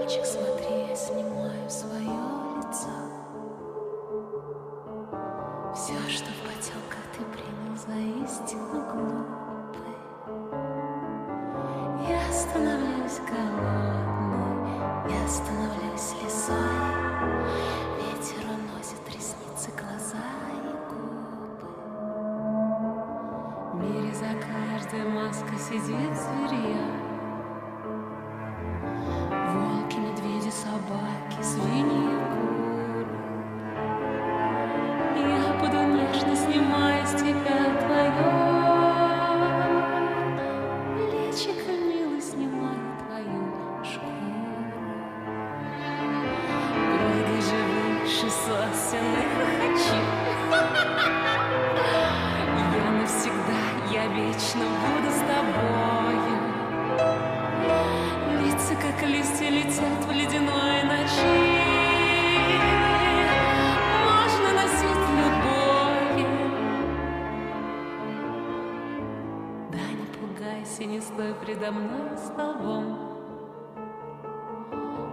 Мальчик, смотри, я снимаю свое лицо. Все, что в потемках ты принял за истину глупой. Я становлюсь голодной, я становлюсь лисой. Ветер уносит ресницы, глаза и губы. В мире за каждой маской сидит зверья. Волки, медведи, собаки, свиньи, куры. Я буду нежно снимая с тебя твое личико, милый, снимаю твою шкуру. Прыгай же выше сосенных хохочи. Я навсегда, я вечно буду с тобою. Лица, как листья, летят в ледяной ночи. Можно носить любовью. Да не пугайся, не стой предо мной столбом.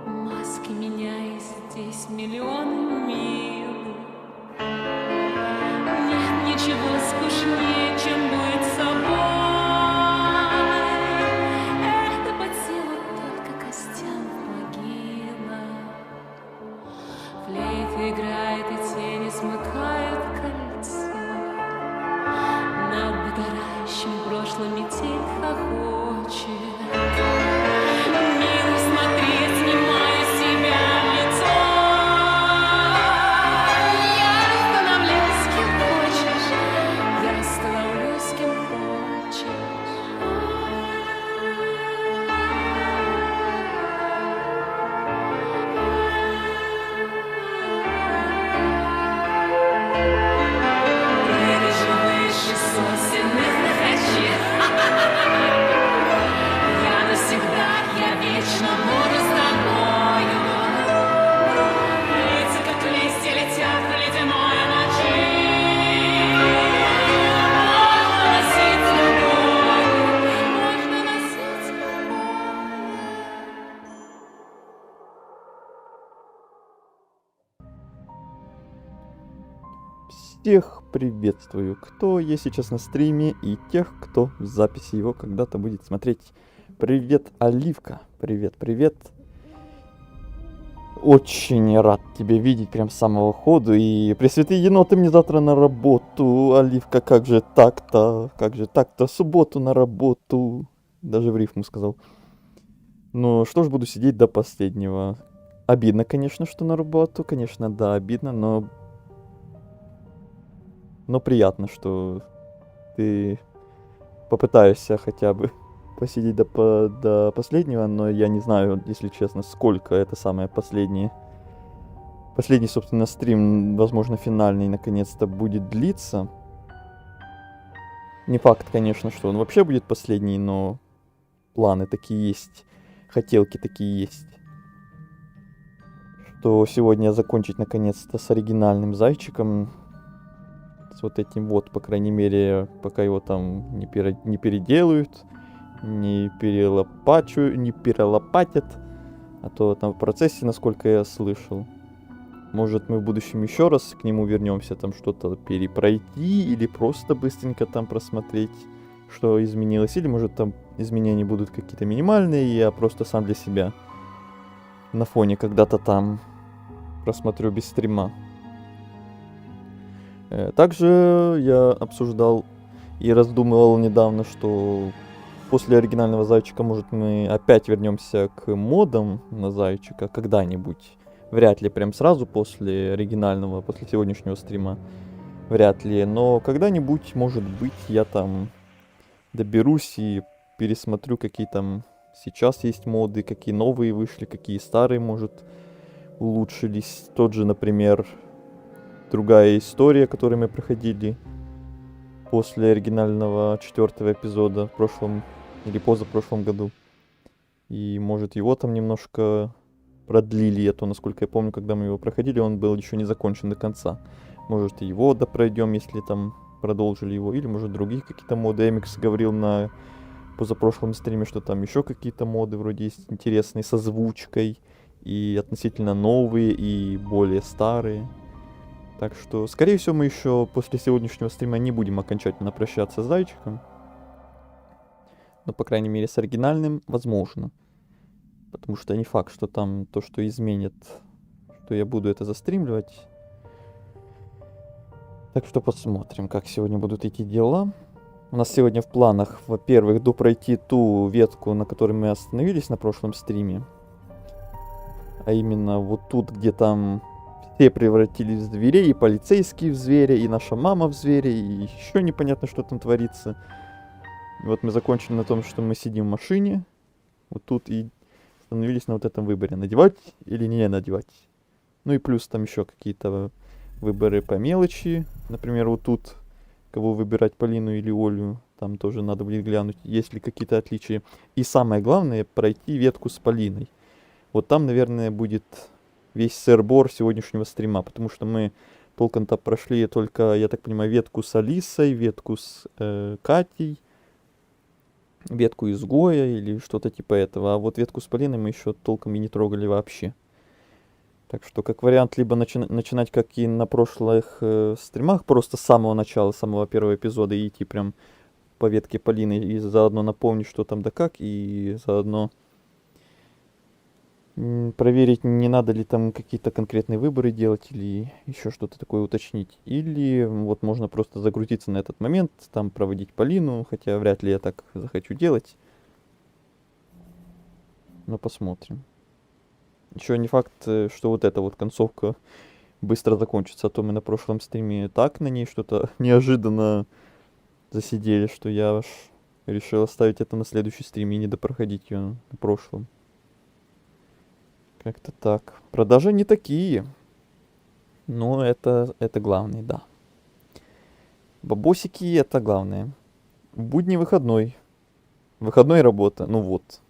Маски меняй, здесь миллионы милых. Нет ничего скучнее, чем быть собой. Это под силу только костям в могилах. Флейта играет, и тени смыкают кольцо. Над догорающим прошлым метель хохочет. Милый, смотри, я снимаю с себя лицо. Я становлюсь кем хочешь, я становлюсь кем хочешь. Прыгай же выше сосенных хохочи. Я навсегда, я вечно буду с тобою. Лица, как листья, летят в ледяной ночи. Можно носить любовь, можно носить любовь. Всех приветствую, кто есть сейчас на стриме, и тех, кто в записи его когда-то будет смотреть. Привет, Оливка. Привет. Очень рад тебя видеть прям с самого ходу. И пресвятые еноты мне завтра на работу. Оливка, как же так-то? В субботу на работу. Даже в рифму сказал. Ну что ж, буду сидеть до последнего. Обидно, конечно, что на работу. Конечно, да, обидно, но приятно, что ты попытаешься хотя бы посидеть до последнего, но я не знаю, если честно, сколько это самое последнее. Последний, собственно, стрим, возможно, финальный, наконец-то будет длиться. Не факт, конечно, что он вообще будет последний, но планы такие есть, хотелки такие есть. Что сегодня закончить, наконец-то, с оригинальным зайчиком. С вот этим вот, по крайней мере, пока его там не переделают, не перелопатят, а то там в процессе, насколько я слышал. Может, мы в будущем еще раз к нему вернемся, там что-то перепройти, или просто быстренько там просмотреть, что изменилось, или может там изменения будут какие-то минимальные, и я просто сам для себя на фоне когда-то там просмотрю без стрима. Также я обсуждал и раздумывал недавно, что после оригинального зайчика, может, мы опять вернемся к модам на зайчика когда-нибудь. Вряд ли прям сразу после оригинального, после сегодняшнего стрима. Вряд ли. Но когда-нибудь, может быть, я там доберусь и пересмотрю, какие там сейчас есть моды, какие новые вышли, какие старые, может, улучшились. Тот же, например, другая история, которую мы проходили после оригинального 4-го эпизода в прошлом или позапрошлом году. И может его там немножко продлили, а то, насколько я помню, когда мы его проходили, он был еще не закончен до конца. Может и его допройдем, если там продолжили его, или может другие какие-то моды. Эмикс говорил на позапрошлом стриме, что там еще какие-то моды вроде есть интересные, с озвучкой и относительно новые, и более старые. Так что, скорее всего, мы еще после сегодняшнего стрима не будем окончательно прощаться с зайчиком. Но, по крайней мере, с оригинальным возможно. Потому что не факт, что там то, что изменит, что я буду это застримливать. Так что посмотрим, как сегодня будут идти дела. У нас сегодня в планах, во-первых, допройти ту ветку, на которой мы остановились на прошлом стриме. А именно вот тут, где там все превратились в зверей, и полицейские в зверя, и наша мама в зверя, и еще непонятно, что там творится. И вот мы закончили на том, что мы сидим в машине, вот тут и остановились на вот этом выборе, надевать или не надевать. Ну и плюс там еще какие-то выборы по мелочи. Например, вот тут, кого выбирать, Полину или Олю, там тоже надо будет глянуть, есть ли какие-то отличия. И самое главное, пройти ветку с Полиной. Вот там, наверное, будет весь сыр-бор сегодняшнего стрима, потому что мы толком-то прошли только, я так понимаю, ветку с Алисой, ветку с Катей, ветку изгоя или что-то типа этого. А вот ветку с Полиной мы еще толком и не трогали вообще. Так что, как вариант, либо начинать, как и на прошлых стримах, просто с самого начала, с самого первого эпизода, и идти прям по ветке Полины, и заодно напомнить, что там да как, и заодно проверить, не надо ли там какие-то конкретные выборы делать, или еще что-то такое уточнить. Или вот можно просто загрузиться на этот момент, там проводить Полину, хотя вряд ли я так захочу делать. Но посмотрим. Еще не факт, что вот эта вот концовка быстро закончится, а то мы на прошлом стриме так на ней что-то неожиданно засидели, что я аж решил оставить это на следующий стрим и не допроходить ее на прошлом. Как-то так. Продажи не такие. Но это главное, да. Бабосики это главное. Будний выходной. Выходной работа. Ну вот.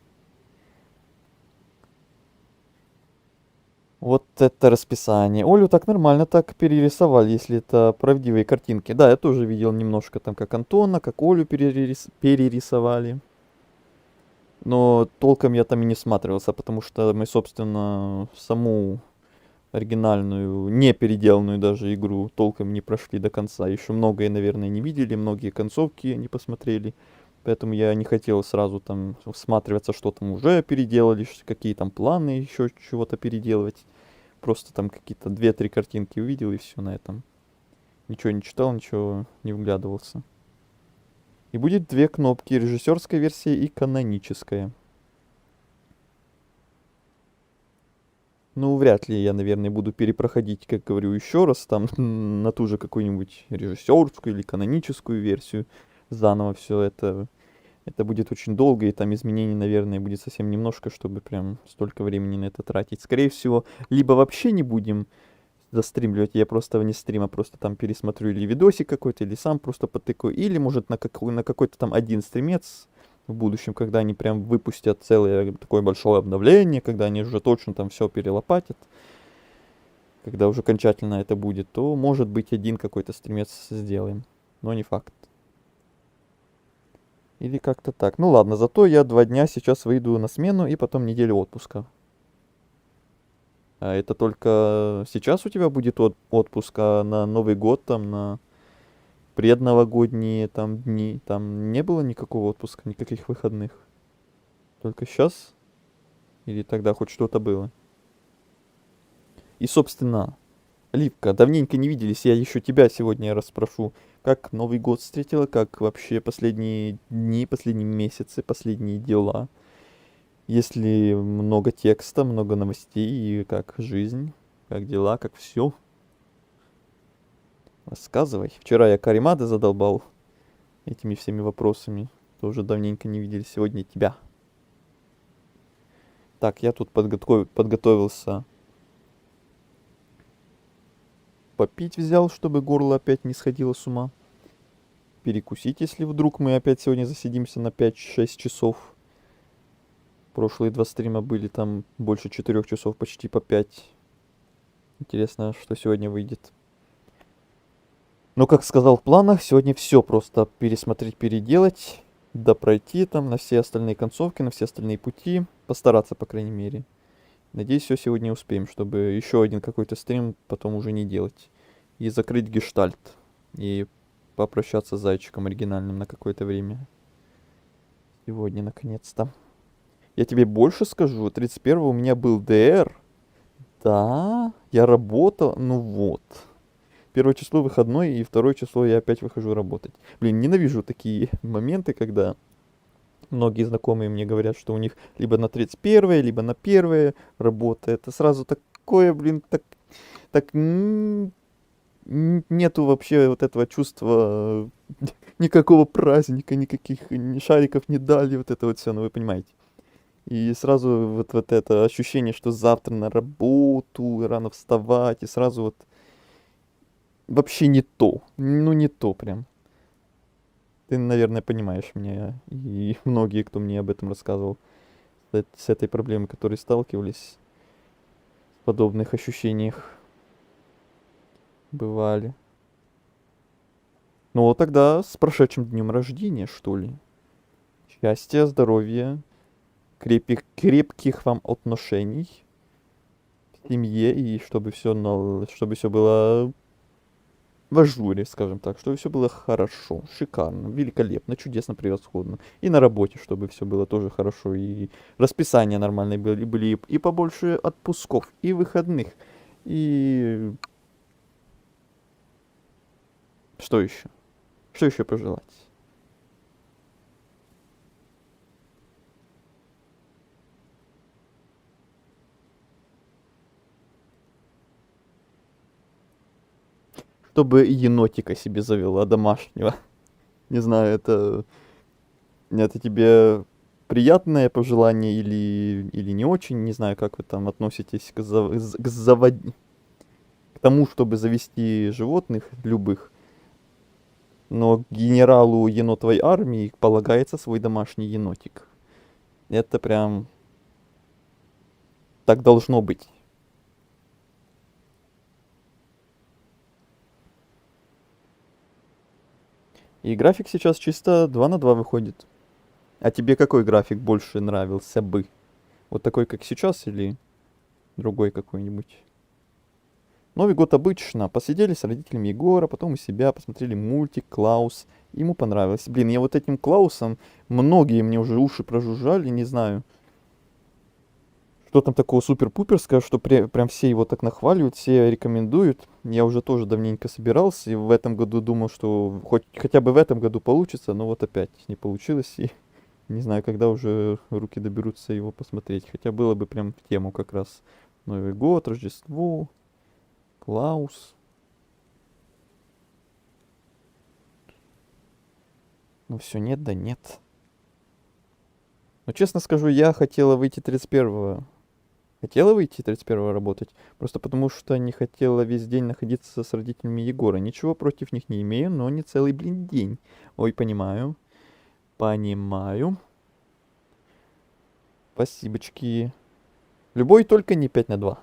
Вот это расписание. Олю так нормально так перерисовали, если это правдивые картинки. Да, я тоже видел немножко там, как Антона, как Олю перерисовали. Но толком я там и не всматривался, потому что мы, собственно, саму оригинальную, не переделанную даже игру толком не прошли до конца. Еще многое, наверное, не видели, многие концовки не посмотрели. Поэтому я не хотел сразу там всматриваться, что там уже переделали, какие там планы еще чего-то переделывать. Просто там какие-то 2-3 картинки увидел и все на этом. Ничего не читал, ничего не вглядывался. И будет 2 кнопки, режиссерская версия и каноническая. Ну, вряд ли я, наверное, буду перепроходить, как говорю, еще раз там на ту же какую-нибудь режиссерскую или каноническую версию. Заново все это. Это будет очень долго, и там изменений, наверное, будет совсем немножко, чтобы прям столько времени на это тратить. Скорее всего, либо вообще не будем застримливать, я просто вне стрима просто там пересмотрю или видосик какой-то, или сам просто потыкаю, или, может, на какой-то там один стримец в будущем, когда они прям выпустят целое такое большое обновление, когда они уже точно там все перелопатят, когда уже окончательно это будет, то, может быть, один какой-то стримец сделаем, но не факт. Или как-то так. Ну ладно, зато я 2 дня сейчас выйду на смену и потом неделю отпуска. А это только сейчас у тебя будет отпуск, а на Новый год, там, на предновогодние там дни, там не было никакого отпуска, никаких выходных? Только сейчас? Или тогда хоть что-то было? И, собственно, Ливка, давненько не виделись, я еще тебя сегодня расспрошу. Как Новый год встретила, как вообще последние дни, последние месяцы, последние дела? Есть ли много текста, много новостей, и как жизнь, как дела, как все? Рассказывай. Вчера я Каримада задолбал этими всеми вопросами. Тоже давненько не видели, сегодня тебя. Так, я тут подготовился. Попить взял, чтобы горло опять не сходило с ума. Перекусить, если вдруг мы опять сегодня засидимся на 5-6 часов. Прошлые 2 стрима были там больше 4 часов, почти по 5. Интересно, что сегодня выйдет. Но, как сказал в планах, сегодня все просто пересмотреть, переделать, допройти там на все остальные концовки, на все остальные пути. Постараться, по крайней мере. Надеюсь, все сегодня успеем, чтобы еще один какой-то стрим потом уже не делать. И закрыть гештальт. И попрощаться с зайчиком оригинальным на какое-то время. Сегодня, наконец-то. Я тебе больше скажу. 31-го у меня был ДР. Да, я работал. Ну вот. Первое число выходной, и второе число я опять выхожу работать. Блин, ненавижу такие моменты, когда многие знакомые мне говорят, что у них либо на 31-е, либо на 1-е работа. Это сразу такое, блин, так нету вообще вот этого чувства никакого праздника, никаких ни шариков не дали, вот это вот все, ну вы понимаете. И сразу вот это ощущение, что завтра на работу, рано вставать, и сразу вот вообще не то. Ну не то прям. Ты, наверное, понимаешь меня, и многие, кто мне об этом рассказывал, с этой проблемой, которые сталкивались, в подобных ощущениях бывали. Ну вот тогда с прошедшим днем рождения, что ли. Счастья, здоровья, крепких вам отношений в семье, и чтобы все было в ажуре, скажем так, чтобы все было хорошо, шикарно, великолепно, чудесно, превосходно. И на работе, чтобы все было тоже хорошо, и расписания нормальные были и побольше отпусков, и выходных, и что еще? Что еще пожелать? Чтобы енотика себе завела домашнего. Не знаю, это тебе приятное пожелание или не очень. Не знаю, как вы там относитесь к тому, чтобы завести животных любых. Но генералу енотовой армии полагается свой домашний енотик. Это прям так должно быть. И график сейчас чисто 2 на 2 выходит. А тебе какой график больше нравился бы? Вот такой, как сейчас, или другой какой-нибудь? Новый год обычно. Посидели с родителями Егора, потом у себя посмотрели мультик «Клаус». Ему понравилось. Блин, я вот этим Клаусом, многие мне уже уши прожужжали, не знаю. Что там такого супер-пуперского, что прям все его так нахваливают, все рекомендуют. Я уже тоже давненько собирался, и в этом году думал, что хотя бы в этом году получится, но вот опять не получилось, и не знаю, когда уже руки доберутся его посмотреть. Хотя было бы прям в тему как раз Новый год, Рождество, Клаус. Ну все, нет, да нет. Но честно скажу, я хотела выйти 31-го. Хотела выйти 31-го работать, просто потому что не хотела весь день находиться с родителями Егора. Ничего против них не имею, но не целый, блин, день. Ой, понимаю. Понимаю. Спасибочки. Любой, только не 5 на 2.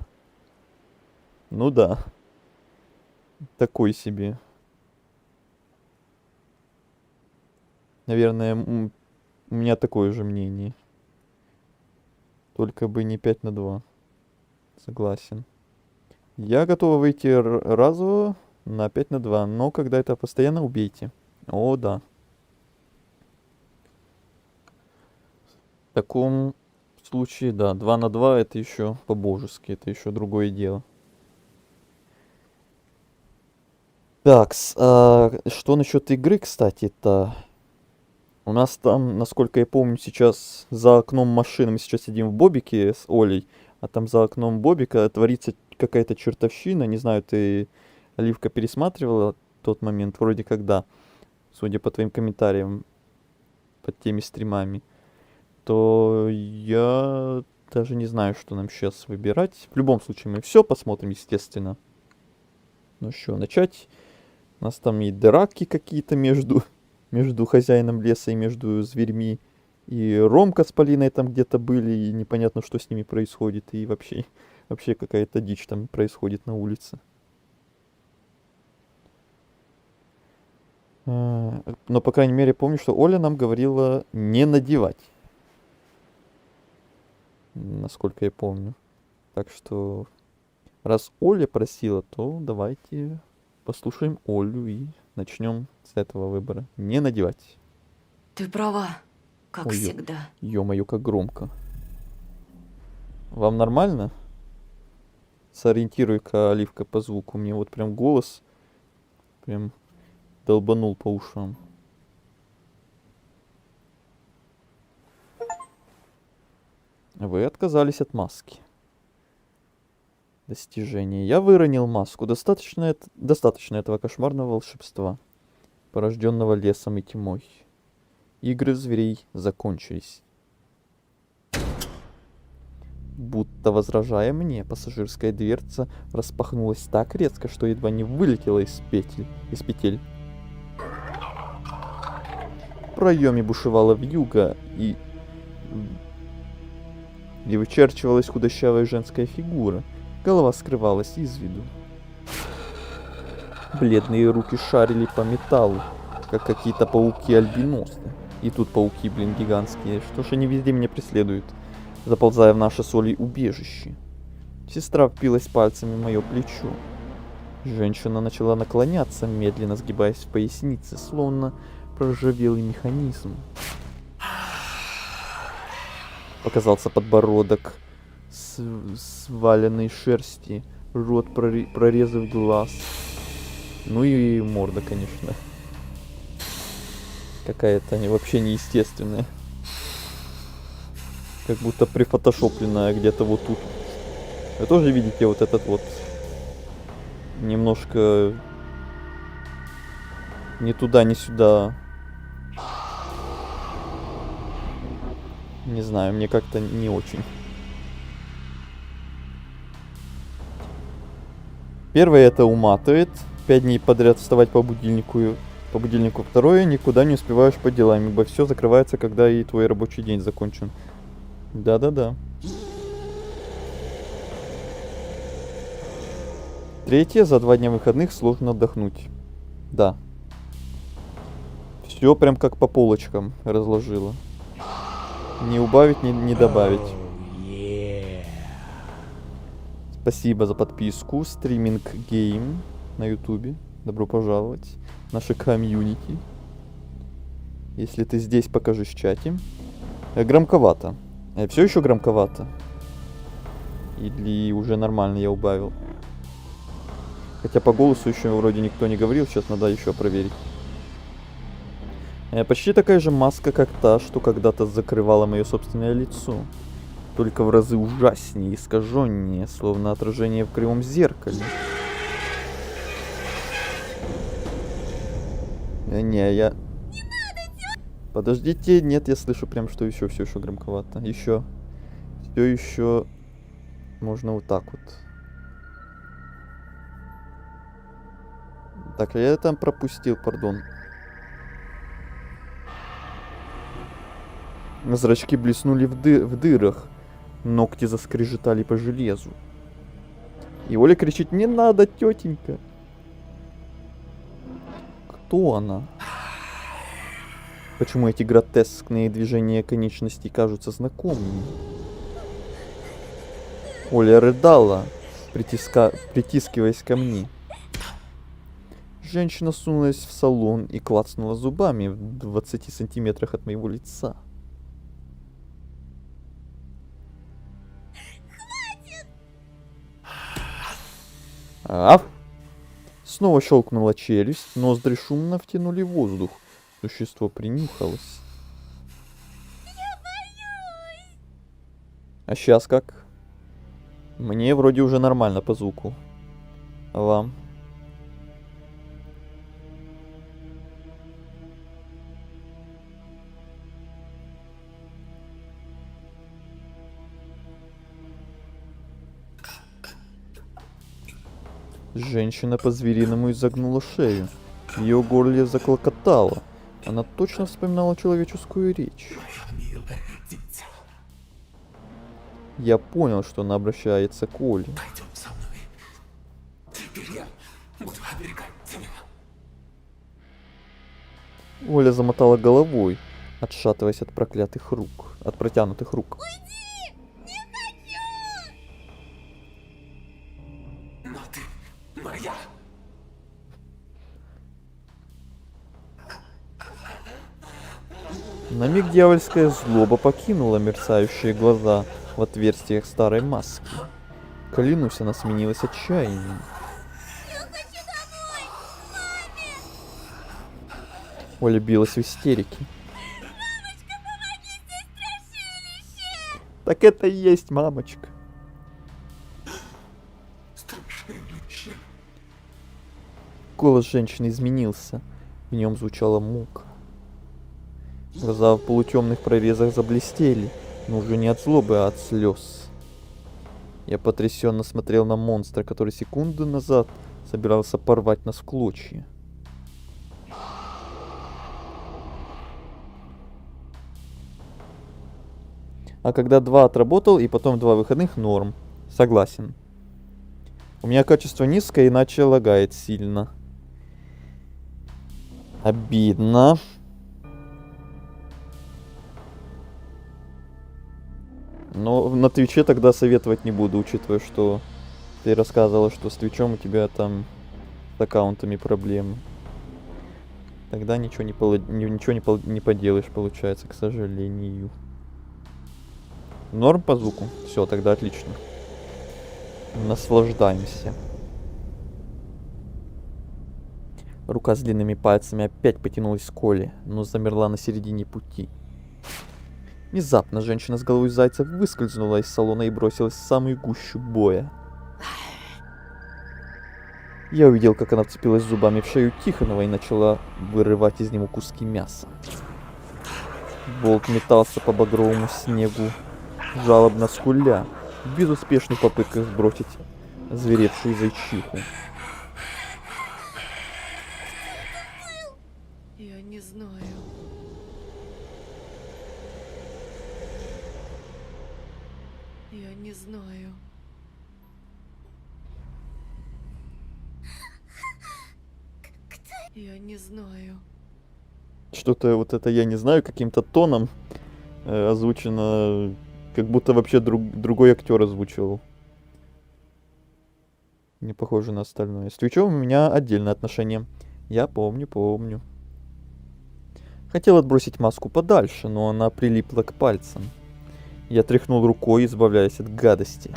Ну да. Такой себе. Наверное, у меня такое же мнение. Только бы не 5 на 2. Согласен. Я готова выйти разово на 5 на 2, но когда это постоянно, убейте. О, да. В таком случае, да, 2 на 2 это еще по-божески, это еще другое дело. Так, что насчет игры, кстати-то? У нас там, насколько я помню, сейчас за окном машины, мы сейчас сидим в Бобике с Олей, а там за окном Бобика творится какая-то чертовщина. Не знаю, ты, Оливка, пересматривала тот момент? Вроде как да, судя по твоим комментариям под теми стримами. То я даже не знаю, что нам сейчас выбирать. В любом случае мы все посмотрим, естественно. Ну что, начать? У нас там и драки какие-то между хозяином леса и между зверьми. И Ромка с Полиной там где-то были, и непонятно, что с ними происходит. И вообще какая-то дичь там происходит на улице. Но, по крайней мере, помню, что Оля нам говорила не надевать. Насколько я помню. Так что, раз Оля просила, то давайте послушаем Олю и начнем с этого выбора. Не надевать. Ты права, как Ой, всегда. ё-моё, как громко. Вам нормально? Сориентируй-ка, Оливка, по звуку. Мне вот прям голос прям долбанул по ушам. Вы отказались от маски. Достижение. Я выронил маску. Достаточно этого кошмарного волшебства, порожденного лесом и тьмой. Игры зверей закончились. Будто возражая мне, пассажирская дверца распахнулась так резко, что едва не вылетела из петель. В проеме бушевала вьюга, и вычерчивалась худощавая женская фигура. Голова скрывалась из виду. Бледные руки шарили по металлу, как какие-то пауки-альбиносы. И тут пауки, блин, гигантские. Что ж они везде меня преследуют, заползая в наше с Олей убежище. Сестра впилась пальцами в мое плечо. Женщина начала наклоняться, медленно сгибаясь в пояснице, словно проржавелый механизм. Показался подбородок сваленной шерсти, рот прорезав глаз. Ну и морда, конечно. Какая-то вообще неестественная. Как будто прифотошопленная где-то вот тут. Вы тоже видите вот этот вот немножко ни туда, ни сюда. Не знаю, мне как-то не очень. Первое, это уматывает. 5 дней подряд вставать по будильнику. Второе, никуда не успеваешь по делам, ибо все закрывается, когда и твой рабочий день закончен. Да-да-да. Третье, за 2 дня выходных сложно отдохнуть. Да. Все прям как по полочкам разложила. Не убавить, не добавить. Спасибо за подписку. Стриминг Гейм на ютубе. Добро пожаловать в наше комьюнити. Если ты здесь, покажись в чате. Громковато. Все еще громковато? Или уже нормально я убавил? Хотя по голосу еще вроде никто не говорил. Сейчас надо еще проверить. Почти такая же маска, как та, что когда-то закрывала мое собственное лицо. Только в разы ужаснее, искаженнее, словно отражение в кривом зеркале. Не, я... Подождите, нет, я слышу прям, что еще все еще громковато. Еще. Все еще можно вот так вот. Так, я там пропустил, пардон. Зрачки блеснули в дырах. Ногти заскрежетали по железу. И Оля кричит: «Не надо, тетенька!» Кто она? Почему эти гротескные движения конечностей кажутся знакомыми? Оля рыдала, притискиваясь ко мне. Женщина сунулась в салон и клацнула зубами в 20 сантиметрах от моего лица. Аф! Снова щелкнула челюсть, ноздри шумно втянули воздух. Существо принюхалось. Я боюсь! А сейчас как? Мне вроде уже нормально по звуку. А вам? Женщина по-звериному изогнула шею. В ее горле заклокотало. Она точно вспоминала человеческую речь. Я понял, что она обращается к Оле. Оля замотала головой, отшатываясь от протянутых рук. На миг дьявольская злоба покинула мерцающие глаза в отверстиях старой маски. Клянусь, она сменилась отчаянием. Оля билась в истерике. Так это и есть мамочка. Голос женщины изменился. В нем звучала мука. Глаза в полутемных прорезах заблестели, но уже не от злобы, а от слез. Я потрясенно смотрел на монстра, который секунду назад собирался порвать нас в клочья. А когда 2 отработал и потом 2 выходных, норм. Согласен. У меня качество низкое, иначе лагает сильно. Обидно. Но на Твиче тогда советовать не буду, учитывая, что ты рассказывала, что с Твичом у тебя там с аккаунтами проблемы. Тогда ничего не поделаешь, получается, к сожалению. Норм по звуку? Все, тогда отлично. Наслаждаемся. Рука с длинными пальцами опять потянулась к Коле, но замерла на середине пути. Внезапно женщина с головой зайца выскользнула из салона и бросилась в самую гущу боя. Я увидел, как она вцепилась зубами в шею Тихонова и начала вырывать из него куски мяса. Волк метался по багровому снегу, жалобно скуля, в безуспешных попытках сбросить озверевшую зайчиху. Я не знаю. Я не знаю. Я не знаю. Что-то вот это я не знаю, каким-то тоном озвучено, как будто вообще другой актер озвучивал. Не похоже на остальное. С Твичом у меня отдельное отношение. Я помню. Хотел отбросить маску подальше, но она прилипла к пальцам. Я тряхнул рукой, избавляясь от гадости.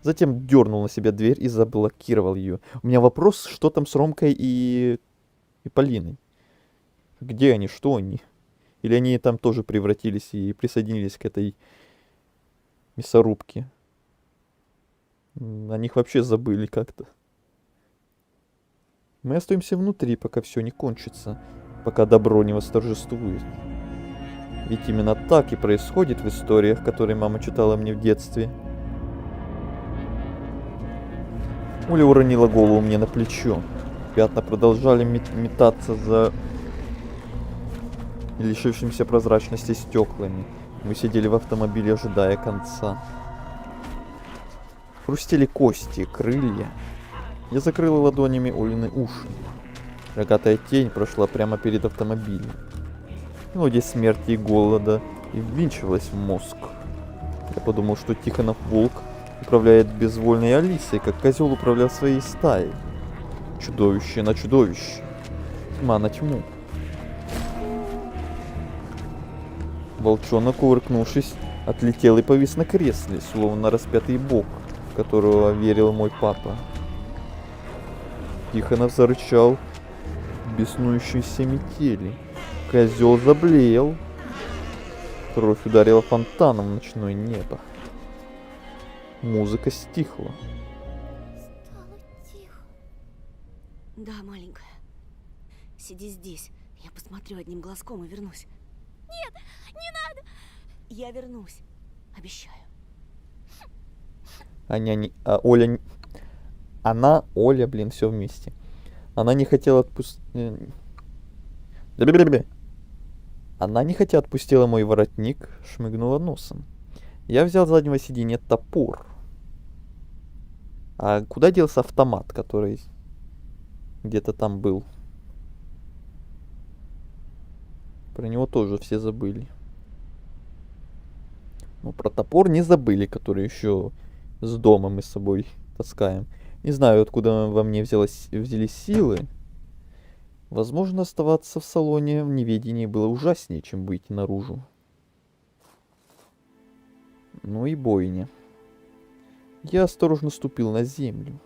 Затем дернул на себя дверь и заблокировал ее. У меня вопрос, что там с Ромкой и Полиной? Где они, что они? Или они там тоже превратились и присоединились к этой мясорубке? О них вообще забыли как-то. Мы остаемся внутри, пока все не кончится, пока добро не восторжествует. Ведь именно так и происходит в историях, которые мама читала мне в детстве. Оля уронила голову мне на плечо. Пятна продолжали метаться за лишившимся прозрачности стеклами. Мы сидели в автомобиле, ожидая конца. Хрустели кости, крылья. Я закрыла ладонями Олины уши. Рогатая тень прошла прямо перед автомобилем. Мелодия смерти и голода и ввинчивалась в мозг. Я подумал, что Тихонов волк управляет безвольной Алисой, как козел управлял своей стаей. Чудовище на чудовище. Тьма на тьму. Волчонок, кувыркнувшись, отлетел и повис на кресле, словно распятый бог, в которого верил мой папа. Тихонов зарычал в беснующейся метели. Козел заблеял. Кровь ударила фонтаном в ночное небо. Музыка стихла. Стало тихо. Да, маленькая. Сиди здесь. Я посмотрю одним глазком и вернусь. Нет, не надо. Я вернусь. Обещаю. Оля... Оля, блин, все вместе. Она не хотела отпустить... Она нехотя отпустила мой воротник, шмыгнула носом. Я взял с заднего сиденья топор. А куда делся автомат, который где-то там был? Про него тоже все забыли. Но про топор не забыли, который еще с дома мы с собой таскаем. Не знаю, откуда во мне взялись силы. Возможно, оставаться в салоне в неведении было ужаснее, чем выйти наружу. Ну и бойня. Я осторожно ступил на землю.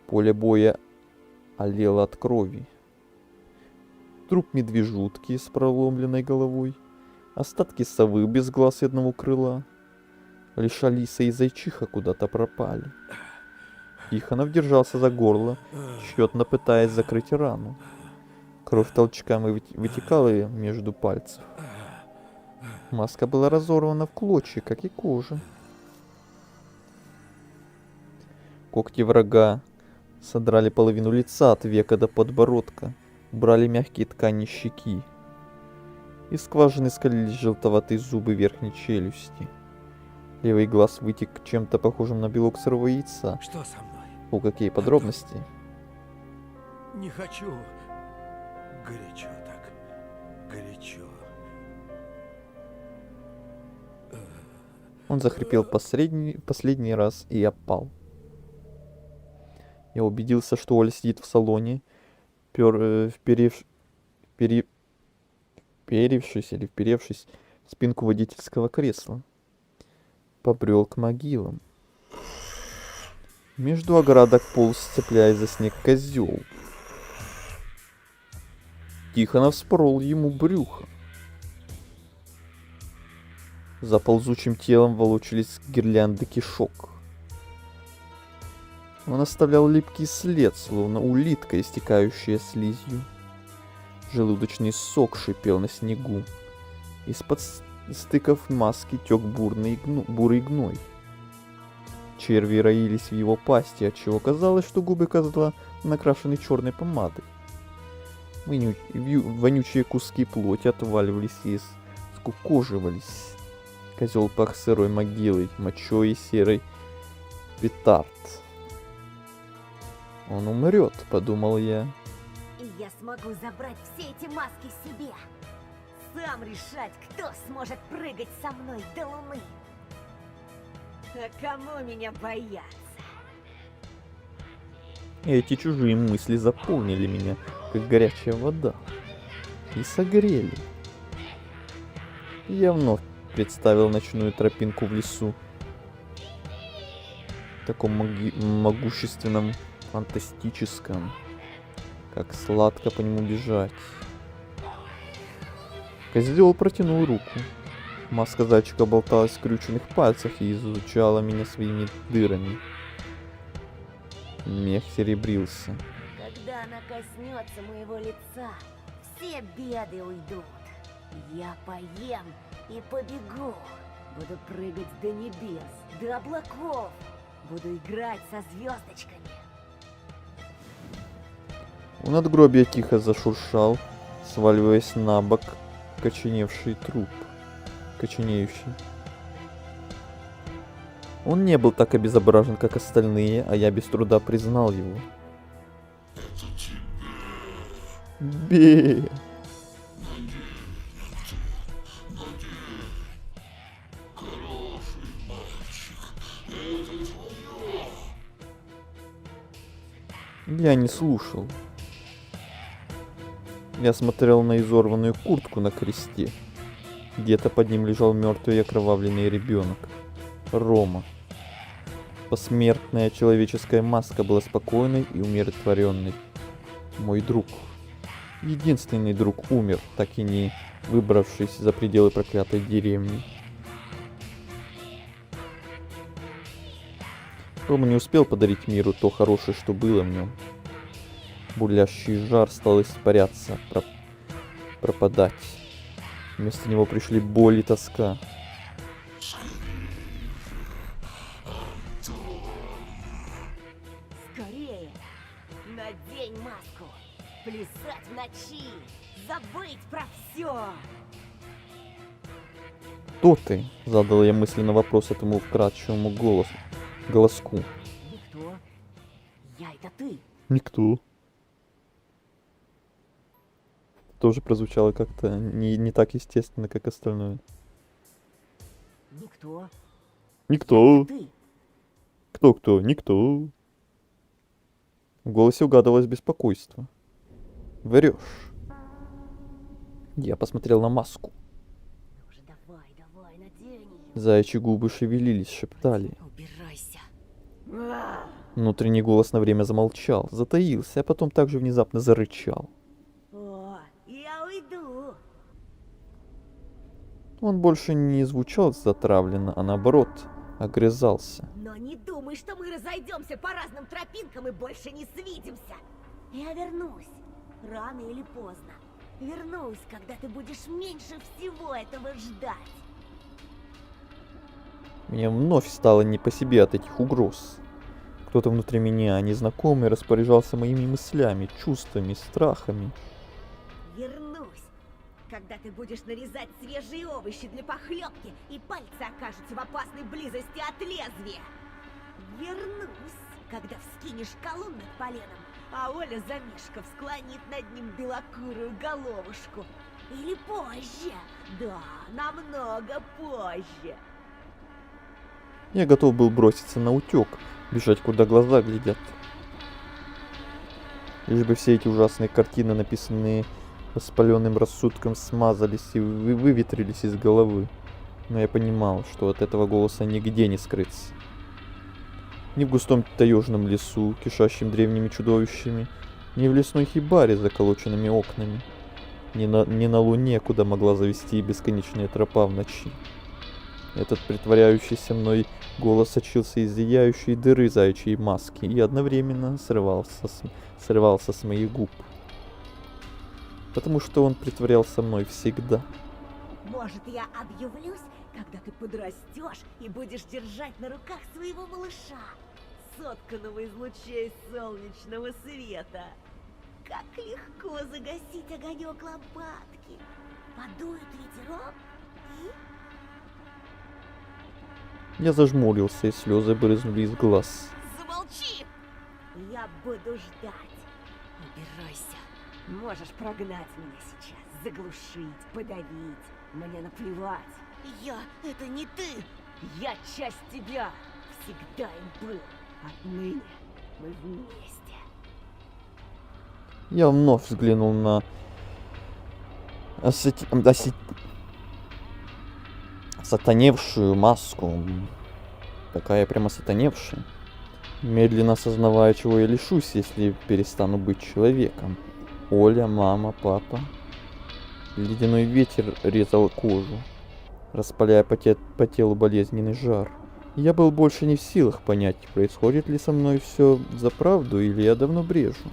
Поле боя олело от крови. Труп медвежутки с проломленной головой, остатки совы без глаз и одного крыла. Лишь Алиса и зайчиха куда-то пропали. Тихонов держался за горло, тщетно пытаясь закрыть рану. Кровь толчками вытекала между пальцев. Маска была разорвана в клочья, как и кожа. Когти врага содрали половину лица от века до подбородка, убрали мягкие ткани щеки. Из скважины скалились желтоватые зубы верхней челюсти. Левый глаз вытек чем-то похожим на белок сырого яйца. Что со мной? О, какие подробности. Не хочу. Горячо так. Горячо. Он захрипел последний раз и опал. Я убедился, что Оля сидит в салоне, вперевшись в спинку водительского кресла. Побрел к могилам. Между оградок полз, цепляясь за снег, козел. Тихонов вспорол ему брюхо. За ползучим телом волочились гирлянды кишок. Он оставлял липкий след, словно улитка, истекающая слизью. Желудочный сок шипел на снегу. Из-под стыков маски тек бурый гной. Черви роились в его пасти, отчего казалось, что губы козла накрашены черной помадой. Вонючие куски плоти отваливались и скукоживались. Козел пах сырой могилой, мочой и серой петард. Он умрет, подумал я. И я смогу забрать все эти маски себе. Сам решать, кто сможет прыгать со мной до луны. А кому меня бояться? Эти чужие мысли заполнили меня, как горячая вода, и согрели. Я вновь представил ночную тропинку в лесу, таком могущественном, фантастическом, как сладко по нему бежать. Козел протянул руку. Маска зайчика болталась в скрюченных пальцах и изучала меня своими дырами. Мех серебрился. Когда она коснется моего лица, все беды уйдут. Я поем и побегу. Буду прыгать до небес, до облаков. Буду играть со звездочками. У надгробия тихо зашуршал, сваливаясь на бок коченевший труп. Коченеющий. Он не был так обезображен, как остальные, а я без труда признал его. Бе! Я не слушал. Я смотрел на изорванную куртку на кресте. Где-то под ним лежал мертвый и окровавленный ребенок. Рома. Посмертная человеческая маска была спокойной и умиротворенной. Мой друг. Единственный друг умер, так и не выбравшись за пределы проклятой деревни. Рома не успел подарить миру то хорошее, что было в нем. Бурлящий жар стал испаряться, пропадать. Вместо него пришли боль и тоска. Скорее! Надень маску! Плясать в ночи! Забыть про все! «Кто ты?» — задал я мысленно вопрос этому вкрадчивому голоску. Никто. Я это ты. Никто. Тоже прозвучало как-то не так естественно, как остальное. Никто. Никто. Ты. Кто-кто? Никто. В голосе угадывалось беспокойство. Врешь. Я посмотрел на маску. Ну уже давай, надень ее. Заячьи губы шевелились, шептали. Убирайся. Внутренний голос на время замолчал, затаился, а потом также внезапно зарычал. О, я уйду. Он больше не звучал затравленно, а наоборот, огрызался. Но не думай, что мы разойдемся по разным тропинкам и больше не свидимся. Я вернусь. Рано или поздно. Вернусь, когда ты будешь меньше всего этого ждать. Мне вновь стало не по себе от этих угроз. Кто-то внутри меня, незнакомый, распоряжался моими мыслями, чувствами, страхами. Вернусь, когда ты будешь нарезать свежие овощи для похлебки и пальцы окажутся в опасной близости от лезвия. Вернусь, когда вскинешь колун над поленом, а Оля Замешков склонит над ним белокурую головушку. Или позже, да, намного позже. Я готов был броситься на утек, бежать, куда глаза глядят. Лишь бы все эти ужасные картины, написанные воспаленным рассудком, смазались и выветрились из головы. Но я понимал, что от этого голоса нигде не скрыться. Ни в густом таежном лесу, кишащем древними чудовищами, ни в лесной хибаре с заколоченными окнами, ни на луне, куда могла завести бесконечная тропа в ночи. Этот притворяющийся мной голос сочился из зияющей дыры заячьей маски и одновременно срывался с моих губ. Потому что он притворялся мной всегда. Может, я объявлюсь, когда ты подрастешь и будешь держать на руках своего малыша, сотканного из лучей солнечного света. Как легко загасить огонек лампадки. Подует ветерок и... Я зажмурился, и слезы брызнули из глаз. Замолчи! Я буду ждать. Убирайся. Можешь прогнать меня сейчас, заглушить, подавить. Мне наплевать. Это не ты. Я часть тебя. Всегда им был. Отныне мы вместе. Я вновь взглянул на сатаневшую маску. Такая прямо сатаневшая. Медленно осознавая, чего я лишусь, если перестану быть человеком. Оля, мама, папа. Ледяной ветер резал кожу, распаляя по телу болезненный жар. Я был больше не в силах понять, происходит ли со мной все за правду или я давно брежу.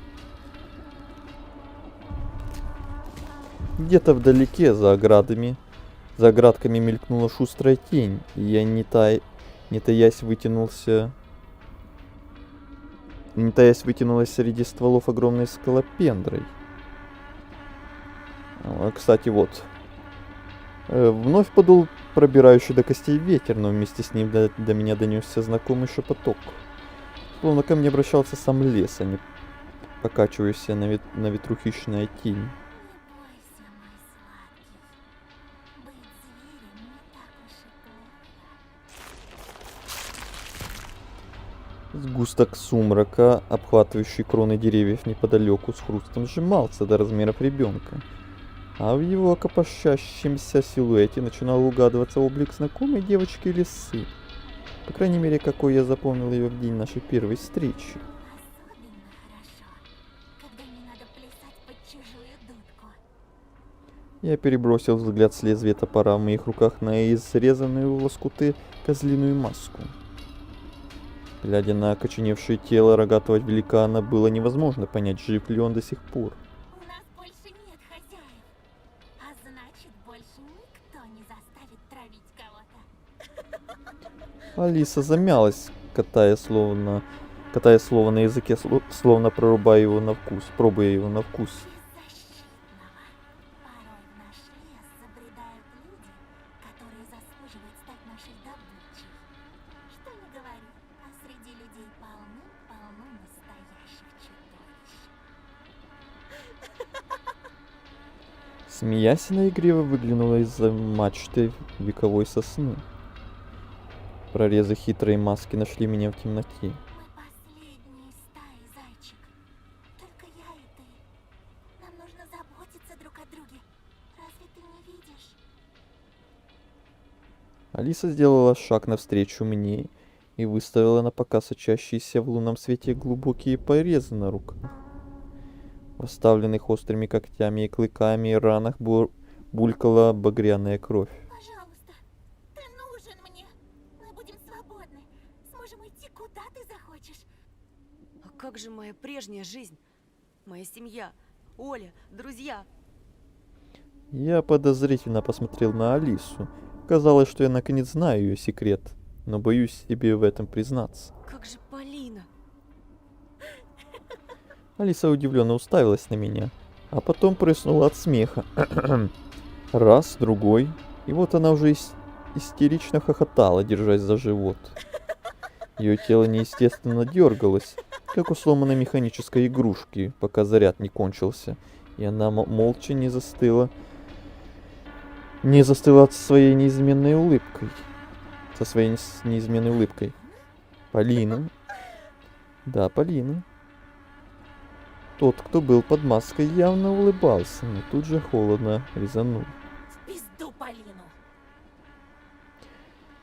Где-то вдалеке, за оградками мелькнула шустрая тень, и я, не таясь, вытянулась среди стволов огромной скалопендрой. Кстати, вот. Вновь подул пробирающий до костей ветер, но вместе с ним до меня донесся знакомый шепоток. Словно ко мне обращался сам лес, а не покачивающаяся на ветру хищная тень. Сгусток сумрака, обхватывающий кроны деревьев неподалеку, с хрустом сжимался до размеров ребенка. А в его копошащемся силуэте начинал угадываться облик знакомой девочки лисы. По крайней мере, какой я запомнил ее в день нашей первой встречи. Особенно хорошо, когда не надо плясать под чужую дудку. Я перебросил взгляд с лезвия топора в моих руках на изрезанную в лоскуты козлиную маску. Глядя на окоченевшее тело рогатого великана, было невозможно понять, жив ли он до сих пор. У нас больше нет хозяев, а значит, больше никто не заставит травить кого-то. Алиса замялась, катая слово на языке, словно пробуя его на вкус. Беззащитного. Порой в наш лес забредают люди, которые заслуживают стать нашей добычей. Что ни говори, а среди людей полно настоящих чудовищ. Смеясь, она игриво выглянула из-за мачты вековой сосны. Прорезы хитрой маски нашли меня в темноте. Мы последние из стаи, зайчик. Только я и ты. Нам нужно заботиться друг о друге. Разве ты не видишь? Алиса сделала шаг навстречу мне и выставила на показ сочащиеся в лунном свете глубокие порезы на руках. В оставленных острыми когтями и клыками ранах булькала багряная кровь. Пожалуйста, ты нужен мне. Мы будем свободны. Сможем идти куда ты захочешь. А как же моя прежняя жизнь? Моя семья, Оля, друзья. Я подозрительно посмотрел на Алису. Казалось, что я наконец знаю ее секрет, но боюсь себе в этом признаться. Как же Полина? Алиса удивленно уставилась на меня, а потом прыснула от смеха. Раз, другой, и вот она уже истерично хохотала, держась за живот. Ее тело неестественно дергалось, как у сломанной механической игрушки, пока заряд не кончился, и она молча не застыла со своей неизменной улыбкой. Полина. Да, Полина. Тот, кто был под маской, явно улыбался, но тут же холодно резанул. В пизду Полину.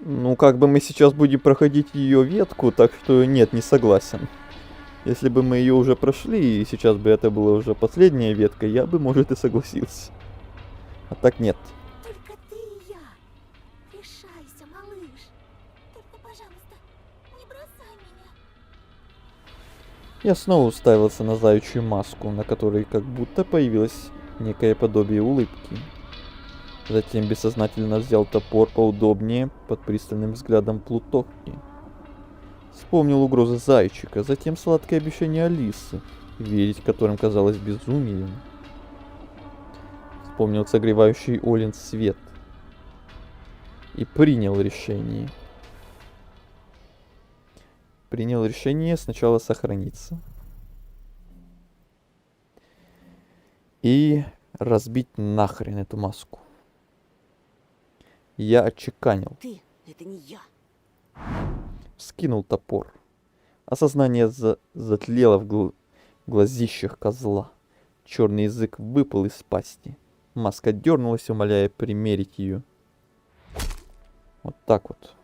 Ну, как бы мы сейчас будем проходить ее ветку, так что нет, не согласен. Если бы мы ее уже прошли, и сейчас бы это была уже последняя ветка, я бы, может, и согласился. А так нет. Только ты и я. Решайся, малыш. Только, пожалуйста, не бросай меня. Я снова уставился на заячью маску, на которой как будто появилось некое подобие улыбки. Затем бессознательно взял топор поудобнее под пристальным взглядом Плутовки. Вспомнил угрозы зайчика, затем сладкое обещание Алисы, верить которым казалось безумием. Вспомнил согревающий Олин свет. И принял решение. Принял решение сначала сохраниться. И разбить нахрен эту маску. Я отчеканил. Ты, это не я. Вскинул топор. Осознание затлело в глазищах козла. Черный язык выпал из пасти. Маска дернулась, умоляя примерить ее. Вот так вот.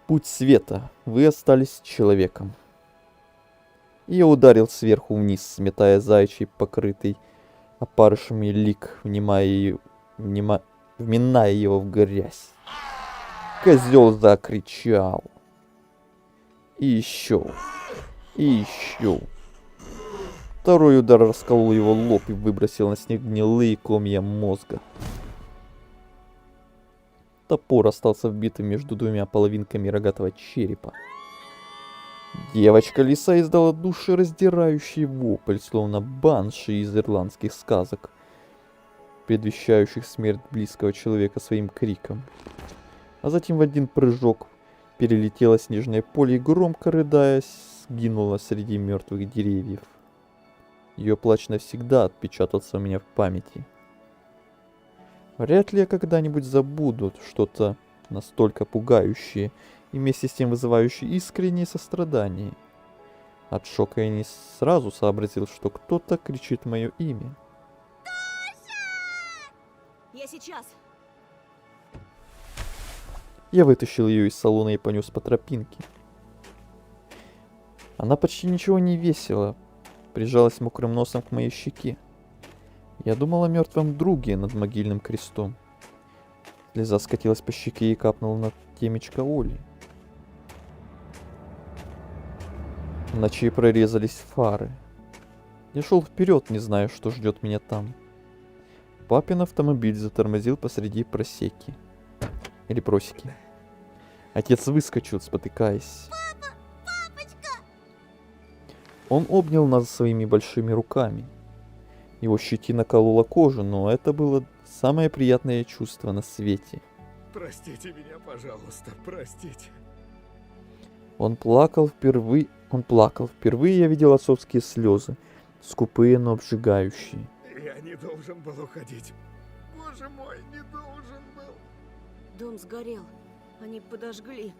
Путь света. Вы остались человеком. И я ударил сверху вниз, сметая заячий, покрытый опарышами лик, вминая его в грязь. Козел закричал. И еще. И еще. Второй удар расколол его лоб и выбросил на снег гнилые комья мозга. Топор остался вбитым между двумя половинками рогатого черепа. Девочка лиса издала душераздирающий вопль, словно банши из ирландских сказок, предвещающих смерть близкого человека своим криком. А затем в один прыжок перелетела снежное поле и, громко рыдая, сгинула среди мертвых деревьев. Ее плач навсегда отпечатался у меня в памяти. Вряд ли я когда-нибудь забуду что-то настолько пугающее и вместе с тем вызывающее искреннее сострадание. От шока я не сразу сообразил, что кто-то кричит мое имя. Я сейчас. Я вытащил ее из салона и понес по тропинке. Она почти ничего не весила, прижалась мокрым носом к моей щеке. Я думал о мертвом друге над могильным крестом. Слеза скатилась по щеке и капнула на темечко Оли. В ночи прорезались фары. Я шел вперед, не зная, что ждет меня там. Папин автомобиль затормозил посреди просеки. Или просеки. Отец выскочил, спотыкаясь. Папочка! Он обнял нас своими большими руками. Его щетина колола кожу, но это было самое приятное чувство на свете. Простите меня, пожалуйста, простите. Он плакал впервые. Впервые я видел отцовские слезы, скупые, но обжигающие. Я не должен был уходить. Боже мой, не должен был. Дом сгорел. Они подожгли.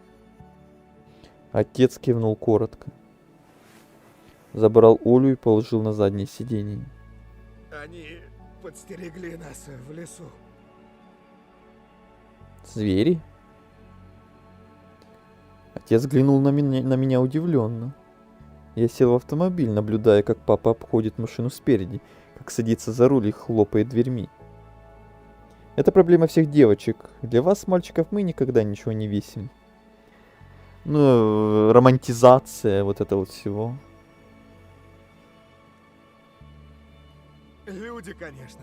Отец кивнул коротко. Забрал Олю и положил на заднее сиденье. Они подстерегли нас в лесу. Звери? Отец взглянул на меня удивленно. Я сел в автомобиль, наблюдая, как папа обходит машину спереди, как садится за руль и хлопает дверьми. Это проблема всех девочек. Для вас, мальчиков, мы никогда ничего не весим. Ну, романтизация вот этого вот всего. Люди, конечно.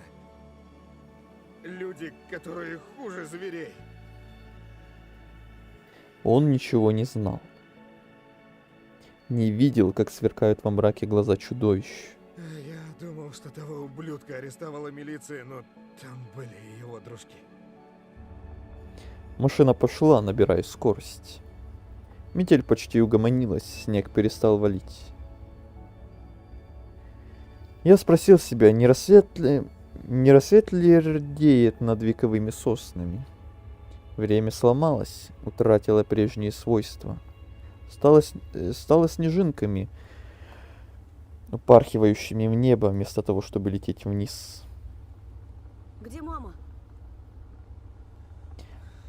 Люди, которые хуже зверей. Он ничего не знал. Не видел, как сверкают во мраке глаза чудовищ. Я думал, что того ублюдка арестовала милиция, но там были его дружки. Машина пошла, набирая скорость. Метель почти угомонилась, снег перестал валить. Я спросил себя, не рассвет ли рдеет над вековыми соснами. Время сломалось, утратило прежние свойства. Стало снежинками, упархивающими в небо, вместо того, чтобы лететь вниз. Где мама?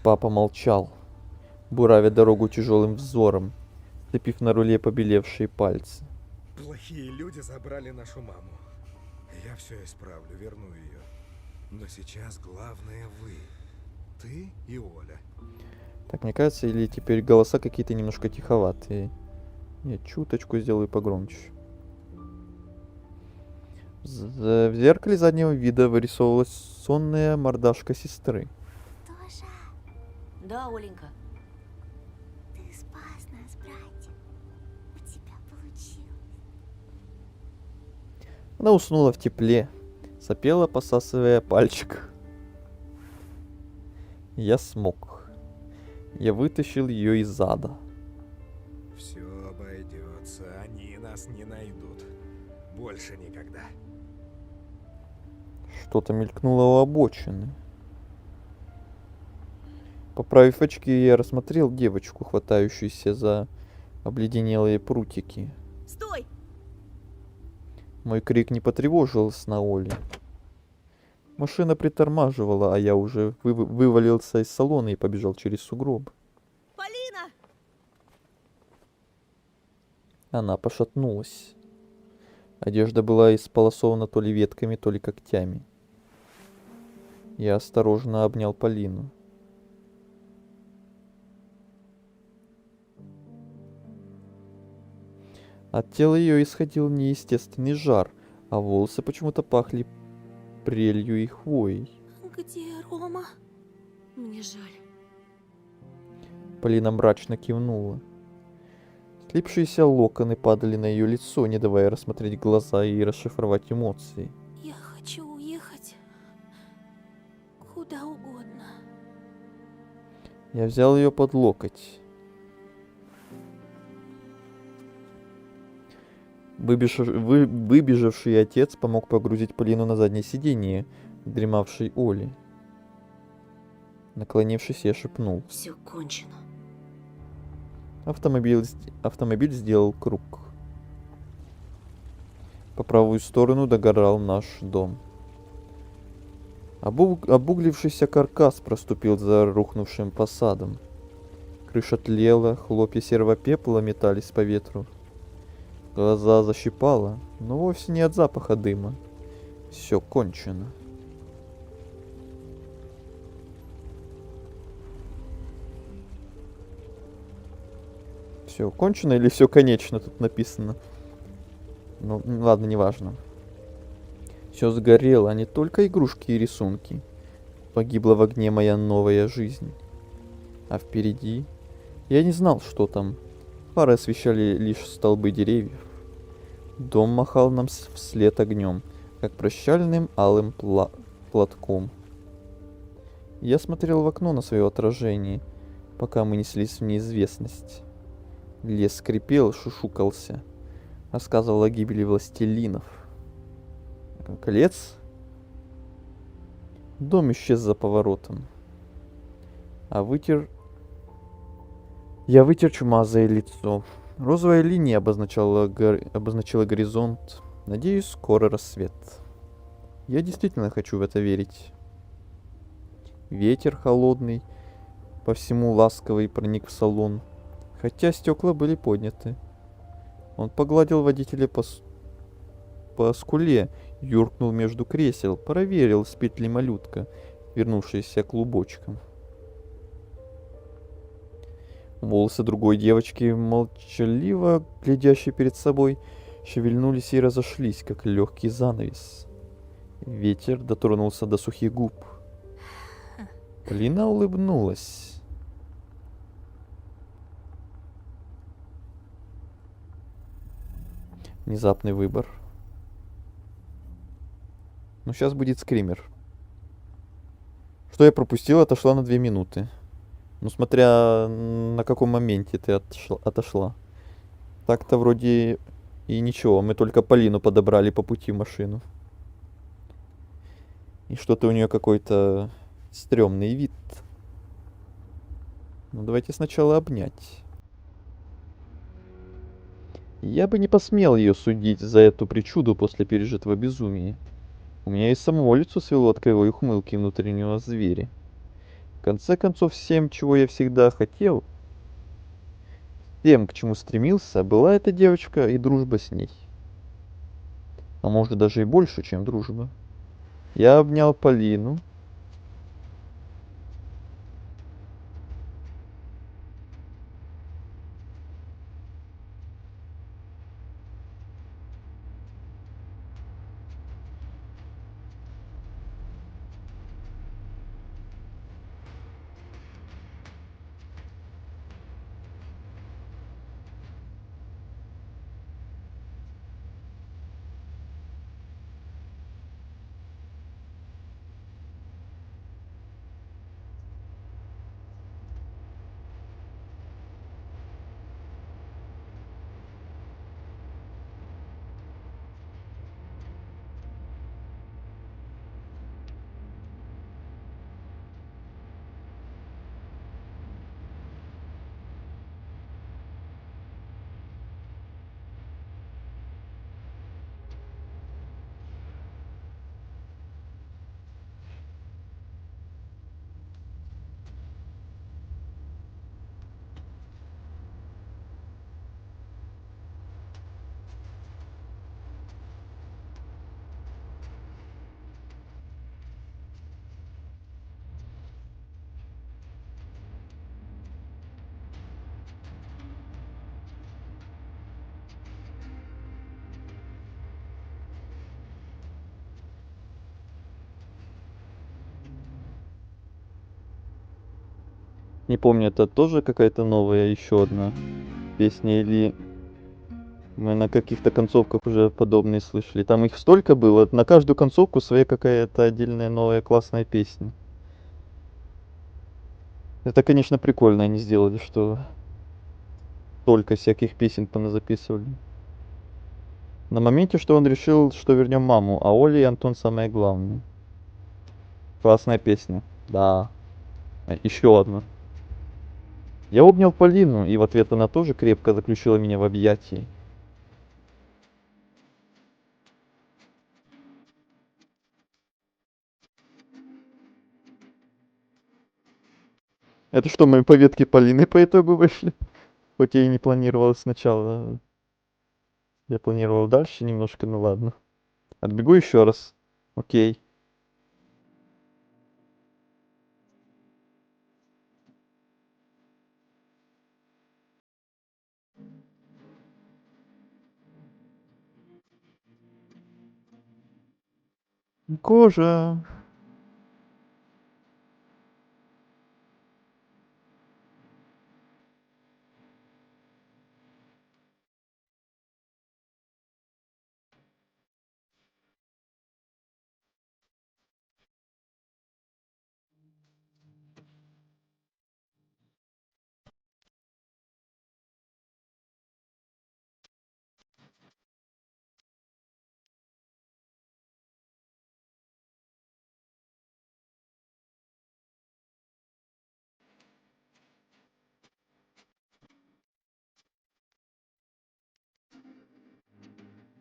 Папа молчал, буравя дорогу тяжелым взором, цепив на руле побелевшие пальцы. Плохие люди забрали нашу маму. Я все исправлю, верну ее. Но сейчас главное вы. Ты и Оля. Так, мне кажется, или теперь голоса какие-то немножко тиховатые. Я чуточку сделаю погромче. В зеркале заднего вида вырисовывалась сонная мордашка сестры. Тоша, Да, Оленька. ты спас нас, братья. У тебя получилось. Она уснула в тепле, сопела, посасывая пальчик. Я смог. Я вытащил ее из ада. Все обойдется, они нас не найдут. Больше никогда. Что-то мелькнуло у обочины. Поправив очки, я рассмотрел девочку, хватающуюся за обледенелые прутики. Стой! Мой крик не потревожил сна Оли. Машина притормаживала, а я уже вывалился из салона и побежал через сугроб. Полина! Она пошатнулась. Одежда была исполосована то ли ветками, то ли когтями. Я осторожно обнял Полину. От тела ее исходил неестественный жар, а волосы почему-то пахли прелью и хвоей. Где Рома? Мне жаль. Полина мрачно кивнула. Слипшиеся локоны падали на ее лицо, не давая рассмотреть глаза и расшифровать эмоции. Я хочу уехать куда угодно. Я взял ее под локоть. Выбежавший отец помог погрузить Полину на заднее сиденье, дремавшей Оли. Наклонившись, я шепнул. Все кончено. Автомобиль сделал круг. По правую сторону догорал наш дом. Обуглившийся каркас проступил за рухнувшим фасадом. Крыша тлела, хлопья серого пепла метались по ветру. Глаза защипало, но вовсе не от запаха дыма. Все кончено. Все кончено или все конечно, тут написано. Ну, ладно, неважно. Все сгорело, а не только игрушки и рисунки. Погибла в огне моя новая жизнь. А впереди... Я не знал, что там. Фары освещали лишь столбы деревьев. Дом махал нам вслед огнем, как прощальным алым платком. Я смотрел в окно на свое отражение, пока мы неслись в неизвестность. Лес скрипел, шушукался, рассказывал о гибели властелинов. Колец? Дом исчез за поворотом. А вытер... Я вытер чумазое лицо. Розовая линия обозначила горизонт. Надеюсь, скоро рассвет. Я действительно хочу в это верить. Ветер холодный, по всему ласковый, проник в салон, хотя стекла были подняты. Он погладил водителя по скуле, юркнул между кресел, проверил, спит ли малютка, вернувшаяся клубочком. Волосы другой девочки, молчаливо глядящей перед собой, шевельнулись и разошлись, как легкий занавес. Ветер дотронулся до сухих губ. Полина улыбнулась. Внезапный выбор. Ну, сейчас будет скример. Что я пропустил, отошла на 2 минуты. Ну, смотря на каком моменте ты отошла. Так-то вроде и ничего. Мы только Полину подобрали по пути в машину. И что-то у нее какой-то стрёмный вид. Ну, давайте сначала обнять. Я бы не посмел ее судить за эту причуду после пережитого безумия. У меня и самого лицо свело от кривой ухмылки внутреннего зверя. В конце концов, всем, чего я всегда хотел, тем, к чему стремился, была эта девочка и дружба с ней. А может даже и больше, чем дружба. Я обнял Полину. Не помню, это тоже какая-то новая еще одна песня или мы на каких-то концовках уже подобные слышали. Там их столько было, на каждую концовку своя какая-то отдельная новая классная песня. Это, конечно, прикольно они сделали, что столько всяких песен поназаписывали. На моменте, что он решил, что вернем маму, а Оля и Антон самое главное. Классная песня. Да. Еще одна. Я обнял Полину, и в ответ она тоже крепко заключила меня в объятии. Это что, мы по ветке Полины по итогу вышли? Хоть я и не планировал сначала. Я планировал дальше немножко, ну ладно. Отбегу еще раз. Окей. Кожа.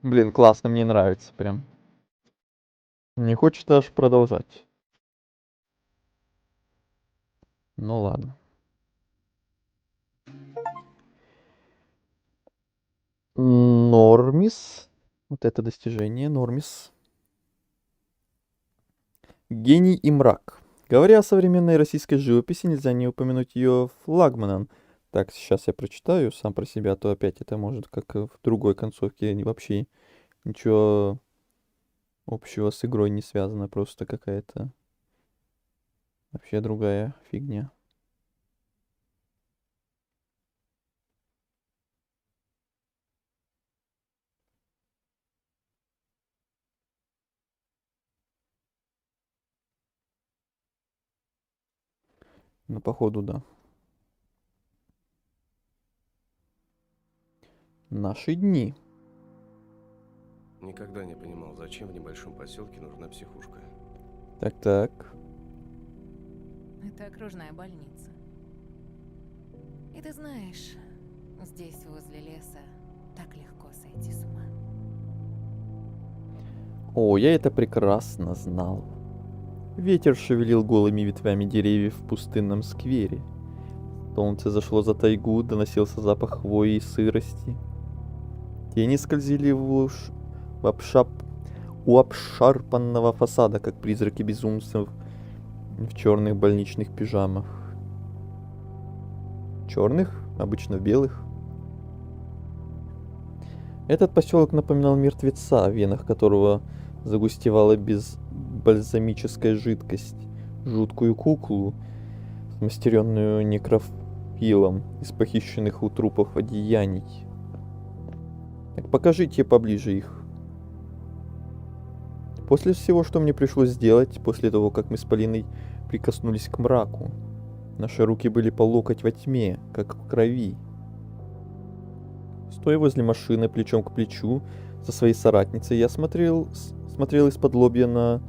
Блин, классно, мне нравится прям. Не хочется аж продолжать. Ну ладно. Нормис. Вот это достижение, Нормис. Гений и мрак. Говоря о современной российской живописи, нельзя не упомянуть ее флагманом. Так, сейчас я прочитаю сам про себя, а то опять это может, как в другой концовке, вообще ничего общего с игрой не связано, просто какая-то вообще другая фигня. Ну, походу, да. Наши дни. Никогда не понимал, зачем в небольшом поселке нужна психушка. Так. Это окружная больница. И ты знаешь, здесь, возле леса, так легко сойти с ума. О, я это прекрасно знал. Ветер шевелил голыми ветвями деревьев в пустынном сквере. Солнце зашло за тайгу, доносился запах хвои и сырости. Тени скользили у обшарпанного фасада, как призраки безумцев в черных больничных пижамах. Черных? Обычно в белых. Этот поселок напоминал мертвеца, в венах которого загустевала бальзамическая жидкость, жуткую куклу, смастеренную некрофилом из похищенных у трупов одеяний. Так покажите поближе их. После всего, что мне пришлось сделать, после того, как мы с Полиной прикоснулись к мраку, наши руки были по локоть во тьме, как в крови. Стоя возле машины плечом к плечу со своей соратницей, я смотрел из-под лобья на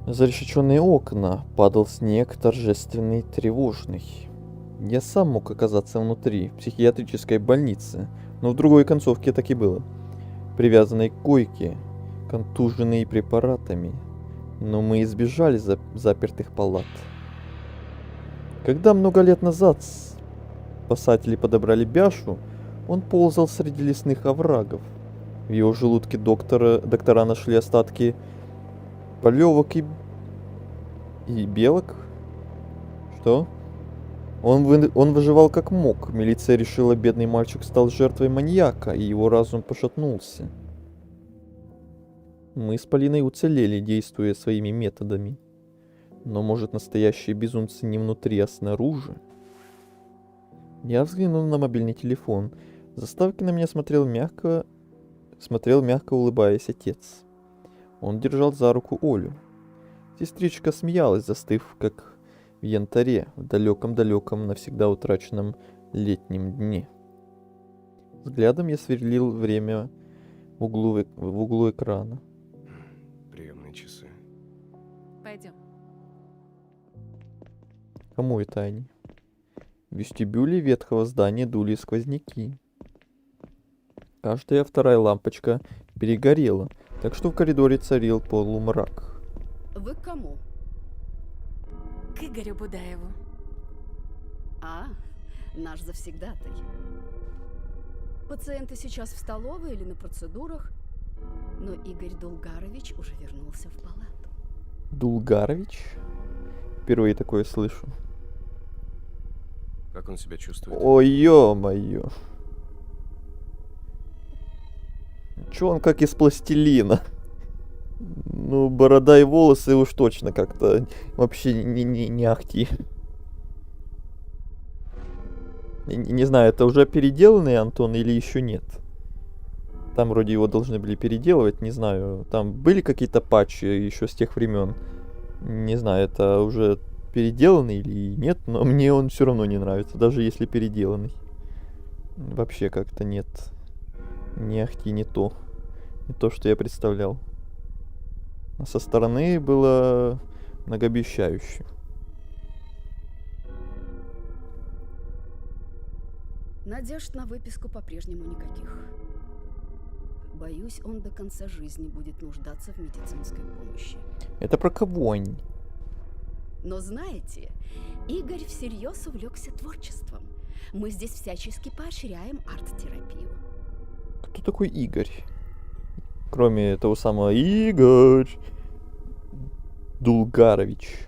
зарешеченные окна. Падал снег, торжественный, тревожный. Я сам мог оказаться внутри, в психиатрической больнице, но в другой концовке так и было. Привязанной к койке, контуженной препаратами. Но мы избежали запертых палат. Когда много лет назад спасатели подобрали Бяшу, он ползал среди лесных оврагов. В его желудке доктора нашли остатки полевок и белок. Что? Он выживал как мог. Милиция решила, бедный мальчик стал жертвой маньяка, и его разум пошатнулся. Мы с Полиной уцелели, действуя своими методами. Но, может, настоящие безумцы не внутри, а снаружи? Я взглянул на мобильный телефон. В заставке на меня смотрел мягко улыбаясь отец. Он держал за руку Олю. Сестричка смеялась, застыв, как в янтаре, в далеком-далеком, навсегда утраченном летнем дне. Взглядом я сверлил время в углу экрана. Приемные часы. Пойдем. Кому это они? В вестибюле ветхого здания дули сквозняки. Каждая вторая лампочка перегорела, так что в коридоре царил полумрак. Вы к кому? К Игорю Будаеву. А, наш завсегдатай. Пациенты сейчас в столовой или на процедурах, но Игорь Дулгарович уже вернулся в палату. Дулгарович? Впервые такое слышу. Как он себя чувствует? Ой, ё-моё. Чё он как из пластилина? Ну, борода и волосы уж точно как-то вообще не ахти. Не знаю, это уже переделанный Антон или еще нет? Там вроде его должны были переделывать, не знаю. Там были какие-то патчи еще с тех времен. Не знаю, это уже переделанный или нет, но мне он все равно не нравится, даже если переделанный. Вообще как-то нет. Не ахти, не то. Не то, что я представлял. А со стороны было многообещающе. Надежд на выписку по-прежнему никаких. Боюсь, он до конца жизни будет нуждаться в медицинской помощи. Это про кого они? Но знаете, Игорь всерьез увлекся творчеством. Мы здесь всячески поощряем арт-терапию. Кто такой Игорь? Кроме того самого Игорь Дулгарович.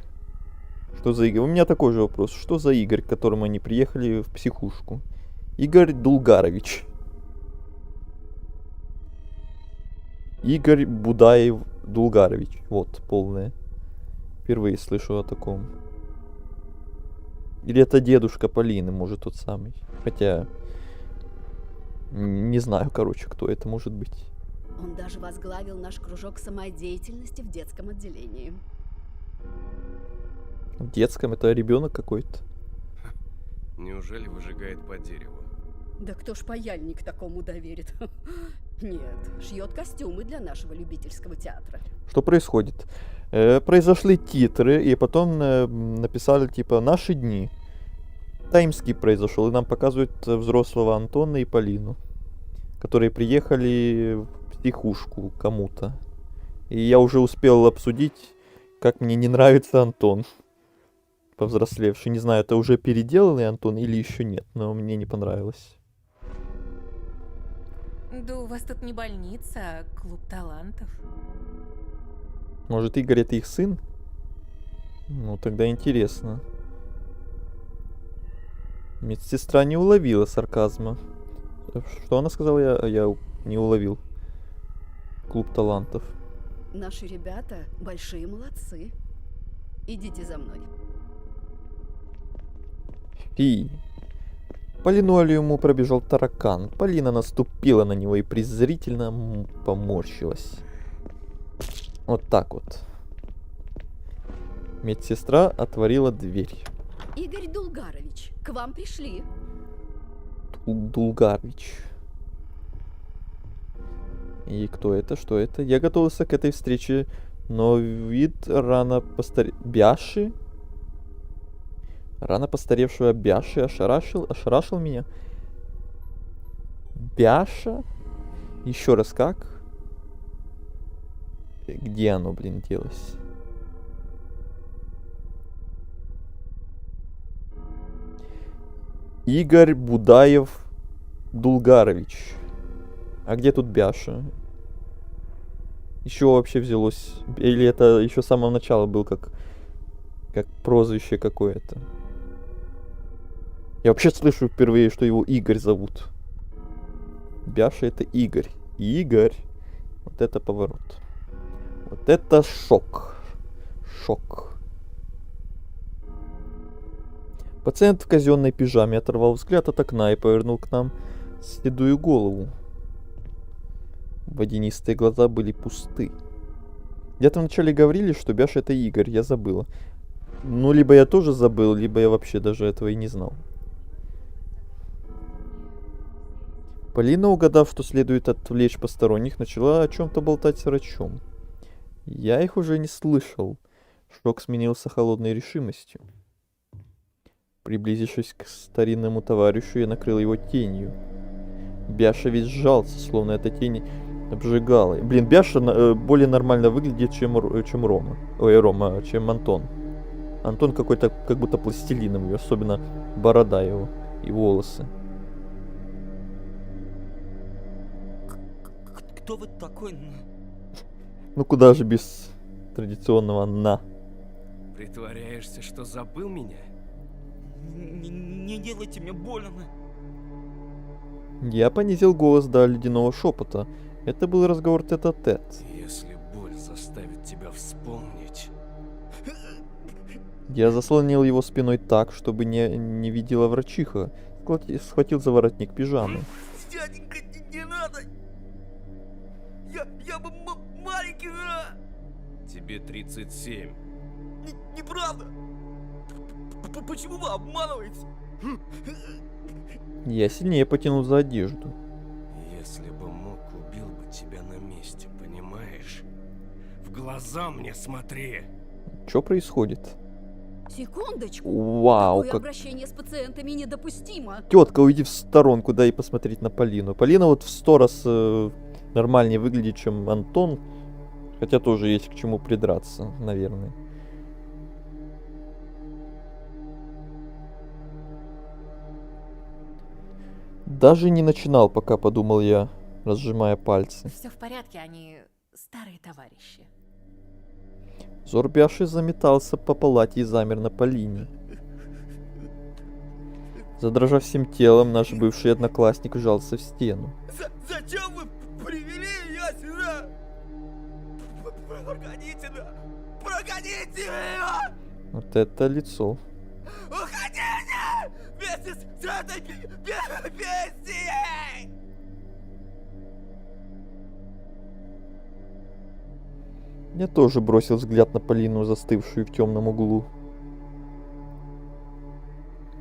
Что за Игорь? У меня такой же вопрос. Что за Игорь, к которому они приехали в психушку? Игорь Дулгарович. Игорь Будаев Дулгарович. Вот, полное. Впервые слышу о таком. Или это дедушка Полины, может, тот самый. Хотя, не знаю, короче, кто это может быть. Он даже возглавил наш кружок самодеятельности в детском отделении. В детском это ребенок какой-то. Неужели выжигает по дереву? Да кто ж паяльник такому доверит? Нет, шьет костюмы для нашего любительского театра. Что происходит? Произошли титры, и потом написали типа «Наши дни». Таймскип произошел, и нам показывают взрослого Антона и Полину, которые приехали в психушку кому-то. И я уже успел обсудить, как мне не нравится Антон, повзрослевший. Не знаю, это уже переделанный Антон или еще нет, но мне не понравилось. Да у вас тут не больница, а клуб талантов. Может, Игорь это их сын? Ну, тогда интересно. Медсестра не уловила сарказма. Что она сказала, я не уловил. Клуб талантов. Наши ребята большие молодцы. Идите за мной. Фи. По линолеуму пробежал таракан. Полина наступила на него и презрительно поморщилась. Вот так вот. Медсестра отворила дверь. Игорь Дулгарович, к вам пришли. Дулгарович. И кто это? Что это? Я готовился к этой встрече, но вид рано Бяши? Рано постаревшего Бяши ошарашил меня. Бяша? Еще раз как? Где оно, блин, делось? Игорь Будаев Дулгарович. А где тут Бяша? Еще вообще взялось? Или это еще с самого начала был как прозвище какое-то? Я вообще слышу впервые, что его Игорь зовут. Бяша это Игорь. Игорь. Вот это поворот. Вот это шок. Шок. Пациент в казенной пижаме оторвал взгляд от окна и повернул к нам седую голову. Водянистые глаза были пусты. Где-то вначале говорили, что Бяша это Игорь, я забыла. Ну, либо я тоже забыл, либо я вообще даже этого и не знал. Полина, угадав, что следует отвлечь посторонних, начала о чем-то болтать с врачом. Я их уже не слышал. Шок сменился холодной решимостью. Приблизившись к старинному товарищу, я накрыл его тенью. Бяша весь сжался, словно эта тень обжигала. Блин, Бяша более нормально выглядит, чем Рома. Ой, Рома, чем Антон. Антон какой-то, как будто пластилиновый, особенно борода его и волосы. Кто вы такой? Ну куда же без традиционного «на». Притворяешься, что забыл меня? Не делайте мне больно. Я понизил голос до ледяного шепота. Это был разговор тет-а-тет. Если боль заставит тебя вспомнить... Я заслонил его спиной так, чтобы не видела врачиха. Схватил за воротник пижамы. Дяденька, не надо! Я бы маленький, Тебе 37. Неправда! Почему вы обманываете? Я сильнее потянул за одежду. Если бы мог, убил бы тебя на месте, понимаешь? В глаза мне смотри! Что происходит? Секундочку. Вау, Такое как... обращение с пациентами недопустимо. Тетка, уйди в сторонку, дай посмотреть на Полину. Полина вот в 100 раз нормальнее выглядит, чем Антон. Хотя тоже есть к чему придраться, наверное. Даже не начинал пока, подумал я, разжимая пальцы. Все в порядке, они старые товарищи. Взор Бяши заметался по палате и замер на Полине. Задрожав всем телом, наш бывший одноклассник вжался в стену. Зачем вы привели ее сюда? Прогоните, да! Прогоните ее! Вот это лицо. Уходите! Вместе с этой бестией! Я тоже бросил взгляд на Полину, застывшую в темном углу.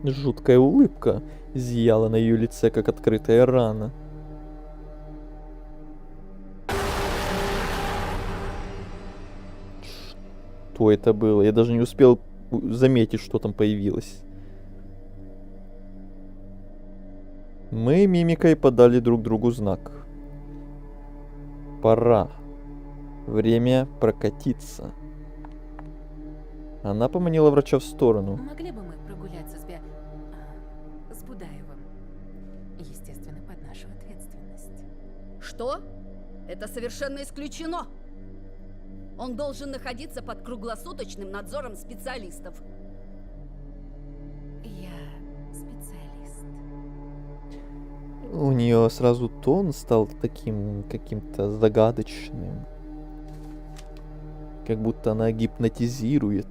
Жуткая улыбка зияла на ее лице, как открытая рана. Что это было? Я даже не успел заметить, что там появилось. Мы мимикой подали друг другу знак. Пора. Время прокатиться. Она поманила врача в сторону. Могли бы мы прогуляться с Будаевым? Естественно, под нашу ответственность. Что? Это совершенно исключено. Он должен находиться под круглосуточным надзором специалистов. Я специалист. У нее сразу тон стал таким каким-то загадочным. Как будто она гипнотизирует.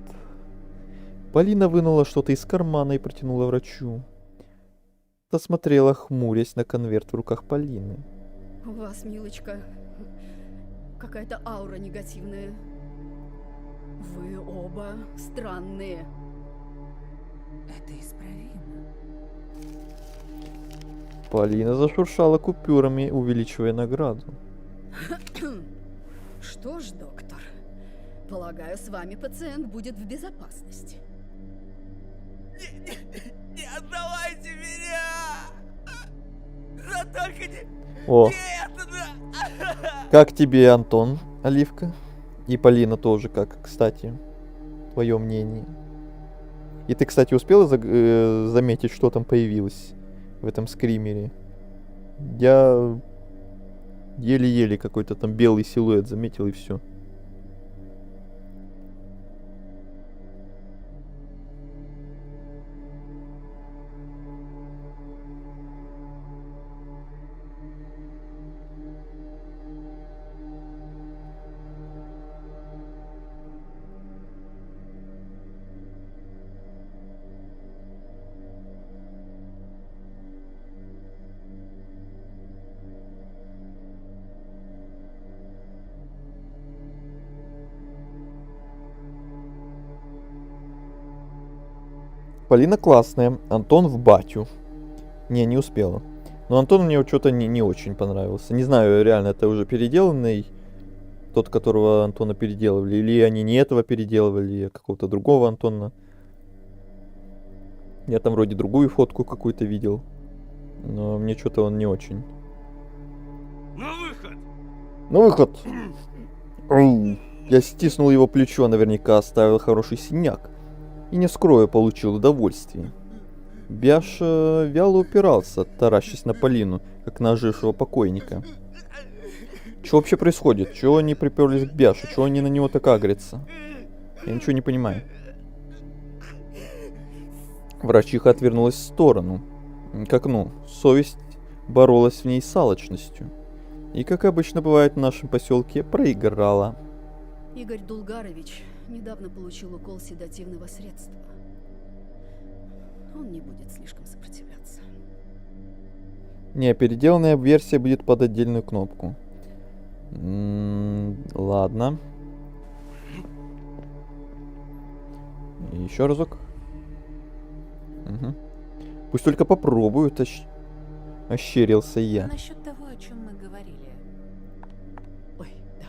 Полина вынула что-то из кармана и протянула врачу. Та смотрела, хмурясь на конверт в руках Полины. У вас, милочка, какая-то аура негативная. Вы оба странные. Это исправимо. Полина зашуршала купюрами, увеличивая награду. Что ж, доктор, полагаю, с вами пациент будет в безопасности. Не отдавайте меня! Да только не... О, Нет, да! как тебе, Антон, Оливка? И Полина тоже как, кстати. Твое мнение. И ты, кстати, успела заметить, что там появилось в этом скримере? Я еле-еле какой-то там белый силуэт заметил, и все. Полина классная, Антон в батю. Не успела. Но Антон мне что-то не очень понравился. Не знаю, реально, это уже переделанный, тот, которого Антона переделывали, или они не этого переделывали, а какого-то другого Антона. Я там вроде другую фотку какую-то видел, но мне что-то он не очень. На выход! Ну, выход! Ау. Я стиснул его плечо, наверняка оставил хороший синяк. И не скрою, получил удовольствие. Бяша вяло упирался, таращась на Полину, как на ожившего покойника. Что вообще происходит? Чего они приперлись к Бяше? Чего они на него так агрятся? Я ничего не понимаю. Врачиха отвернулась в сторону, к окну. Совесть боролась в ней с алчностью. И, как обычно бывает в нашем поселке, проиграла. Игорь Дулгарович недавно получил укол седативного средства. Он не будет слишком сопротивляться. Не, переделанная версия будет под отдельную кнопку. Ладно. Еще разок. Угу. Пусть только попробуют, ощерился я. Насчет того, о чем мы говорили. Ой, да.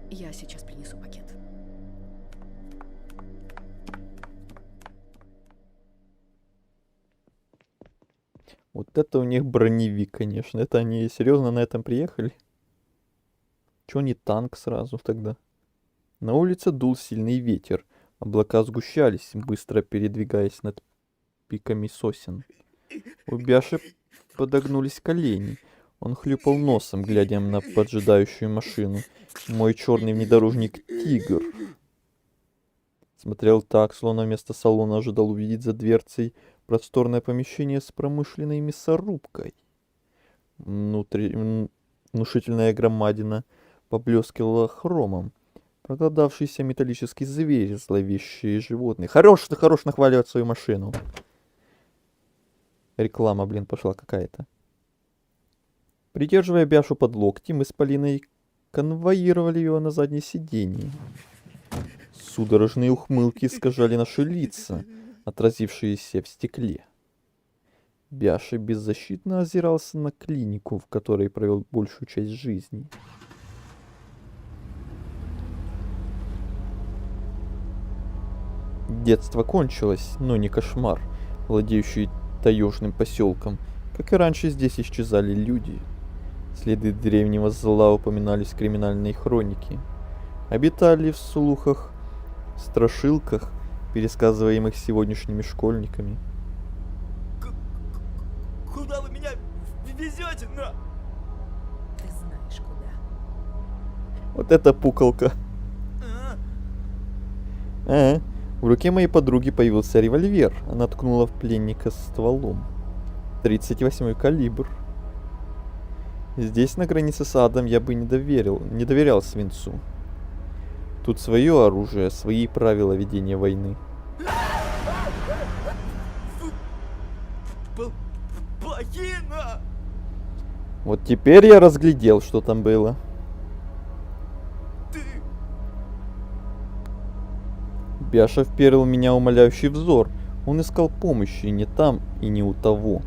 Я сейчас принесу пакет. Вот это у них броневик, конечно. Это они серьезно на этом приехали? Чё не танк сразу тогда? На улице дул сильный ветер. Облака сгущались, быстро передвигаясь над пиками сосен. У Бяши подогнулись колени. Он хлюпал носом, глядя на поджидающую машину. Мой черный внедорожник «Тигр» смотрел так, словно вместо салона ожидал увидеть за дверцей просторное помещение с промышленной мясорубкой. Внушительная громадина поблескивала хромом. Проголодавшийся металлический зверь, зловещие животные. Хорош нахваливать свою машину. Реклама, блин, пошла какая-то. Придерживая Бяшу под локти, мы с Полиной конвоировали его на заднее сиденье. Судорожные ухмылки искажали наши лица, отразившиеся в стекле. Бяша беззащитно озирался на клинику, в которой провел большую часть жизни. Детство кончилось, но не кошмар, владеющий таежным поселком. Как и раньше, здесь исчезали люди. Следы древнего зла упоминались в криминальной хронике. Обитали в слухах, страшилках, пересказываемых сегодняшними школьниками. Куда вы меня везете, на? Ты знаешь, куда. Вот это пуколка. В руке моей подруги появился револьвер. Она ткнула в пленника стволом. 38-й калибр. Здесь, на границе с адом, я бы не доверял свинцу. Тут свое оружие, свои правила ведения войны. Плохина! Вот теперь я разглядел, что там было. Ты... Бяша вперил в меня умоляющий взор. Он искал помощи не там и не у того.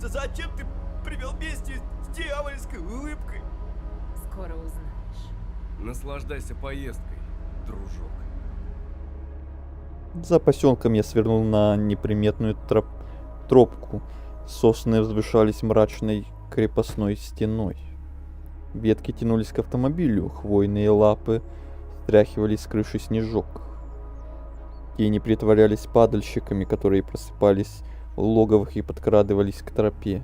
Зачем ты привел бестию с дьявольской улыбкой? Скоро узнаешь. Наслаждайся поездкой, дружок. За поселком я свернул на неприметную тропку. Сосны возвышались мрачной крепостной стеной. Ветки тянулись к автомобилю, хвойные лапы стряхивали с крыши снежок. Тени притворялись падальщиками, которые просыпались в логовых и подкрадывались к тропе.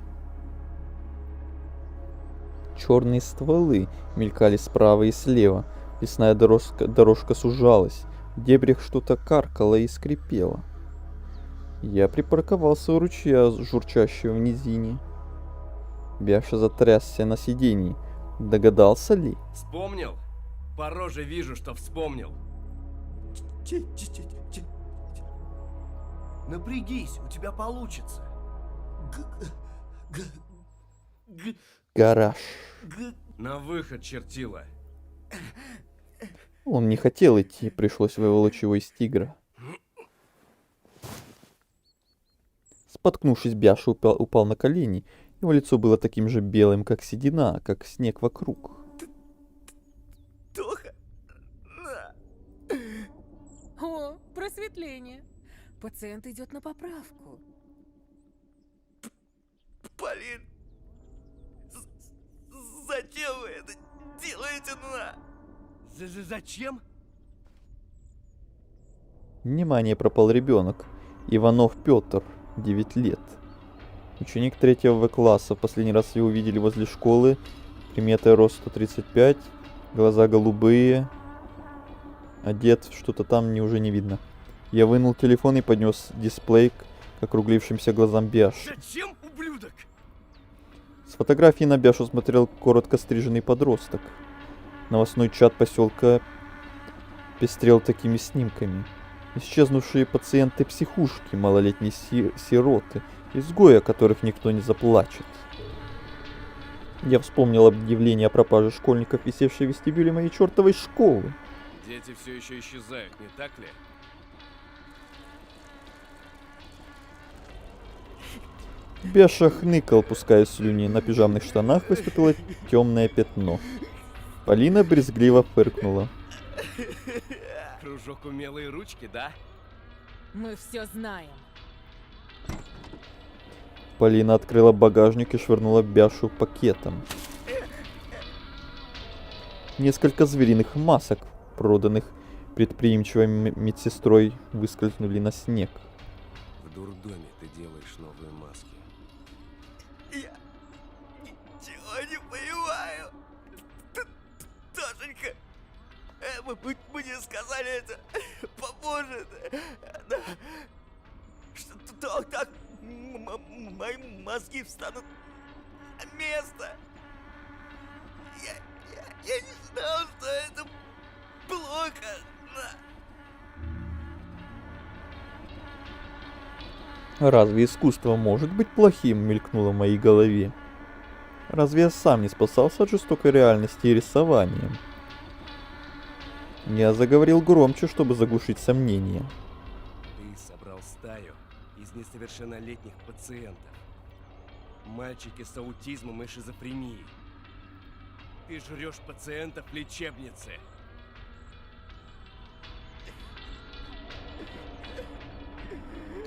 Черные стволы мелькали справа и слева. Лесная дорожка сужалась. В дебрях что-то каркало и скрипело. Я припарковался у ручья, журчащего в низине. Бяша затрясся на сиденье. Догадался ли? Вспомнил? По роже вижу, что вспомнил. Напрягись, у тебя получится. Гараж. На выход, чертила. Он не хотел идти, пришлось выволочь его из тигра. Споткнувшись, Бяша упал на колени. Его лицо было таким же белым, как седина, как снег вокруг. Тоха! О, просветление. Пациент идет на поправку. Полин! Зачем вы это делаете, на? Зачем? Внимание, пропал ребенок. Иванов Петр, 9 лет. Ученик 3 В-класса. Последний раз его увидели возле школы. Приметы рост 135. Глаза голубые. Одет что-то там уже не видно. Я вынул телефон и поднес дисплей к округлившимся глазам Бяши. Зачем, ублюдок? С фотографии на Бяшу смотрел коротко стриженный подросток. Новостной чат поселка пестрел такими снимками. Исчезнувшие пациенты психушки, малолетние сироты, изгои, о которых никто не заплачет. Я вспомнил объявление о пропаже школьников, висевшее в вестибюле моей чертовой школы. Дети все еще исчезают, не так ли? Бяша хныкал, пуская слюни. На пижамных штанах выступило темное пятно. Полина брезгливо фыркнула. Кружок умелые ручки, да? Мы все знаем. Полина открыла багажник и швырнула Бяшу пакетом. Несколько звериных масок, проданных предприимчивой медсестрой, выскользнули на снег. В дурдоме ты делаешь новые маски. Я ничего не понимаю. Тошенька, мне сказали, это поможет. Что так мои мозги встанут на место. Я не знал, что это плохо. Разве искусство может быть плохим, мелькнуло в моей голове. Разве я сам не спасался от жестокой реальности и рисованием? Я заговорил громче, чтобы заглушить сомнения. Ты собрал стаю из несовершеннолетних пациентов. Мальчики с аутизмом и шизофренией. Ты жрешь пациентов в лечебнице.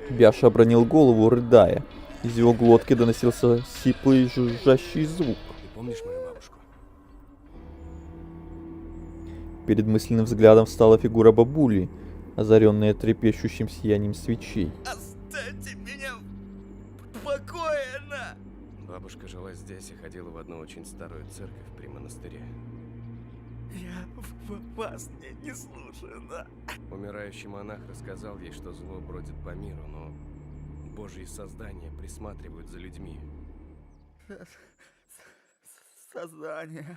Бяша обронил голову, рыдая. Из его глотки доносился сиплый жужжащий звук. Ты помнишь мою бабушку? Перед мысленным взглядом встала фигура бабули, озаренная трепещущим сиянием свечей. Оставьте меня в покое, на! Бабушка жила здесь и ходила в одну очень старую церковь при монастыре. Я вас не слушаю, да? Умирающий монах рассказал ей, что зло бродит по миру, но божьи создания присматривают за людьми. Создание.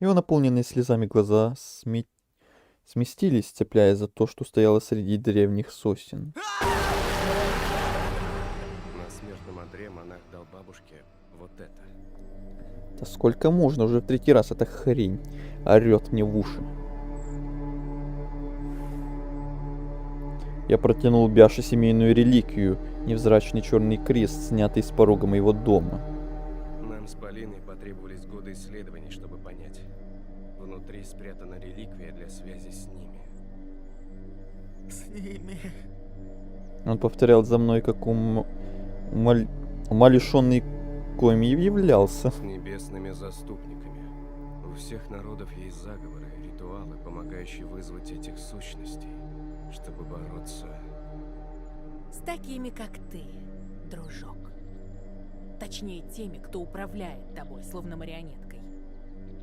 Его наполненные слезами глаза сместились, цепляясь за то, что стояло среди древних сосен. На смертном одре монах дал бабушке вот это. Да сколько можно, уже в третий раз эта хрень орёт мне в уши. Я протянул Бяше семейную реликвию, невзрачный черный крест, снятый с порога моего дома. Нам с Полиной потребовались годы исследований, чтобы понять. Внутри спрятана реликвия для связи с ними. С ними. Он повторял за мной, как умалишенный, коим и являлся. С небесными заступниками. У всех народов есть заговоры, ритуалы, помогающие вызвать этих сущностей, чтобы бороться. С такими, как ты, дружок. Точнее, теми, кто управляет тобой, словно марионеткой.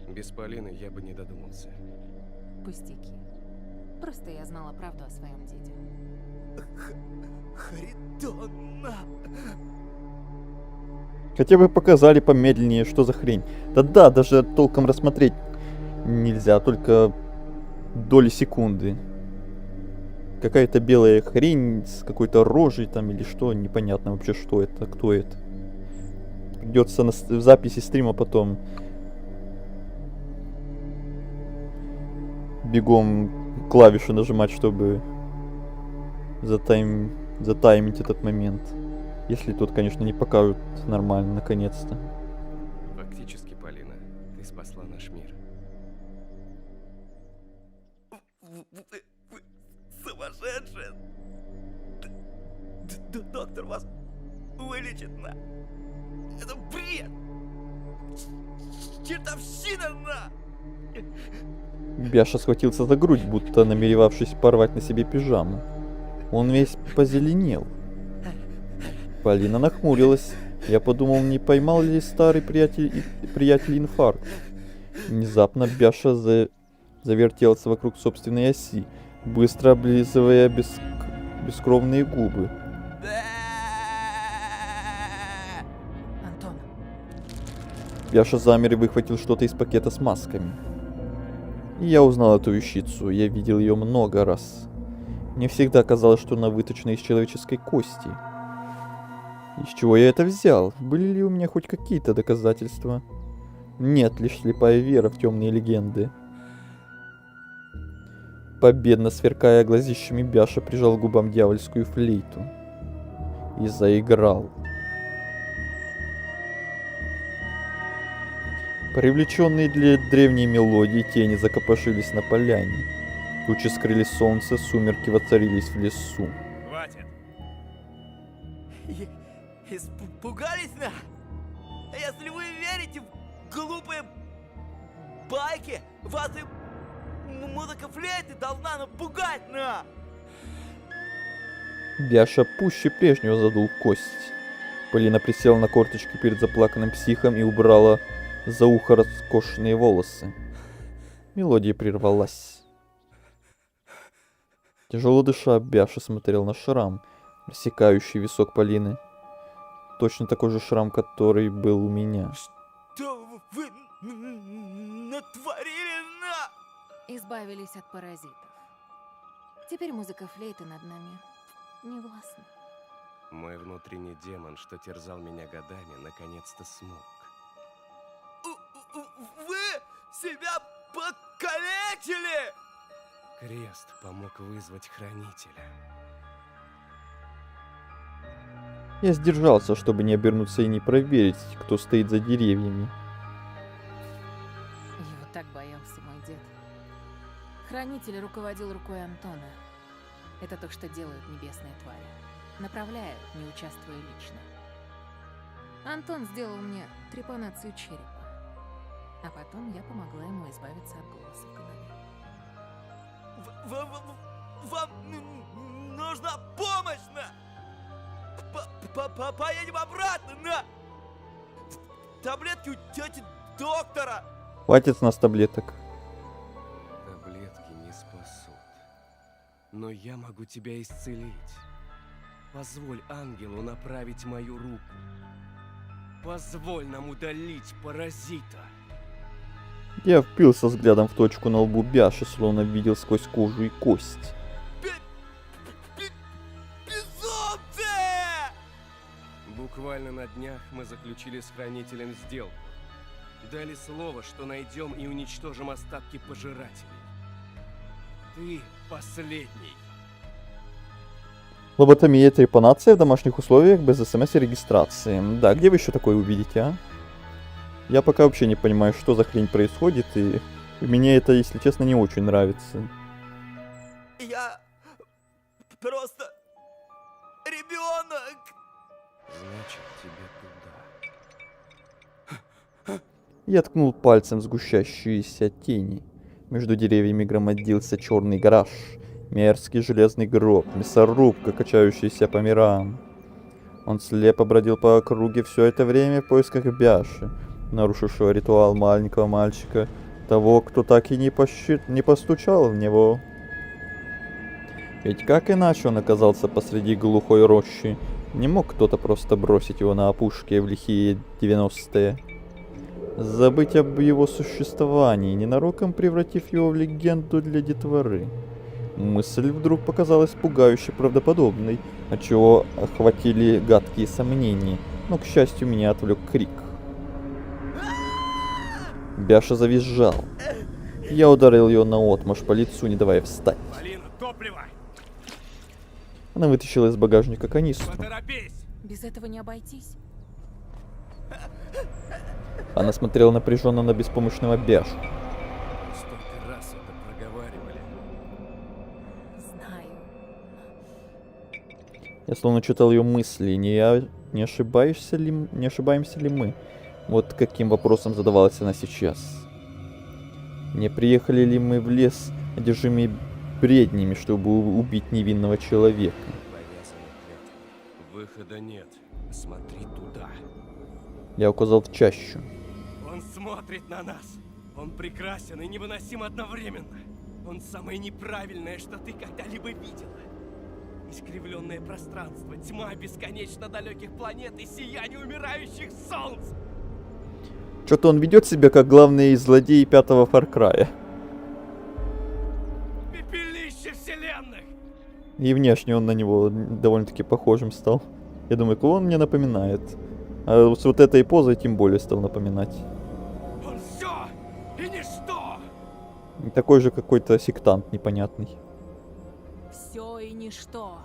Без Полины я бы не додумался. Пустяки. Просто я знала правду о своем деде. Харитонна. Хотя бы показали помедленнее, что за хрень. Да-да, даже толком рассмотреть нельзя, только доли секунды. Какая-то белая хрень с какой-то рожей там или что, непонятно вообще, что это, кто это. Придется в записи стрима потом бегом клавишу нажимать, чтобы затаймить этот момент. Если тут, конечно, не покажут нормально, наконец-то. Фактически, Полина, ты спасла наш мир. Вы сумасшедшие. Доктор вас вылечит, на. Это бред. Чертовщина, на. Бяша схватился за грудь, будто намеревавшись порвать на себе пижаму. Он весь позеленел. Полина нахмурилась. Я подумал, не поймал ли старый приятель инфаркт. Внезапно Бяша завертелся вокруг собственной оси, быстро облизывая бескровные губы. Антон, Бяша замер и выхватил что-то из пакета с масками. И я узнал эту вещицу, я видел ее много раз. Мне всегда казалось, что она выточена из человеческой кости. Из чего я это взял? Были ли у меня хоть какие-то доказательства? Нет, лишь слепая вера в темные легенды. Победно сверкая глазищами, Бяша прижал к губам дьявольскую флейту. И заиграл. Привлеченные для древней мелодии, тени закопошились на поляне. Тучи скрыли солнце, сумерки воцарились в лесу. Хватит! Испугались, на? Если вы верите в глупые байки! Вас и музыка флейты должна напугать, на! Бяша пуще прежнего задул кость. Полина присела на корточки перед заплаканным психом и убрала за ухо роскошные волосы. Мелодия прервалась. Тяжело дыша, Бяша смотрел на шрам, рассекающий висок Полины. Точно такой же шрам, который был у меня. Что вы натворили, на? Избавились от паразитов. Теперь музыка флейты над нами не властна. Мой внутренний демон, что терзал меня годами, наконец-то смолк. Вы себя покалечили! Крест помог вызвать хранителя. Я сдержался, чтобы не обернуться и не проверить, кто стоит за деревьями. Его так боялся мой дед. Хранитель руководил рукой Антона. Это то, что делают небесные твари. Направляют, не участвуя лично. Антон сделал мне трепанацию черепа. А потом я помогла ему избавиться от голоса в голове. Вам нужна помощь, на! Поедем обратно, на! Таблетки у тети доктора! Хватит с нас таблеток. Таблетки не спасут. Но я могу тебя исцелить. Позволь ангелу направить мою руку. Позволь нам удалить паразита. Я впился взглядом в точку на лбу Бяши, словно видел сквозь кожу и кость. Безумцы! Буквально на днях мы заключили с хранителем сделку. Дали слово, что найдем и уничтожим остатки пожирателей. Ты последний. Лоботомия, трепанация в домашних условиях без СМС и регистрации. Да, где вы еще такое увидите, а? Я пока вообще не понимаю, что за хрень происходит, и мне это, если честно, не очень нравится. Я просто ребенок. Значит, тебе туда. Я ткнул пальцем в сгущающиеся тени. Между деревьями громоздился черный гараж, мерзкий железный гроб, мясорубка, качающаяся по мирам. Он слепо бродил по округе все это время в поисках Бяши, нарушившего ритуал маленького мальчика, того, кто так и не постучал в него. Ведь как иначе он оказался посреди глухой рощи? Не мог кто-то просто бросить его на опушке в лихие 90-е. Забыть об его существовании, ненароком превратив его в легенду для детворы. Мысль вдруг показалась пугающе правдоподобной, отчего охватили гадкие сомнения, но, к счастью, меня отвлек крик. Бяша завизжал. Я ударил ее наотмашь по лицу, не давая встать. Полина, топливо! Она вытащила из багажника канистру. Поторопись! Без этого не обойтись. Она смотрела напряженно на беспомощного Бяшу. Столько раз это проговаривали. Знаю. Я словно читал ее мысли. Не ошибаемся ли мы? Вот каким вопросом задавалась она сейчас. Не приехали ли мы в лес, одержимые бреднями, чтобы убить невинного человека? Повязаны клятвы. Выхода нет. Смотри туда. Я указал в чащу. Он смотрит на нас. Он прекрасен и невыносим одновременно. Он самое неправильное, что ты когда-либо видела. Искривленное пространство, тьма бесконечно далеких планет и сияние умирающих солнц. Что-то он ведет себя как главный злодей 5-го Far Cry. Пепелище вселенных! И внешне он на него довольно-таки похожим стал. Я думаю, кого он мне напоминает. А с вот этой позой тем более стал напоминать. Он все и ничто! И такой же какой-то сектант непонятный. Все и ничто.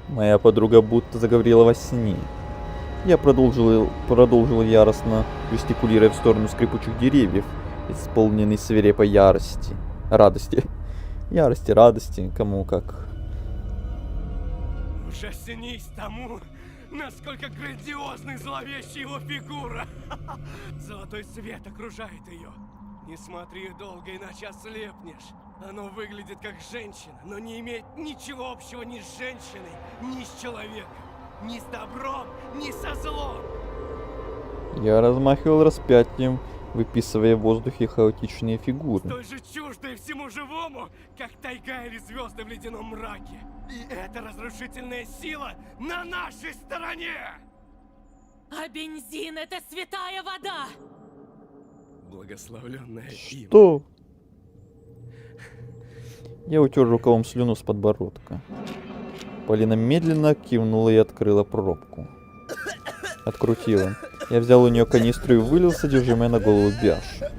Моя подруга будто заговорила во сне. Я продолжил яростно, жестикулируя в сторону скрипучих деревьев, исполненный свирепой ярости. Радости, кому как. Ужаснись тому, насколько грандиозна и зловещая его фигура. Золотой свет окружает ее. Не смотри долго, иначе ослепнешь. Оно выглядит как женщина, но не имеет ничего общего ни с женщиной, ни с человеком, ни с добром, ни со злом. Я размахивал распятием, выписывая в воздухе хаотичные фигуры. Столь же чуждой всему живому, как тайга или звезды в ледяном мраке. И эта разрушительная сила на нашей стороне! А бензин — это святая вода! Благословленная им. Что? Я утер рукавом слюну с подбородка. Полина медленно кивнула и открыла пробку. Открутила. Я взял у нее канистру и вылил содержимое на голову Бяши.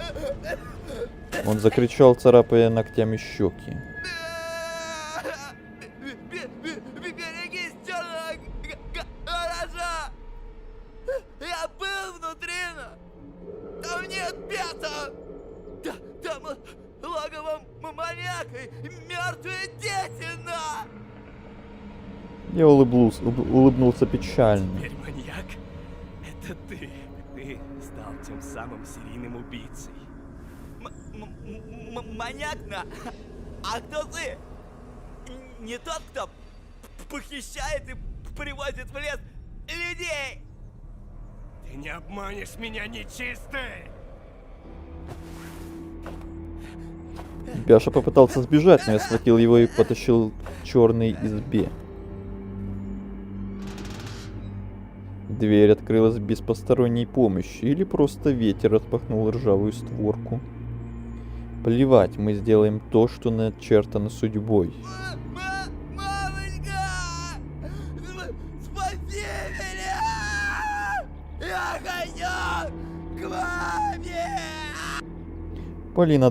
Он закричал, царапая ногтями щеки. Берегись черного гаража! Я был внутри, но там нет беса! Там логово маньяка и мертвые дети, на! Я улыбнулся печально. Теперь маньяк? Это ты. Ты стал тем самым серийным убийцей. Маньяк, на? А кто ты? Не тот, кто похищает и привозит в лес людей! Ты не обманешь меня, нечистый! Бяша попытался сбежать, но я схватил его и потащил к черной избе. Дверь открылась без посторонней помощи, или просто ветер распахнул ржавую створку. Плевать, мы сделаем то, что начертано судьбой. Мамочка! Спаси меня! Я хочу к маме! Полина,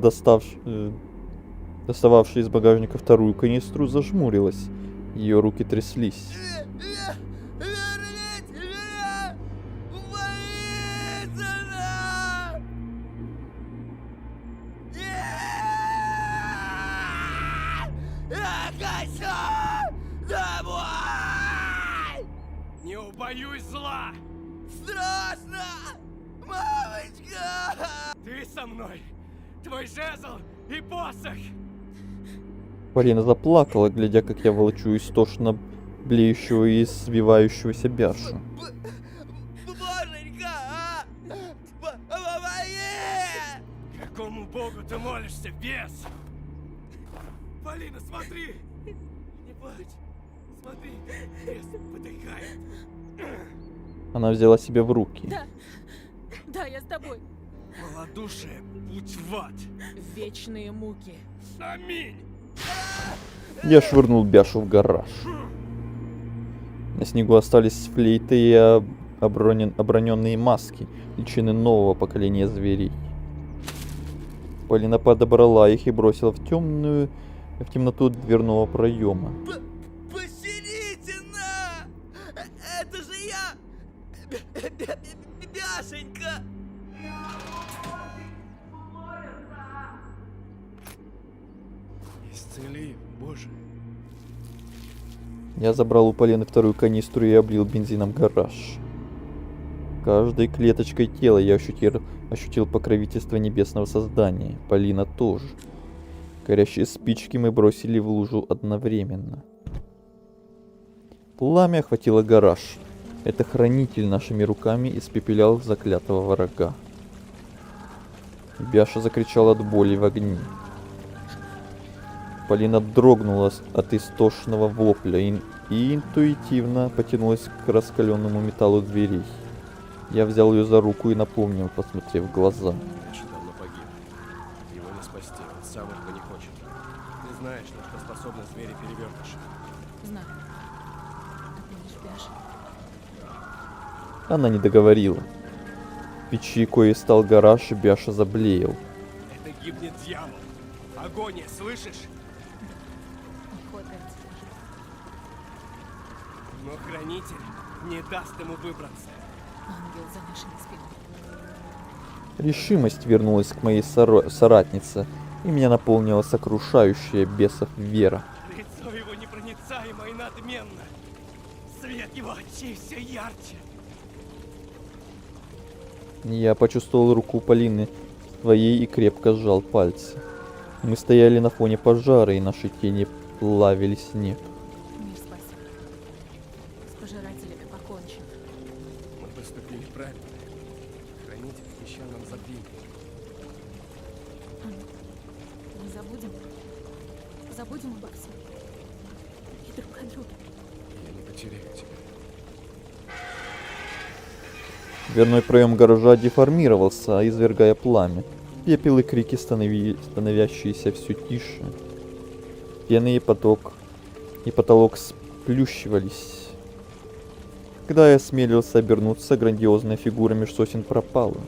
достававшая из багажника вторую канистру, зажмурилась. Ее руки тряслись. Верните меня! Воистину! Я хочу домой! Не убоюсь зла! Страшно! Мамочка! Ты со мной! Твой жезл и посох! Полина заплакала, глядя, как я волочу истошно блеющего и свивающегося Бяшу. Боженька! Помоги! Какому богу ты молишься, бес? Полина, смотри! Не плачь! Смотри, бес подыхает! Она взяла себя в руки. Да. Да, я с тобой. Малодушие, путь в ад! Вечные муки. Аминь! Я швырнул Бяшу в гараж. На снегу остались флейты и оброненные маски, личины нового поколения зверей. Полина подобрала их и бросила в темноту дверного проема. Пощадите, на! Это же я! Бяшенька! Исцели, Боже! Я забрал у Полины вторую канистру и облил бензином гараж. Каждой клеточкой тела я ощутил покровительство небесного создания. Полина тоже. Горящие спички мы бросили в лужу одновременно. Пламя охватило гараж. Это хранитель нашими руками испепелял заклятого врага. Бяша закричал от боли в огне. Полина дрогнула от истошного вопля и интуитивно потянулась к раскаленному металлу дверей. Я взял ее за руку и напомнил, посмотрев в глаза. Очень давно погиб. Его не спасти, он сам этого не хочет. Ты знаешь, на что способны звери-перевертыши. Знаю. Ты помнишь Бяшу? Она не договорила. В печи, коей стал гараж, Бяша заблеял. Это гибнет дьявол. Агония, слышишь? Он хватается за жизнь. Но хранитель не даст ему выбраться. Ангел за нашими спинами. Решимость вернулась к моей соратнице, и меня наполнила сокрушающая бесов вера. Лицо его непроницаемо и надменно. Свет его очей все ярче. Я почувствовал руку Полины своей и крепко сжал пальцы. Мы стояли на фоне пожара, и наши тени плавили снег. Мир, спасибо. С пожирателями покончено. Мы поступили правильно. Хранитель обещал нам забвение. Мы забудем. Забудем обо всем. И друг о друге. Я не потеряю тебя. Дверной проем гаража деформировался, извергая пламя. Пепел и крики, становящиеся все тише. Стены и потолок сплющивались. Когда я осмелился обернуться, грандиозная фигура меж сосен пропала.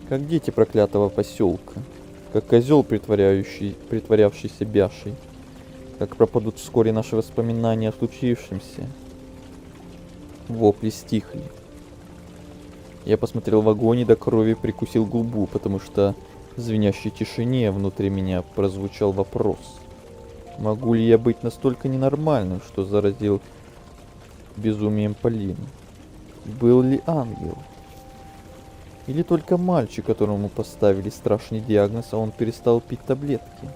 Как дети проклятого поселка. Как козел, притворявшийся бяшей. Как пропадут вскоре наши воспоминания о случившемся. Вопли стихли. Я посмотрел в огонь и до крови прикусил губу, потому что в звенящей тишине внутри меня прозвучал вопрос. Могу ли я быть настолько ненормальным, что заразил безумием Полину? Был ли ангел? Или только мальчик, которому поставили страшный диагноз, а он перестал пить таблетки?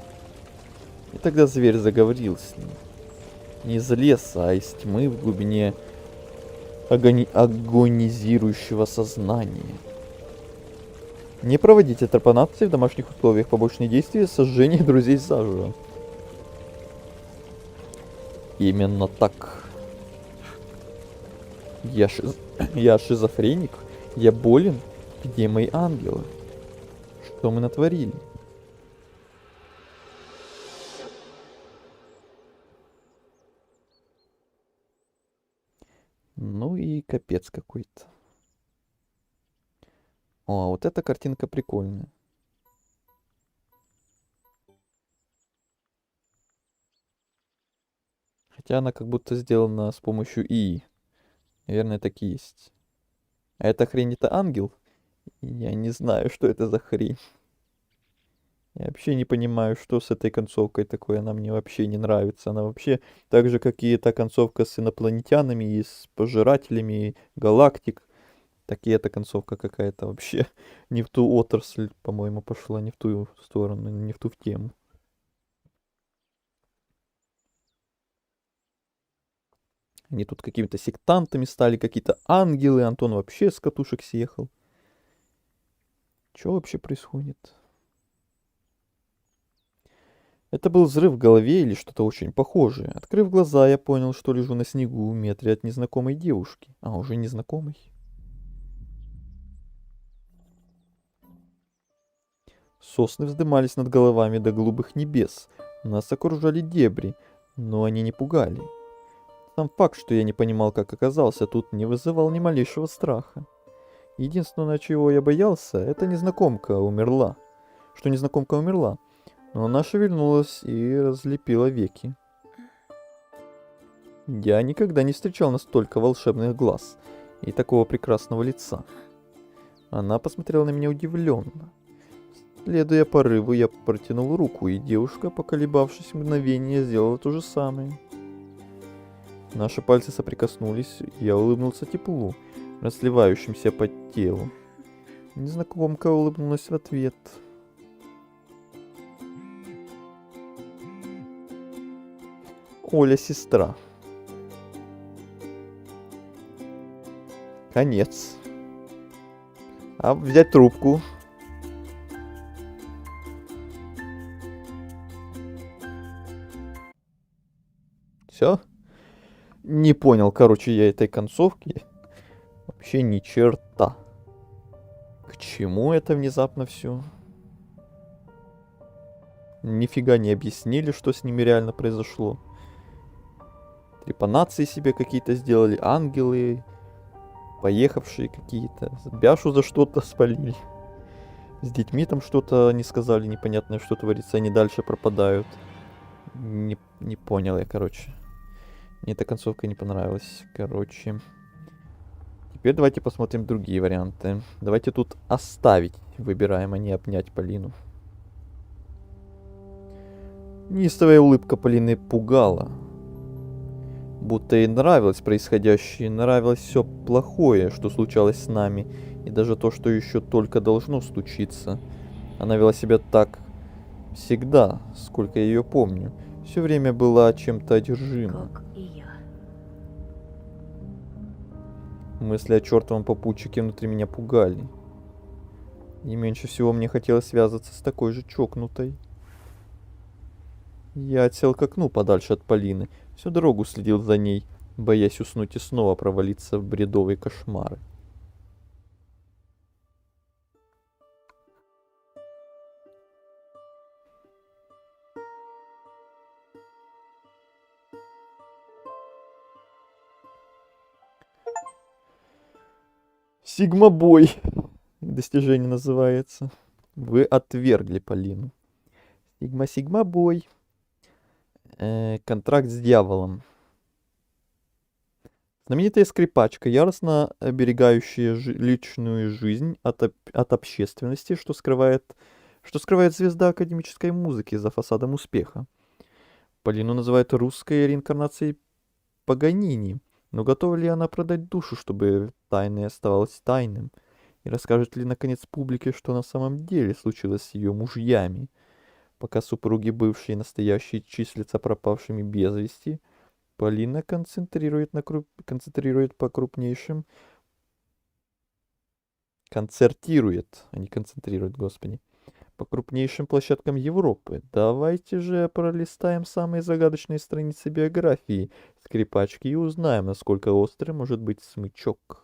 И тогда зверь заговорил с ним. Не из леса, а из тьмы в глубине агонизирующего сознания. Не проводите трепанации в домашних условиях. Побочные действия — сожжение друзей заживо. Именно так. Я шизофреник? Я болен? Где мои ангелы? Что мы натворили? Ну и капец какой-то. О, вот эта картинка прикольная. Хотя она как будто сделана с помощью ИИ. Наверное, так и есть. А эта хрень — это ангел? Я не знаю, что это за хрень. Я вообще не понимаю, что с этой концовкой такое. Она мне вообще не нравится. Она вообще так же, как и эта концовка с инопланетянами и с пожирателями галактик. Так и эта концовка какая-то вообще не в ту отрасль, по-моему, пошла, не в ту сторону, не в ту тему. Они тут какими-то сектантами стали, какие-то ангелы. Антон вообще с катушек съехал. Что вообще происходит? Это был взрыв в голове или что-то очень похожее. Открыв глаза, я понял, что лежу на снегу в метре от незнакомой девушки. А, уже незнакомой. Сосны вздымались над головами до голубых небес. Нас окружали дебри, но они не пугали. Сам факт, что я не понимал, как оказался тут, не вызывал ни малейшего страха. Единственное, чего я боялся, это незнакомка умерла. Что незнакомка умерла. Но она шевельнулась и разлепила веки. Я никогда не встречал настолько волшебных глаз и такого прекрасного лица. Она посмотрела на меня удивленно. Следуя порыву, я протянул руку, и девушка, поколебавшись мгновение, сделала то же самое. Наши пальцы соприкоснулись, и я улыбнулся теплу, разливающимся по телу. Незнакомка улыбнулась в ответ. Оля, сестра. Конец. А взять трубку. Все? Не понял, короче, я этой концовки. Вообще ни черта. К чему это внезапно все? Нифига не объяснили, что с ними реально произошло. Трепанации себе какие-то сделали, ангелы, поехавшие какие-то. Бяшу за что-то спалили. С детьми там что-то не сказали, непонятное, что творится, они дальше пропадают. Не понял я, короче. Мне эта концовка не понравилась, короче. Теперь давайте посмотрим другие варианты. Давайте тут оставить, выбираем, а не обнять Полину. Неистовая улыбка Полины пугала. Будто ей нравилось происходящее, нравилось все плохое, что случалось с нами, и даже то, что еще только должно случиться. Она вела себя так всегда, сколько я ее помню. Все время была чем-то одержима. Как и я. Мысли о чертовом попутчике внутри меня пугали. И меньше всего мне хотелось связаться с такой же чокнутой. Я отсел к окну подальше от Полины. Всю дорогу следил за ней, боясь уснуть и снова провалиться в бредовые кошмары. Сигма-бой. Достижение называется. Вы отвергли Полину. Сигма-бой. Контракт с дьяволом. Знаменитая скрипачка, яростно оберегающая личную жизнь от общественности, что скрывает звезда академической музыки за фасадом успеха. Полину называют русской реинкарнацией Паганини, но готова ли она продать душу, чтобы тайное оставалось тайным? И расскажет ли наконец публике, что на самом деле случилось с ее мужьями? Пока супруги бывшие и настоящие числятся пропавшими без вести, Полина концертирует по крупнейшим площадкам Европы. Давайте же пролистаем самые загадочные страницы биографии скрипачки и узнаем, насколько острым может быть смычок.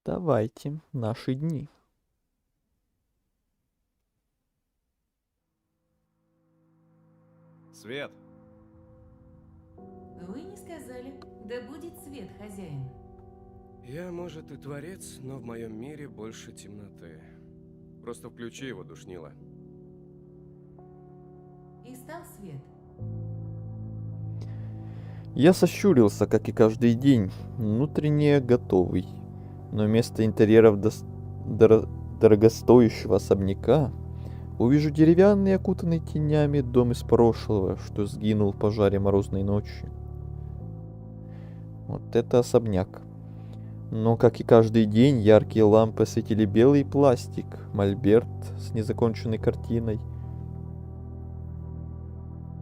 Давайте, наши дни. Свет. Вы не сказали. Да будет свет, хозяин. Я, может, и творец, но в моем мире больше темноты. Просто включи его, душнило. И стал свет. Я сощурился, как и каждый день, внутренне готовый. Но вместо интерьеров дорогостоящего особняка увижу деревянный, окутанный тенями дом из прошлого, что сгинул в пожаре морозной ночи. Вот это особняк. Но, как и каждый день, яркие лампы осветили белый пластик, мольберт с незаконченной картиной.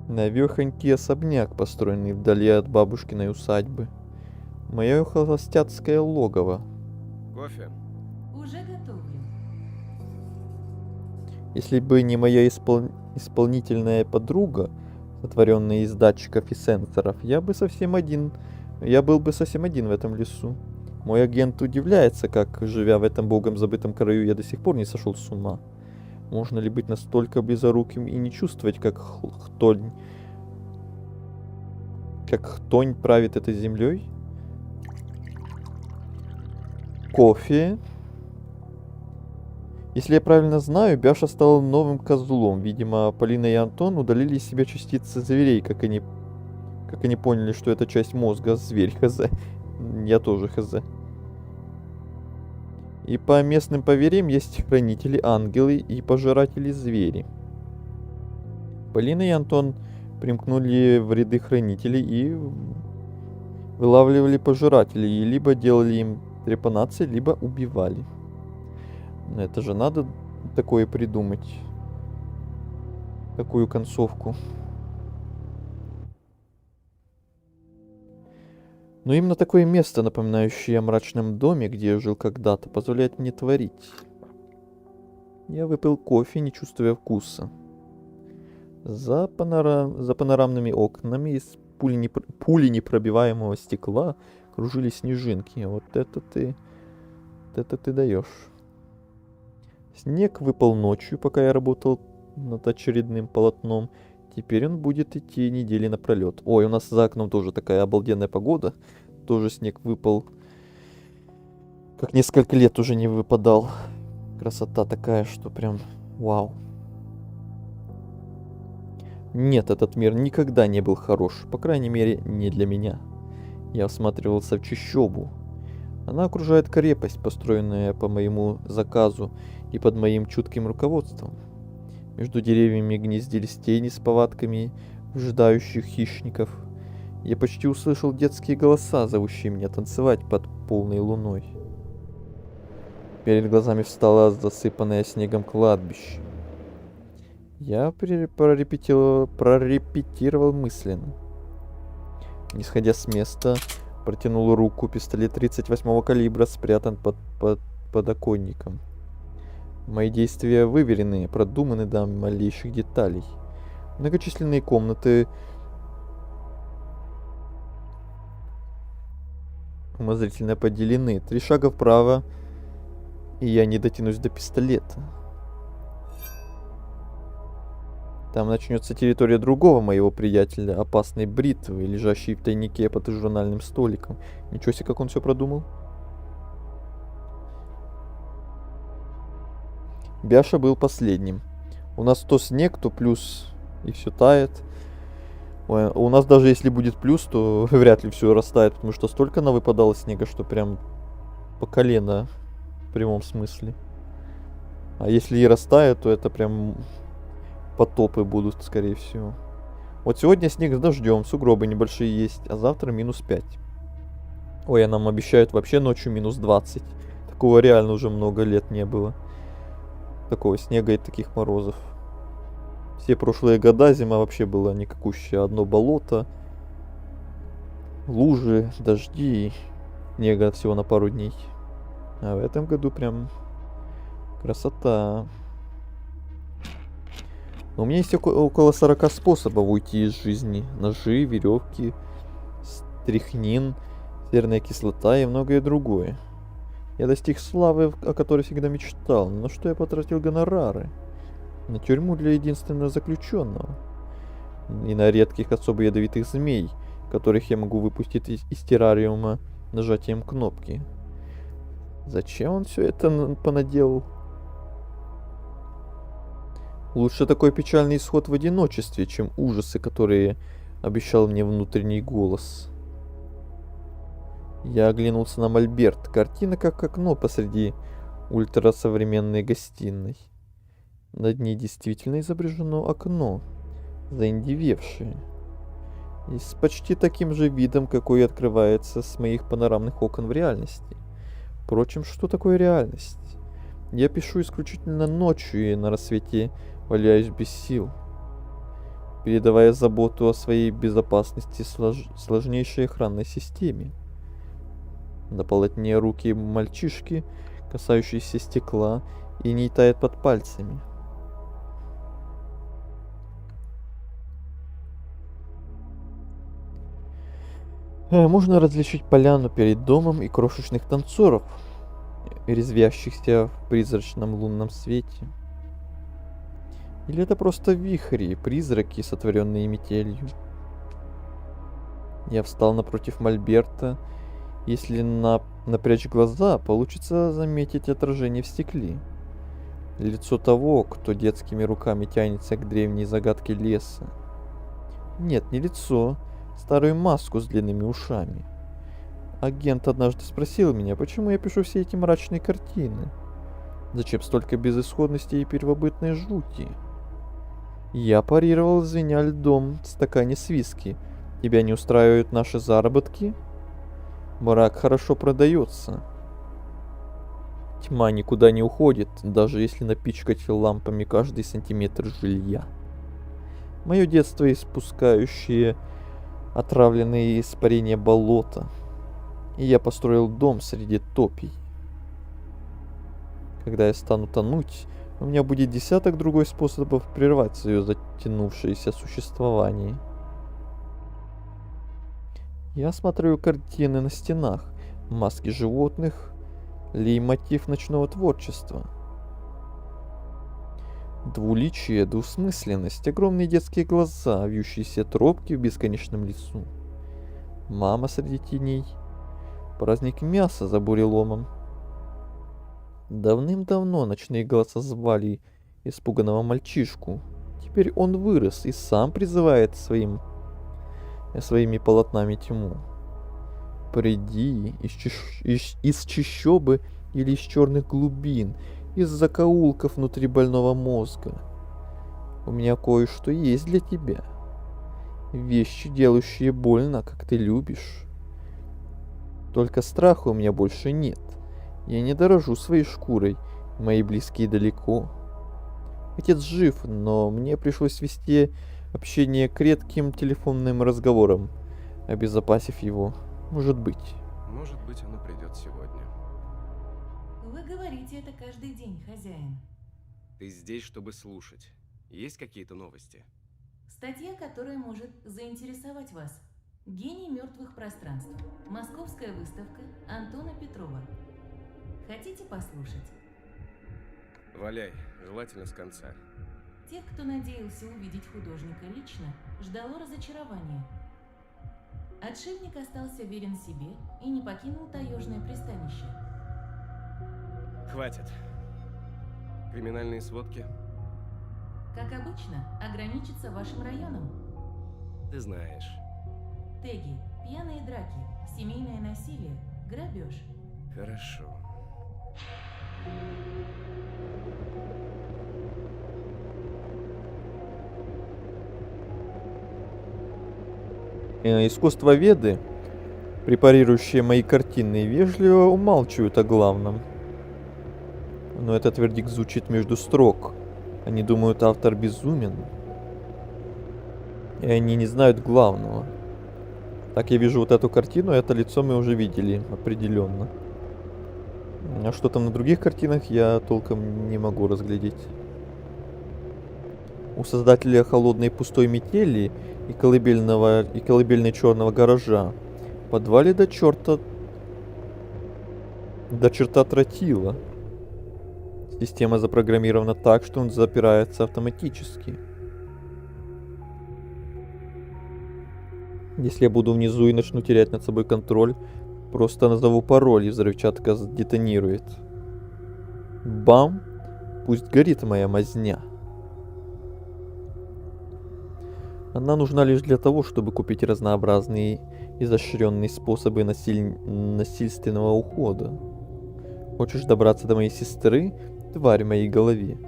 Навехонький особняк, построенный вдали от бабушкиной усадьбы. Мое холостяцкое логово. Кофе? Уже готовлю. Если бы не моя исполнительная подруга, сотворенная из датчиков и сенсоров, я был бы совсем один в этом лесу. Мой агент удивляется, как, живя в этом богом забытом краю, я до сих пор не сошел с ума. Можно ли быть настолько близоруким и не чувствовать, как хтонь правит этой землей? Кофе. Если я правильно знаю, Бяша стала новым козлом. Видимо, Полина и Антон удалили из себя частицы зверей, как они поняли, что это часть мозга зверь, хз. Я тоже хз. И по местным поверьям есть хранители, ангелы и пожиратели звери. Полина и Антон примкнули в ряды хранителей и вылавливали пожирателей, и либо делали им трепанации, либо убивали. Но это же надо такое придумать. Такую концовку. Но именно такое место, напоминающее о мрачном доме, где я жил когда-то, позволяет мне творить. Я выпил кофе, не чувствуя вкуса. За панорамными окнами из пуленепробиваемого стекла кружились снежинки. Вот это ты даешь. Снег выпал ночью, пока я работал над очередным полотном. Теперь он будет идти недели напролет. Ой, у нас за окном тоже такая обалденная погода. Тоже снег выпал. Как несколько лет уже не выпадал. Красота такая, что прям вау. Нет, этот мир никогда не был хорош. По крайней мере, не для меня. Я всматривался в чащобу. Она окружает крепость, построенная по моему заказу и под моим чутким руководством. Между деревьями гнездились тени с повадками выжидающих хищников. Я почти услышал детские голоса, зовущие меня танцевать под полной луной. Перед глазами встало засыпанное снегом кладбище. Я прорепетировал мысленно. Не сходя с места, протянул руку. Пистолет 38-го калибра спрятан под подоконником. Мои действия выверены, продуманы до малейших деталей. Многочисленные комнаты умозрительно поделены. 3 шага вправо, и я не дотянусь до пистолета. Там начнется территория другого моего приятеля, опасной бритвы, лежащей в тайнике под журнальным столиком. Ничего себе, как он все продумал. Бяша был последним. У нас то снег, то плюс, и все тает. У нас даже если будет плюс, то вряд ли все растает, потому что столько навыпадало снега, что прям по колено в прямом смысле. А если и растает, то это прям потопы будут, скорее всего. Вот сегодня снег с дождем, сугробы небольшие есть, а завтра -5. Ой, а нам обещают вообще ночью -20. Такого реально уже много лет не было. Такого снега и таких морозов. Все прошлые года зима вообще была никакущая. Одно болото, лужи, дожди, снега всего на пару дней. А в этом году прям красота. Но у меня есть около 40 способов уйти из жизни. Ножи, веревки, стрихнин, серная кислота и многое другое. Я достиг славы, о которой всегда мечтал, но что я потратил гонорары? На тюрьму для единственного заключенного. И на редких особо ядовитых змей, которых я могу выпустить из террариума нажатием кнопки. Зачем он все это понаделал? Лучше такой печальный исход в одиночестве, чем ужасы, которые обещал мне внутренний голос. Я оглянулся на мольберт. Картина как окно посреди ультрасовременной гостиной. Над ней действительно изображено окно, заиндевевшее, и с почти таким же видом, какой открывается с моих панорамных окон в реальности. Впрочем, что такое реальность? Я пишу исключительно ночью и на рассвете валяюсь без сил, передавая заботу о своей безопасности сложнейшей охранной системе. На полотне руки мальчишки, касающиеся стекла, и не тает под пальцами. Можно различить поляну перед домом и крошечных танцоров, резвящихся в призрачном лунном свете. Или это просто вихри, призраки, сотворенные метелью. Я встал напротив мольберта. Если напрячь глаза, получится заметить отражение в стекле. Лицо того, кто детскими руками тянется к древней загадке леса. Нет, не лицо, старую маску с длинными ушами. Агент однажды спросил меня, почему я пишу все эти мрачные картины. Зачем столько безысходности и первобытной жути? Я парировал, звеня льдом в стакане с виски. Тебя не устраивают наши заработки? Мрак хорошо продается. Тьма никуда не уходит, даже если напичкать лампами каждый сантиметр жилья. Мое детство испускающее отравленные испарения болота. И я построил дом среди топий. Когда я стану тонуть, у меня будет десяток другой способов прервать свое затянувшееся существование. Я смотрю картины на стенах, маски животных, лейтмотив ночного творчества. Двуличие, двусмысленность, огромные детские глаза, вьющиеся тропки в бесконечном лесу. Мама среди теней. Праздник мяса за буреломом. Давным-давно ночные голоса звали испуганного мальчишку. Теперь он вырос и сам призывает своими полотнами тьму. Приди из чащобы или из черных глубин, из закоулков внутри больного мозга. У меня кое-что есть для тебя. Вещи, делающие больно, как ты любишь. Только страха у меня больше нет. Я не дорожу своей шкурой, мои близкие далеко. Отец жив, но мне пришлось вести общение к редким телефонным разговорам, обезопасив его. Может быть. Может быть, она придет сегодня. Вы говорите это каждый день, хозяин. Ты здесь, чтобы слушать. Есть какие-то новости? Статья, которая может заинтересовать вас. Гений мертвых пространств. Московская выставка Антона Петрова. Хотите послушать? Валяй, желательно с конца. Тех, кто надеялся увидеть художника лично, ждало разочарование. Отшельник остался верен себе и не покинул таежное пристанище. Хватит. Криминальные сводки? Как обычно, ограничится вашим районом. Ты знаешь. Теги, пьяные драки, семейное насилие, грабеж. Хорошо. Искусствоведы, препарирующие мои картины, вежливо умалчивают о главном. Но этот вердикт звучит между строк. Они думают, автор безумен. И они не знают главного. Так я вижу вот эту картину, это лицо мы уже видели, определенно. А что там на других картинах, я толком не могу разглядеть. У создателя «Холодной пустой метели» и колыбельной черного гаража в подвале до черта тротила. Система запрограммирована так, что он запирается автоматически. Если я буду внизу и начну терять над собой контроль, просто назову пароль, и взрывчатка детонирует. Бам! Пусть горит моя мазня. Она нужна лишь для того, чтобы купить разнообразные изощренные способы насильственного ухода. Хочешь добраться до моей сестры, тварь в моей голове?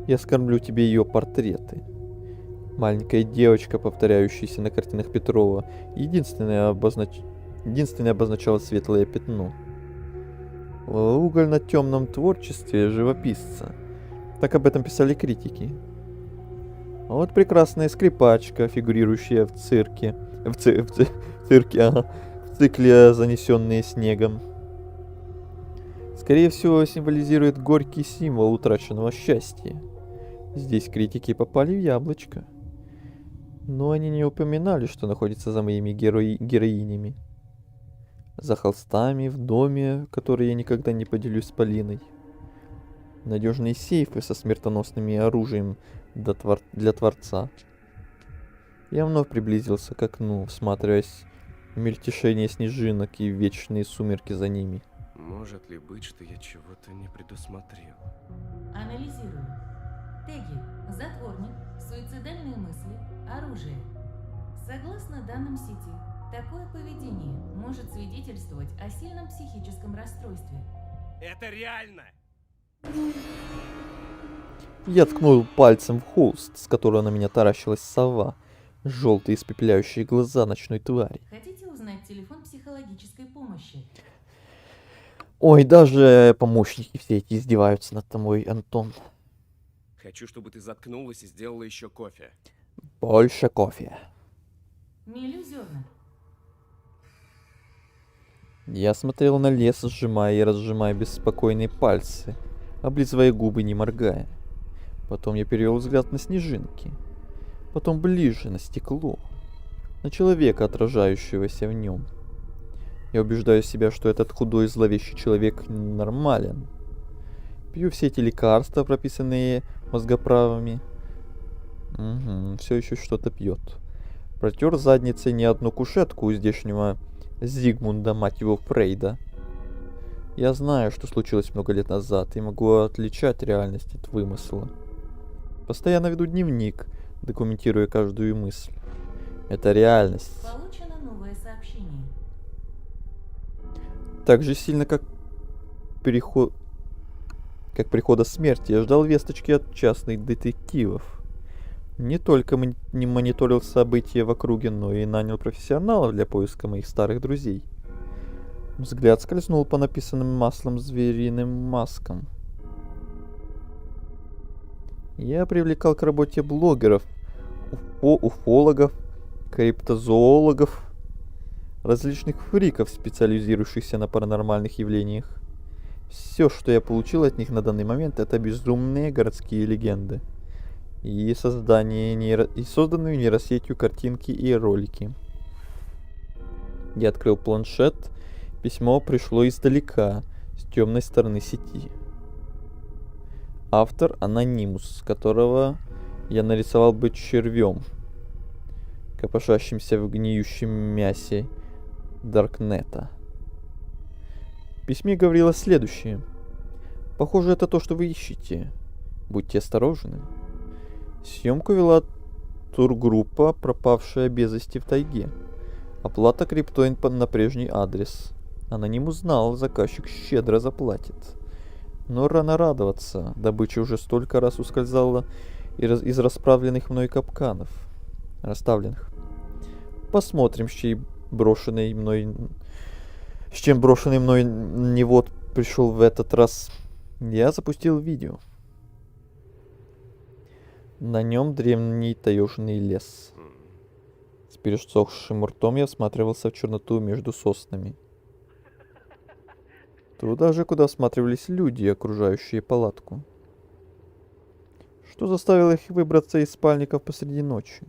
Я скормлю тебе ее портреты. Маленькая девочка, повторяющаяся на картинах Петрова, единственное обозначало светлое пятно. В угольно-темном творчестве живописца. Так об этом писали критики. А вот прекрасная скрипачка, фигурирующая в цикле, занесенные снегом. Скорее всего, символизирует горький символ утраченного счастья. Здесь критики попали в яблочко. Но они не упоминали, что находится за моими героинями. За холстами, в доме, который я никогда не поделюсь с Полиной. Надежные сейфы со смертоносным оружием для Творца. Я вновь приблизился к окну, всматриваясь в мельтешение снежинок и вечные сумерки за ними. Может ли быть, что я чего-то не предусмотрел? Анализирую. Теги. Затворник. Суицидальные мысли. Оружие. Согласно данным сети, такое поведение может свидетельствовать о сильном психическом расстройстве. Это реально! Я ткнул пальцем в холст, с которого на меня таращилась сова. Желтые испепеляющие глаза ночной твари. Хотите узнать телефон психологической помощи? Ой, даже помощники все эти издеваются над тобой, Антон. Хочу, чтобы ты заткнулась и сделала еще кофе. Больше кофе. Мелю зерна. Я смотрел на лес, сжимая и разжимая беспокойные пальцы, облизывая губы, не моргая. Потом я перевел взгляд на снежинки. Потом ближе, на стекло. На человека, отражающегося в нем. Я убеждаю себя, что этот худой зловещий человек нормален. Пью все эти лекарства, прописанные мозгоправами. Все еще что-то пьет. Протер задницей не одну кушетку у здешнего Зигмунда, мать его, Фрейда. Я знаю, что случилось много лет назад, и могу отличать реальность от вымысла. Постоянно веду дневник, документируя каждую мысль. Это реальность. Получено новое сообщение. Так же сильно, как прихода смерти, я ждал весточки от частных детективов. Не только не мониторил события в округе, но и нанял профессионалов для поиска моих старых друзей. Взгляд скользнул по написанным маслом звериным маскам. Я привлекал к работе блогеров, уфологов, криптозоологов, различных фриков, специализирующихся на паранормальных явлениях. Все, что я получил от них на данный момент, это безумные городские легенды и созданные нейросетью картинки и ролики. Я открыл планшет. Письмо пришло издалека, с темной стороны сети. Автор анонимус, которого я нарисовал быть червем, копошащимся в гниющем мясе Даркнета. В письме говорилось следующее. Похоже, это то, что вы ищете. Будьте осторожны. Съемку вела тургруппа, пропавшая без вести в тайге. Оплата криптой на прежний адрес. Анонимус знал, заказчик щедро заплатит. Но рано радоваться, добыча уже столько раз ускользала из расставленных мной капканов. Посмотрим, с чем брошенный мной невод пришел в этот раз. Я запустил видео. На нем древний таежный лес. С пересохшим ртом я всматривался в черноту между соснами. Туда же, куда всматривались люди, окружающие палатку. Что заставило их выбраться из спальников посреди ночи?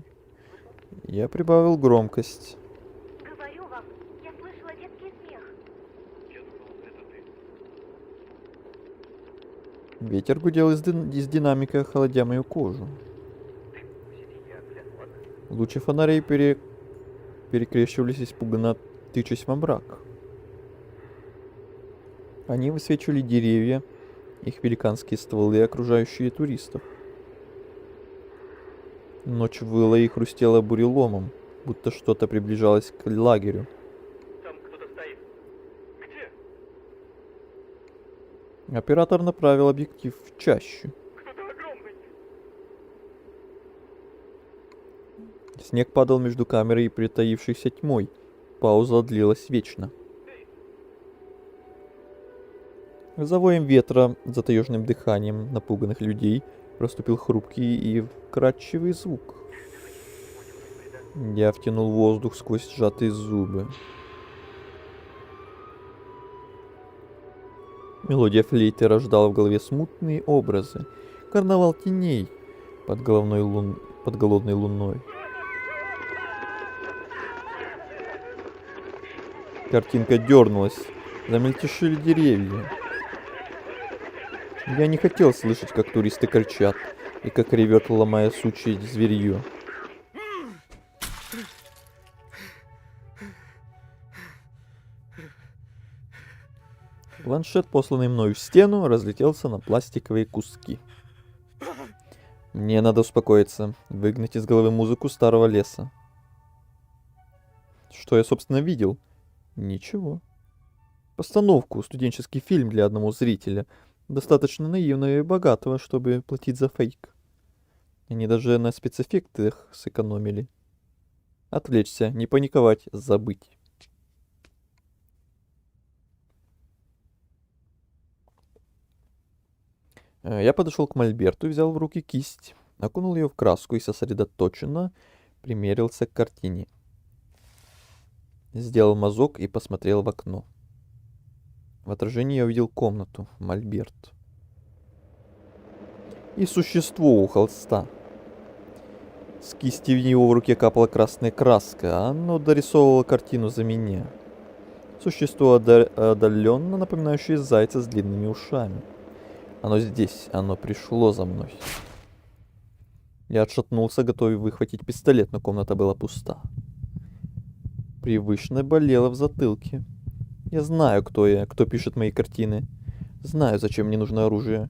Я прибавил громкость. Говорю вам, я слышала детский смех. Ветер гудел из динамика, холодя мою кожу. Лучи фонарей перекрещивались, испуганно тычась во мрак. Они высвечивали деревья, их великанские стволы, окружающие туристов. Ночь выла и хрустела буреломом, будто что-то приближалось к лагерю. Там кто-то стоит. Где? Оператор направил объектив в чащу. Кто-то огромный. Снег падал между камерой и притаившейся тьмой. Пауза длилась вечно. За воем ветра, за таежным дыханием напуганных людей проступил хрупкий и вкрадчивый звук. Я втянул воздух сквозь сжатые зубы. Мелодия флейты рождала в голове смутные образы. Карнавал теней под голодной луной. Картинка дернулась, замельтешили деревья. Я не хотел слышать, как туристы кричат, и как ревет, ломая сучье зверье. Планшет, посланный мною в стену, разлетелся на пластиковые куски. Мне надо успокоиться, выгнать из головы музыку старого леса. Что я, собственно, видел? Ничего. Постановку, студенческий фильм для одного зрителя, достаточно наивного и богатого, чтобы платить за фейк. Они даже на спецэффектах сэкономили. Отвлечься, не паниковать, забыть. Я подошел к мольберту и взял в руки кисть, окунул ее в краску и сосредоточенно примерился к картине. Сделал мазок и посмотрел в окно. В отражении я увидел комнату, мольберт. И существо у холста. С кисти в него в руке капала красная краска, а оно дорисовывало картину за меня. Существо отдаленно напоминающее зайца с длинными ушами. Оно здесь, оно пришло за мной. Я отшатнулся, готовый выхватить пистолет, но комната была пуста. Привычно болело в затылке. Я знаю, кто я, кто пишет мои картины. Знаю, зачем мне нужно оружие.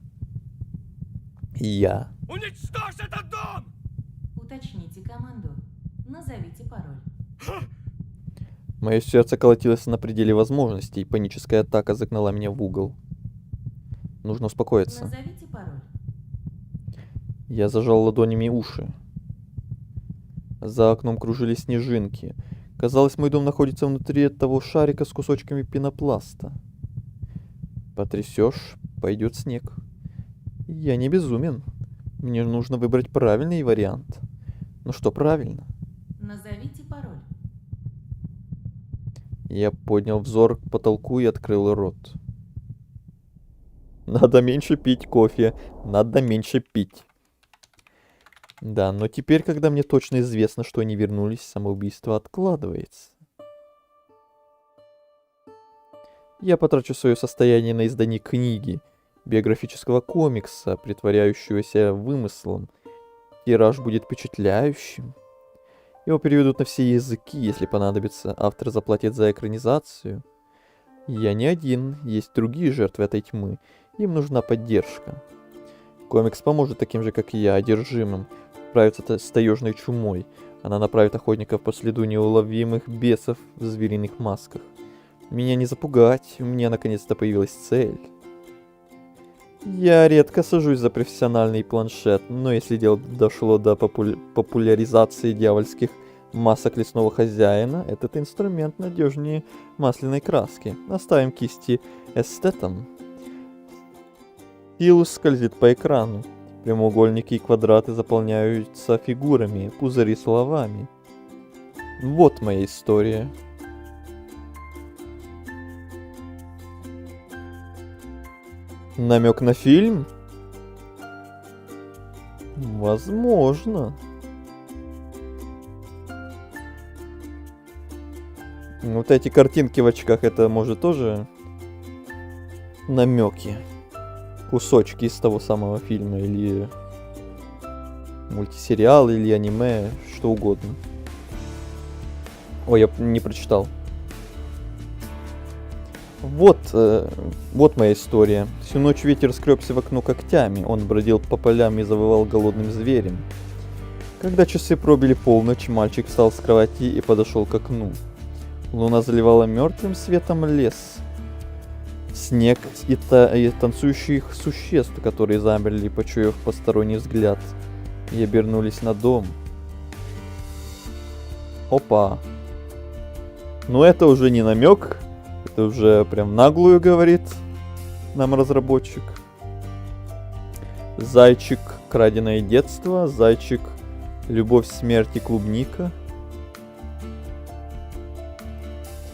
Я. Уничтожь этот дом! Уточните команду. Назовите пароль. Мое сердце колотилось на пределе возможностей. Паническая атака загнала меня в угол. Нужно успокоиться. Назовите пароль. Я зажал ладонями уши. За окном кружились снежинки. Казалось, мой дом находится внутри того шарика с кусочками пенопласта. Потрясешь, пойдет снег. Я не безумен. Мне нужно выбрать правильный вариант. Ну что правильно? Назовите пароль. Я поднял взор к потолку и открыл рот. Надо меньше пить кофе. Надо меньше пить. Да, но теперь, когда мне точно известно, что они вернулись, самоубийство откладывается. Я потрачу свое состояние на издание книги, биографического комикса, притворяющегося вымыслом. Тираж будет впечатляющим. Его переведут на все языки, если понадобится. Автор заплатит за экранизацию. Я не один, есть другие жертвы этой тьмы. Им нужна поддержка. Комикс поможет таким же, как и я, одержимым, справиться с таежной чумой. Она направит охотников по следу неуловимых бесов в звериных масках. Меня не запугать, у меня наконец-то появилась цель. Я редко сажусь за профессиональный планшет, но если дело дошло до популяризации дьявольских масок лесного хозяина, этот инструмент надежнее масляной краски. Оставим кисти эстетам. Стилус скользит по экрану. Прямоугольники и квадраты заполняются фигурами, пузыри словами. Вот моя история. Намек на фильм? Возможно. Вот эти картинки в очках, это может тоже намеки. Кусочки из того самого фильма, или мультисериал, или аниме, что угодно. Ой, я не прочитал. Вот моя история. Всю ночь ветер скребся в окно когтями. Он бродил по полям и завывал голодным зверем. Когда часы пробили полночь, мальчик встал с кровати и подошел к окну. Луна заливала мертвым светом лес. Снег и танцующих существ, которые замерли, почуяв посторонний взгляд, и обернулись на дом. Опа. Ну это уже не намек, это уже прям наглую говорит нам разработчик. Зайчик, краденое детство, зайчик, любовь, смерть и клубника.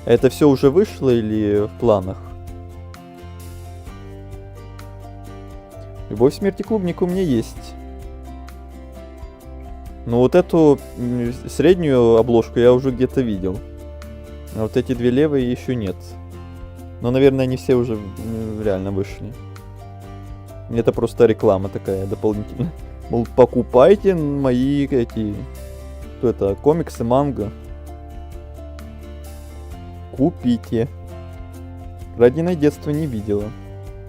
Это все уже вышло или в планах? Любовь, смерть и клубника у меня есть. Но вот эту среднюю обложку я уже где-то видел. А вот эти две левые еще нет. Но, наверное, они все уже реально вышли. Это просто реклама такая дополнительная. Мол, покупайте мои эти... Что это? Комиксы, манго. Купите. Краденое детство не видела.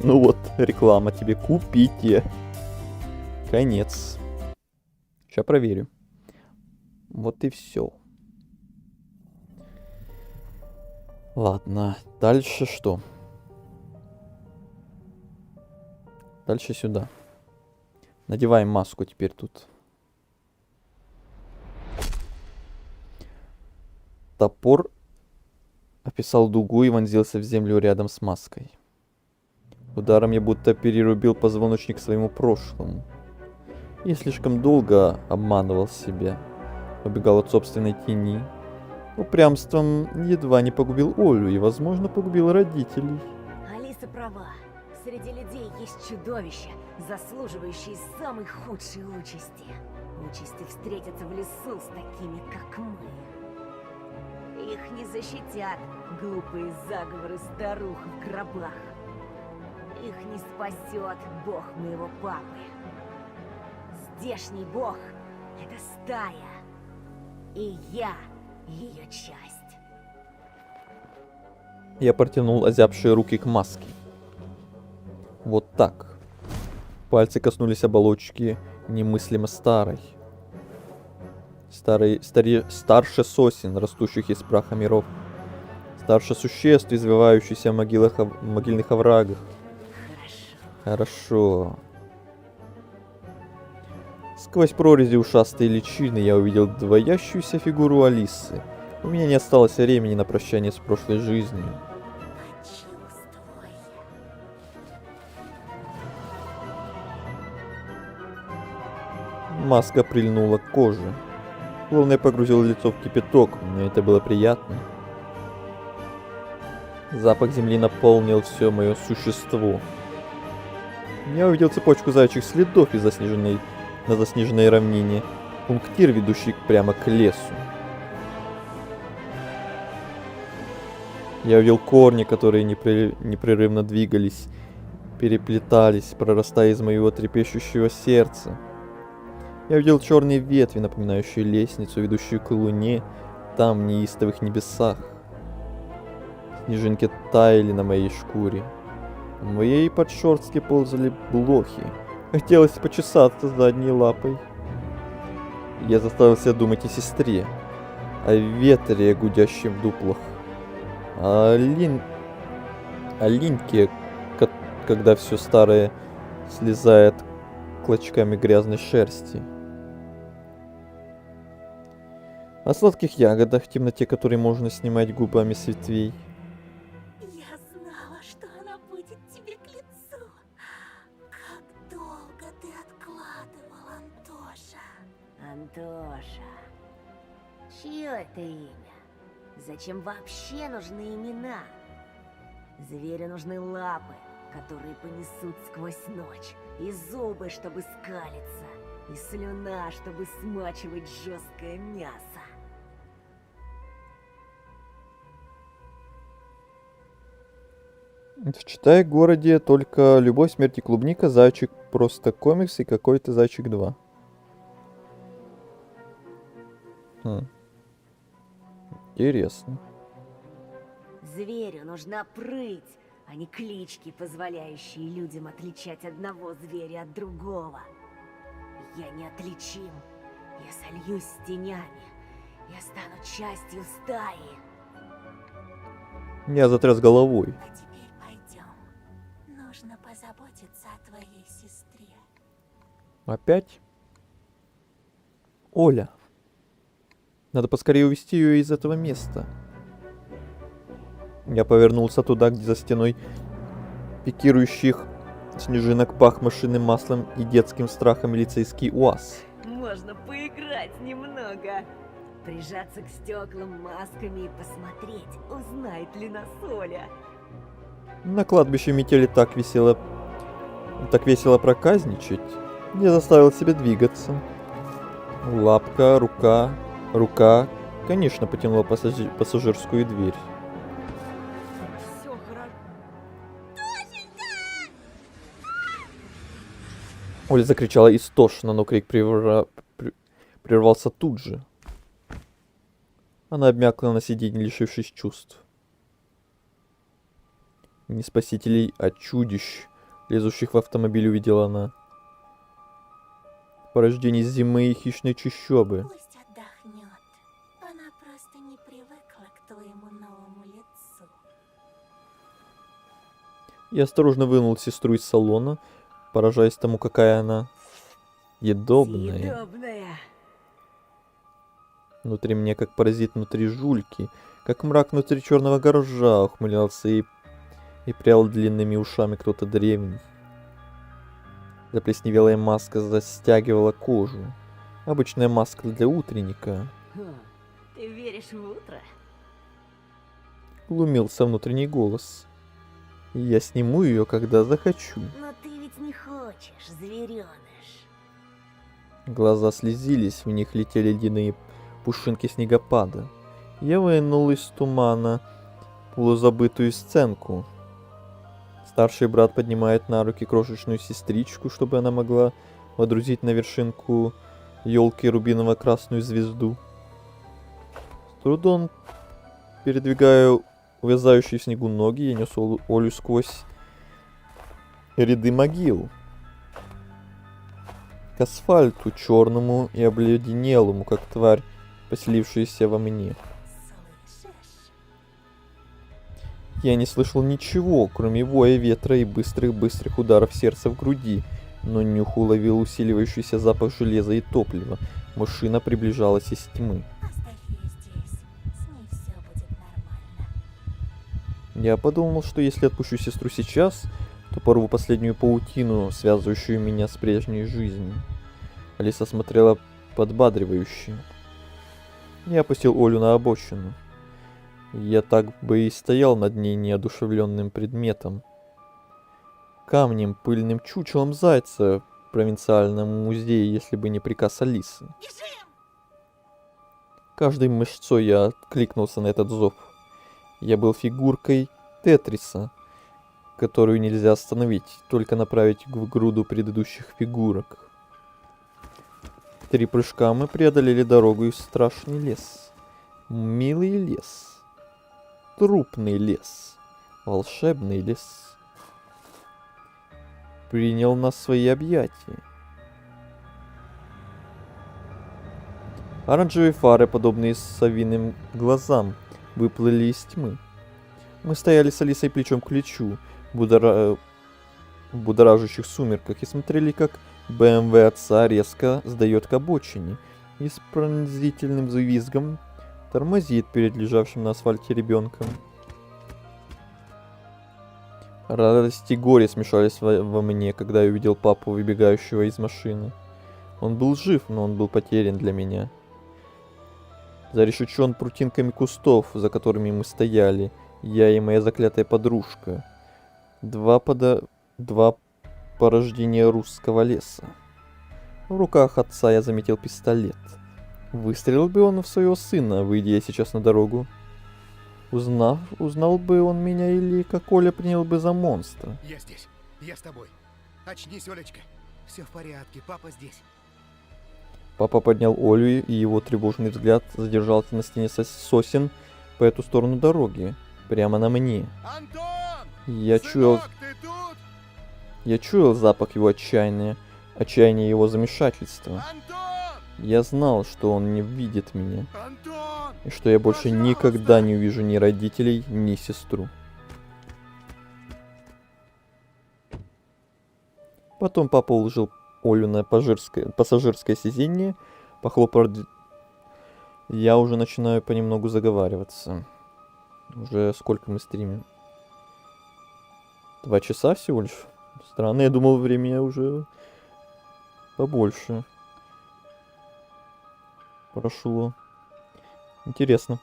Ну вот, реклама тебе. Купите. Конец. Сейчас проверю. Вот и все. Ладно, дальше что? Дальше сюда. Надеваем маску теперь тут. Топор описал дугу и вонзился в землю рядом с маской. Ударом я будто перерубил позвоночник своему прошлому. Я слишком долго обманывал себя. Убегал от собственной тени. Упрямством едва не погубил Олю и, возможно, погубил родителей. Алиса права. Среди людей есть чудовища, заслуживающие самой худшей участи. Участи встретиться в лесу с такими, как мы. Их не защитят глупые заговоры старух в гробах. Их не спасет бог моего папы. Здешний бог — это стая. И я ее часть. Я протянул озябшие руки к маске. Вот так. Пальцы коснулись оболочки немыслимо старой. Старше сосен, растущих из праха миров. Старше существ, извивающихся в могильных оврагах. Хорошо. Сквозь прорези ушастой личины я увидел двоящуюся фигуру Алисы. У меня не осталось времени на прощание с прошлой жизнью. Почувствуй. Маска прильнула к коже. Словно я погрузил лицо в кипяток, но это было приятно. Запах земли наполнил все мое существо. Я увидел цепочку заячьих следов на заснеженной равнине, пунктир, ведущий прямо к лесу. Я увидел корни, которые непрерывно двигались, переплетались, прорастая из моего трепещущего сердца. Я увидел черные ветви, напоминающие лестницу, ведущую к луне, там, в неистовых небесах. Снежинки таяли на моей шкуре. В моей подшерстке ползали блохи. Хотелось почесаться задней лапой. Я заставил себя думать о сестре, о ветре, гудящем в дуплах, о Линьке, когда все старое слезает клочками грязной шерсти. О сладких ягодах, в темноте которой можно снимать губами с ветвей. Я знала, что она будет тебе к лицу. Как долго ты откладывал, Антоша. Антоша. Чье это имя? Зачем вообще нужны имена? Зверю нужны лапы, которые понесут сквозь ночь, и зубы, чтобы скалиться, и слюна, чтобы смачивать жесткое мясо. В Читай-городе только «Любовь, смерть и клубника», «Зайчик», просто комикс и какой-то «Зайчик 2». Интересно. Зверю нужна прыть, а не клички, позволяющие людям отличать одного зверя от другого. Я неотличим. Я сольюсь с тенями. Я стану частью стаи. Я затряс головой. А теперь пойдем. Нужно позаботиться о твоей сестре. Опять? Оля. Надо поскорее увезти ее из этого места. Я повернулся туда, где за стеной пикирующих снежинок пах машинным маслом и детским страхом милицейский УАЗ. Можно поиграть немного. Прижаться к стеклам масками и посмотреть, узнает ли нас Оля. На кладбище метели так весело проказничать. Я заставил себя двигаться. Лапка, рука, конечно, потянула пассажирскую дверь. Все хорошо. Оля закричала истошно, но крик прервался тут же. Она обмякла на сиденье, лишившись чувств. Не спасителей, а чудищ, лезущих в автомобиль, увидела она. Порождение зимы и хищной чащобы. Пусть отдохнет. Она просто не привыкла к твоему новому лицу. Я осторожно вынул сестру из салона, поражаясь тому, какая она съедобная. Съедобная. Внутри мне, как паразит внутри жульки, как мрак внутри черного гаража, ухмылялся и прял длинными ушами кто-то древний. Заплесневелая маска застягивала кожу. Обычная маска для утренника. Ты веришь в утро? Глумился внутренний голос. И я сниму ее, когда захочу. Но ты ведь не хочешь, звереныш. Глаза слезились, в них летели ледяные пушинки снегопада. Я вынул из тумана полузабытую сценку. Старший брат поднимает на руки крошечную сестричку, чтобы она могла водрузить на вершинку елки рубиново-красную звезду. С трудом передвигая увязающие в снегу ноги, я нес Олю сквозь ряды могил к асфальту черному и обледенелому, как тварь, поселившаяся во мне. Слышишь? Я не слышал ничего, кроме воя ветра и быстрых ударов сердца в груди, но нюх уловил усиливающийся запах железа и топлива. Машина приближалась из тьмы. Оставь ее здесь. С ней все будет нормально. Я подумал, что если отпущу сестру сейчас, то порву последнюю паутину, связывающую меня с прежней жизнью. Алиса смотрела подбадривающе. Я опустил Олю на обочину. Я так бы и стоял над ней неодушевленным предметом. Камнем, пыльным чучелом зайца в провинциальном музее, если бы не приказ Алисы. Бежим! Каждой мышцой я откликнулся на этот зов. Я был фигуркой Тетриса, которую нельзя остановить, только направить в груду предыдущих фигурок. 3 прыжка мы преодолели дорогу и в страшный лес. Милый лес. Трупный лес. Волшебный лес. Принял нас в свои объятия. Оранжевые фары, подобные совиным глазам, выплыли из тьмы. Мы стояли с Алисой плечом к плечу в будоражащих сумерках и смотрели, как БМВ отца резко сдает к обочине и с пронзительным визгом тормозит перед лежавшим на асфальте ребенком. Радость и горе смешались во мне, когда я увидел папу, выбегающего из машины. Он был жив, но он был потерян для меня. Зарешечен прутинками кустов, за которыми мы стояли, я и моя заклятая подружка. Два порождения русского леса. В руках отца я заметил пистолет. Выстрелил бы он в своего сына, выйдя я сейчас на дорогу. Узнал бы он меня или как Оля принял бы за монстра. Я здесь. Я с тобой. Очнись, Олечка. Все в порядке, папа здесь. Папа поднял Олю, и его тревожный взгляд задержался на стене сосен по эту сторону дороги, прямо на мне. Антон! Я Сынок, ты тут? чуял запах его отчаяния его замешательства. Антон! Я знал, что он не видит меня, Антон! и что я больше никогда не увижу ни родителей, ни сестру. Потом папа уложил Олю на пассажирское сиденье, похлопал... Я уже начинаю понемногу заговариваться. Уже сколько мы стримим? 2 часа всего лишь? Странно, я думал, времени уже побольше прошло. Интересно.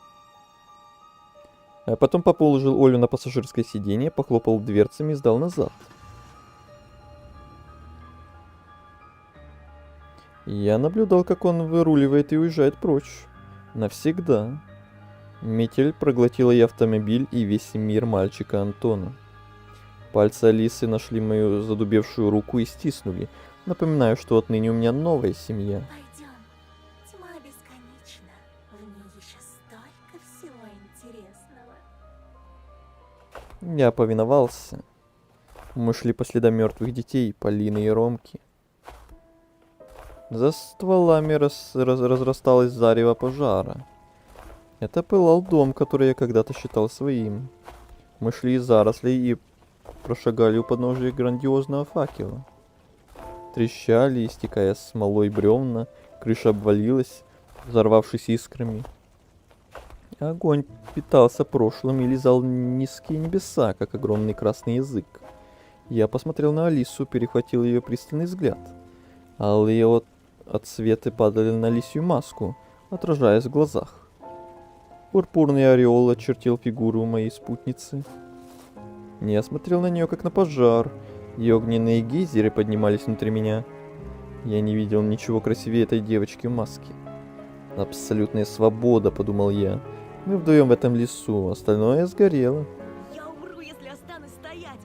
А потом папа уложил Олю на пассажирское сиденье, похлопал дверцами и сдал назад. Я наблюдал, как он выруливает и уезжает прочь. Навсегда. Метель проглотила и автомобиль, и весь мир мальчика Антона. Пальцы Алисы нашли мою задубевшую руку и стиснули. Напоминаю, что отныне у меня новая семья. Пойдем. Тьма бесконечна. В ней еще столько всего интересного. Я повиновался. Мы шли по следам мертвых детей, Полины и Ромки. За стволами разрасталось зарево пожара. Это пылал дом, который я когда-то считал своим. Мы шли из зарослей и прошагали у подножия грандиозного факела. Трещали, истекая смолой бревна, крыша обвалилась, взорвавшись искрами. Огонь питался прошлым и лизал низкие небеса, как огромный красный язык. Я посмотрел на Алису, перехватил ее пристальный взгляд. Алые отсветы падали на лисью маску, отражаясь в глазах. Пурпурный ореол очертил фигуру моей спутницы. Я смотрел на нее, как на пожар, и огненные гейзеры поднимались внутри меня. Я не видел ничего красивее этой девочки в маске. Абсолютная свобода, подумал я. Мы вдвоем в этом лесу, остальное сгорело. Я умру, если останусь стоять.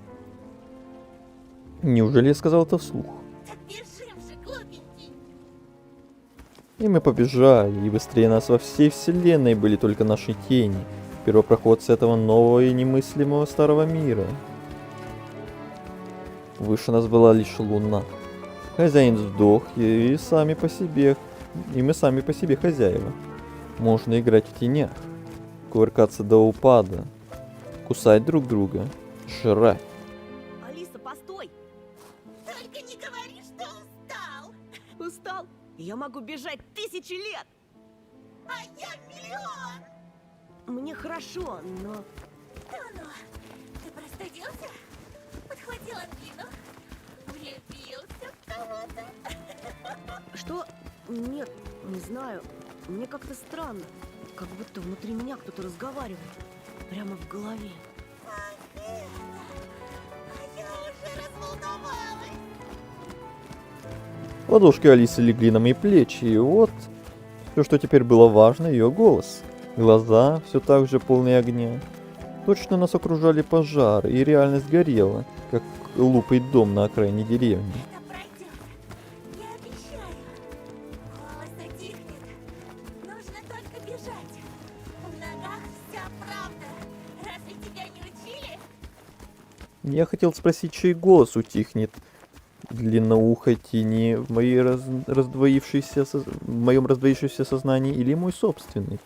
Неужели я сказал это вслух? Так бежим же, глупенький. И мы побежали, и быстрее нас во всей вселенной были только наши тени, первопроходцы этого нового и немыслимого старого мира. Выше нас была лишь луна. Хозяин сдох, и мы сами по себе хозяева. Можно играть в тенях, кувыркаться до упада, кусать друг друга, жрать. Алиса, постой! Только не говори, что Я могу бежать 1000 лет. А я миллион! Мне хорошо, но... Да ну, ты простудился? Подхватил ангину? Влюбился в кого-то? Что? Нет, не знаю. Мне как-то странно. Как будто внутри меня кто-то разговаривает. Прямо в голове. А я уже разволновалась. Ладошки Алисы легли на мои плечи, и вот все, что теперь было важно, ее голос. Глаза все так же полные огня. Точно нас окружали пожар, и реальность горела, как глупый дом на окраине деревни. Это пройдет. Я обещаю. Голос утихнет. Нужно только бежать. В ногах вся правда. Разве тебя не учили? Я хотел спросить, чей голос утихнет. Длинноухой тени в моей в моем раздвоившемся сознании или мой собственный.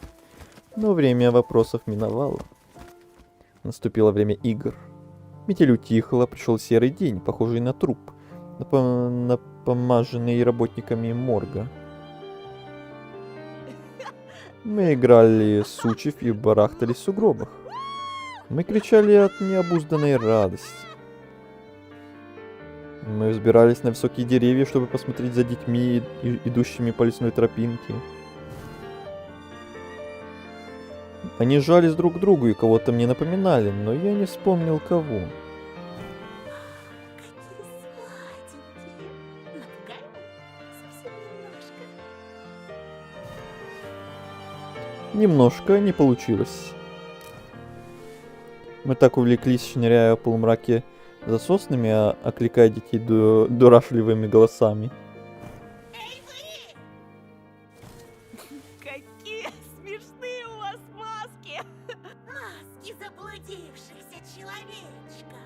Но время вопросов миновало. Наступило время игр. Метель утихла, пришел серый день, похожий на труп, напомаженный работниками морга. Мы играли сучьев и барахтались в сугробах. Мы кричали от необузданной радости. Мы взбирались на высокие деревья, чтобы посмотреть за детьми, идущими по лесной тропинке. Они жались друг к другу и кого-то мне напоминали, но я не вспомнил кого. Какие сладенькие. Напугай меня совсем немножко. Немножко не получилось. Мы так увлеклись, шныряя в полумраке за соснами, окликая детей дурашливыми голосами. Эй, вы! Какие смешные у вас маски! Маски заблудившихся человечков.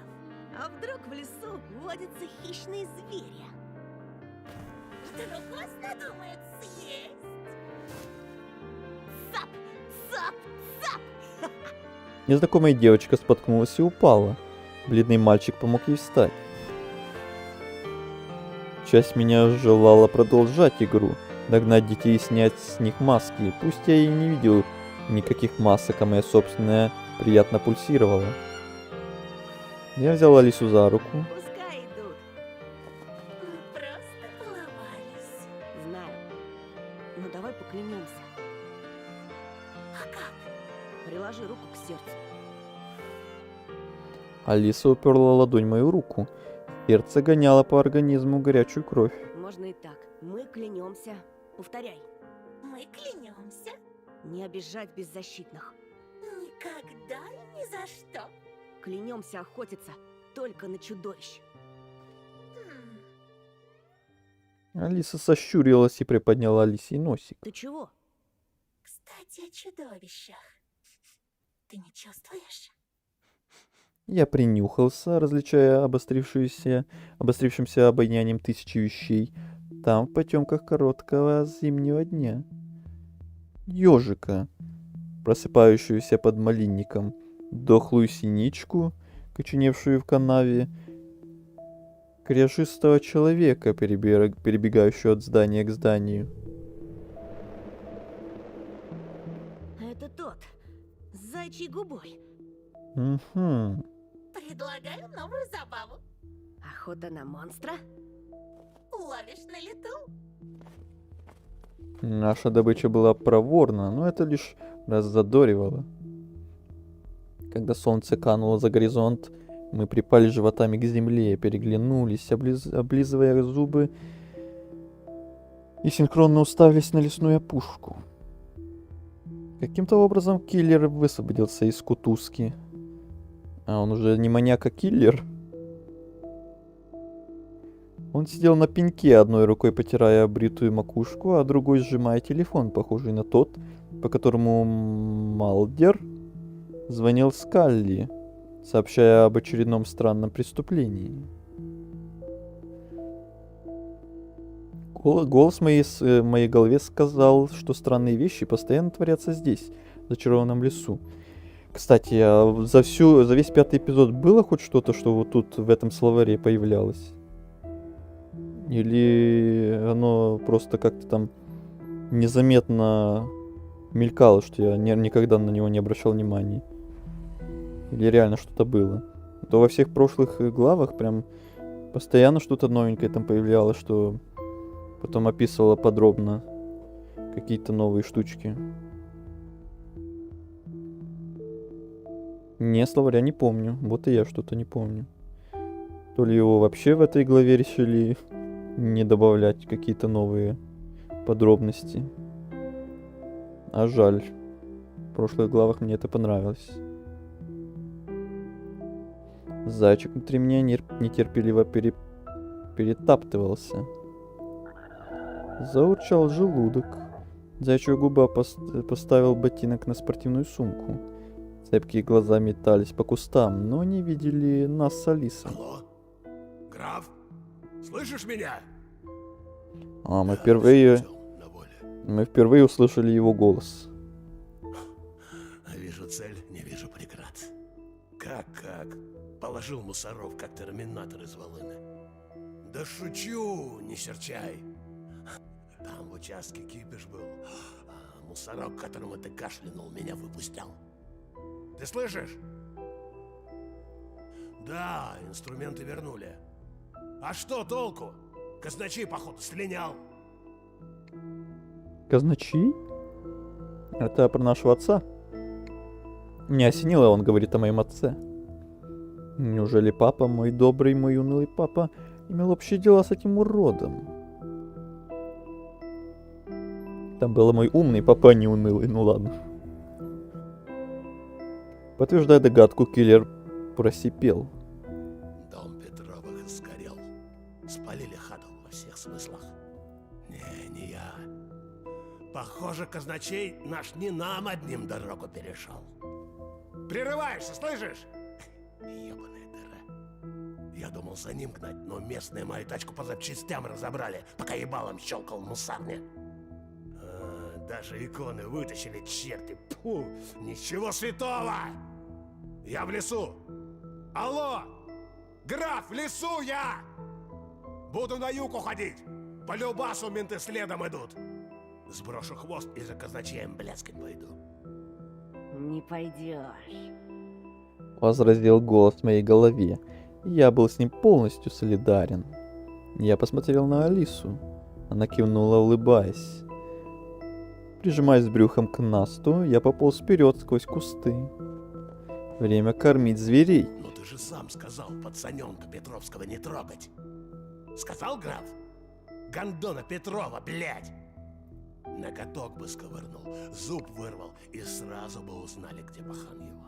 А вдруг в лесу водятся хищные звери? Вдруг вас надумают съесть? Цап! Цап! Цап! Незнакомая девочка споткнулась и упала. Бледный мальчик помог ей встать. Часть меня желала продолжать игру, догнать детей и снять с них маски. Пусть я и не видел никаких масок, а моя собственная приятно пульсировала. Я взял Алису за руку. Пускай идут. Мы просто поломались. Знаю. Но давай поклянемся. А как? Приложи руку к сердцу. Алиса уперла ладонь в мою руку. Сердце гоняло по организму горячую кровь. Можно и так. Мы клянемся. Повторяй. Мы клянемся. Не обижать беззащитных. Никогда и ни за что. Клянемся охотиться только на чудовищ. Алиса сощурилась и приподняла Алисий носик. Ты чего? Кстати, о чудовищах. Ты не чувствуешь? Я принюхался, различая обострившимся обонянием тысячи вещей, там в потемках короткого зимнего дня. Ёжика, просыпающуюся под малинником, дохлую синичку, коченевшую в канаве, кряжистого человека, перебегающего от здания к зданию. Это тот. С зайчьей губой. Угу. Предлагаю новую забаву. Охота на монстра? Ловишь на лету. Наша добыча была проворна, но это лишь раззадоривало. Когда солнце кануло за горизонт, мы припали животами к земле, переглянулись, облизывая зубы и синхронно уставились на лесную опушку. Каким-то образом киллер высвободился из кутузки. А он уже не маньяк, а киллер. Он сидел на пеньке, одной рукой потирая бритую макушку, а другой сжимая телефон, похожий на тот, по которому Малдер звонил Скалли, сообщая об очередном странном преступлении. Голос в моей голове сказал, что странные вещи постоянно творятся здесь, в зачарованном лесу. Кстати, а за весь 5-й эпизод было хоть что-то, что вот тут в этом словаре появлялось? Или оно просто как-то там незаметно мелькало, что я никогда на него не обращал внимания. Или реально что-то было. То во всех прошлых главах прям постоянно что-то новенькое там появлялось, что потом описывало подробно какие-то новые штучки. Не, словаря не помню. Вот и я что-то не помню. То ли его вообще в этой главе решили не добавлять какие-то новые подробности. А жаль. В прошлых главах мне это понравилось. Зайчик внутри меня нетерпеливо перетаптывался. Заурчал желудок. Зайчья губа поставил ботинок на спортивную сумку. Цепкие глаза метались по кустам, но не видели нас с Алисой. Алло? Граф? Слышишь меня? Мы впервые услышали его голос. Вижу цель, не вижу преград. Как? Положил мусоров, как терминатор из волыны. Да шучу, не серчай. Там в участке кипиш был. А мусорок, которому ты кашлянул, меня выпустил. Ты слышишь? Да, инструменты вернули. А что толку? Казначей, походу, слинял. Казначей? Это про нашего отца? Не осенило, он говорит о моем отце. Неужели папа, мой добрый, мой унылый папа, имел общие дела с этим уродом? Там был мой умный папа, не унылый, ну ладно. Подтверждая догадку, киллер просипел. Дом Петровых сгорел. Спалили хату во всех смыслах. Не я. Похоже, казначей наш не нам одним дорогу перешел. Прерываешься, слышишь? Ебаная дыра. Я думал за ним гнать, но местные мою тачку по запчастям разобрали, пока ебалом щелкал в мусарне. Даже иконы вытащили, черти. Фу, ничего святого! Я в лесу. Алло! Граф, в лесу я! Буду на юг уходить. По любасу менты следом идут. Сброшу хвост и за казначеем блескать пойду. Не пойдешь. Возразил голос в моей голове. Я был с ним полностью солидарен. Я посмотрел на Алису. Она кивнула, улыбаясь. Прижимаясь брюхом к насту, я пополз вперед сквозь кусты. Время кормить зверей. Ну ты же сам сказал пацаненка Петровского не трогать. Сказал, граф? Гондона Петрова, блядь! Ноготок бы сковырнул, зуб вырвал, и сразу бы узнали, где пахан его.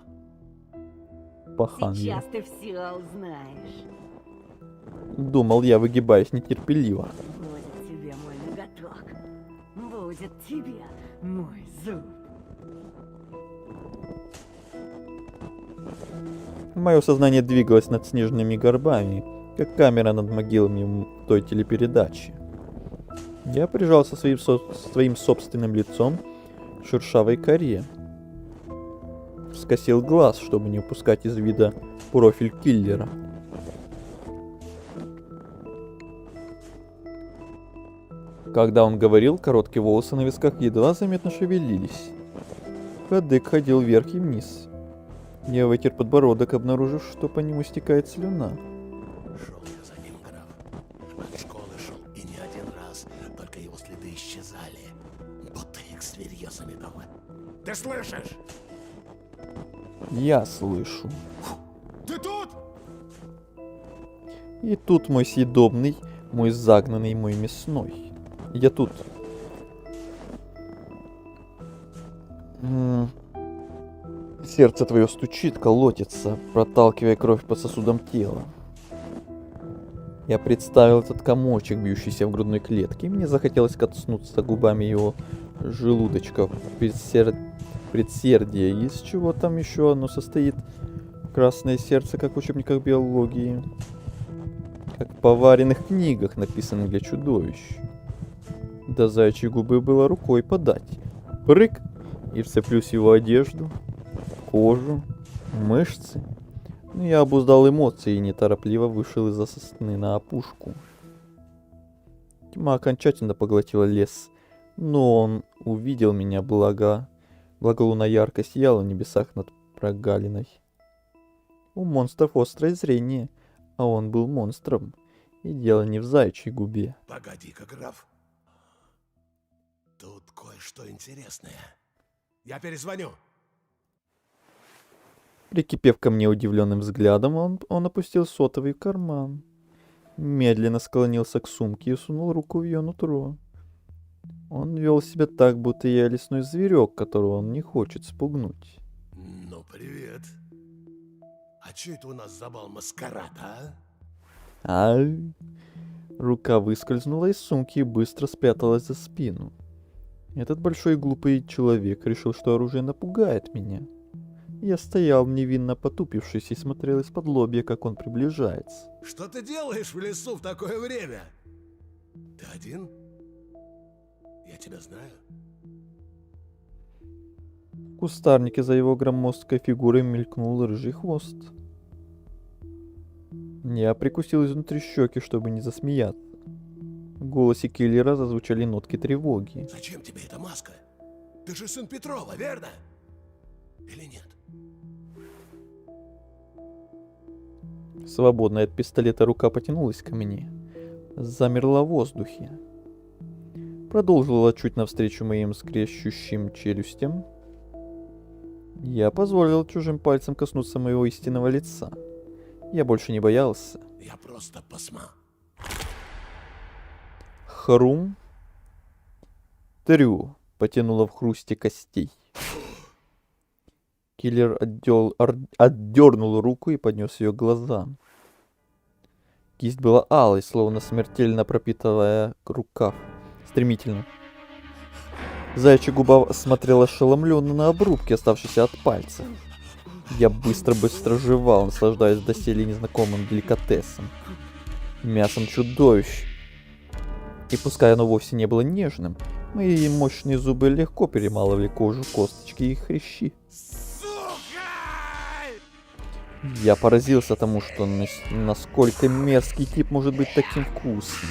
Пахан. Сейчас ты все узнаешь. Думал я, выгибаясь нетерпеливо. Будет тебе мой ноготок. Будет тебе мой зуб. Мое сознание двигалось над снежными горбами, как камера над могилами той телепередачи. Я прижался своим собственным лицом к шершавой коре. Скосил глаз, чтобы не упускать из вида профиль киллера. Когда он говорил, короткие волосы на висках едва заметно шевелились. Кадык ходил вверх и вниз. Я вытер подбородок, обнаружив, что по нему стекает слюна. Шел я за ним, граф. От школы шел, и не один раз. Только его следы исчезали. Будто их зверье заметало. Ты слышишь? Я слышу. Ты тут? И тут мой съедобный, мой загнанный, мой мясной. Я тут. Сердце твое стучит, колотится, проталкивая кровь по сосудам тела. Я представил этот комочек, бьющийся в грудной клетке, и мне захотелось коснуться губами его желудочка, предсердия, из чего там еще оно состоит. Красное сердце, как в учебниках биологии. Как в поваренных книгах, написанных для чудовищ. До заячьей губы было рукой подать. Прыг! И вцеплюсь в его одежду, кожу, мышцы. Но я обуздал эмоции и неторопливо вышел из-за сосны на опушку. Тьма окончательно поглотила лес, но он увидел меня, благо луна ярко сияла в небесах над прогалиной. У монстров острое зрение, а он был монстром, и дело не в заячьей губе. Погоди-ка, граф. Тут кое-что интересное. Я перезвоню. Прикипев ко мне удивленным взглядом, он опустил сотовый в карман, медленно склонился к сумке и сунул руку в ее нутро. Он вел себя так, будто я лесной зверек, которого он не хочет спугнуть. Ну, привет. А что это у нас за бал маскарад, а? Ай! Рука выскользнула из сумки и быстро спряталась за спину. Этот большой глупый человек решил, что оружие напугает меня. Я стоял, невинно потупившись, и смотрел из-под лобья, как он приближается. Что ты делаешь в лесу в такое время? Ты один? Я тебя знаю. В кустарнике за его громоздкой фигурой мелькнул рыжий хвост. Я прикусил изнутри щеки, чтобы не засмеяться. В голосе киллера зазвучали нотки тревоги. Зачем тебе эта маска? Ты же сын Петрова, верно? Или нет? Свободная от пистолета рука потянулась ко мне. Замерла в воздухе. Продолжила чуть навстречу моим скрещущим челюстям. Я позволил чужим пальцем коснуться моего истинного лица. Я больше не боялся. Я просто Хрум. Трю потянуло в хрусте костей. Киллер отдернул руку и поднес ее к глазам. Кисть была алой, словно смертельно пропитывая рукав. Стремительно. Заячья губа смотрела ошеломленно на обрубки, оставшиеся от пальцев. Я быстро жевал, наслаждаясь доселе незнакомым деликатесом. Мясом чудовищ. И пускай оно вовсе не было нежным, мои мощные зубы легко перемалывали кожу, косточки и хрящи. Я поразился тому, что насколько мерзкий тип может быть таким вкусным.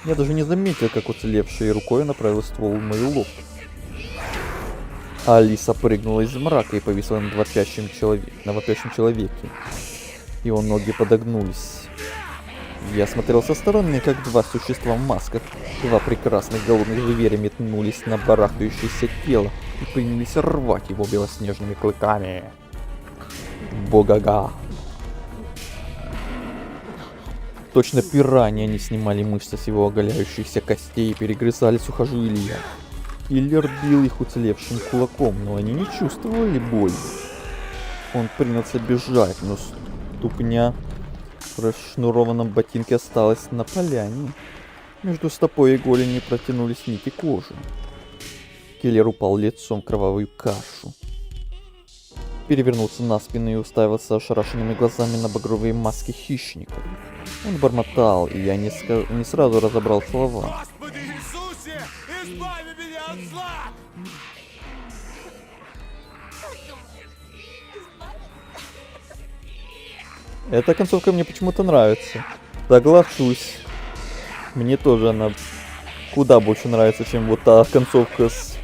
Я даже не заметил, как уцелевшей рукой направил ствол в мою лоб. Алиса прыгнула из мрака и повисла на вопящем человеке. Его ноги подогнулись. Я смотрел со стороны, как два существа в масках, два прекрасных голодных зверя метнулись на барахтающееся тело и принялись рвать его белоснежными клыками. Богага. Точно пираньи они снимали мышцы с его оголяющихся костей и перегрызали сухожилия. Киллер бил их уцелевшим кулаком, но они не чувствовали боли. Он принялся бежать, но ступня в расшнурованном ботинке осталась на поляне. Между стопой и голенью протянулись нити кожи. Киллер упал лицом в кровавую кашу. Перевернулся на спину и уставился ошарашенными глазами на багровые маски хищников. Он бормотал, и я не сразу разобрал слова. Господи Иисусе, избави меня от зла! Эта концовка мне почему-то нравится. Соглашусь. Мне тоже она куда больше нравится, чем вот та концовка с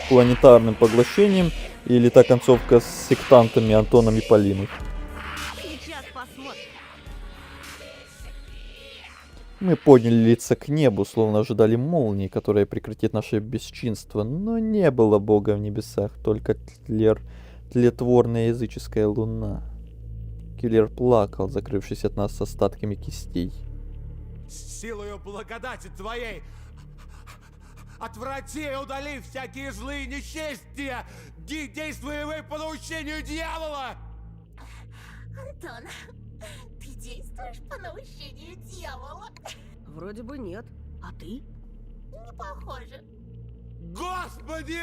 планетарным поглощением или та концовка с сектантами Антоном и Полиной. Сейчас посмотрим. Мы подняли лица к небу, словно ожидали молнии, которая прекратит наше бесчинство, но не было Бога в небесах, только тлетворная языческая луна. Киллер плакал, закрывшись от нас остатками кистей. Силою благодати твоей отврати и удали всякие злые несчастья, действуемые по наущению дьявола! Антон, ты действуешь по наущению дьявола? Вроде бы нет. А ты? Не похоже. Господи,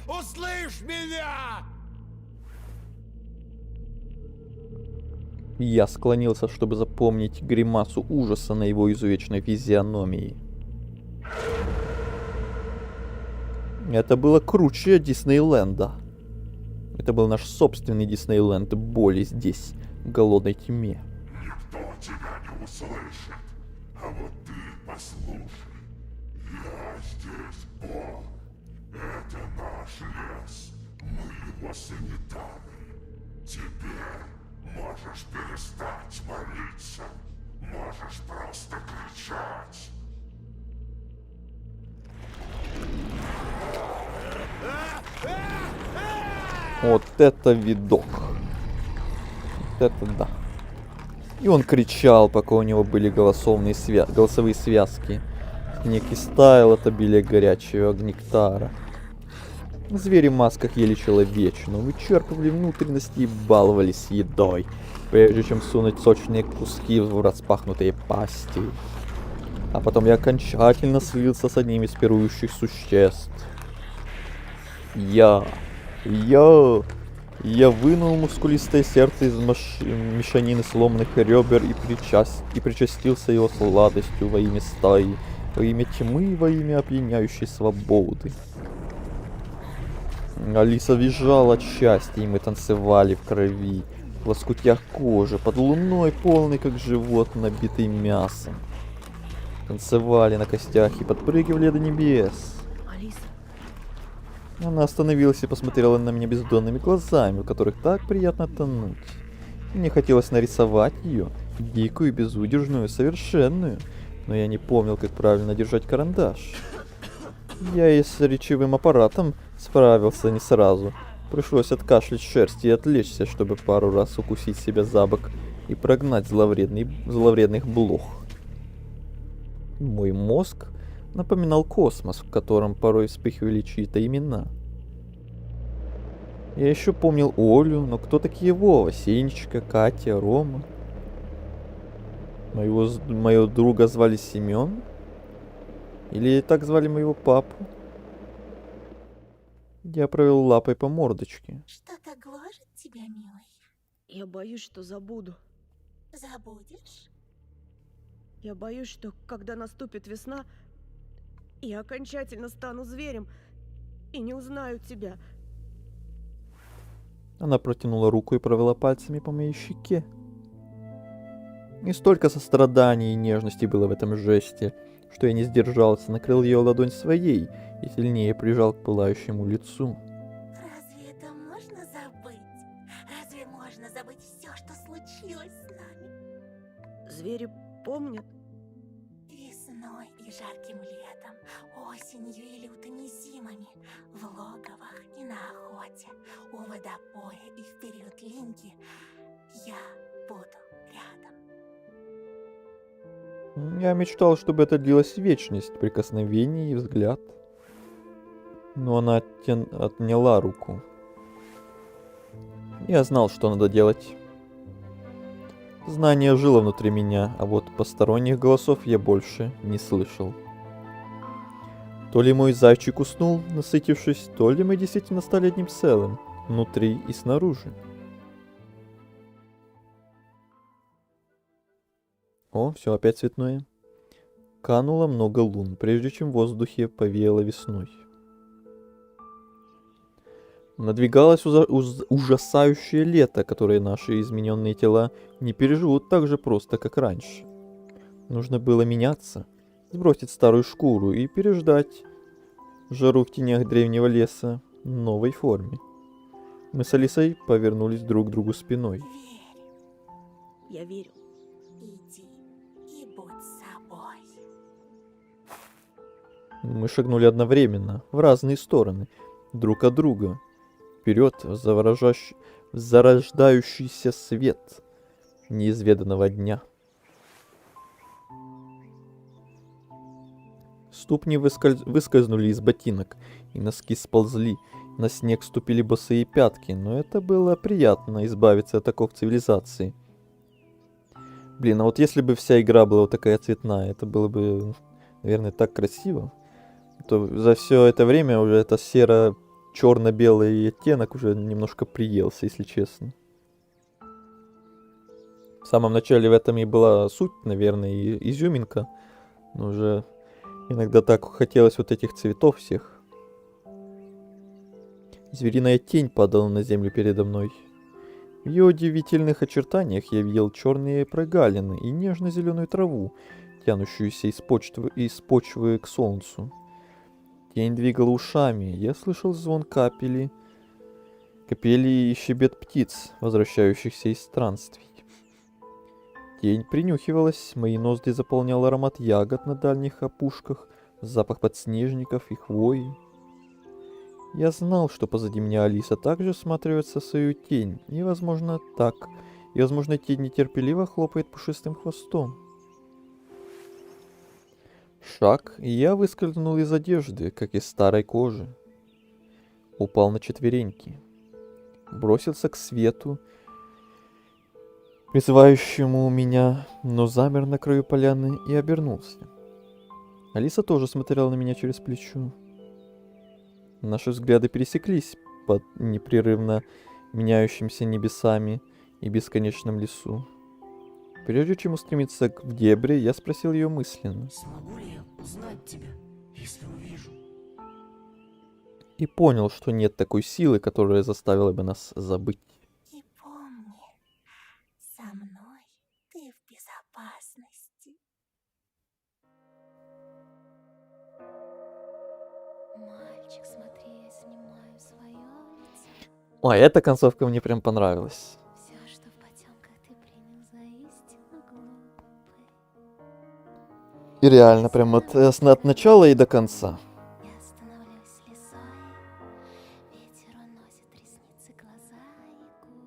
услышь меня! Я склонился, чтобы запомнить гримасу ужаса на его изувеченной физиономии. Это было круче Диснейленда. Это был наш собственный Диснейленд боли здесь, в голодной тьме. Никто тебя не услышит, а вот ты Послушай, я здесь Бог. Это наш лес. Мы его санитары. Теперь можешь перестать молиться. Можешь просто кричать. Вот это видок. Вот это да. И он кричал, пока у него были голосовые связки. Снег истаял от обилия горячего огнектара. Звери в масках ели человечину, вычерпывали внутренности и баловались едой, прежде чем сунуть сочные куски в распахнутые пасти. А потом я окончательно слился с одним из пирующих существ. Я вынул мускулистое сердце из мешанины сломанных ребер и причастился его сладостью во имя стаи, во имя тьмы, во имя опьяняющей свободы. Алиса визжала от счастья, и мы танцевали в крови, в лоскутях кожи, под луной, полной как живот, набитый мясом. Танцевали на костях и подпрыгивали до небес. Алиса, Она остановилась и посмотрела на меня бездонными глазами, в которых так приятно тонуть. Мне хотелось нарисовать ее, дикую, безудержную, совершенную, но я не помнил, как правильно держать карандаш. Я и с речевым аппаратом справился не сразу. Пришлось откашлять шерсть и отвлечься, чтобы пару раз укусить себя за бок и прогнать зловредных блох. Мой мозг напоминал космос, в котором порой вспыхивали чьи-то имена. Я еще помнил Олю, но кто такие Вова, Сенечка, Катя, Рома? Моего друга звали Семен? Или так звали моего папу? Я провел лапой по мордочке. Что-то гложет тебя, милый? Я боюсь, что забуду. Забудешь? Я боюсь, что когда наступит весна, я окончательно стану зверем и не узнаю тебя. Она протянула руку и провела пальцами по моей щеке. И столько сострадания и нежности было в этом жесте, что я не сдержался, накрыл ее ладонь своей и сильнее прижал к пылающему лицу. Разве это можно забыть? Разве можно забыть все, что случилось с нами? Звери помнят. Весной и жарким летом, осенью и лютыми зимами, в логовах и на охоте, у водопоя и в период линьки я буду рядом. Я мечтал, чтобы это длилась вечность, прикосновений и взгляд. Но она отняла руку. Я знал, что надо делать. Знание жило внутри меня, а вот посторонних голосов я больше не слышал. То ли мой зайчик уснул, насытившись, то ли мы действительно стали одним целым, внутри и снаружи. О, все опять цветное. Кануло много лун, прежде чем в воздухе повеяло весной. Надвигалось ужасающее лето, которое наши измененные тела не переживут так же просто, как раньше. Нужно было меняться, сбросить старую шкуру и переждать жару в тенях древнего леса в новой форме. Мы с Алисой повернулись друг к другу спиной. Верь, Я верю. иди и будь собой. Мы шагнули одновременно, в разные стороны, друг от друга. Вперед в зарождающийся свет неизведанного дня. Ступни выскользнули из ботинок, и носки сползли. На снег ступили босые пятки, но это было приятно избавиться от оков цивилизации. Блин, а вот если бы вся игра была вот такая цветная, это было бы, наверное, так красиво. То за все это время уже это черно-белый оттенок уже немножко приелся, если честно. В самом начале в этом и была суть, наверное, и изюминка. Но уже иногда так хотелось вот этих цветов всех. Звериная тень падала на землю передо мной. В ее удивительных очертаниях я видел черные прогалины и нежно-зеленую траву, тянущуюся из почвы к солнцу. Тень двигала ушами. Я слышал звон капели и щебет птиц, возвращающихся из странствий. Тень принюхивалась, мои ноздри заполнял аромат ягод на дальних опушках, запах подснежников и хвои. Я знал, что позади меня Алиса также всматривается в свою тень, и, возможно, тень нетерпеливо хлопает пушистым хвостом. Шаг, и я выскользнул из одежды, как из старой кожи. Упал на четвереньки. Бросился к свету, призывающему меня, но замер на краю поляны и обернулся. Алиса тоже смотрела на меня через плечо. Наши взгляды пересеклись под непрерывно меняющимися небесами и бесконечном лесу. Прежде чем устремиться в дебри, я спросил ее мысленно. Смогу ли я узнать тебя, если увижу? И понял, что нет такой силы, которая заставила бы нас забыть. И помни, со мной ты в безопасности. Мальчик, смотри, я снимаю свое лицо. Ой, эта концовка мне прям понравилась. Все, что в потемках ты принял за истину, глупый. И реально, прям от начала и до конца. Я становлюсь лисой, ветер уносит ресницы, глаза и губы.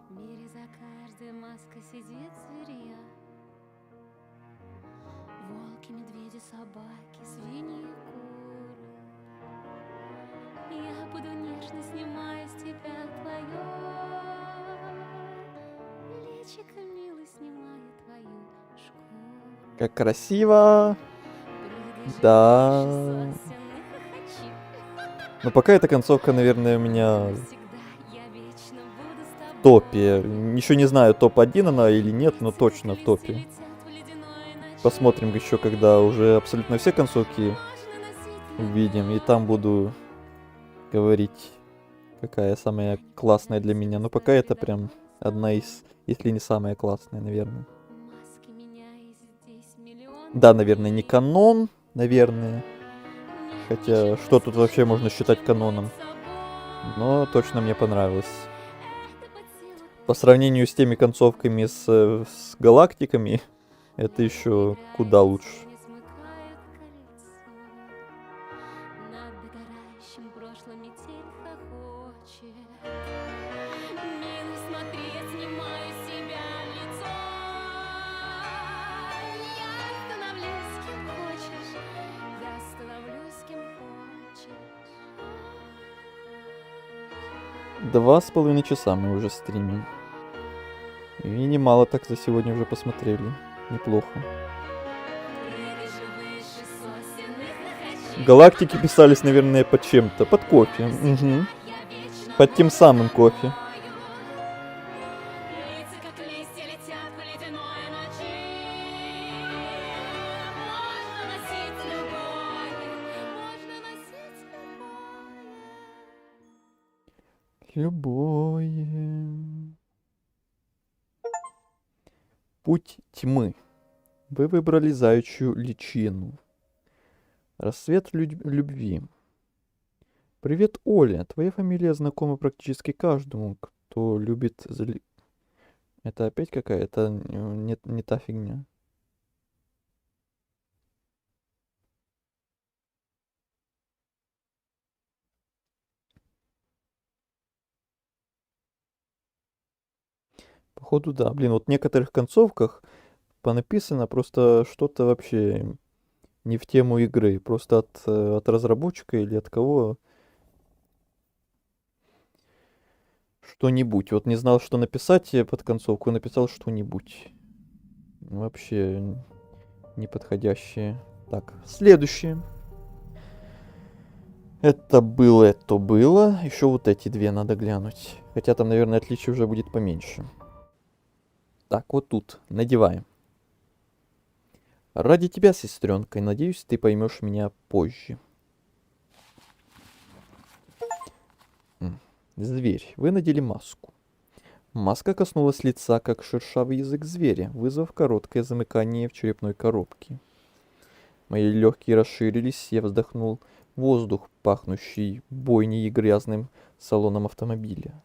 В мире за каждой маской сидит зверья. Волки, медведи, собаки, свиньи, куры. Я буду нежно снимая с тебя твое личико, мило снимая твою шкуру. Как красиво. Да. Но пока эта концовка, наверное, у меня в топе. Еще не знаю, топ-1 она или нет, но точно в топе. Посмотрим еще, когда уже абсолютно все концовки увидим. И там буду говорить, какая самая классная для меня. Но пока это прям одна из, если не самая классная, наверное. Да, наверное, не канон, наверное. Хотя, что тут вообще можно считать каноном? Но точно мне понравилось. По сравнению с теми концовками с галактиками, это еще куда лучше. Два с половиной часа мы уже стримим. И немало так за сегодня уже посмотрели. Неплохо. Галактики писались, наверное, под чем-то. Под кофе. Угу. Под тем самым кофе. Любое. Путь тьмы. Вы выбрали заячью личину. Рассвет любви. Привет, Оля. Твоя фамилия знакома практически каждому, кто любит... Это опять какая-то не та фигня. Походу, да. Блин, вот в некоторых концовках понаписано просто что-то вообще не в тему игры. Просто от разработчика или от кого что-нибудь. Вот не знал, что написать под концовку, написал что-нибудь. Вообще неподходящее. Так, следующее. Это было, то было. Еще вот эти две надо глянуть. Хотя там, наверное, отличий уже будет поменьше. Так, вот тут. Надеваем. Ради тебя, сестренка, надеюсь, ты поймешь меня позже. Зверь, вы надели маску. Маска коснулась лица, как шершавый язык зверя, вызвав короткое замыкание в черепной коробке. Мои легкие расширились, я вздохнул воздух, пахнущий бойней и грязным салоном автомобиля.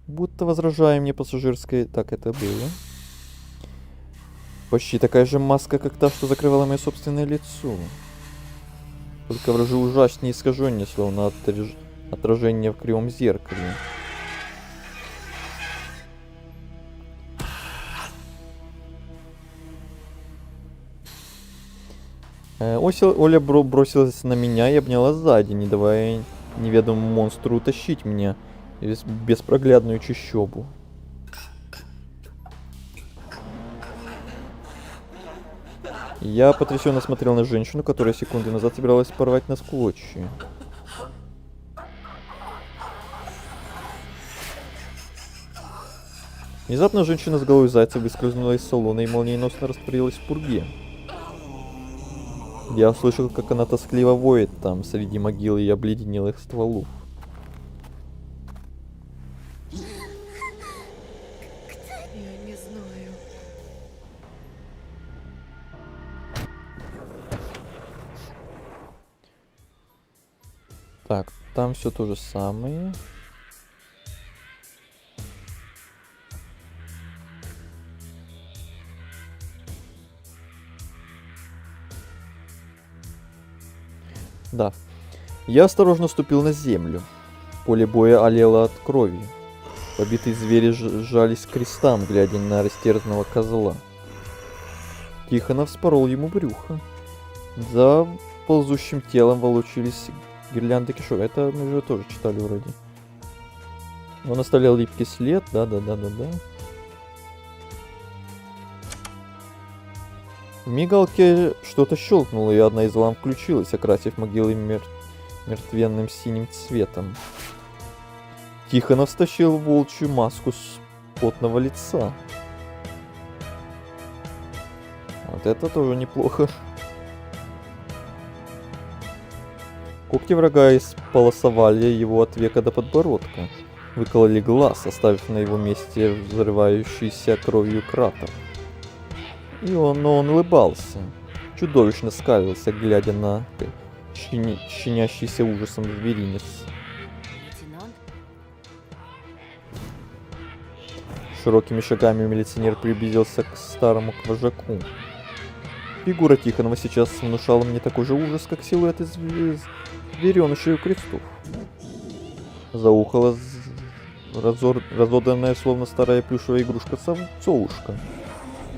Будто возражая мне пассажирское, так это было. Почти такая же маска, как та, что закрывала мое собственное лицо. Только в рожу ужаснее искажение, словно отражение в кривом зеркале. Оля бросилась на меня и обняла сзади, не давая неведомому монстру утащить меня в беспроглядную чащобу. Я потрясенно смотрел на женщину, которая секунды назад собиралась порвать нас в клочья. Внезапно женщина с головой зайца выскользнула из салона и молниеносно растворилась в пурге. Я услышал, как она тоскливо воет там, среди могилы и обледенелых стволов. Я не знаю. Так, там все то же самое. Да. Я осторожно ступил на землю. Поле боя олело от крови. Побитые звери сжались к крестам, глядя на растерзанного козла. Тихонов вспорол ему брюхо. За ползущим телом волочились гирлянды кишок. Это мы уже тоже читали вроде. Он оставлял липкий след. Да. В мигалке что-то щелкнуло, и одна из ламп включилась, окрасив могилы мертвенным синим цветом. Тихонов стащил волчью маску с потного лица. Вот это тоже неплохо. Когти врага исполосовали его от века до подбородка. Выкололи глаз, оставив на его месте взрывающийся кровью кратер. Но он улыбался, чудовищно скалился, глядя на щенящийся ужасом зверинец. Лейтенант? Широкими шагами милиционер приблизился к старому вожаку. Фигура Тихонова сейчас внушала мне такой же ужас, как силуэт из зверенышей у крестов. Заухала разоданная, словно старая плюшевая игрушка, совушка.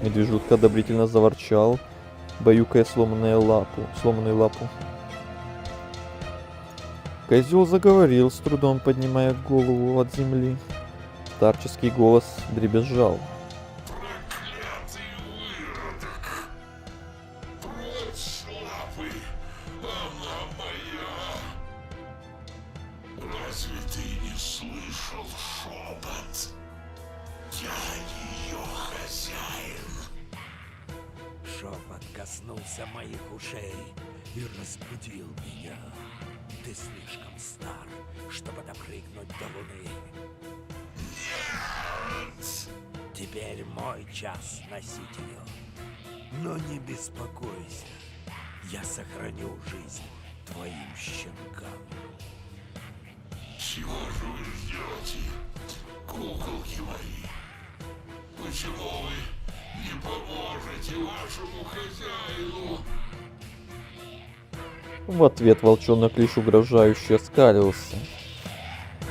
Медвежутка одобрительно заворчал, баюкая сломанную лапу. Козел заговорил, с трудом поднимая голову от земли. Старческий голос дребезжал. Разве ты не слышал шепот? Я ее хозяин. Шепот коснулся моих ушей и разбудил меня. Ты слишком стар, чтобы допрыгнуть до луны. Нет! Теперь мой час носить ее. Но не беспокойся, я сохраню жизнь твоим щенкам. Чего же вы ждете, куколки мои? Почему вы не поможете вашему хозяину? В ответ волчонок лишь угрожающе оскалился.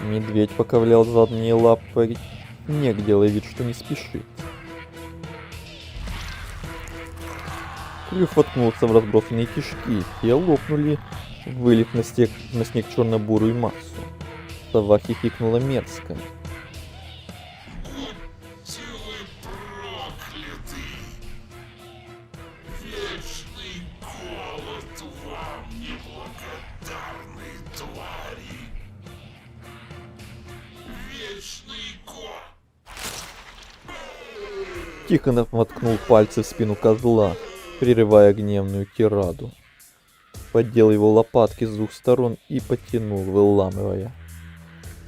Медведь поковылял задние лапы, не делая вид, что не спешит. Клюв воткнулся в разбросанные кишки, те лопнули, вылив на снег черно-бурую массу. Сова хихикнула мерзко. Будьте вы прокляты! Вечный голод вам, неблагодарные твари! Вечный голод! Тихонов воткнул пальцы в спину козла, прерывая гневную тираду. Поддел его лопатки с двух сторон и потянул, выламывая.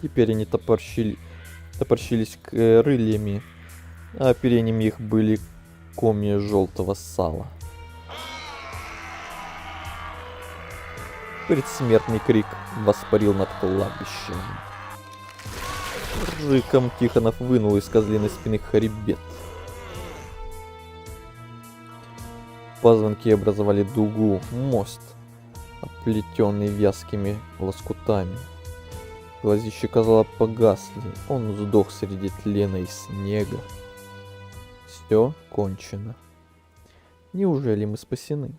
Теперь они топорщили топорщились крыльями, а оперениями их были комья желтого сала. Предсмертный крик воспарил над кладбищем. Рыком Тихонов вынул из козлиной спины хребет. Позвонки образовали дугу, мост, оплетенный вязкими лоскутами. Глазища козла погасли, он сдох среди тлена и снега. Все кончено. Неужели мы спасены?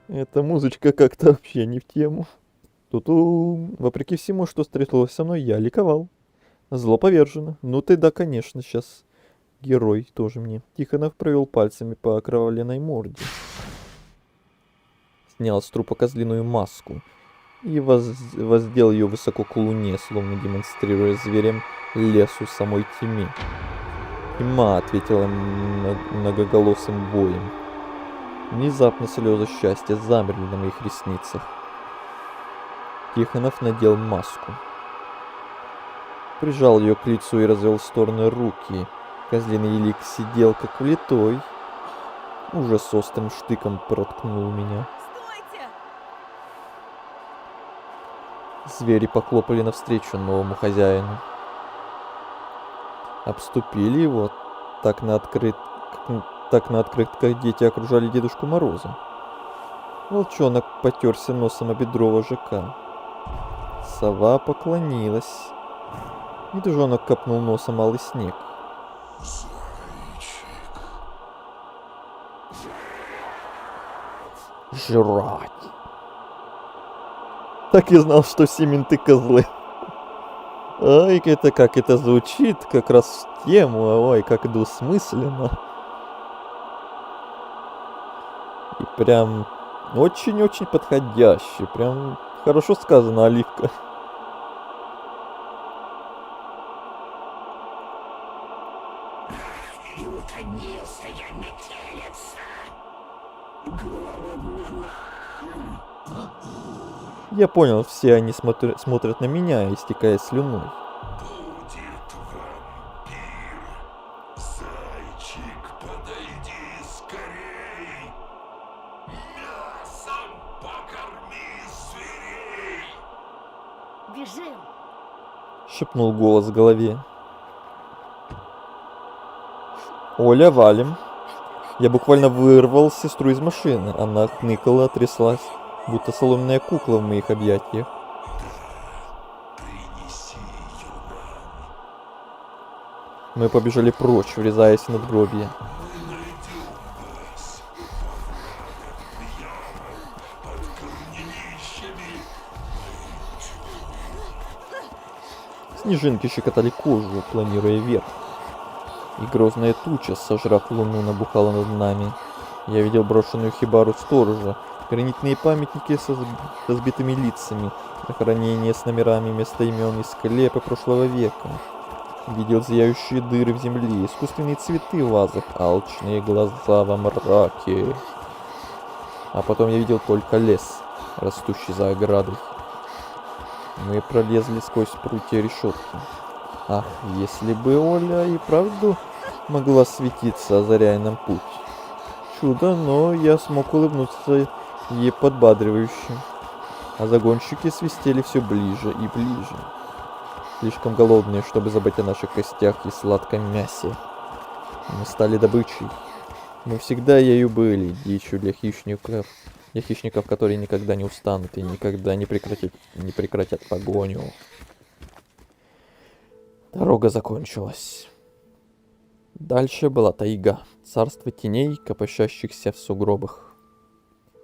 Эта музычка как-то вообще не в тему. Ту-ту. Вопреки всему, что стряслось со мной, я ликовал. Зло повержено. Ну ты да, конечно, сейчас герой тоже мне. Тихонов провел пальцами по окровавленной морде. Снял с трупа козлиную маску и воздел ее высоко к луне, словно демонстрируя зверям лесу самой тьме. Тьма ответила многоголосым воем. Внезапно слезы счастья замерли на моих ресницах. Тихонов надел маску. Прижал ее к лицу и развел в стороны руки. Козлиный лик сидел как влитой. Ужас острым штыком проткнул меня. Стойте! Звери поклопали навстречу новому хозяину. Обступили его, так на открытках дети окружали Дедушку Мороза. Волчонок потерся носом о бедро вожака. Сова поклонилась. Медвежонок копнул носом алый снег. Жрать. Так и знал, что все менты козлы. Ой, это как это звучит, как раз в тему, ой, как двусмысленно. И прям очень-очень подходяще, прям хорошо сказано, Оливка. Я понял, все они смотрят на меня, истекая слюной. Будет вампир. Зайчик, подойди скорей. Мясом покорми зверей. Бежим! Шепнул голос в голове. Оля, валим. Я буквально вырвал сестру из машины. Она хныкала, тряслась, будто соломенная кукла в моих объятиях. Мы побежали прочь, врезаясь в надгробье. Снежинки щекотали кожу, планируя вверх. И грозная туча, сожрав луну, набухала над нами. Я видел брошенную хибару сторожа, гранитные памятники со сбитыми лицами, захоронения с номерами вместо имен и склепы прошлого века. Видел зияющие дыры в земле, искусственные цветы в вазах, алчные глаза во мраке. А потом я видел только лес, растущий за оградой. Мы пролезли сквозь прутья решетки. Ах, если бы Оля и правду могла светиться, озаряя нам путь. Чудо, но я смог улыбнуться ей подбадривающе. А загонщики свистели все ближе и ближе. Слишком голодные, чтобы забыть о наших костях и сладком мясе. Мы стали добычей. Мы всегда ею были, дичью для хищников, которые никогда не устанут и никогда не прекратят погоню. Дорога закончилась. Дальше была тайга, царство теней, копошащихся в сугробах.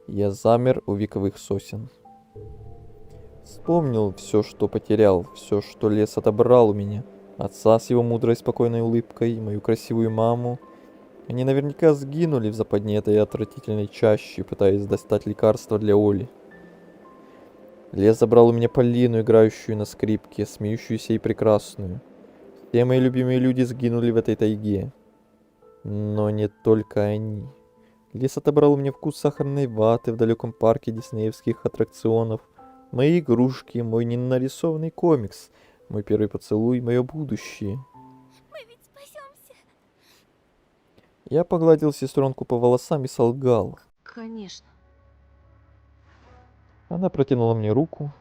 Я замер у вековых сосен. Вспомнил все, что потерял, все, что лес отобрал у меня. Отца с его мудрой спокойной улыбкой, мою красивую маму. Они наверняка сгинули в западне этой отвратительной чащи, пытаясь достать лекарства для Оли. Лес забрал у меня Полину, играющую на скрипке, смеющуюся и прекрасную. Все мои любимые люди сгинули в этой тайге. Но не только они. Лес отобрал у меня вкус сахарной ваты в далеком парке диснеевских аттракционов, Мои игрушки, мой ненарисованный комикс, мой первый поцелуй, мое будущее. Мы ведь спасемся. Я погладил сестренку по волосам и солгал. Конечно. Она протянула мне руку.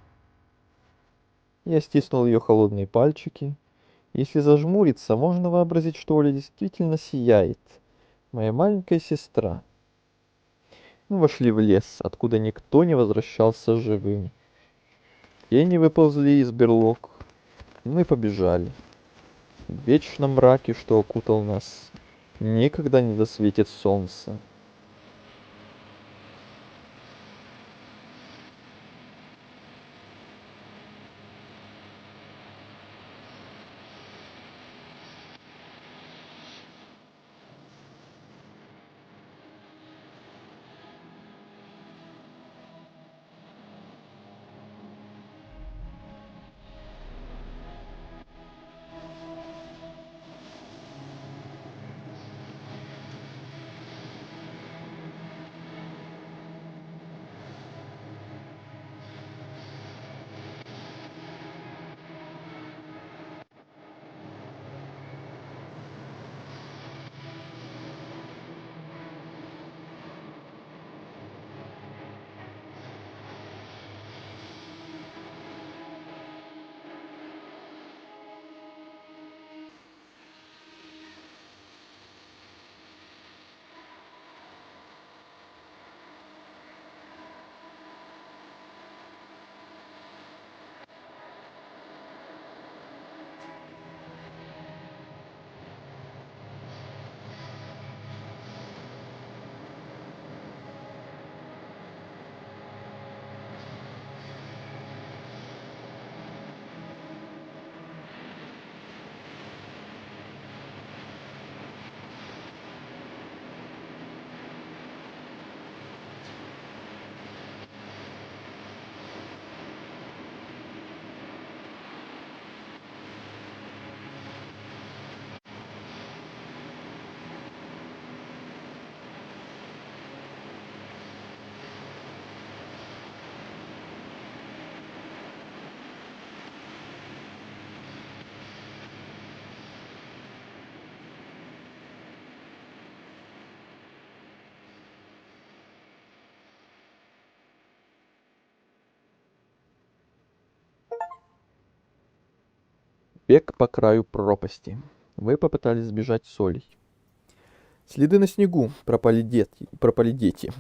Я стиснул ее холодные пальчики. Если зажмуриться, можно вообразить, что Оля действительно сияет. Моя маленькая сестра. Мы вошли в лес, откуда никто не возвращался живым. Тени выползли из берлог. Мы побежали. В вечном мраке, что окутал нас, никогда не засветит солнце. Бег по краю пропасти. Вы попытались сбежать с Олей. Следы на снегу. Пропали дети.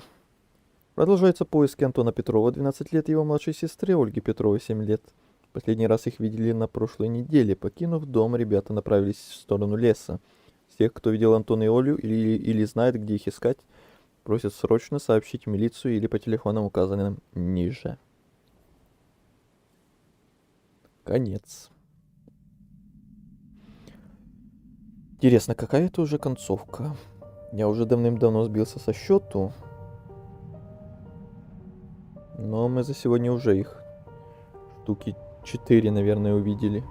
Продолжаются поиски Антона Петрова, 12 лет, и его младшей сестры Ольги Петровой, 7 лет. Последний раз их видели на прошлой неделе. Покинув дом, ребята направились в сторону леса. Всех, кто видел Антона и Олю или знает, где их искать, просят срочно сообщить в милицию или по телефонам, указанным ниже. Конец. Интересно, какая это уже концовка? Я уже давным-давно сбился со счету. Но мы за сегодня уже их штуки 4, наверное, увидели.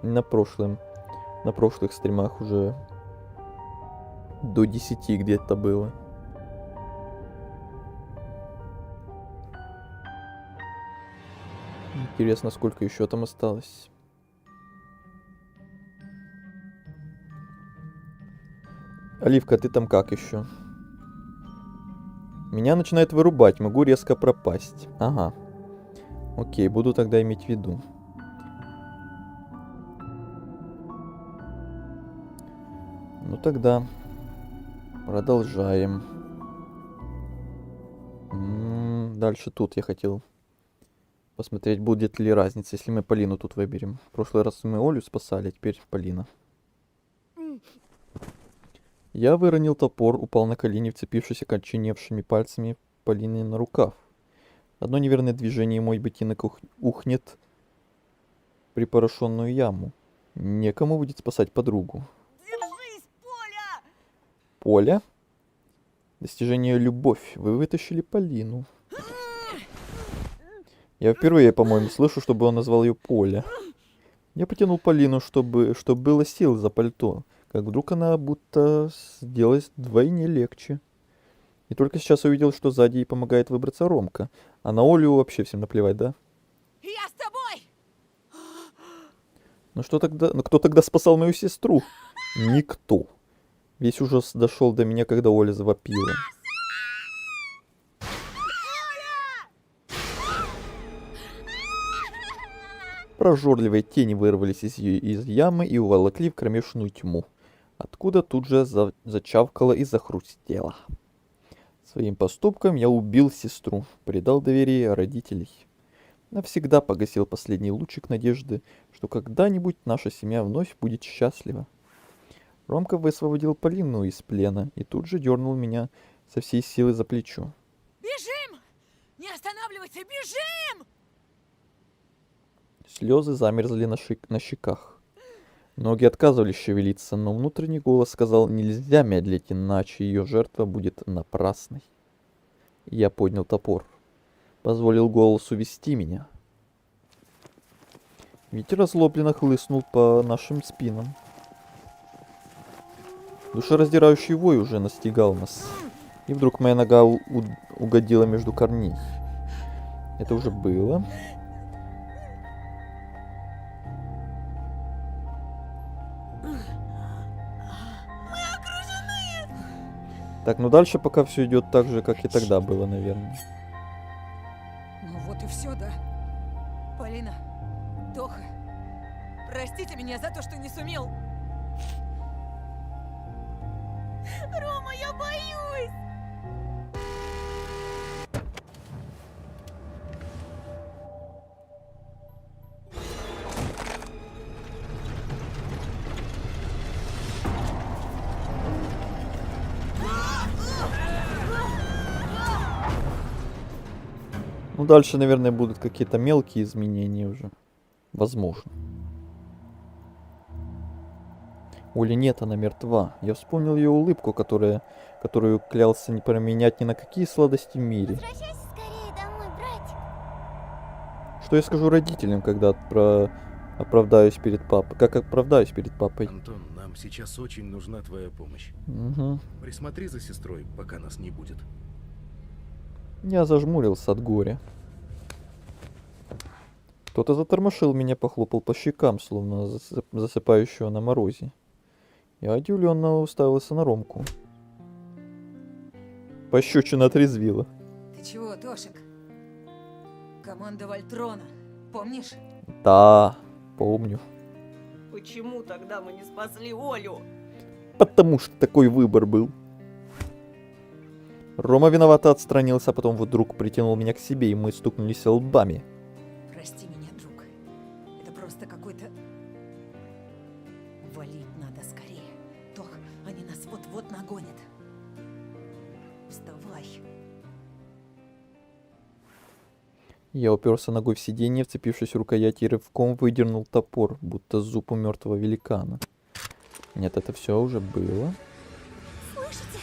На прошлых стримах уже до 10 где-то было. Интересно, сколько еще там осталось. Оливка, ты там как еще? Меня начинает вырубать, могу резко пропасть. Ага. Окей, буду тогда иметь в виду. Ну тогда продолжаем. Дальше тут я хотел посмотреть, будет ли разница, если мы Полину тут выберем. В прошлый раз мы Олю спасали, а теперь Полина. Я выронил топор, упал на колени, вцепившись окоченевшими пальцами Полины на рукав. Одно неверное движение, и мой ботинок ухнет в припорошенную яму. Некому будет спасать подругу. Держись, Поля! Поля? Достижение любовь. Вы вытащили Полину. Я впервые, по-моему, слышу, чтобы он назвал ее Поля. Я потянул Полину, чтобы было сил за пальто. Как вдруг она будто сделалась вдвойне легче. И только сейчас увидел, что сзади ей помогает выбраться Ромка. А на Олю вообще всем наплевать, да? Я с тобой! Ну что тогда? Ну кто тогда спасал мою сестру? Никто. Весь ужас дошел до меня, когда Оля завопила. Прожорливые тени вырвались из ямы и уволокли в кромешную тьму, откуда тут же зачавкало и захрустело. Своим поступком я убил сестру, предал доверие родителей. Навсегда погасил последний лучик надежды, что когда-нибудь наша семья вновь будет счастлива. Ромка высвободил Полину из плена и тут же дернул меня со всей силы за плечо. Бежим! Не останавливайся, бежим! Слезы замерзли на щеках. Ноги отказывались шевелиться, но внутренний голос сказал, нельзя медлить, иначе ее жертва будет напрасной. Я поднял топор. Позволил голосу вести меня. Ветер озлобленно хлыстнул по нашим спинам. Душераздирающий вой уже настигал нас. И вдруг моя нога угодила между корней. Это уже было. Так, ну дальше пока все идет так же, как и тогда было, наверное. Ну вот и все, да? Полина, Тоха, простите меня за то, что не сумел. Рома, я боюсь! Ну, дальше, наверное, будут какие-то мелкие изменения уже. Возможно. Оли нет, она мертва. Я вспомнил ее улыбку, которую клялся не променять ни на какие сладости в мире. Возвращайся скорее домой, братик. Что я скажу родителям, когда оправдаюсь перед папой? Как оправдаюсь перед папой? Антон, нам сейчас очень нужна твоя помощь. Угу. Присмотри за сестрой, пока нас не будет. Я зажмурился от горя. Кто-то затормошил меня, похлопал по щекам, словно засыпающего на морозе. Я удивленно уставился на Ромку. Пощечина отрезвила. Ты чего, Тошек? Команда Вольтрона, помнишь? Да, помню. Почему тогда мы не спасли Олю? Потому что такой выбор был. Рома виновато отстранился, а потом вдруг притянул меня к себе, и мы стукнулись лбами. Прости меня, друг. Это просто какой-то... Валить надо скорее. Тох, они нас вот-вот нагонят. Вставай. Я уперся ногой в сиденье, вцепившись в рукоять, и рывком выдернул топор, будто зуб у мертвого великана. Нет, это все уже было. Слышите?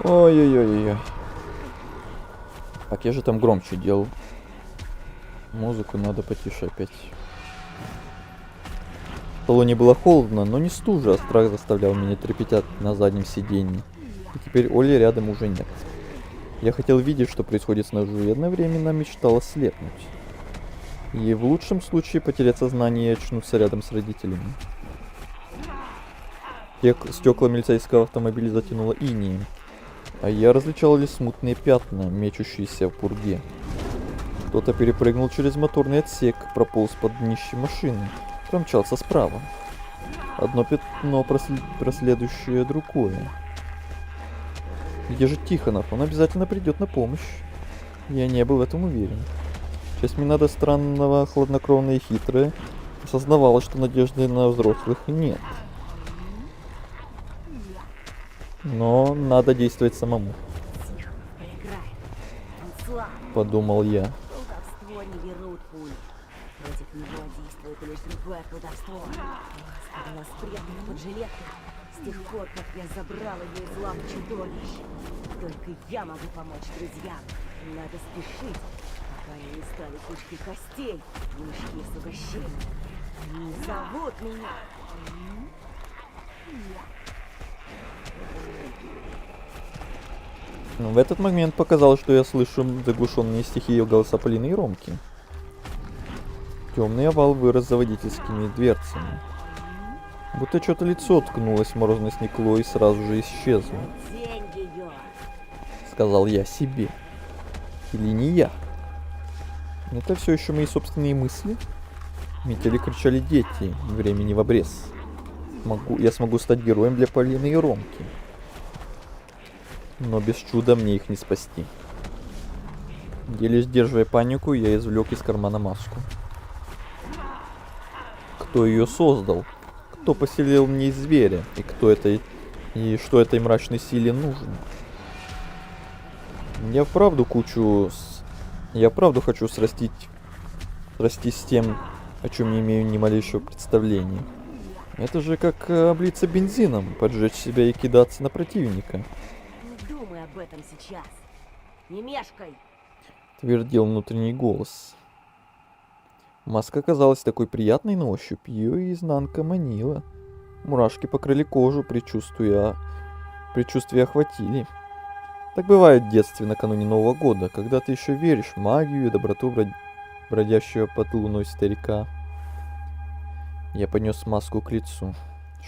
Ой-ой-ой-ой. Так, я же там громче делал. Музыку надо потише опять. В салоне было холодно, но не стужа, а страх заставлял меня трепетать на заднем сиденье. И теперь Оли рядом уже нет. Я хотел видеть, что происходит снаружи, и одновременно мечтал ослепнуть. И в лучшем случае потерять сознание и очнуться рядом с родителями. Стекла милицейского автомобиля затянуло инеем. А я различал лишь смутные пятна, мечущиеся в пурге. Кто-то перепрыгнул через моторный отсек, прополз под днищем машины, промчался справа. Одно пятно проследующее другое. Где же Тихонов? Он обязательно придет на помощь. Я не был в этом уверен. Часть Минада странного, хладнокровная и хитрая, осознавала, что надежды на взрослых нет. Но надо действовать самому. Подумал я. Колдовство не верует. чувствуешь рукой колдовство. Господи, нас спрятано под жилеткой с тех пор, как я забрал ее из лап чудовищ. Только я могу помочь друзьям. Надо спешить, пока они не стали кучкой костей, мешки с угощением. Они зовут меня. В этот момент показалось, что я слышу заглушенные стихи ее голоса Полины и Ромки. Темный овал вырос за водительскими дверцами. Будто что-то лицо ткнулось в морозное стекло и сразу же исчезло. Сказал я себе. Или не я? Это все еще мои собственные мысли? Метели, кричали дети, времени в обрез. Я смогу стать героем для Полины и Ромки. Но без чуда мне их не спасти. Еле сдерживая панику, я извлек из кармана маску. Кто ее создал? Кто поселил в ней зверя? И кто это и что этой мрачной силе нужно? Я вправду хочу срастись с тем, о чем не имею ни малейшего представления. Это же как облиться бензином, поджечь себя и кидаться на противника. Не думай об этом сейчас. Не мешкай. Твердил внутренний голос. Маска казалась такой приятной на ощупь, ее изнанка манила. Мурашки покрыли кожу, предчувствия охватили. Так бывает в детстве накануне Нового года, когда ты еще веришь в магию и доброту бродящего под луной старика. Я поднес маску к лицу.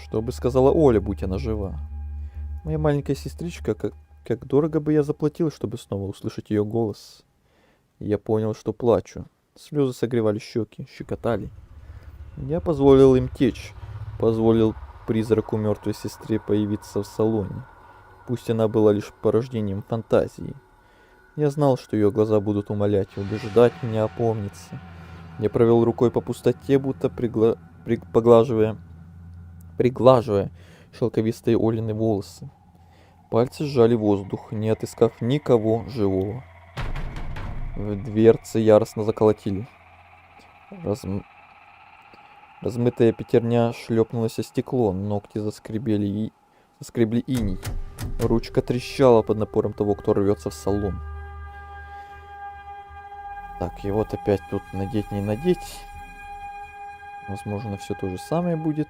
Что бы сказала Оля, будь она жива? Моя маленькая сестричка, как дорого бы я заплатил, чтобы снова услышать ее голос. Я понял, что плачу. Слезы согревали щеки, щекотали. Я позволил им течь, позволил призраку мертвой сестре появиться в салоне. Пусть она была лишь порождением фантазии. Я знал, что ее глаза будут умолять и убеждать меня опомниться. Я провел рукой по пустоте, будто приглаживая шелковистые Олины волосы. Пальцы сжали воздух, не отыскав никого живого. В дверцы яростно заколотили. Размытая пятерня шлепнулась о стекло, ногти заскребли иней. Ручка трещала под напором того, кто рвется в салон. Так, и вот опять тут надеть, не надеть. Возможно, все то же самое будет.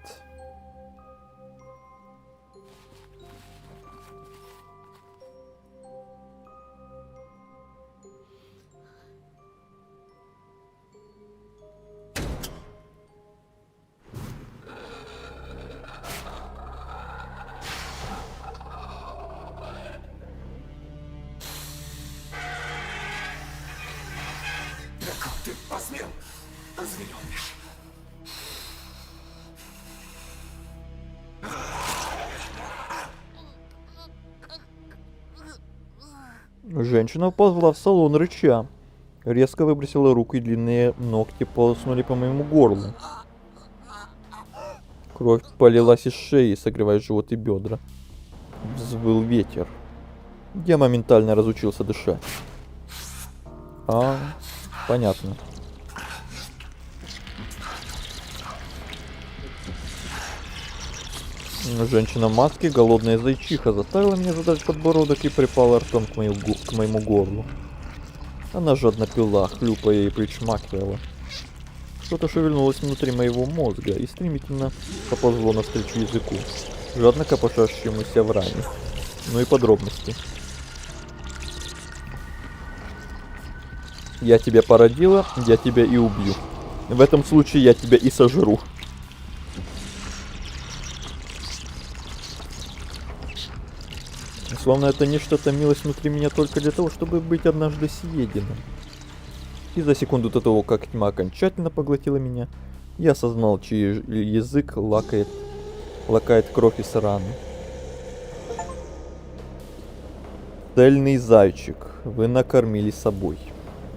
Как ты посмел, зверёныш? Женщина вползла в салон рыча. Резко выбросила руку, и длинные ногти полоснули по моему горлу. Кровь полилась из шеи, согревая живот и бедра. Взвыл ветер. Я моментально разучился дышать. Понятно. Женщина в маске, голодная зайчиха, заставила меня задать подбородок и припала ртом к моему горлу. Она жадно пила, хлюпая и причмакивала. Что-то шевельнулось внутри моего мозга и стремительно поползло навстречу языку, жадно копошащемуся в ране. Ну и подробности. Я тебя породила, я тебя и убью. В этом случае я тебя и сожру. Словно это нечто томилось внутри меня только для того, чтобы быть однажды съеденным. И за секунду до того, как тьма окончательно поглотила меня, я осознал, чей язык лакает кровь из раны. Цельный зайчик, вы накормили собой.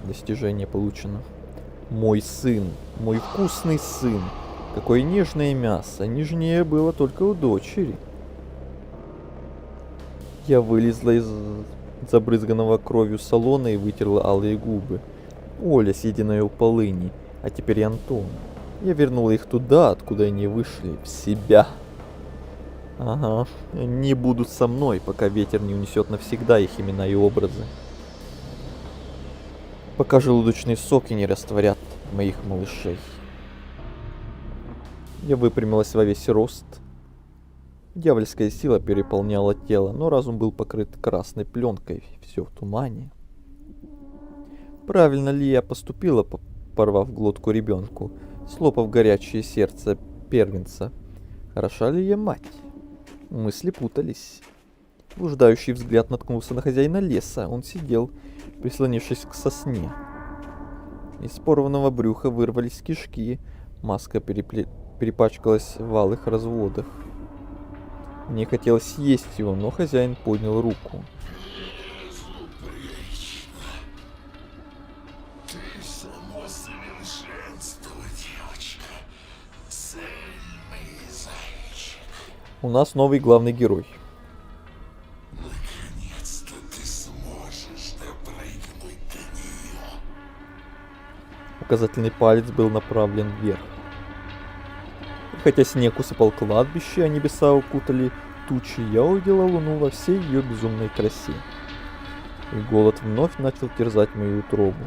Достижение получено. Мой сын, мой вкусный сын. Какое нежное мясо, нежнее было только у дочери. Я вылезла из забрызганного кровью салона и вытерла алые губы. Оля, съеденная у полыни, а теперь и Антон. Я вернула их туда, откуда они вышли, в себя. Ага, они будут со мной, пока ветер не унесет навсегда их имена и образы. Пока желудочные соки не растворят моих малышей. Я выпрямилась во весь рост. Дьявольская сила переполняла тело, но разум был покрыт красной пленкой, все в тумане. Правильно ли я поступила, порвав глотку ребенку, слопав горячее сердце первенца? Хороша ли я мать? Мысли путались. Блуждающий взгляд наткнулся на хозяина леса. Он сидел, прислонившись к сосне. Из порванного брюха вырвались кишки. Маска перепачкалась в алых разводах. Мне хотелось съесть его, но хозяин поднял руку. Ты само совершенство, девочка. Цельный зайчик. У нас новый главный герой. Наконец-то ты сможешь допрыгнуть до нее. Указательный палец был направлен вверх. И хотя снег усыпал кладбище, а небеса укутали тучи, я увидела луну во всей ее безумной красе. И голод вновь начал терзать мою утробу.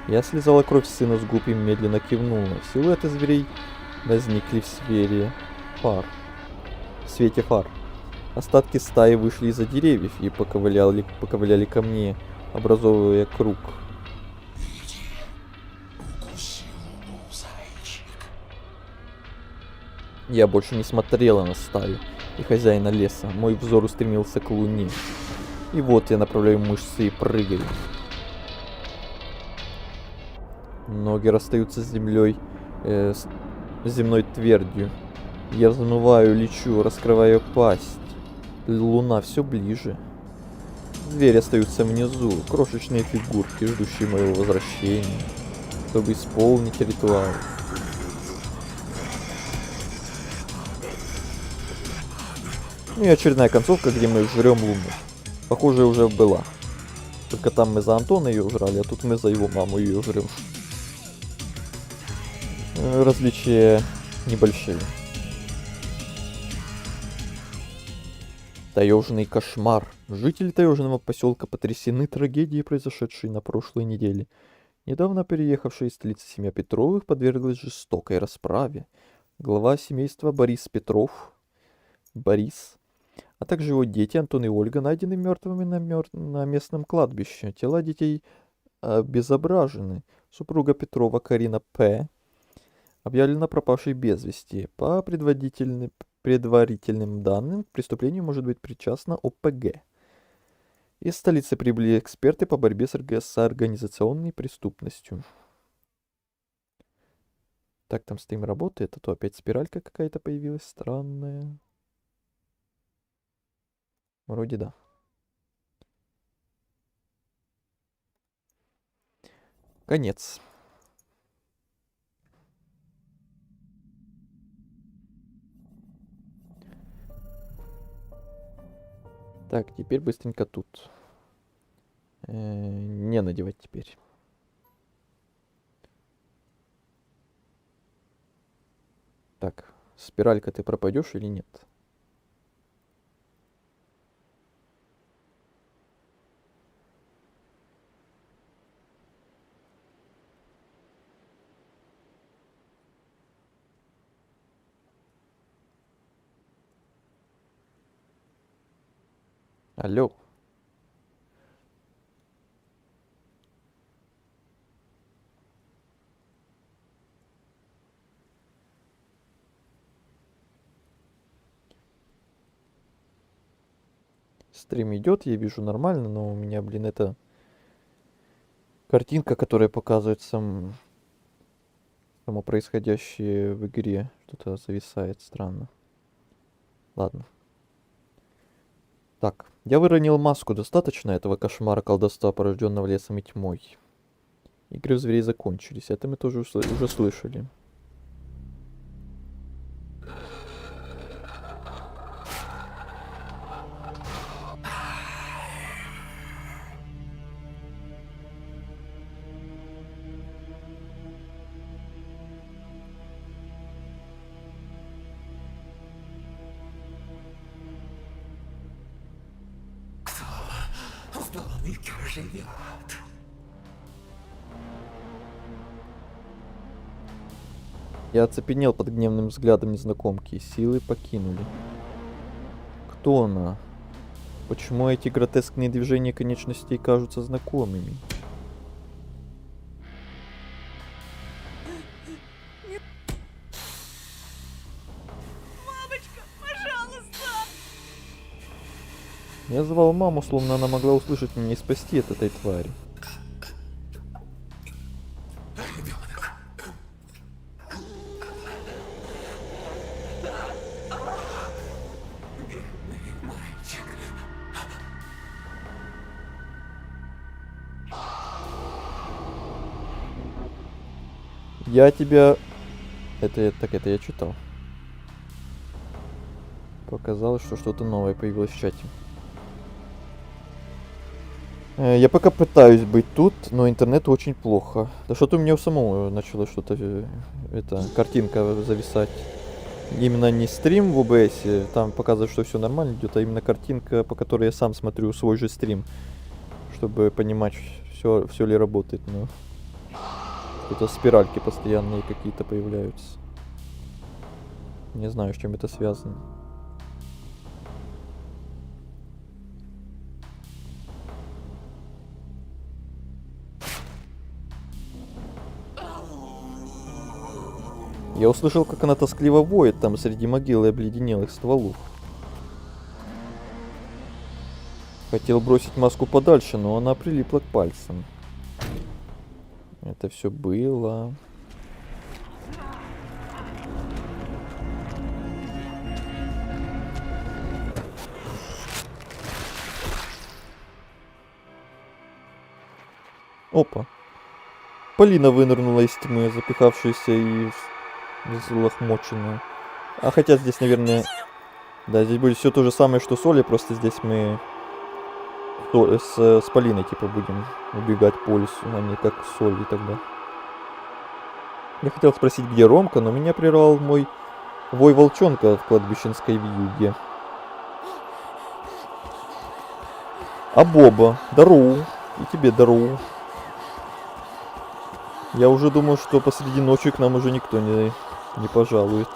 Я слезала кровь сына с губ и медленно кивнула. Силуэты зверей возникли в свете фар. Остатки стаи вышли из-за деревьев и поковыляли ко мне, образовывая круг. Я больше не смотрела на стаю и хозяина леса. Мой взор устремился к луне. И вот я направляю мышцы и прыгаю. Ноги расстаются с землей, с земной твердью. Я взмываю, лечу, раскрываю пасть. Луна все ближе. Звери остаются внизу, крошечные фигурки, ждущие моего возвращения, чтобы исполнить ритуал. Ну и очередная концовка, где мы жрем Луну. Похоже, уже была. Только там мы за Антона ее жрали, а тут мы за его маму ее жрем. Различия небольшие. Таежный кошмар. Жители таежного поселка потрясены трагедией, произошедшей на прошлой неделе. Недавно переехавшая из столицы семья Петровых подверглась жестокой расправе. Глава семейства Борис Петров, а также его дети Антон и Ольга найдены мертвыми на местном кладбище. Тела детей обезображены. Супруга Петрова Карина П. объявлена пропавшей без вести. По предварительным данным, к преступлению может быть причастна ОПГ. Из столицы прибыли эксперты по борьбе с организационной преступностью. Так, там стрим работает, а то опять спиралька какая-то появилась странная. Вроде да. Конец. Так, теперь быстренько тут. Не надевать теперь. Так, спиралька, ты пропадешь или нет? Алло. Стрим идет, я вижу нормально, но у меня, блин, это картинка, которая показывает само происходящее в игре. Что-то зависает странно. Ладно. Так, я выронил маску. Достаточно этого кошмара колдовства, порожденного лесом и тьмой. Игры в зверей закончились. Это мы тоже уже слышали. живет. Я оцепенел под гневным взглядом незнакомки, силы покинули. Кто она? Почему эти гротескные движения конечностей кажутся знакомыми? Мамочка, пожалуйста! Я звал маму, словно она могла услышать меня и спасти от этой твари. Я тебя... Это я читал. Показалось, что что-то новое появилось в чате. Я пока пытаюсь быть тут, но интернет очень плохо. Да что-то у меня у самого начало что-то... картинка зависать. Именно не стрим в OBS, там показывает, что все нормально идет, а именно картинка, по которой я сам смотрю свой же стрим. Чтобы понимать, все ли работает, но... Что-то спиральки постоянные какие-то появляются. Не знаю, с чем это связано. Я услышал, как она тоскливо воет там среди могил и обледенелых стволов. Хотел бросить маску подальше, но она прилипла к пальцам. Это все было. Опа. Полина вынырнула из тьмы, запихавшаяся и взлохмоченная. А хотя здесь, наверное... Да, здесь будет все то же самое, что с Олей, просто здесь мы с Полиной, типа, будем убегать по лесу, а не как с Олей тогда. Я хотел спросить, где Ромка, но меня прервал мой вой волчонка в кладбищенской вьюге. А Боба, здорово. И тебе здорово. Я уже думал, что посреди ночи к нам уже никто не пожалует.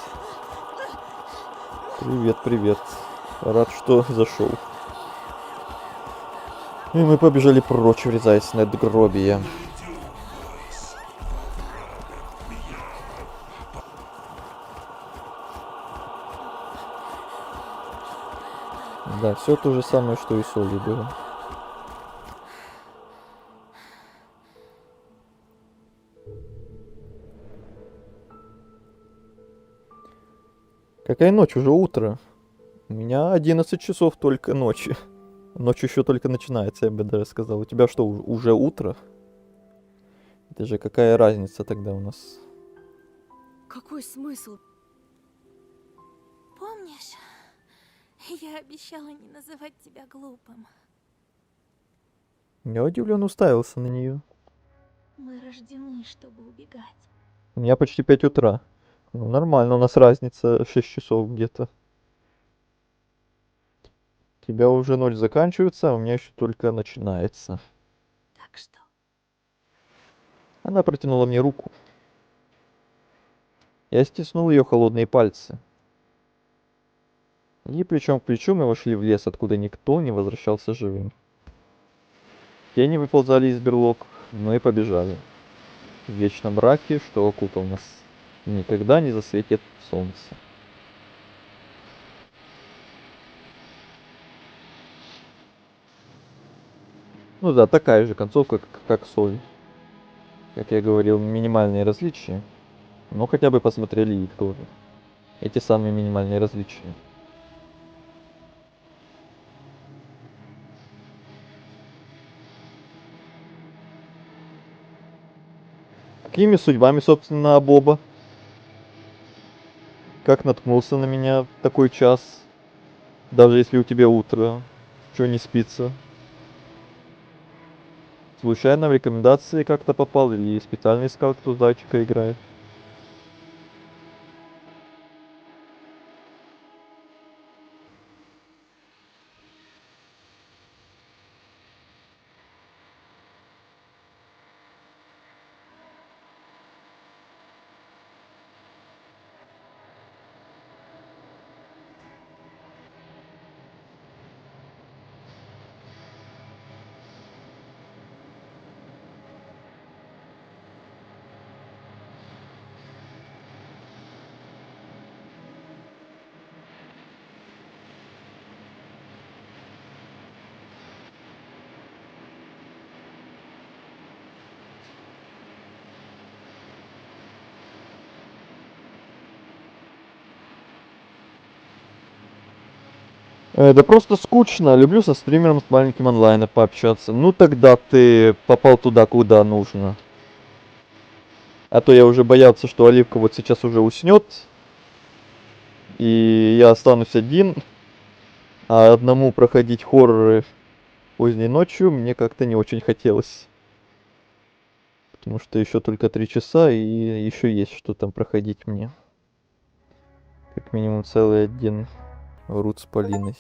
Привет, привет. Рад, что зашел. И мы побежали прочь, врезаясь в надгробие. Да, все то же самое, что и с Олей было. Какая ночь? Уже утро. У меня 11 часов только ночи. Ночь еще только начинается, я бы даже сказал. У тебя что, уже утро? Это же какая разница тогда у нас? Какой смысл? Помнишь, я обещала не называть тебя глупым. Я удивленно уставился на нее. Мы рождены, чтобы убегать. У меня почти 5 утра. Ну, нормально, у нас разница 6 часов где-то. У тебя уже ночь заканчивается, а у меня еще только начинается. Так что? Она протянула мне руку. Я стиснул ее холодные пальцы. И плечом к плечу мы вошли в лес, откуда никто не возвращался живым. Тени выползали из берлог, но и побежали. В вечном мраке, что окутал нас, никогда не засветит солнце. Ну да, такая же концовка, как Соль. Как я говорил, минимальные различия. Но хотя бы посмотрели и тоже. Эти самые минимальные различия. Какими судьбами, собственно, Боба? Как наткнулся на меня в такой час? Даже если у тебя утро. Чё не спится? Случайно в рекомендации как-то попал или специально искал, кто зайчика играет? Да просто скучно. Люблю со стримером с маленьким онлайна пообщаться. Ну тогда ты попал туда, куда нужно. А то я уже боялся, что Оливка вот сейчас уже уснет. И я останусь один. А одному проходить хорроры поздней ночью мне как-то не очень хотелось. Потому что еще только 3 часа, и еще есть что там проходить мне. Как минимум целый один рут с Полиной.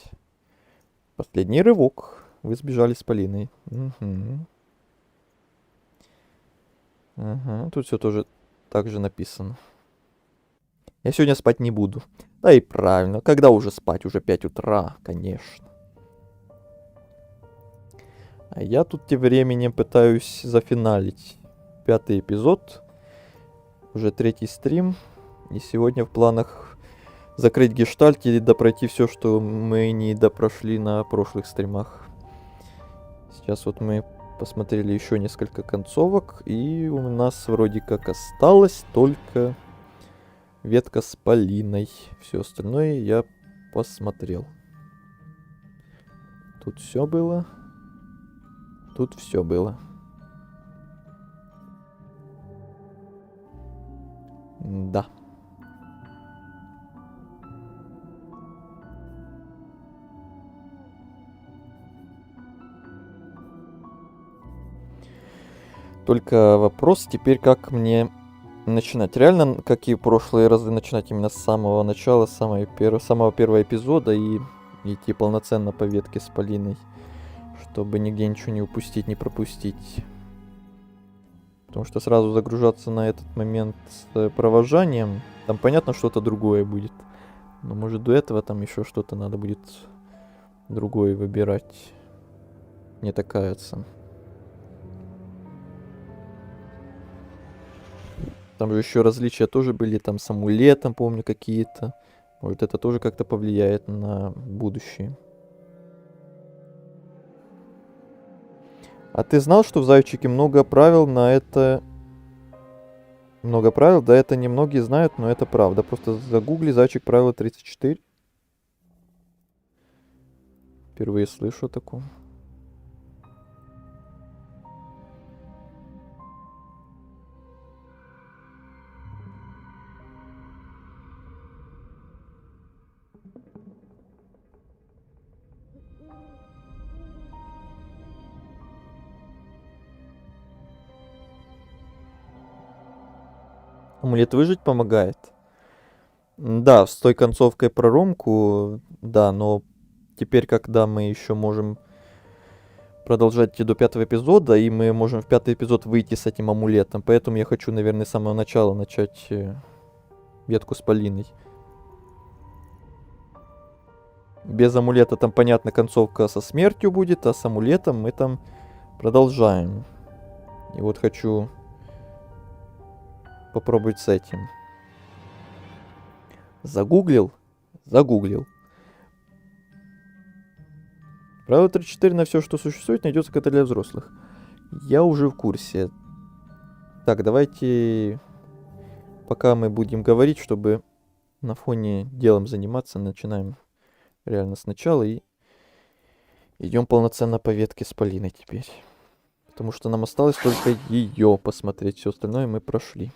Последний рывок. Вы сбежали с Полиной. Угу. Ага, тут все тоже так же написано. Я сегодня спать не буду. Да и правильно. Когда уже спать? Уже 5 утра, конечно. А я тут тем временем пытаюсь зафиналить 5-й эпизод. Уже 3-й стрим. И сегодня в планах закрыть гештальт и допройти все, что мы не допрошли на прошлых стримах. Сейчас вот мы посмотрели еще несколько концовок. И у нас вроде как осталось только ветка с Полиной. Все остальное я посмотрел. Тут все было. Тут все было. Да. Только вопрос теперь, как мне начинать. Реально, как и в прошлые разы, начинать именно с самого начала, самого первого эпизода и идти полноценно по ветке с Полиной, чтобы нигде ничего не упустить, не пропустить. Потому что сразу загружаться на этот момент с провожанием, там понятно, что-то другое будет. Но может до этого там еще что-то надо будет другое выбирать. Мне так кажется. Там же еще различия тоже были, там с амулетом, помню, какие-то. Может, это тоже как-то повлияет на будущее. А ты знал, что в Зайчике много правил на это... Много правил? Да, это немногие знают, но это правда. Просто загугли Зайчик правило 34. Впервые слышу о таком. Амулет выжить помогает. Да, с той концовкой про Ромку, да, но теперь, когда мы еще можем продолжать идти до 5-го эпизода, и мы можем в 5-й эпизод выйти с этим амулетом, поэтому я хочу, наверное, с самого начала начать ветку с Полиной. Без амулета там, понятно, концовка со смертью будет, а с амулетом мы там продолжаем. И вот хочу попробовать с этим. Загуглил? Загуглил. Правило 34: на все, что существует, найдется как-то для взрослых. Я уже в курсе. Так, давайте, пока мы будем говорить, чтобы на фоне делом заниматься, начинаем реально сначала и идем полноценно по ветке с Полиной теперь. Потому что нам осталось только ее посмотреть. Все остальное мы прошли.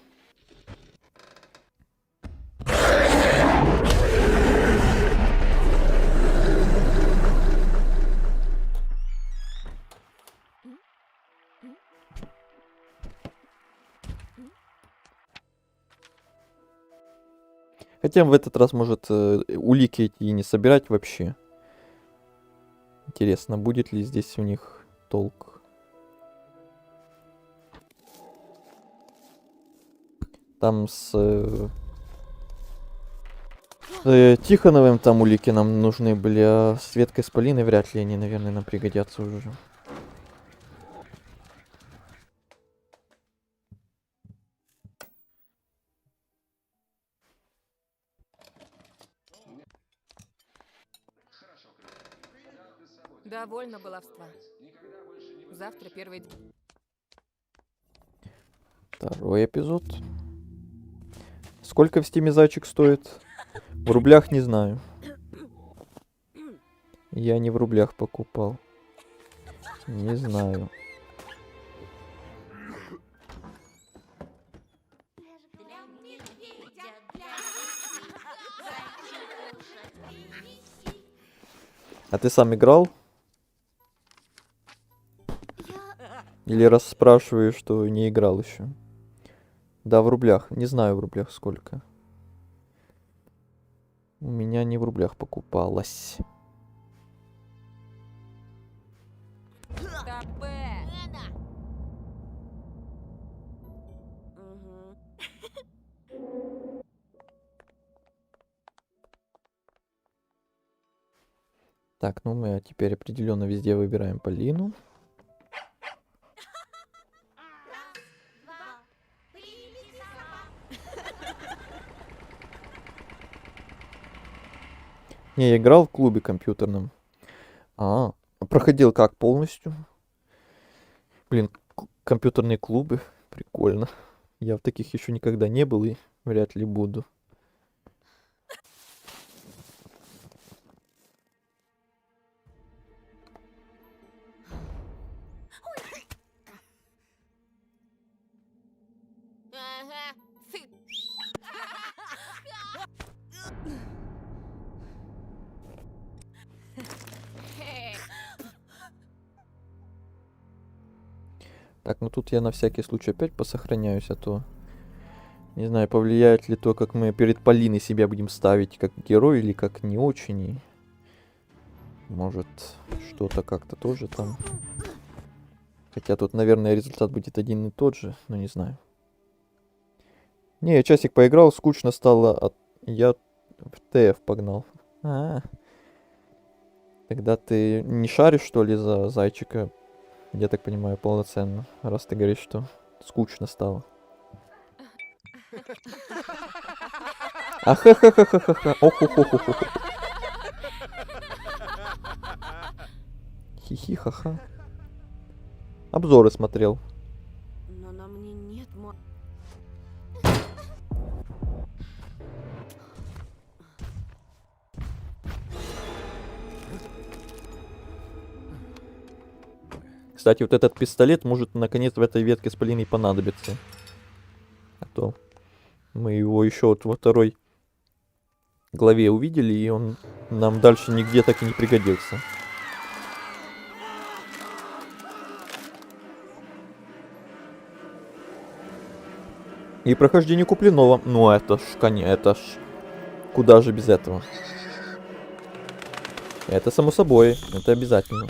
Хотя в этот раз, может, улики эти и не собирать вообще. Интересно, будет ли здесь у них толк. Там с Тихоновым там улики нам нужны были, а с веткой с Полиной вряд ли они, наверное, нам пригодятся уже. Довольно баловства. Завтра первый... Второй эпизод. Сколько в Стиме Зайчик стоит? В рублях не знаю. Я не в рублях покупал. Не знаю. А ты сам играл? Или раз спрашиваешь, что не играл еще? Да, в рублях. Не знаю в рублях сколько. У меня не в рублях покупалось. Так, ну мы теперь определенно везде выбираем Полину. Не, я играл в клубе компьютерном. Проходил как полностью? Блин, компьютерные клубы. Прикольно. Я в таких еще никогда не был и вряд ли буду. Так, ну тут я на всякий случай опять посохраняюсь, а то... Не знаю, повлияет ли то, как мы перед Полиной себя будем ставить, как герой или как не очень. И... Может, что-то как-то тоже там... Хотя тут, наверное, результат будет один и тот же, но не знаю. Не, я часик поиграл, скучно стало, я в ТФ погнал. Тогда ты не шаришь, что ли, за зайчика? Я так понимаю, полноценно, раз ты говоришь, что скучно стало. Ахахахахаха. Охохохохо. Хихи-ха-ха. Обзоры смотрел. Но на мне нет Кстати, вот этот пистолет может наконец в этой ветке с Полиной понадобиться. А то мы его еще вот во второй главе увидели, и он нам дальше нигде так и не пригодился. И прохождение Куплинова. Ну это ж, конечно, это ж... Куда же без этого? Это само собой, это обязательно.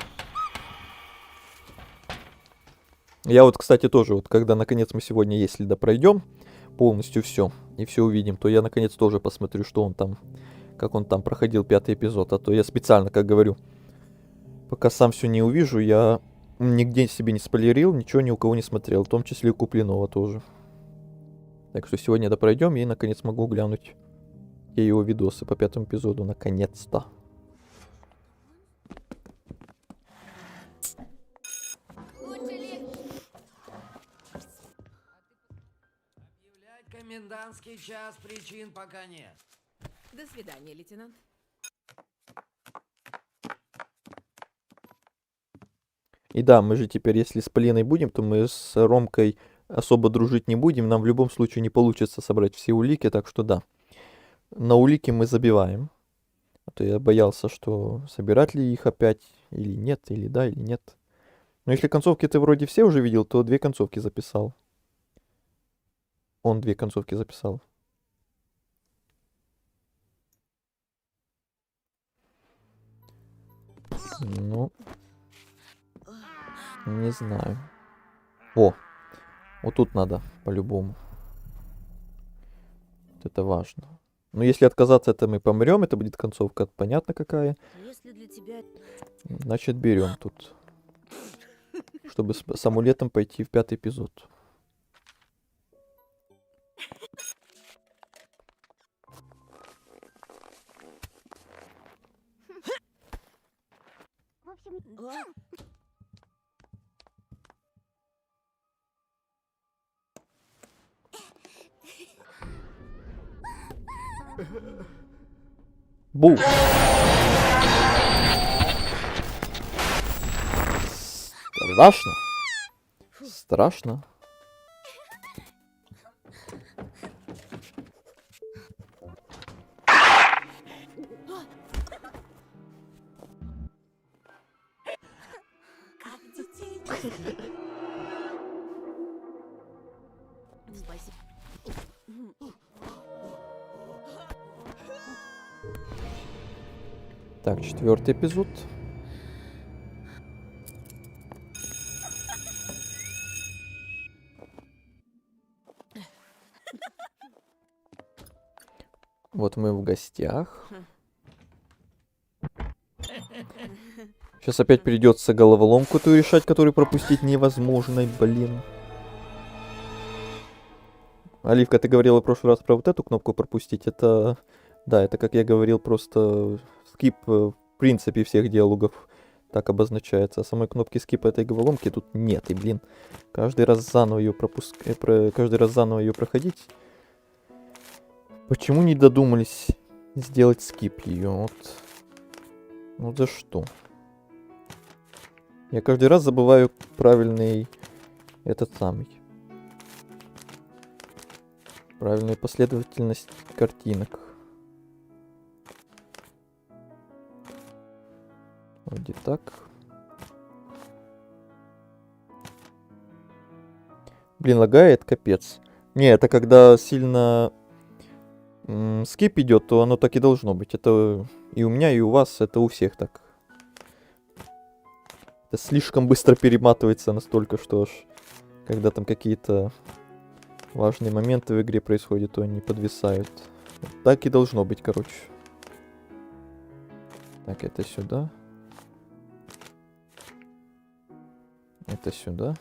Я вот, кстати, тоже, вот когда наконец мы сегодня, если допройдем полностью все и все увидим, то я наконец тоже посмотрю, что он там, как он там проходил 5-й эпизод. А то я специально, как говорю, пока сам все не увижу, я нигде себе не спойлерил, ничего ни у кого не смотрел, в том числе и Куплинова тоже. Так что сегодня допройдем и наконец могу глянуть его видосы по 5-му эпизоду, наконец-то. Комендантский час, причин пока нет. До свидания, лейтенант. И да, мы же теперь, если с Полиной будем, то мы с Ромкой особо дружить не будем. Нам в любом случае не получится собрать все улики, так что да. На улики мы забиваем. А то я боялся, что собирать ли их опять или нет, или да, или нет. Но если концовки ты вроде все уже видел, то 2 концовки записал. Он 2 концовки записал. Ну, не знаю. О, вот тут надо по-любому. Вот это важно. Но если отказаться, это мы помрем. Это будет концовка, понятно какая. Если для тебя... Значит, берем тут. Чтобы с амулетом пойти в 5-й эпизод. Бу! Страшно. Страшно. Как детей. Спасибо. Так, 4-й эпизод. Вот мы в гостях. Сейчас опять придется головоломку ту решать, которую пропустить невозможно, блин. Оливка, ты говорила в прошлый раз про вот эту кнопку пропустить. Это, да, это, как я говорил, просто скип в принципе всех диалогов так обозначается. А самой кнопки скипа этой головоломки тут нет. И, блин, каждый раз заново ее каждый раз заново ее проходить. Почему не додумались сделать скип ее? Вот. Ну за что? Я каждый раз забываю правильный этот самый. Правильную последовательность картинок. Вроде так. Блин, лагает, капец. Не, это когда сильно скип идет, то оно так и должно быть. Это и у меня, и у вас, это у всех так. Это слишком быстро перематывается настолько, что аж когда там какие-то важные моменты в игре происходят, то они подвисают. Так и должно быть, короче. Так, это сюда. Это сюда.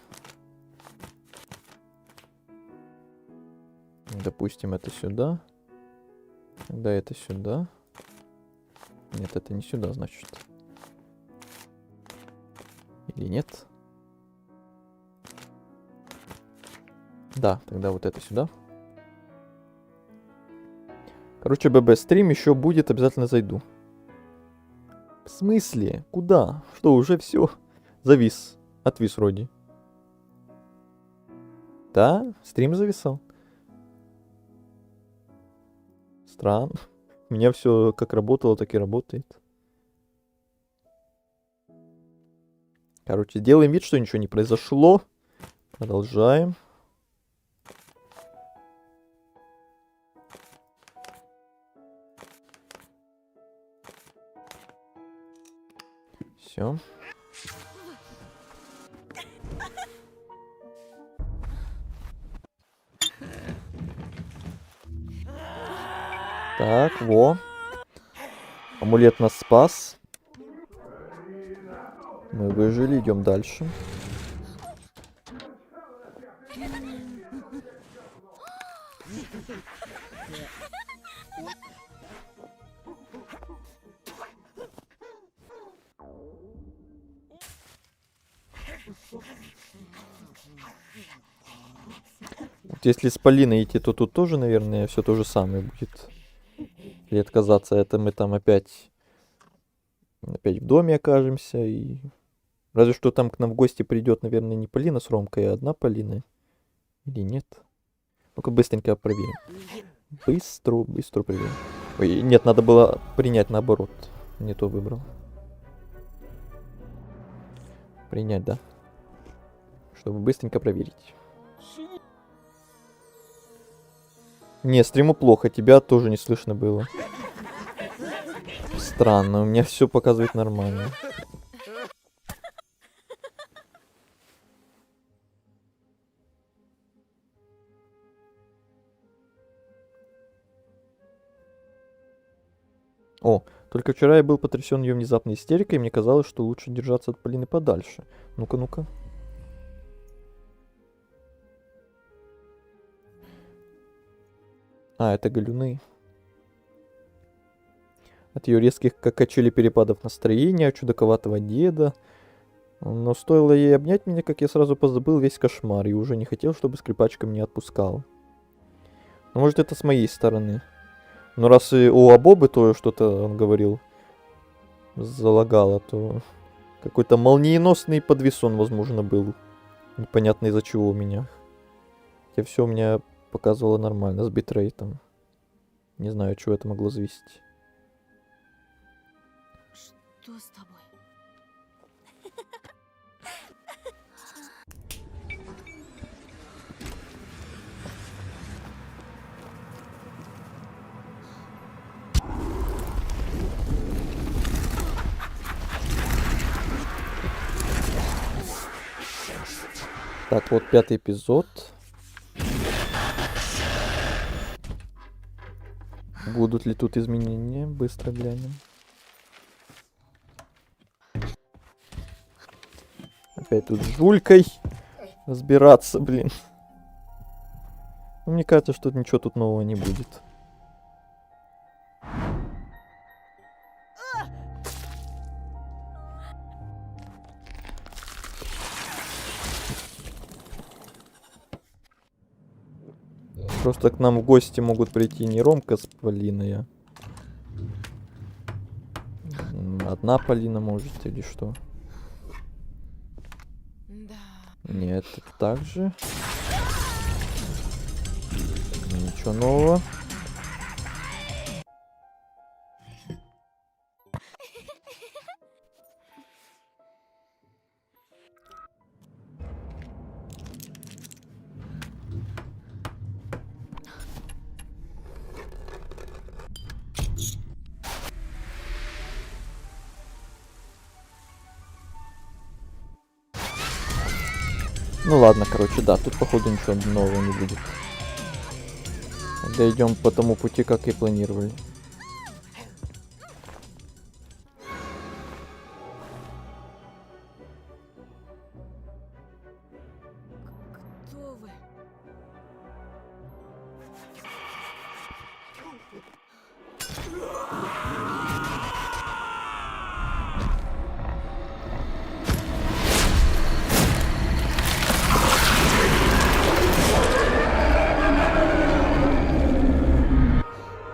Допустим, это сюда. Тогда это сюда. Нет, это не сюда, значит. Или нет? Да, тогда вот это сюда. Короче, ББ-стрим еще будет, обязательно зайду. В смысле? Куда? Что, уже все? Завис. Отвис вроде. Да? Стрим зависал? Странно. У меня все как работало, так и работает. Короче, делаем вид, что ничего не произошло. Продолжаем. Все. Так, во. Амулет нас спас. Мы выжили, идем дальше. Вот если с Полиной идти, то тут тоже, наверное, все то же самое будет. Или отказаться, это мы там опять в доме окажемся. И разве что там к нам в гости придет, наверное, не Полина с Ромкой, а одна Полина. Или нет? Ну-ка быстренько проверим. Быстро проверим. Ой, нет, надо было принять наоборот. Не то выбрал. Принять, да. Чтобы быстренько проверить. Не, стриму плохо, тебя тоже не слышно было. Странно, у меня все показывает нормально. О, только вчера я был потрясен ее внезапной истерикой, и мне казалось, что лучше держаться от Полины подальше. Ну-ка, ну-ка. А, это галюны. От ее резких, как качели, перепадов настроения, от чудаковатого деда. Но стоило ей обнять меня, как я сразу позабыл весь кошмар и уже не хотел, чтобы скрипачка меня отпускала. Но может это с моей стороны. Но раз и у Абобы то что-то он говорил залагало, то Какой-то молниеносный подвесон, возможно, был. Непонятно из-за чего у меня. Хотя все у меня показывало нормально, с битрейтом. Не знаю, чего это могло зависеть. Что с тобой? Так, вот 5-й эпизод. Будут ли тут изменения? Быстро глянем. Опять тут с Жулькой разбираться, блин. Ну, мне кажется, что ничего тут нового не будет. Просто к нам в гости могут прийти не Ромка с Полиной, а одна Полина может или что? Да. Нет, так же. Ничего нового. Ну ладно, короче, да, тут походу ничего нового не будет. Дойдем по тому пути, как и планировали. Кто вы?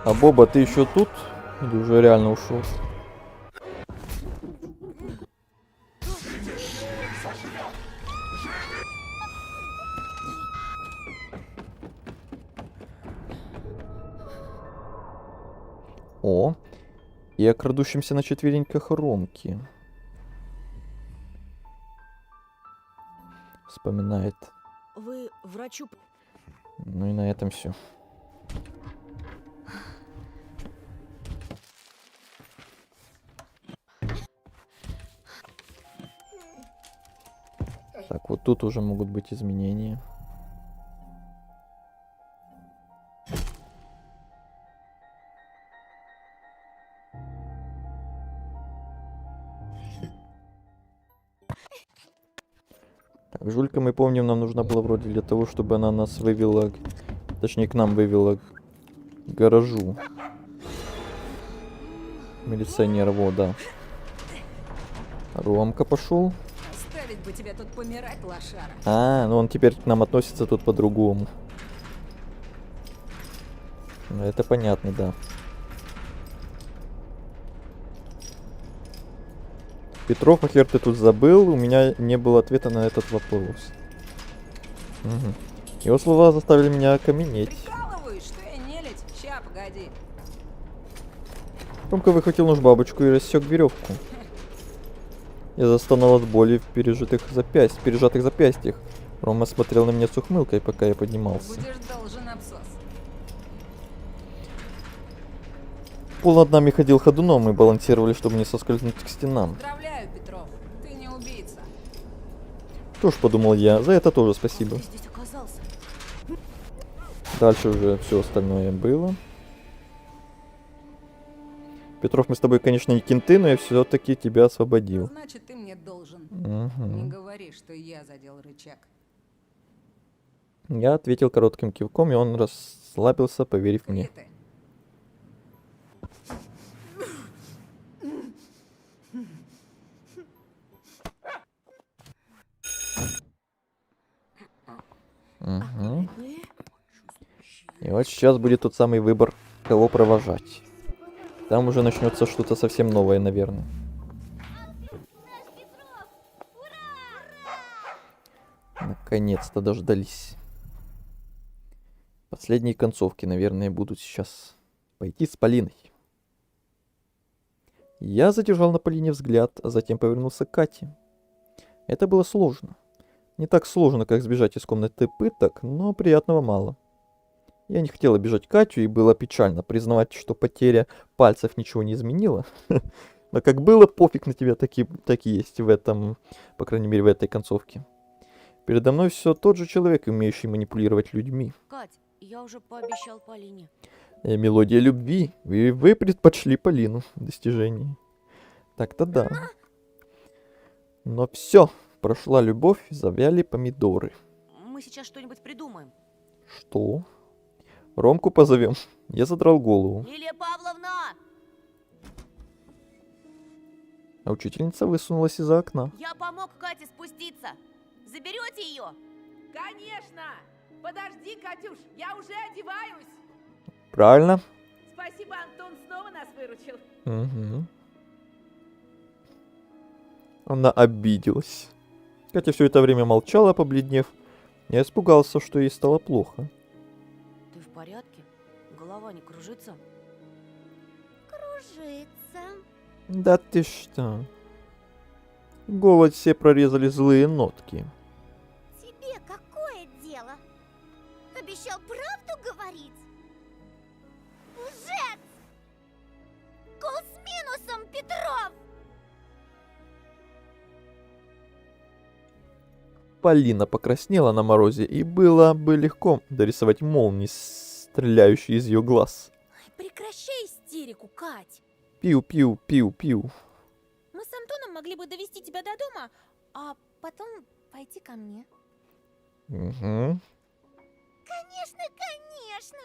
А Боба, ты еще тут? Или уже реально ушел? О, и о крадущемся на четвереньках Ромке. Вспоминает. Вы врачу... Ну и на этом все. Так, вот тут уже могут быть изменения. Так, Жулька, мы помним, нам нужна была вроде для того, чтобы она нас вывела, точнее, к нам вывела к гаражу. Милиционер, вот, да. Ромка пошел. Оставить бы тебя тут помирать, лошара. А, ну он теперь к нам относится тут по-другому. Ну, это понятно, да. Петров, хер ты тут забыл? У меня не было ответа на этот вопрос. Угу. Его слова заставили меня окаменеть. Прикалываюсь, что я нелюдь? Ща, погоди. Ромка выхватил нож-бабочку и рассек веревку. Я застонал от боли в пережатых запястьях. Рома смотрел на меня с ухмылкой, пока я поднимался. Будешь должен абсос. Пол над нами ходил ходуном, мы балансировали, чтобы не соскользнуть к стенам. Поздравляю, Петров, ты не убийца. Что ж, подумал я, за это тоже спасибо. Ты здесь оказался? Дальше уже все остальное было. Петров, мы с тобой, конечно, не кенты, но я все-таки тебя освободил. Значит, ты мне должен. Угу. Не говори, что я задел рычаг. Я ответил коротким кивком, и он расслабился, поверив Где мне. ты? Угу. И вот сейчас будет тот самый выбор, кого провожать. Там уже начнется что-то совсем новое, наверное. Наконец-то дождались. Последние концовки, наверное, будут сейчас пойти с Полиной. Я задержал на Полине взгляд, а затем повернулся к Кате. Это было сложно. Не так сложно, как сбежать из комнаты пыток, но приятного мало. Я не хотел обижать Катю, и было печально признавать, что потеря пальцев ничего не изменила. Но как было, пофиг на тебя, так и есть в этом, по крайней мере, в этой концовке. Передо мной все тот же человек, умеющий манипулировать людьми. Кать, я уже пообещал Полине. Мелодия любви. Вы предпочли Полину в достижении. Так-то да. Но все. Прошла любовь, завяли помидоры. Мы сейчас что-нибудь придумаем. Что? Ромку позовем. Я задрал голову. Лилия Павловна! А учительница высунулась из-за окна. Я помог Кате спуститься. Заберете ее? Конечно! Подожди, Катюш, я уже одеваюсь. Правильно. Спасибо, Антон снова нас выручил. Угу. Она обиделась. Катя все это время молчала, побледнев. Я испугался, что ей стало плохо. Ты в порядке? Голова не кружится? Кружится. Да ты что? В голосе прорезали злые нотки. Тебе какое дело? Обещал правду говорить? Лжец! Гол с минусом, Петров! Полина покраснела на морозе, и было бы легко дорисовать молнии, стреляющие из ее глаз. Прекращай истерику, Кать. Пиу-пиу-пиу-пиу. Мы с Антоном могли бы довести тебя до дома, а потом пойти ко мне. Угу. Конечно, конечно!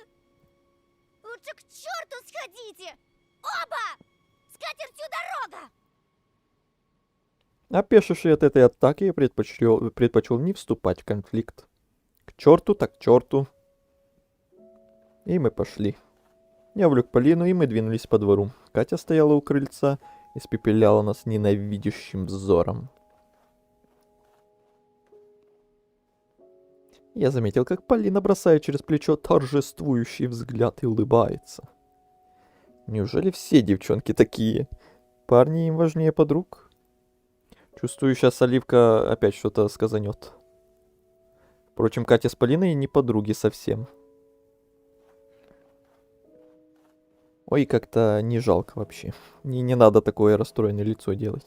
Лучше к черту сходите! Оба! С катертью дорога! Опешивший от этой атаки, я предпочел не вступать в конфликт. К черту так к черту. И мы пошли. Я увлек Полину, и мы двинулись по двору. Катя стояла у крыльца и испепеляла нас ненавидящим взором. Я заметил, как Полина бросает через плечо торжествующий взгляд и улыбается. Неужели все девчонки такие? Парни им важнее подруг? Чувствую, сейчас Оливка опять что-то сказанет. Впрочем, Катя с Полиной не подруги совсем. Ой, как-то не жалко вообще. Не надо такое расстроенное лицо делать.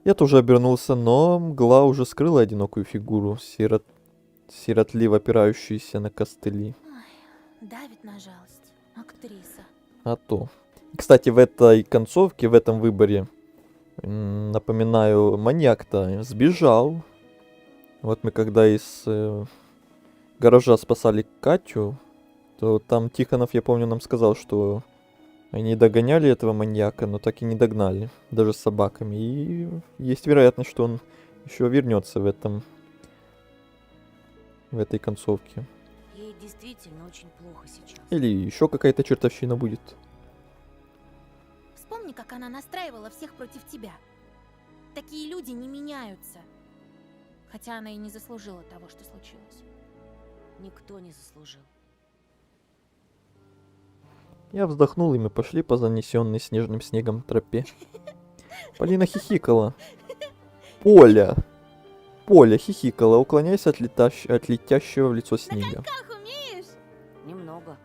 Я тоже обернулся, но мгла уже скрыла одинокую фигуру, сиротливо опирающуюся на костыли. Ой, давит на жалость. Актриса. А то. Кстати, в этой концовке, в этом выборе, напоминаю, маньяк-то сбежал. Вот мы когда из гаража спасали Катю, то там Тихонов, я помню, нам сказал, что они догоняли этого маньяка, но так и не догнали, даже с собаками. И есть вероятность, что он еще вернется в этой концовке. Ей действительно очень плохо сейчас. Или еще какая-то чертовщина будет. Вспомни, как она настраивала всех против тебя. Такие люди не меняются. Хотя она и не заслужила того, что случилось. Никто не заслужил. Я вздохнул, и мы пошли по занесенной снежным снегом тропе. Полина хихикала. Поля хихикала, уклоняясь от летящего в лицо снега. На коньках умеешь? Немного.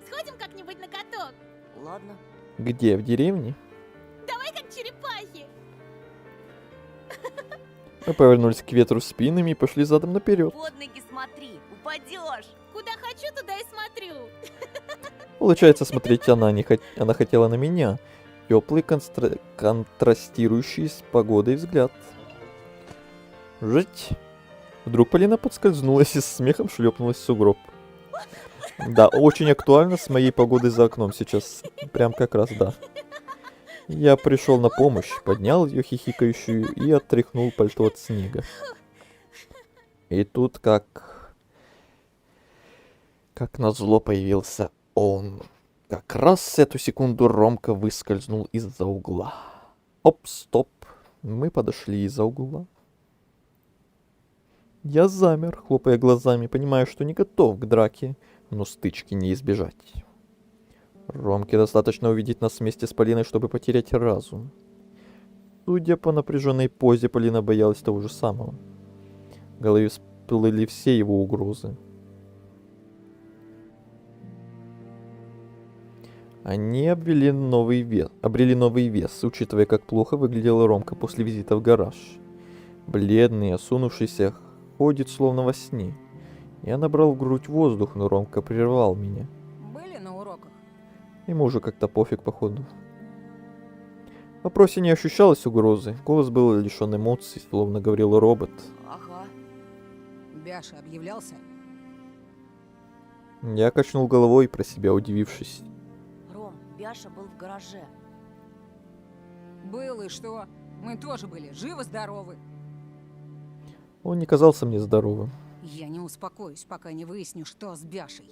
Сходим как-нибудь на каток? Ладно. Где, в деревне? Давай как черепахи. Мы повернулись к ветру спинами и пошли задом наперед. Под ноги смотри, упадешь. Куда хочу, туда и смотрю. Получается, смотреть она хотела на меня. Теплый, контрастирующий с погодой взгляд. Жить. Вдруг Полина подскользнулась и с смехом шлепнулась в сугроб. Да, очень актуально с моей погодой за окном сейчас. Прям как раз, да. Я пришел на помощь, поднял ее хихикающую и отряхнул пальто от снега. И тут как назло появился он. Как раз в эту секунду Ромка выскользнул из-за угла. Оп, стоп. Мы подошли из-за угла. Я замер, хлопая глазами, понимая, что не готов к драке, но стычки не избежать. Ромке достаточно увидеть нас вместе с Полиной, чтобы потерять разум. Судя по напряженной позе, Полина боялась того же самого. В голове всплыли все его угрозы. Они обрели новый вес, учитывая, как плохо выглядела Ромка после визита в гараж. Бледный, осунувшийся, ходит словно во сне. Я набрал в грудь воздух, но Ромка прервал меня. Были на уроках? Ему уже как-то пофиг, походу. В вопросе не ощущалось угрозы. Голос был лишен эмоций, словно говорил робот. Ага. Бяша объявлялся? Я качнул головой, про себя удивившись. Ром, Бяша был в гараже. Был и что? Мы тоже были живы-здоровы. Он не казался мне здоровым. Я не успокоюсь, пока не выясню, что с Бяшей.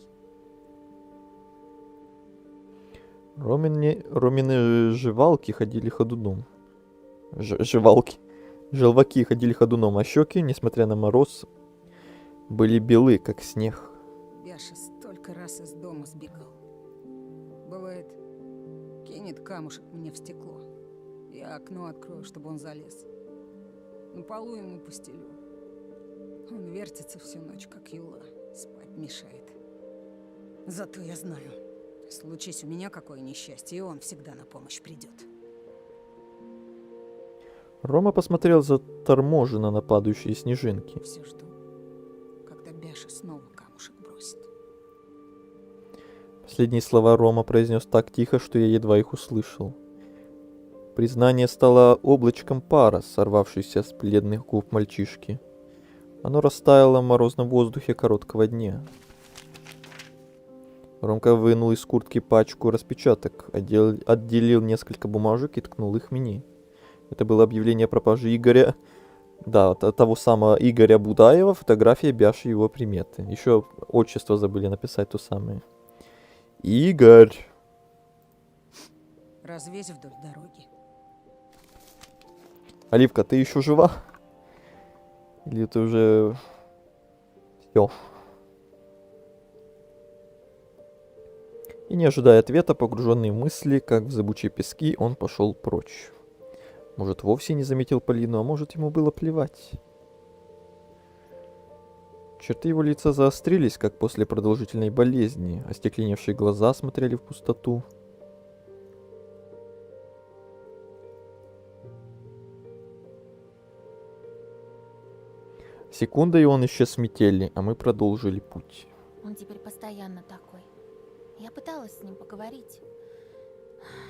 Ромины жевалки ходили ходуном. Желваки ходили ходуном, а щеки, несмотря на мороз, были белы, как снег. Бяша столько раз из дома сбегал. Бывает, кинет камушек мне в стекло. Я окно открою, чтобы он залез. На полу ему постелю. Он вертится всю ночь, как юла. Спать мешает. Зато я знаю, случись у меня какое несчастье, и он всегда на помощь придет. Рома посмотрел заторможенно на падающие снежинки. Все жду, когда Бяша снова камушек бросит. Последние слова Рома произнес так тихо, что я едва их услышал. Признание стало облачком пара, сорвавшейся с бледных губ мальчишки. Оно растаяло в морозном воздухе короткого дня. Ромка вынул из куртки пачку распечаток, отделил несколько бумажек и ткнул их мне. Это было объявление о пропаже Игоря. Да, того самого Игоря Будаева, фотография Бяши, его приметы. Еще отчество забыли написать то самое. Игорь! Развесь вдоль дороги. Оливка, ты еще жива? Или ты уже... Все. И не ожидая ответа, погруженный в мысли, как в зыбучие пески, он пошел прочь. Может, вовсе не заметил Полину, а может, ему было плевать. Черты его лица заострились, как после продолжительной болезни, остекленевшие глаза смотрели в пустоту. Секунда, и он исчез в метели, а мы продолжили путь. Он теперь постоянно такой. Я пыталась с ним поговорить.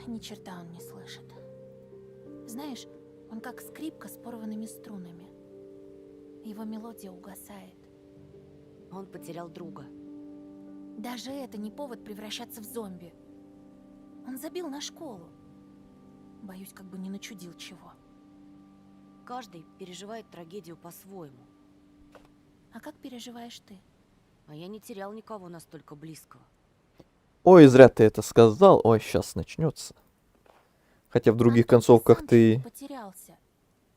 Ни черта он не слышит. Знаешь, он как скрипка с порванными струнами. Его мелодия угасает. Он потерял друга. Даже это не повод превращаться в зомби. Он забил на школу. Боюсь, как бы не начудил чего. Каждый переживает трагедию по-своему. А как переживаешь ты? А я не терял никого настолько близкого. Ой, зря ты это сказал. Ой, сейчас начнется. Хотя в других концовках ты... Потерялся.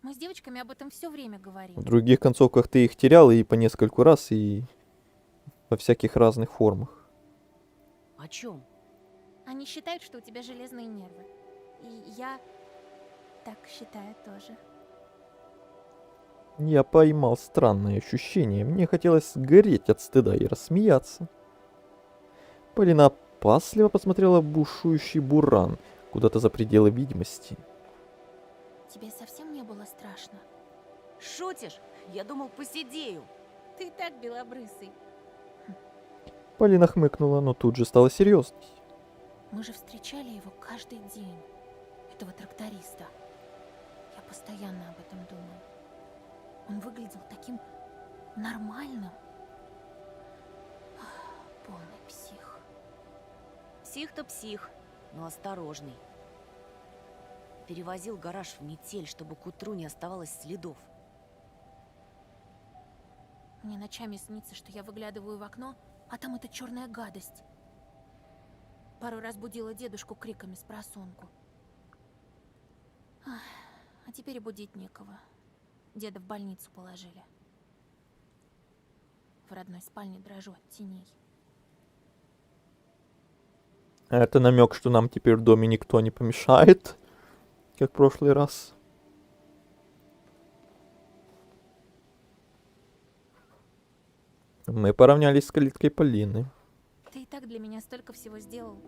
Мы с девочками об этом все время говорим. В других концовках ты их терял и по нескольку раз, и во всяких разных формах. О чем? Они считают, что у тебя железные нервы. И я так считаю тоже. Я поймал странное ощущение. Мне хотелось сгореть от стыда и рассмеяться. Полина опасливо посмотрела в бушующий буран, куда-то за пределы видимости. Тебе совсем не было страшно? Шутишь? Я думал, посидею. Ты так белобрысый. Полина хмыкнула, но тут же стала серьезной. Мы же встречали его каждый день. Этого тракториста. Я постоянно об этом думаю. Он выглядел таким нормальным. Полный псих. Псих-то псих, но осторожный. Перевозил гараж в метель, чтобы к утру не оставалось следов. Мне ночами снится, что я выглядываю в окно, а там эта черная гадость. Пару раз будила дедушку криками спросонку. А теперь и будить некого. Деда в больницу положили. в родной спальне дрожу от теней. Это намек, что нам теперь в доме никто не помешает, как в прошлый раз. Мы поравнялись с калиткой Полины. Ты и так для меня столько всего сделал.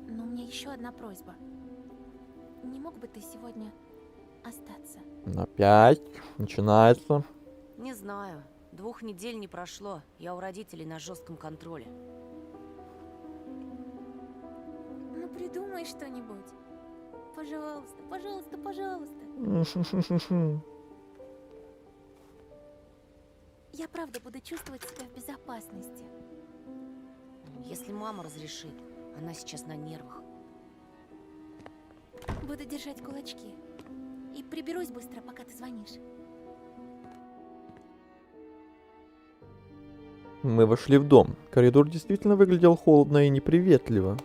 Но у меня еще одна просьба. Не мог бы ты сегодня остаться? Опять начинается. Не знаю. 2 недель не прошло. Я у родителей на жестком контроле. Ну придумай что-нибудь. Пожалуйста, пожалуйста, пожалуйста. Я правда буду чувствовать себя в безопасности. Если мама разрешит. Она сейчас на нервах. Буду держать кулачки. И приберусь быстро, пока ты звонишь. Мы вошли в дом. Коридор действительно выглядел холодно и неприветливо.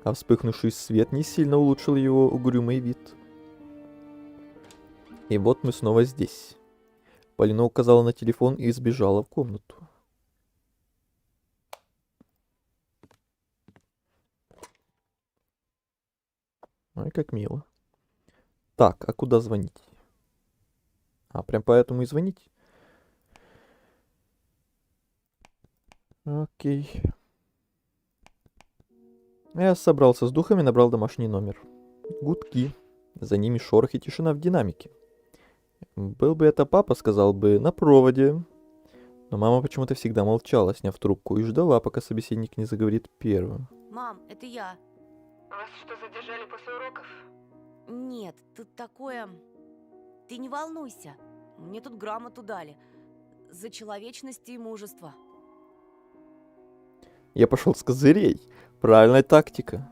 А вспыхнувший свет не сильно улучшил его угрюмый вид. И вот мы снова здесь. Полина указала на телефон и сбежала в комнату. Ой, как мило. Так, а куда звонить? А, прям поэтому и звонить? Окей. Я собрался с духами и набрал домашний номер. Гудки. За ними шорох и тишина в динамике. Был бы это папа, сказал бы, на проводе. Но мама почему-то всегда молчала, сняв трубку, и ждала, пока собеседник не заговорит первым. Мам, это я. Вас что, задержали после уроков? Нет, тут такое... Ты не волнуйся. Мне тут грамоту дали. За человечность и мужество. Я пошел с козырей. Правильная тактика.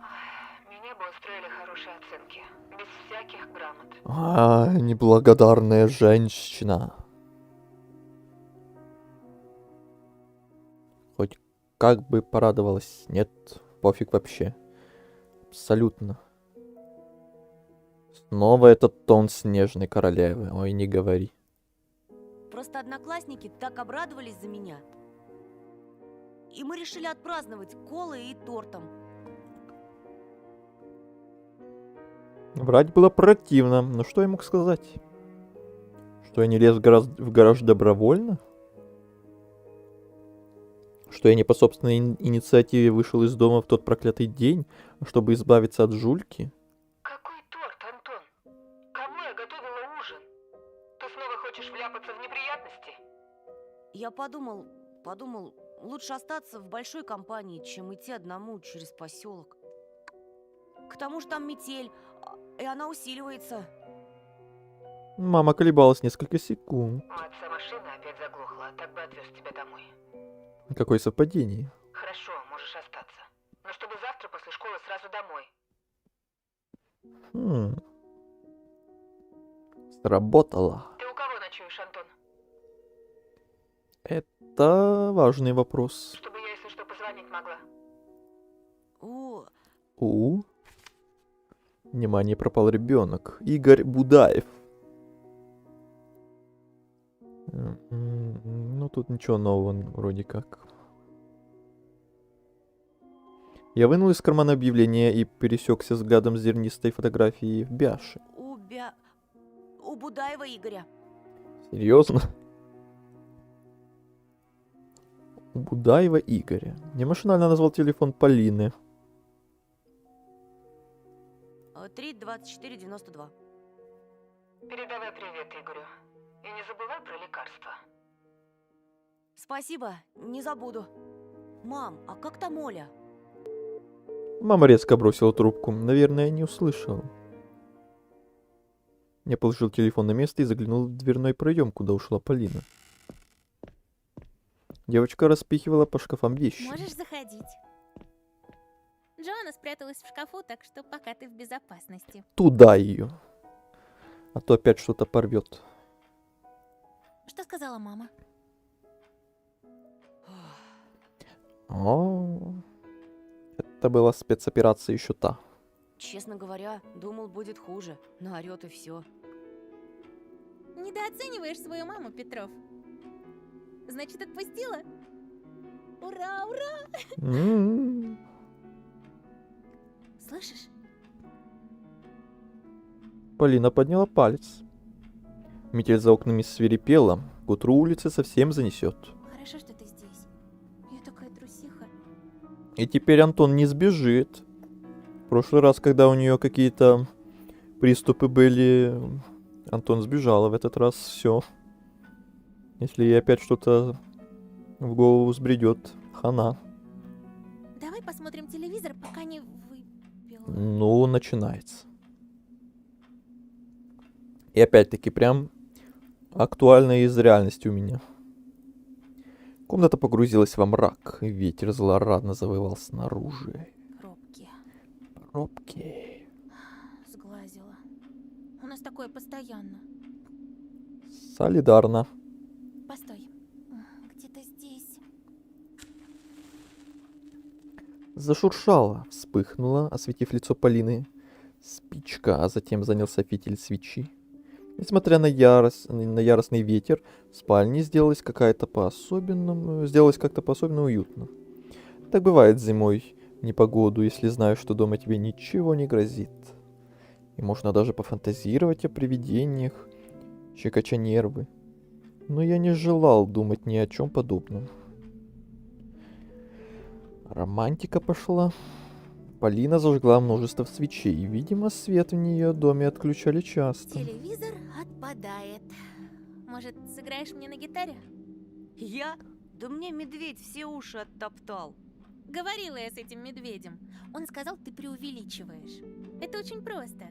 Меня бы устроили хорошие оценки. Без всяких грамот. А, неблагодарная женщина. Хоть как бы порадовалась. Нет, пофиг вообще. Абсолютно. Снова этот тон снежной королевы. Ой, не говори. Просто одноклассники так обрадовались за меня. И мы решили отпраздновать колой и тортом. Врать было противно, но что я мог сказать? Что я не лез в гараж добровольно? Что я не по собственной инициативе вышел из дома в тот проклятый день, чтобы избавиться от жульки? Какой торт, Антон? Кому я готовила ужин? Ты снова хочешь вляпаться в неприятности? Я подумал, лучше остаться в большой компании, чем идти одному через поселок. К тому же там метель, и она усиливается. Мама колебалась несколько секунд. У отца машина опять заглохла, так бы отвез тебя домой. Какое совпадение. Хорошо, можешь остаться. Но чтобы завтра после школы сразу домой. Сработало. Ты у кого ночуешь, Антон? Это важный вопрос. Чтобы я, если что, позвонить могла. Внимание, пропал ребенок. Игорь Будаев. Ну, тут ничего нового вроде как. Я вынул из кармана объявление и пересекся взглядом с зернистой фотографией в Бяше. У Будаева Игоря. Серьезно? У Будаева Игоря. Я машинально назвал телефон Полины. 3-24-92. Передавай привет Игорю. И не забывай про лекарства. Спасибо, не забуду. Мам, а как там Оля? Мама резко бросила трубку. Наверное, не услышала. Я положил телефон на место и заглянул в дверной проем, куда ушла Полина. Девочка распихивала по шкафам вещи. Можешь заходить. Джоанна спряталась в шкафу, так что пока ты в безопасности. Туда ее. А то опять что-то порвет. Что сказала мама? О, это была спецоперация еще та. Честно говоря, думал, будет хуже. Наорет и все. Недооцениваешь свою маму, Петров. Значит, отпустила? Ура, ура! М. Слышишь? Полина подняла палец. Метель за окнами свирепела. К утру улицы совсем занесет. Хорошо, что ты здесь. Я такая трусиха. И теперь Антон не сбежит. В прошлый раз, когда у нее какие-то приступы были, Антон сбежал, а в этот раз все. Если ей опять что-то в голову взбредет, хана. Давай посмотрим телевизор, пока не выпила. Ну, начинается. И опять-таки прям актуально из реальности у меня. Комната погрузилась во мрак, и ветер злорадно завывал снаружи. Пробки. Сглазила. У нас такое постоянно. Солидарно. Постой. Где-то здесь. Зашуршала, вспыхнула, осветив лицо Полины спичка, а затем занялся фитиль свечи. Несмотря на яростный ветер, в спальне сделалось как-то по-особенному уютно. Так бывает зимой в непогоду, если знаешь, что дома тебе ничего не грозит. И можно даже пофантазировать о привидениях, щекоча нервы. Но я не желал думать ни о чем подобном. Романтика пошла. Полина зажгла множество свечей, и, видимо, свет в нее доме отключали часто. Телевизор отпадает. Может, сыграешь мне на гитаре? Я? Да мне медведь все уши оттоптал. Говорила я с этим медведем. Он сказал, ты преувеличиваешь. Это очень просто.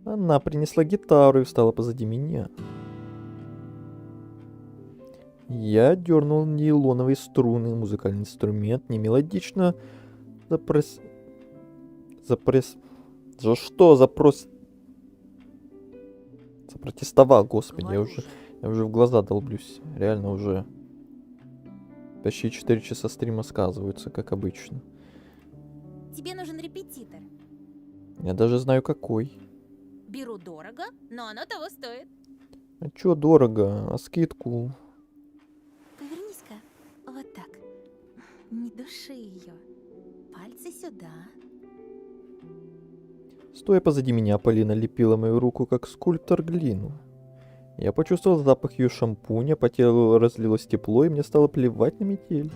Она принесла гитару и встала позади меня. Я дернул нейлоновые струны, музыкальный инструмент немелодично запротестовал, господи, я уже в глаза долблюсь. Реально уже почти 4 часа стрима сказываются, как обычно. Тебе нужен репетитор. Я даже знаю какой. Беру дорого, но оно того стоит. А чё дорого? А скидку? Повернись-ка вот так. Не души ее. Пальцы сюда. Стоя позади меня, Полина лепила мою руку, как скульптор глину. Я почувствовал запах ее шампуня, по телу разлилось тепло, и мне стало плевать на метель.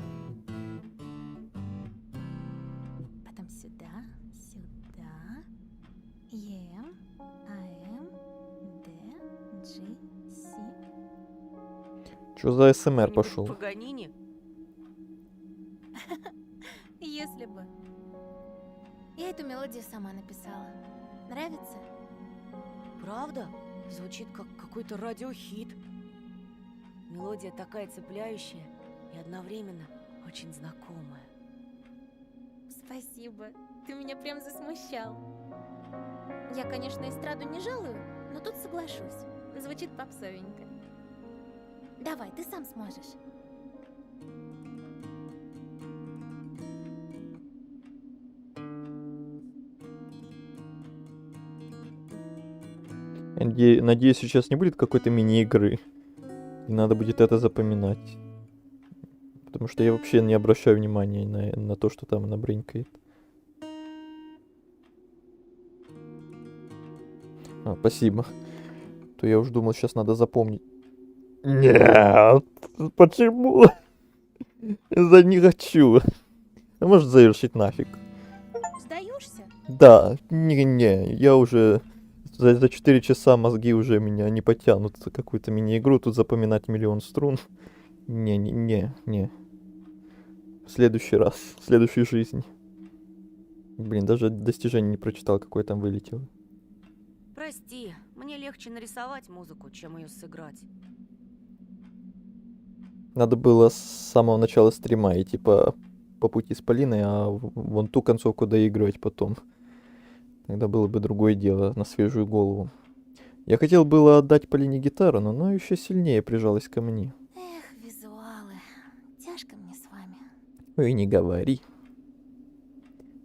Потом сюда, сюда. М, АМ, Д, G, С. Чё за СМР пошел? Паганини? Если бы. Я эту мелодию сама написала. Нравится? Правда? Звучит как какой-то радиохит. Мелодия такая цепляющая и одновременно очень знакомая. Спасибо. Ты меня прям засмущал. Я, конечно, эстраду не жалую, но тут соглашусь. Звучит попсовенько. Давай, ты сам сможешь. Надеюсь, сейчас не будет какой-то мини-игры. И надо будет это запоминать. Потому что я вообще не обращаю внимания на то, что там она бренькает. Спасибо. То я уж думал, сейчас надо запомнить. Нет, почему? Я не хочу. А может завершить нафиг. Сдаешься? Да, не, я уже... За 4 часа мозги уже меня не потянут какую-то мини-игру, тут запоминать миллион струн. Не. В следующий раз, в следующей жизни. Блин, даже достижение не прочитал, какое там вылетело. Прости, мне легче нарисовать музыку, чем ее сыграть. Надо было с самого начала стрима идти по пути с Полиной, а вон ту концовку доигрывать потом. Тогда было бы другое дело, на свежую голову. Я хотел было отдать Полине гитару, но она еще сильнее прижалась ко мне. Эх, визуалы. Тяжко мне с вами. Ой, не говори.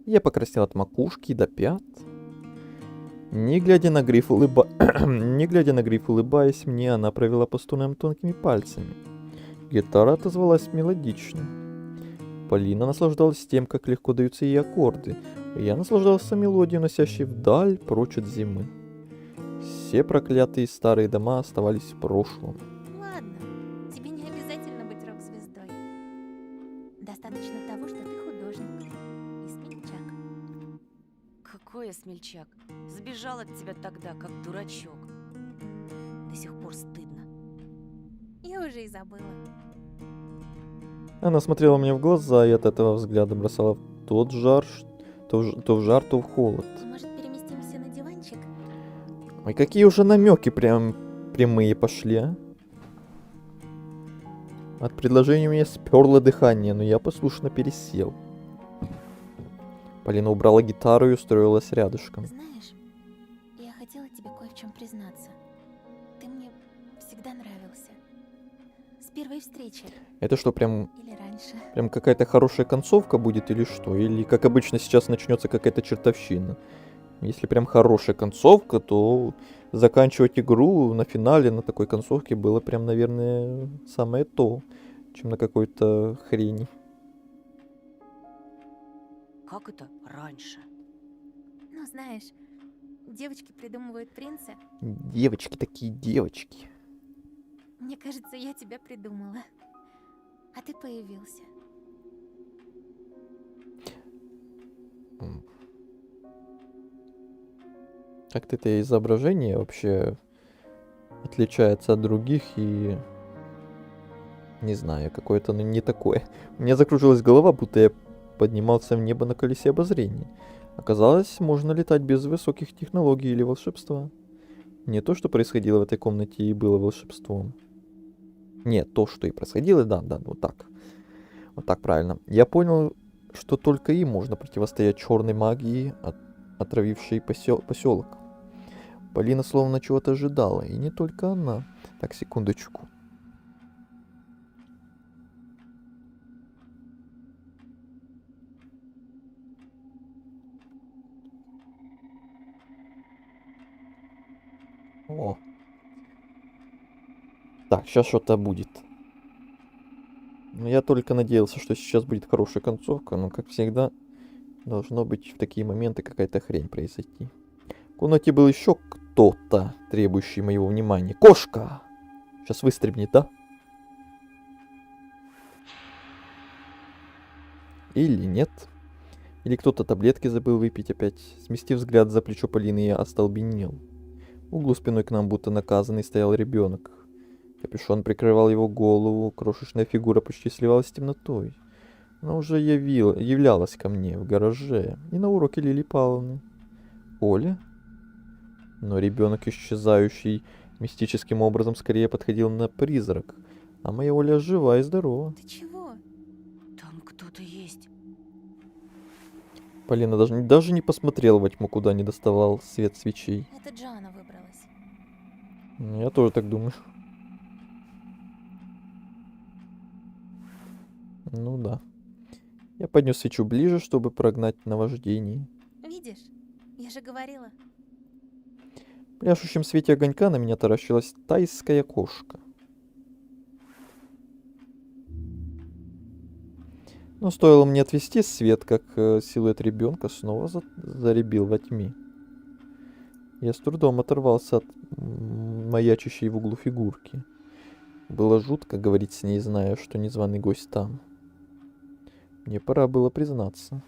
Я покраснел от макушки до пят. Не глядя на гриф, улыбаясь мне, она провела по струнам тонкими пальцами. Гитара отозвалась мелодично. Полина наслаждалась тем, как легко даются ей аккорды, и я наслаждался мелодией, носящей вдаль, прочь от зимы. Все проклятые старые дома оставались в прошлом. Ладно, тебе не обязательно быть рок-звездой. Достаточно того, что ты художник и смельчак. Какой я смельчак. Сбежал от тебя тогда, как дурачок. До сих пор стыдно. Я уже и забыла. Она смотрела мне в глаза и от этого взгляда бросала то в жар, то в холод. Может, переместимся на диванчик? Ой, какие уже намеки прям прямые пошли, а? От предложения у меня сперло дыхание, но я послушно пересел. Полина убрала гитару и устроилась рядышком. Знаешь, я хотела тебе кое в чем признаться. Ты мне всегда нравился. С первой встречи. Это что, прям Или раньше. прям какая-то хорошая концовка будет или что? Или, как обычно, сейчас начнется какая-то чертовщина? Если прям хорошая концовка, то заканчивать игру на финале на такой концовке было прям, наверное, самое то, чем на какой-то хрени. Как это раньше? Ну, знаешь, девочки придумывают принца. Девочки такие девочки. Мне кажется, я тебя придумала. А ты появился. Как-то это изображение вообще отличается от других и... Не знаю, какое-то оно не такое. У меня закружилась голова, будто я поднимался в небо на колесе обозрения. Оказалось, можно летать без высоких технологий или волшебства. Не то, что происходило в этой комнате, и было волшебством. Нет, то, что и происходило, да, вот так. Вот так правильно. Я понял, что только им можно противостоять черной магии, отравившей поселок. Полина словно чего-то ожидала, и не только она. Так, секундочку. О. Так, сейчас что-то будет. Я только надеялся, что сейчас будет хорошая концовка, но, как всегда, должно быть в такие моменты какая-то хрень произойти. В комнате был еще кто-то, требующий моего внимания. Кошка! Сейчас выстрибнет, да? Или нет? Или кто-то таблетки забыл выпить опять? Сместив взгляд за плечо Полины, я остолбенел. В углу спиной к нам, будто наказанный, стоял ребенок. Капюшон прикрывал его голову, крошечная фигура почти сливалась с темнотой. Она уже являлась ко мне в гараже и на уроке Лили Павловны. Оля? Но ребенок, исчезающий мистическим образом, скорее подходил на призрак, а моя Оля жива и здорова. Ты чего? Там кто-то есть. Полина даже не посмотрела во тьму, куда не доставал свет свечей. Это Джоанна выбралась. Я тоже так думаю. Ну да. Я поднес свечу ближе, чтобы прогнать наваждение. Видишь? Я же говорила. В пляшущем свете огонька на меня таращилась тайская кошка. Но стоило мне отвести свет, как силуэт ребенка снова заребил во тьме. Я с трудом оторвался от маячащей в углу фигурки. Было жутко говорить с ней, зная, что незваный гость там. Мне пора было признаться.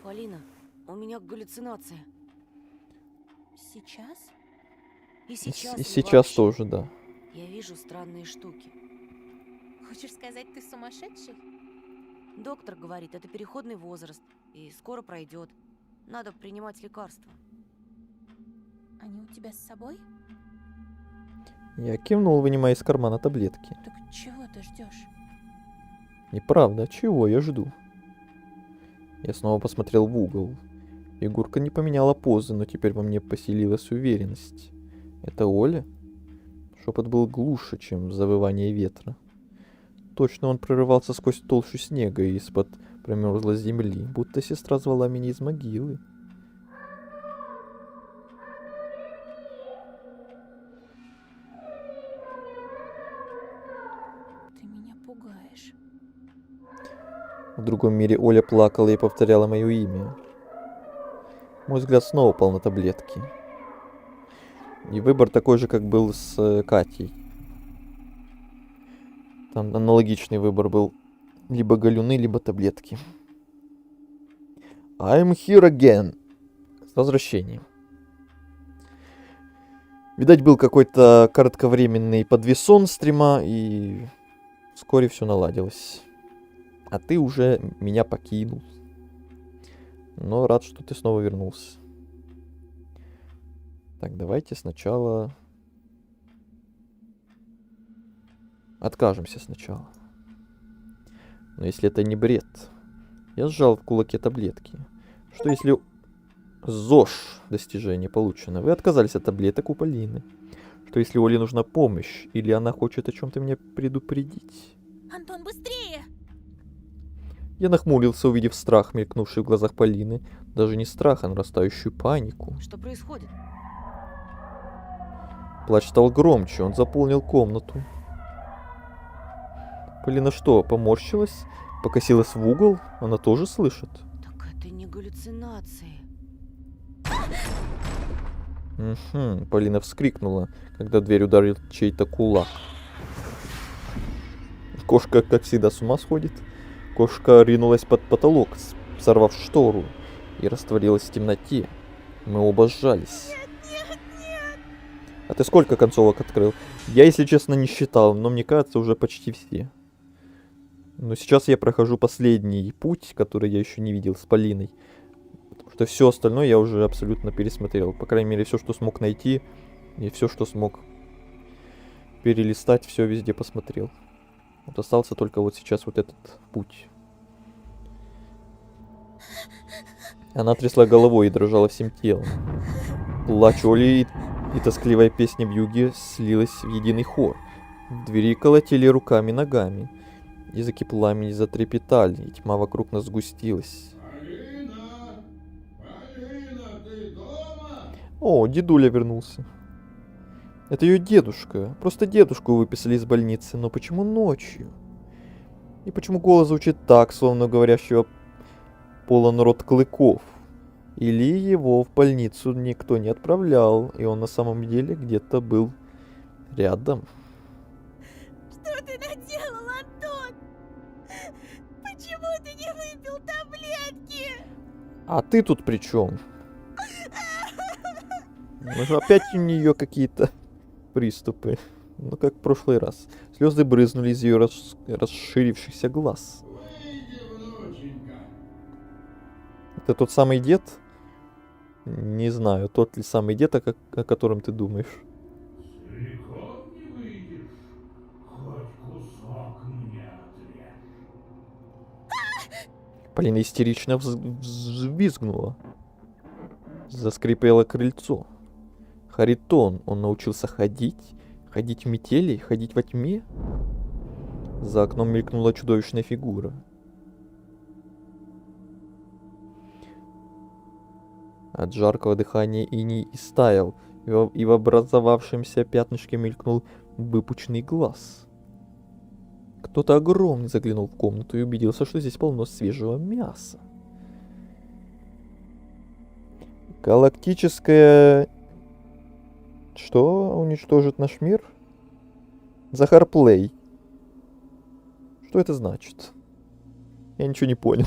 Полина, у меня галлюцинация. Сейчас? И сейчас, И сейчас вообще. тоже, да. Я вижу странные штуки. Хочешь сказать, ты сумасшедший? Доктор говорит, это переходный возраст, и скоро пройдет. Надо принимать лекарства. Они у тебя с собой? Я кивнул, вынимая из кармана таблетки. Так чего ты ждешь? Неправда, чего я жду? Я снова посмотрел в угол. Фигурка не поменяла позы, но теперь во мне поселилась уверенность. Это Оля? Шепот был глуше, чем завывание ветра. Точно он прорывался сквозь толщу снега и из-под промерзлой земли, будто сестра звала меня из могилы. В другом мире Оля плакала и повторяла мое имя. Мой взгляд снова упал на таблетки. И выбор такой же, как был с Катей. Там аналогичный выбор был. Либо галюны, либо таблетки. I'm here again. С возвращением. Видать, был какой-то кратковременный подвесон стрима, и вскоре все наладилось. А ты уже меня покинул. Но рад, что ты снова вернулся. Так, давайте сначала... Откажемся сначала. Но если это не бред... Я сжал в кулаке таблетки. Что если... ЗОЖ достижение получено. Вы отказались от таблеток у Полины. Что если Оле нужна помощь? Или она хочет о чем-то меня предупредить? Антон, быстрее! Я нахмурился, увидев страх, мелькнувший в глазах Полины. Даже не страх, а нарастающую панику. Что происходит? Плач стал громче, он заполнил комнату. Полина что, поморщилась? Покосилась в угол? Она тоже слышит? Так это не галлюцинации. Угу. Полина вскрикнула, когда в дверь ударил чей-то кулак. Кошка, как всегда, с ума сходит. Кошка ринулась под потолок, сорвав штору, и растворилась в темноте. Мы оба сжались. А ты сколько концовок открыл? Я, если честно, не считал, но мне кажется, уже почти все. Но сейчас я прохожу последний путь, который я еще не видел с Полиной. Потому что все остальное я уже абсолютно пересмотрел. По крайней мере, все, что смог найти, и все, что смог перелистать, все везде посмотрел. Вот остался только вот сейчас вот этот путь. Она трясла головой и дрожала всем телом. Плач Оли и тоскливая песня вьюги слилась в единый хор. В двери колотили руками и ногами. Языки пламени затрепетали, и тьма вокруг нас сгустилась. Полина! Полина, ты дома? О, дедуля вернулся. Это ее дедушка. Просто дедушку выписали из больницы, но почему ночью? И почему голос звучит так, словно говорящего полон рот клыков? Или его в больницу никто не отправлял, и он на самом деле где-то был рядом. Что ты наделал, Антон? Почему ты не выпил таблетки? А ты тут при чем? Ну же опять у нее какие-то приступы. Ну как в прошлый раз. Слезы брызнули из ее расширившихся глаз. Это тот самый дед? Не знаю, тот ли самый дед, о котором ты думаешь. Целиком не выйдешь? Хоть кусок мне отрежь. Полина истерично взвизгнула. Заскрипело крыльцо. Харитон, он научился ходить? Ходить в метели? Ходить во тьме? За окном мелькнула чудовищная фигура. От жаркого дыхания иней истаял, и в образовавшемся пятнышке мелькнул выпученный глаз. Кто-то огромный заглянул в комнату и убедился, что здесь полно свежего мяса. Галактическая... Что уничтожит наш мир? Захар Плей. Что это значит? Я ничего не понял.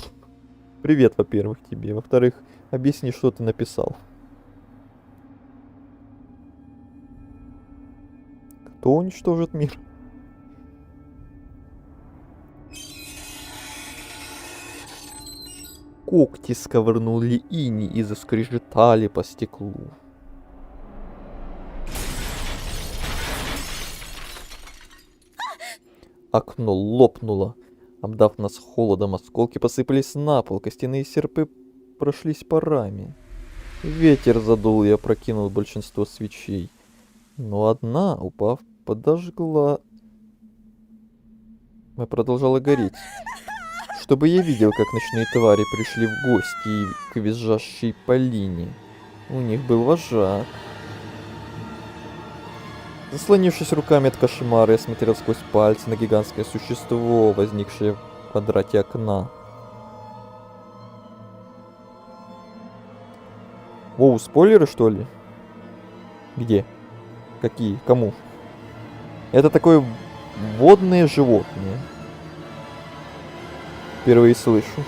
Привет, во-первых, тебе. Во-вторых, объясни, что ты написал. Кто уничтожит мир? Когти сковырнули иней и заскрежетали по стеклу. Окно лопнуло, обдав нас холодом, осколки посыпались на пол, костяные серпы прошлись по раме. Ветер задул и опрокинул большинство свечей, но одна, упав, подожгла... и продолжала гореть. Чтобы я видел, как ночные твари пришли в гости к визжащей Полине. У них был вожак. Заслонившись руками от кошмара, я смотрел сквозь пальцы на гигантское существо, возникшее в квадрате окна. Воу, спойлеры, что ли? Где? Какие? Кому? Это такое водное животное. Впервые слышу.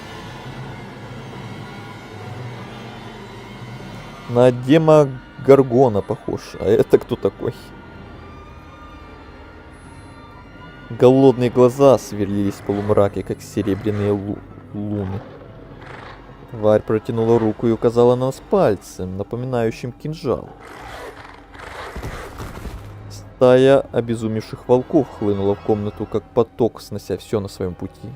На Демогоргона похож. А это кто такой? Голодные глаза сверлились в полумраке, как серебряные луны. Тварь протянула руку и указала на нас пальцем, напоминающим кинжал. Стая обезумевших волков хлынула в комнату, как поток, снося все на своем пути.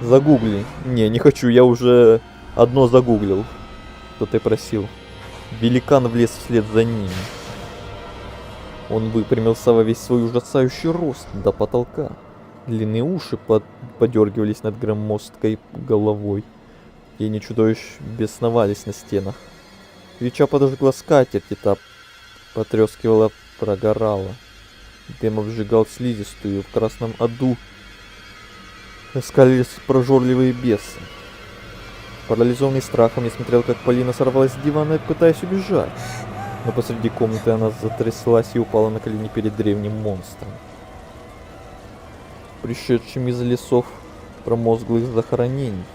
Загугли. Не хочу, я уже одно загуглил. Кто ты просил. Великан влез вслед за ними. Он выпрямился во весь свой ужасающий рост до потолка. Длинные уши подергивались над громоздкой головой. Тени чудовищ бесновались на стенах. Свеча подожгла скатерть, и та потрескивала, прогорала. Дым обжигал слизистую, в красном аду скалились прожорливые бесы. Парализованный страхом, я смотрел, как Полина сорвалась с дивана, пытаясь убежать. Но посреди комнаты она затряслась и упала на колени перед древним монстром, пришедшим из лесов промозглых захоронений.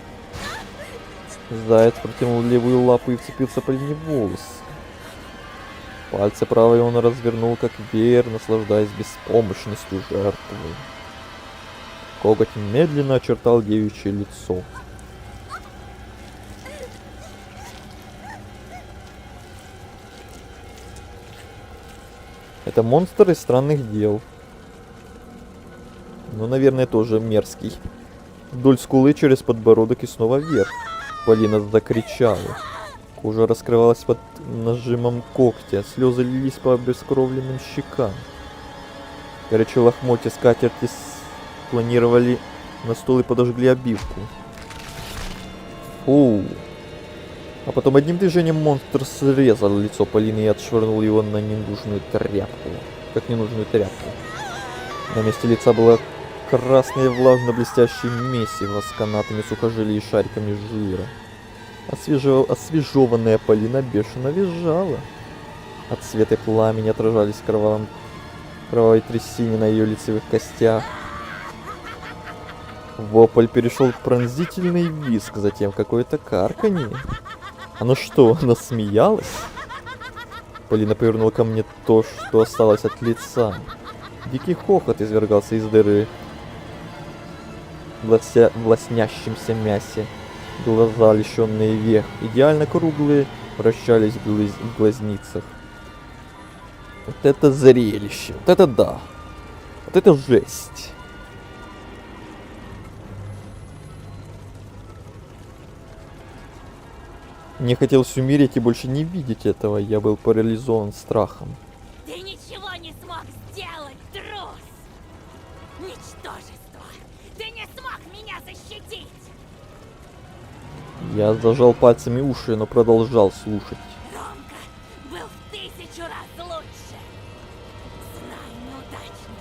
Заяц протянул левую лапу и вцепился Полине в волосы. Пальцы правой он развернул, как веер, наслаждаясь беспомощностью жертвы. Коготь медленно очертал девичье лицо. Это монстр из странных дел. Ну, наверное, тоже мерзкий. Вдоль скулы, через подбородок и снова вверх. Полина закричала. Кожа раскрывалась под нажимом когтя. Слезы лились по обескровленным щекам. Горячие лохмотья скатерти спланировали на стол и подожгли обивку. Фу. А потом одним движением монстр срезал лицо Полины и отшвырнул его на ненужную тряпку. Как ненужную тряпку. На месте лица было красное влажно-блестящее месиво с канатами сухожилий и шариками жира. Освежеванная Полина бешено визжала. От света пламени отражались кровавой трясине на ее лицевых костях. Вопль перешел в пронзительный визг, затем какое-то карканье. Она что, она смеялась? Полина повернула ко мне то, что осталось от лица. Дикий хохот извергался из дыры в лоснящемся мясе. Глаза, лишенные век, идеально круглые, вращались в глазницах. Вот это зрелище, вот это да, вот это жесть. Мне хотелось умереть и больше не видеть этого, я был парализован страхом. Ты ничего не смог сделать, трус! Ничтожество! Ты не смог меня защитить! Я зажал пальцами уши, но продолжал слушать. Ромка был в 1000 раз лучше! Знай, неудачник!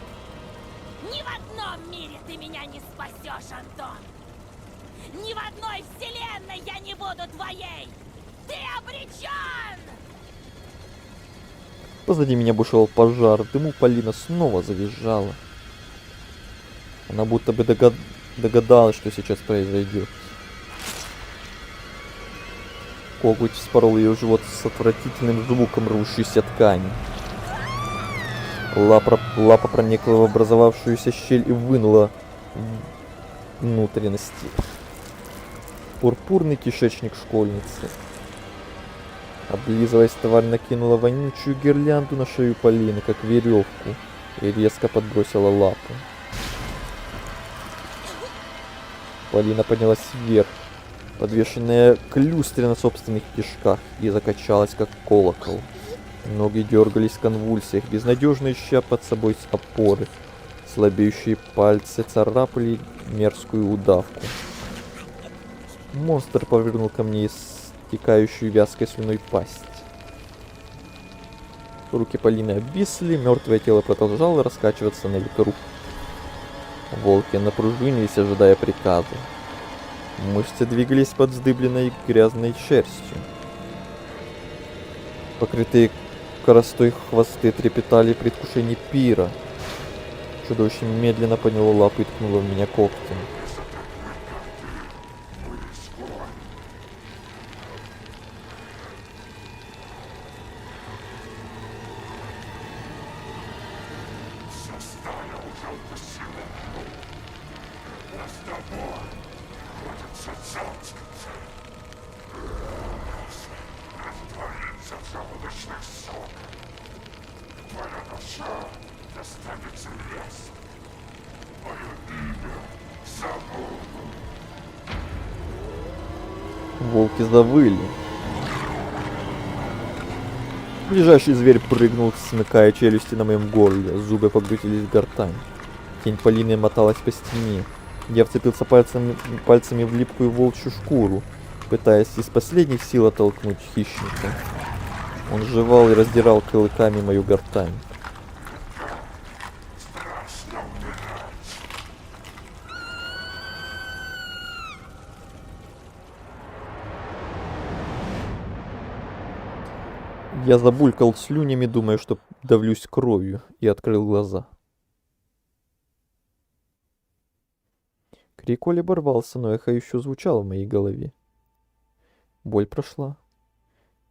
Ни в одном мире ты меня не спасешь, Антон! Ни в одной вселенной я не буду твоей! Ты обречен! Позади меня бушевал пожар, в дыму Полина снова завизжала. Она будто бы догадалась, что сейчас произойдет. Коготь вспорол ее живот с отвратительным звуком рвущейся ткани. Лапа проникла в образовавшуюся щель и вынула внутренности. Пурпурный кишечник школьницы. Облизываясь, тварь накинула вонючую гирлянду на шею Полины, как веревку, и резко подбросила лапу. Полина поднялась вверх, подвешенная к люстре на собственных кишках, и закачалась, как колокол. Ноги дергались в конвульсиях, безнадежно ища под собой опоры. Слабеющие пальцы царапали мерзкую удавку. Монстр повернул ко мне истекающую вязкой слюной пасть. Руки Полины обвисли, мертвое тело продолжало раскачиваться на ветру. Волки напружинились, ожидая приказа. Мышцы двигались под вздыбленной грязной шерстью. Покрытые коростой хвосты трепетали в предвкушении пира. Чудовище медленно подняло лапы и ткнуло в меня когтем. Волки завыли. Ближайший зверь прыгнул, смыкая челюсти на моем горле. Зубы погрузились в гортань. Тень Полины моталась по стене. Я вцепился пальцами в липкую волчью шкуру, пытаясь из последних сил оттолкнуть хищника. Он жевал и раздирал клыками мою гортань. Я забулькал слюнями, думая, что давлюсь кровью, и открыл глаза. Крик Оли оборвался, но эхо еще звучало в моей голове. Боль прошла.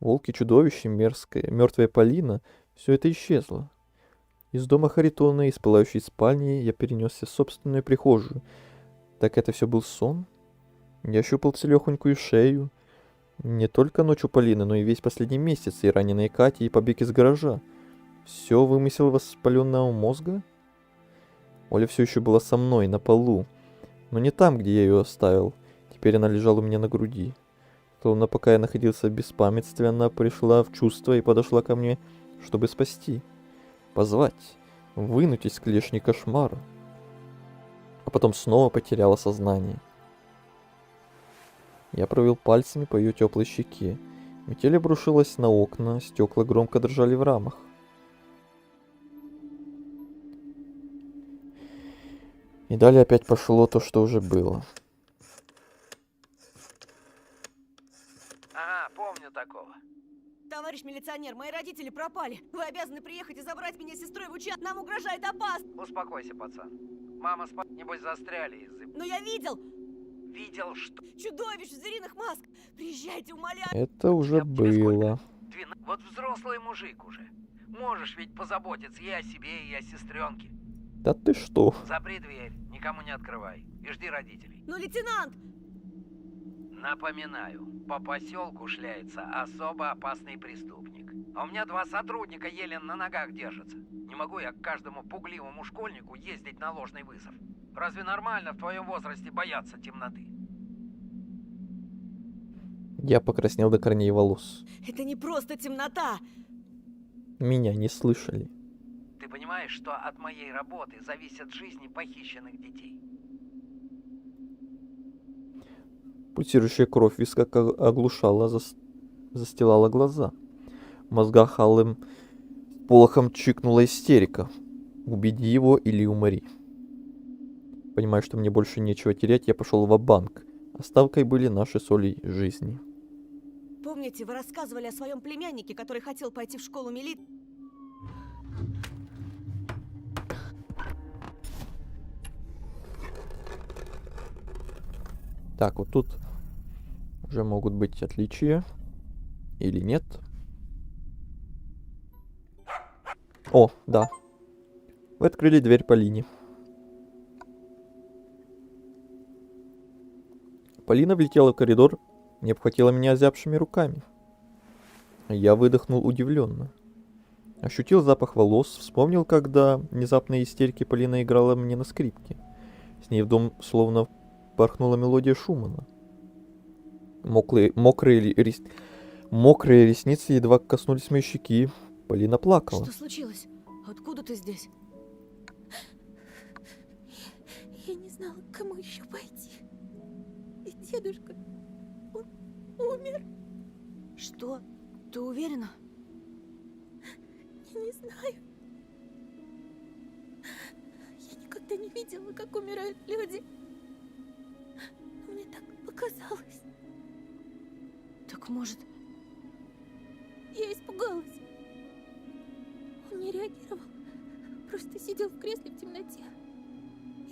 Волки, чудовище, мертвая Полина — все это исчезло. Из дома Харитона, из пылающей спальни, я перенесся в собственную прихожую. Так это все был сон? Я щупал целехонькую шею. Не только ночь у Полины, но и весь последний месяц, и раненые Кати, и побег из гаража. Все вымысел воспаленного мозга? Оля все еще была со мной, на полу. Но не там, где я ее оставил. Теперь она лежала у меня на груди. Словно пока я находился в беспамятстве, она пришла в чувство и подошла ко мне, чтобы спасти. Позвать. Вынуть из клешни кошмара. А потом снова потеряла сознание. Я провел пальцами по ее теплой щеке. Метель обрушилась на окна, стекла громко дрожали в рамах. И далее опять пошло то, что уже было. Ага, помню такого. Товарищ милиционер, мои родители пропали. Вы обязаны приехать и забрать меня с сестрой в участок. Нам угрожает опасность. Успокойся, пацан. Мама с папой, небось, застряли из-за... Но я видел! Видел, что... Чудовищ в звериных масках! Приезжайте, умоляю! Это уже было. Вот взрослый мужик уже. Можешь ведь позаботиться и о себе, и о сестренке. Да ты что? Запри дверь, никому не открывай. И жди родителей. Но, лейтенант! Напоминаю, по поселку шляется особо опасный преступник. А у меня 2 сотрудника еле на ногах держатся. Не могу я к каждому пугливому школьнику ездить на ложный вызов. Разве нормально в твоем возрасте бояться темноты? Я покраснел до корней волос. Это не просто темнота! Меня не слышали. Ты понимаешь, что от моей работы зависят жизни похищенных детей? Пульсирующая кровь в висках оглушала, застилала глаза. В мозгах алым полохом чикнула истерика. Убеди его или умори. Понимая, что мне больше нечего терять, я пошел ва-банк. Оставкой были наши с Олей жизни. Помните, вы рассказывали о своем племяннике, который хотел пойти в школу милиции? Так, вот тут уже могут быть отличия. Или нет. О, да. Вы открыли дверь Полине. Полина влетела в коридор и обхватила меня озябшими руками. Я выдохнул удивленно. Ощутил запах волос, вспомнил, когда внезапные истерики Полина играла мне на скрипке. С ней в дом словно порхнула мелодия Шумана. Мокрые ресницы едва коснулись моей щеки. Полина плакала. Что случилось? Откуда ты здесь? Я не знала, к кому еще пойти. И дедушка, он умер. Что? Ты уверена? Я не знаю. Я никогда не видела, как умирают люди. Но мне так может... Я испугалась. Он не реагировал. Просто сидел в кресле в темноте.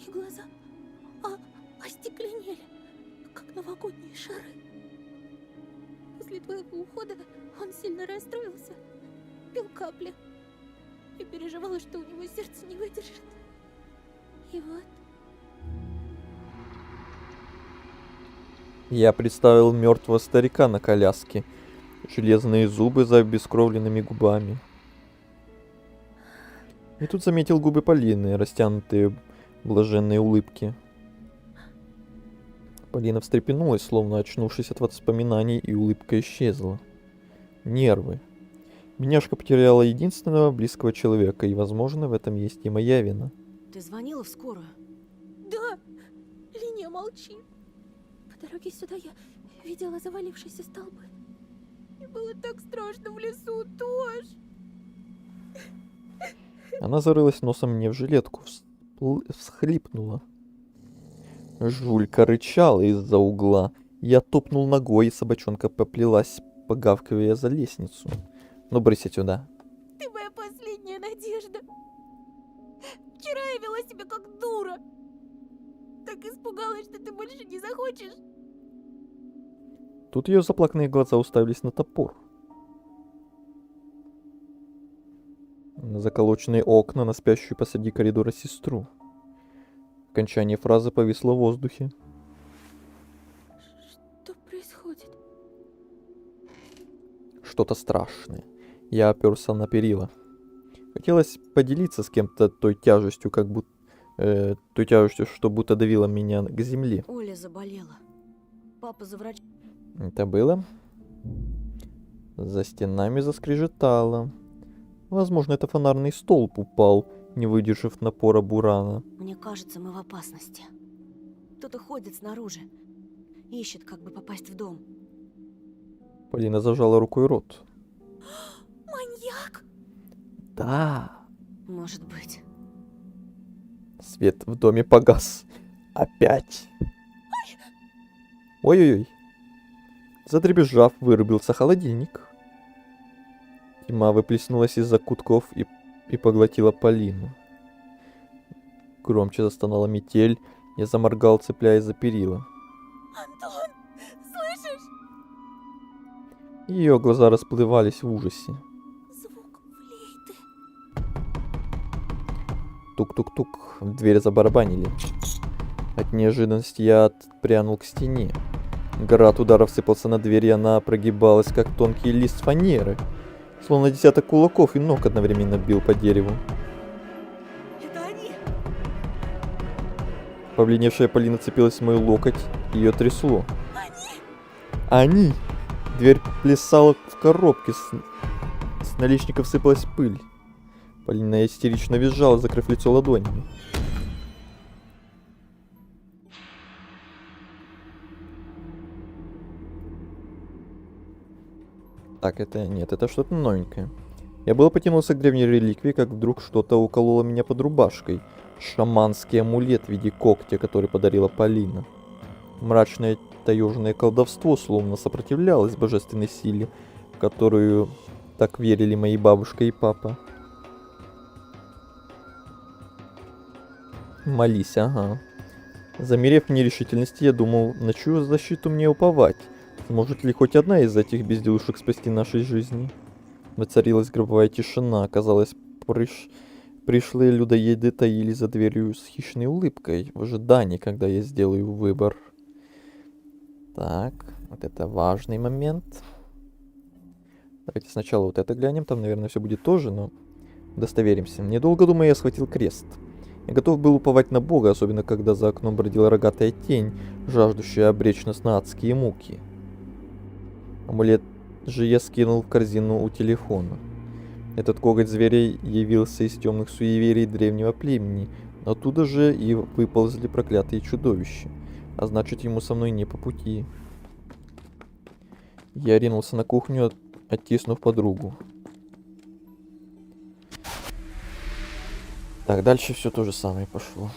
И глаза остекленели, как новогодние шары. После твоего ухода он сильно расстроился. Пил капли. И переживала, что у него сердце не выдержит. И вот... Я представил мертвого старика на коляске. Железные зубы за обескровленными губами. И тут заметил губы Полины, растянутые в блаженной улыбке. Полина встрепенулась, словно очнувшись от воспоминаний, и улыбка исчезла. Нервы. Бедняжка потеряла единственного близкого человека, и, возможно, в этом есть и моя вина. Ты звонила в скорую? Да, Линия, молчи. По дороге сюда я видела завалившиеся столбы. И было так страшно в лесу тоже. Она зарылась носом мне в жилетку, всхлипнула. Жулька рычала из-за угла. Я топнул ногой, и собачонка поплелась, погавкивая за лестницу. Ну, брысь отсюда. Ты моя последняя надежда. Вчера я вела себя как дура. Так испугалась, что ты больше не захочешь. Тут ее заплаканные глаза уставились на топор. На заколоченные окна, на спящую посреди коридора сестру. Окончание фразы повисло в воздухе. Что происходит? Что-то страшное. Я оперся на перила. Хотелось поделиться с кем-то той тяжестью, той тяжестью, что будто давила меня к земле. Оля заболела. Папа за врач... Это было? За стенами заскрежетало. Возможно, это фонарный столб упал, не выдержав напора бурана. Мне кажется, мы в опасности. Кто-то ходит снаружи. Ищет, как бы попасть в дом. Полина зажала рукой рот. Маньяк? Да. Может быть. Свет в доме погас. Опять. Ой-ой-ой. Задребезжав, вырубился холодильник. Тьма выплеснулась из закутков и поглотила Полину. Громче застонала метель. Я заморгал, цепляясь за перила. Антон, слышишь? Ее глаза расплывались в ужасе. Звук флейты. Тук-тук-тук. В дверь забарабанили. От неожиданности я отпрянул к стене. Град ударов сыпался на дверь, и она прогибалась, как тонкий лист фанеры. Словно десяток кулаков и ног одновременно бил по дереву. Это они! Побледневшая Полина цепилась в мой локоть, ее трясло. Они! Дверь плясала в коробке, с наличников сыпалась пыль. Полина истерично визжала, закрыв лицо ладонями. Так, это... Нет, это что-то новенькое. Я было потянулся к древней реликвии, как вдруг что-то укололо меня под рубашкой. Шаманский амулет в виде когтя, который подарила Полина. Мрачное таежное колдовство словно сопротивлялось божественной силе, в которую так верили мои бабушка и папа. Молись, ага. Замерев в нерешительности, я думал, на чью защиту мне уповать. Сможет ли хоть одна из этих безделушек спасти нашей жизни? Воцарилась гробовая тишина. Казалось, пришлые людоеды таились за дверью с хищной улыбкой, в ожидании, когда я сделаю выбор. Так, вот это важный момент. Давайте сначала вот это глянем. Там, наверное, все будет тоже, но удостоверимся. Недолго думая, я схватил крест. Я готов был уповать на Бога, особенно когда за окном бродила рогатая тень, жаждущая обречь нас на адские муки. Амулет же я скинул в корзину у телефона. Этот коготь зверя явился из темных суеверий древнего племени, но оттуда же и выползли проклятые чудовища, а значит, ему со мной не по пути. Я ринулся на кухню, оттиснув подругу. Так, дальше все то же самое пошло.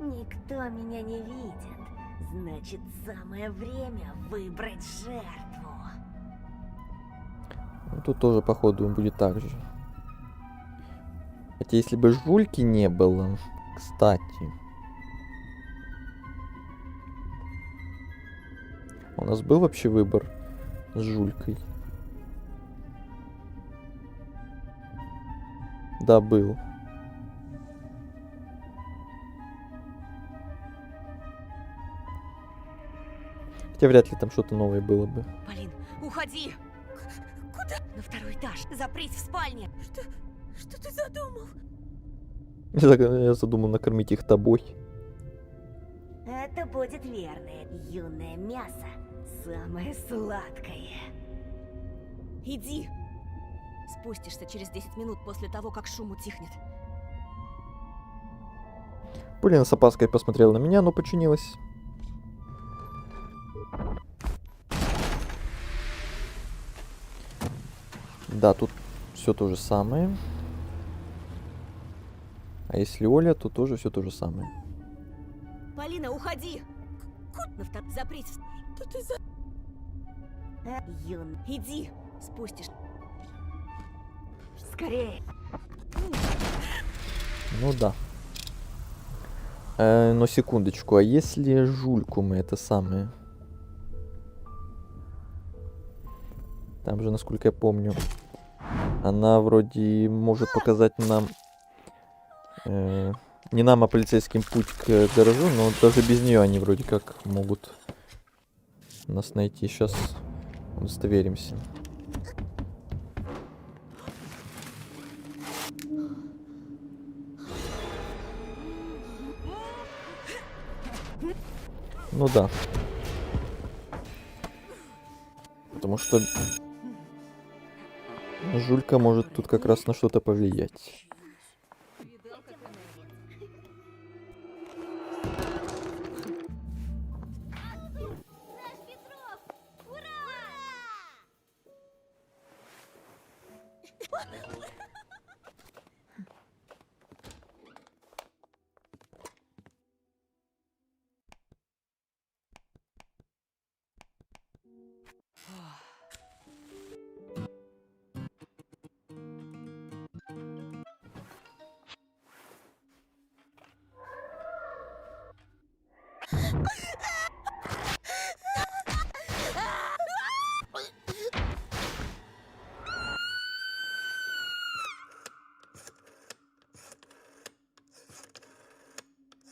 Никто меня не видит. Значит, самое время выбрать жертву. Ну, тут тоже, походу, будет так же. Хотя, если бы жульки не было, кстати. У нас был вообще выбор с жулькой? Да, был. Хотя вряд ли там что-то новое было бы. Полин, уходи! Куда? На второй этаж. Запрись в спальне. Что ты задумал? Я задумал накормить их тобой. Это будет верное юное мясо. Самое сладкое. Иди. Спустишься через 10 минут после того, как шум утихнет. Полина с опаской посмотрела на меня, но подчинилась. Да, тут все то же самое. А если Оля, то тоже все то же самое. Полина, уходи! Запрись. Что ты за... Юн, иди. Спустишь. Скорее. Ну да. Но секундочку, а если жульку мы это самое? Там же, насколько я помню, она вроде может показать нам... не нам, а полицейским путь к гаражу, но даже без нее они вроде как могут нас найти. Сейчас удостоверимся. Ну да. Потому что жулька может тут как раз на что-то повлиять.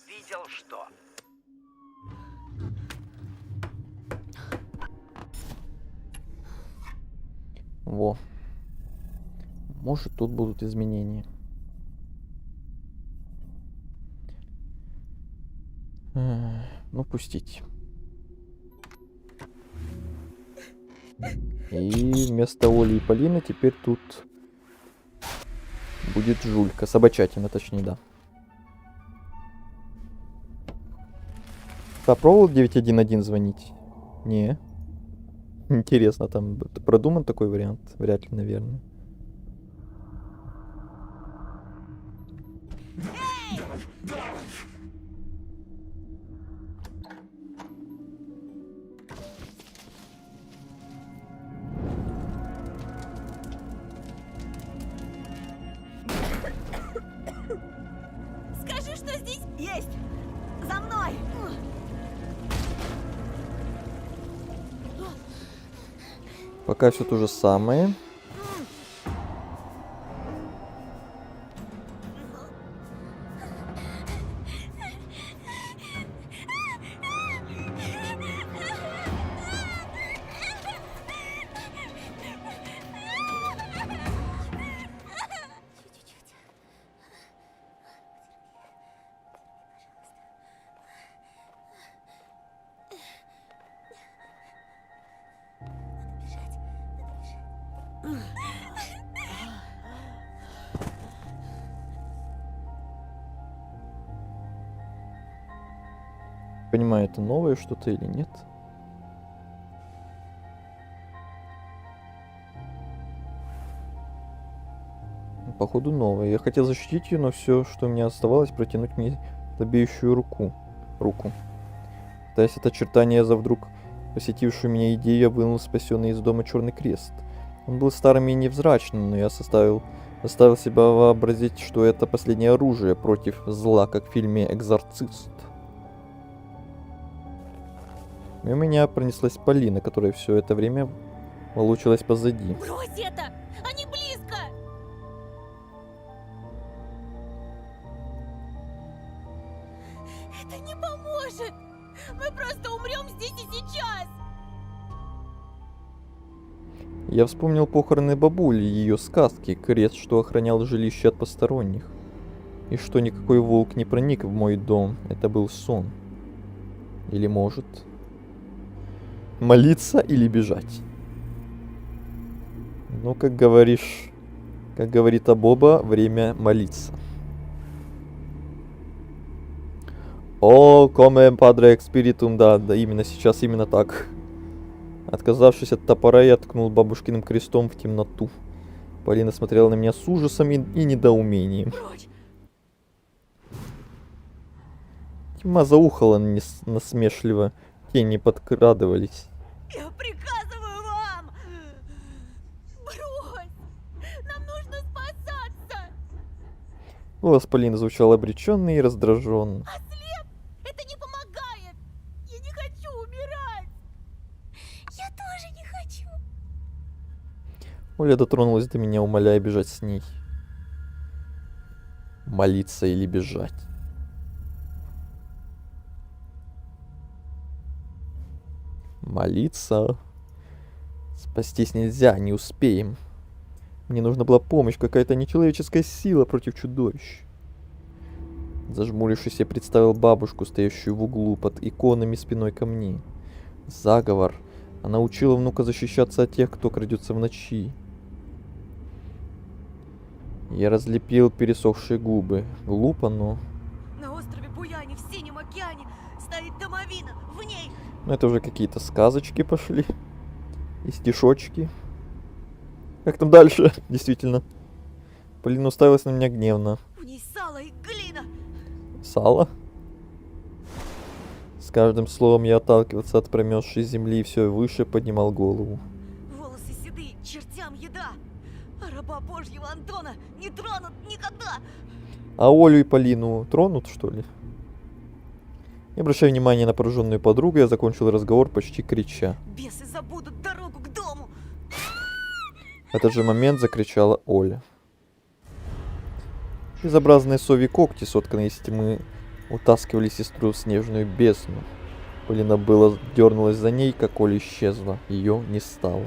Видел что? Во. Может, тут будут изменения. Ну, пустить. И вместо Оли и Полины теперь тут будет жулька. Собачатина, точнее, да. Попробовал 911 звонить? Не. Интересно, там продуман такой вариант? Вряд ли, наверное. Скажи, что здесь есть. За мной. Пока все то же самое. Понимаю, это новое что-то или нет. Походу новое. Я хотел защитить ее, но все, что у меня оставалось, протянуть мне слабеющую руку. Хватаясь от очертания за вдруг посетившую меня идею, я вынул спасенный из дома черный крест. Он был старым и невзрачным, но я заставил себя вообразить, что это последнее оружие против зла, как в фильме «Экзорцист». И у меня пронеслась Полина, которая все это время волочилась позади. Брось это! Они близко! Это не поможет! Мы просто умрем здесь и сейчас! Я вспомнил похороны бабули и ее сказки, крест, что охранял жилище от посторонних. И что никакой волк не проник в мой дом. Это был сон. Или может... молиться или бежать? Ну, как говорит Абоба, время молиться. О, come padre spiritum, да, именно сейчас, именно так. Отказавшись от топора, я ткнул бабушкиным крестом в темноту. Полина смотрела на меня с ужасом и недоумением. Тьма заухала насмешливо, тени подкрадывались. Я приказываю вам! Брось! Нам нужно спасаться! Голос Полины звучал обреченно и раздраженно. Ослеп! Это не помогает! Я не хочу умирать! Я тоже не хочу! Оля дотронулась до меня, умоляя бежать с ней. Молиться или бежать? Молиться. Спастись нельзя, не успеем. Мне нужна была помощь, какая-то нечеловеческая сила против чудовищ. Зажмурившись, я представил бабушку, стоящую в углу под иконами спиной ко мне. Заговор. Она учила внука защищаться от тех, кто крадется в ночи. Я разлепил пересохшие губы. Глупо, но... На острове Буяне в Синем океане стоит домовина. В ней... Ну, это уже какие-то сказочки пошли. И стишочки. Как там дальше? Действительно. Полина уставилась на меня гневно. В ней сало и глина. Сало? С каждым словом я отталкивался от промерзшей земли и все выше поднимал голову. Волосы седые, чертям еда. А раба Божьего Антона не тронут никогда. А Олю и Полину тронут, что ли? Не обращая внимания на пораженную подругу, я закончил разговор, почти крича. Бесы забудут дорогу к дому. В этот же момент закричала Оля. Безобразные сови когти, сотканные из тьмы, утаскивали сестру в снежную бездну. Полина было дернулась за ней, как Оля исчезла. Ее не стало.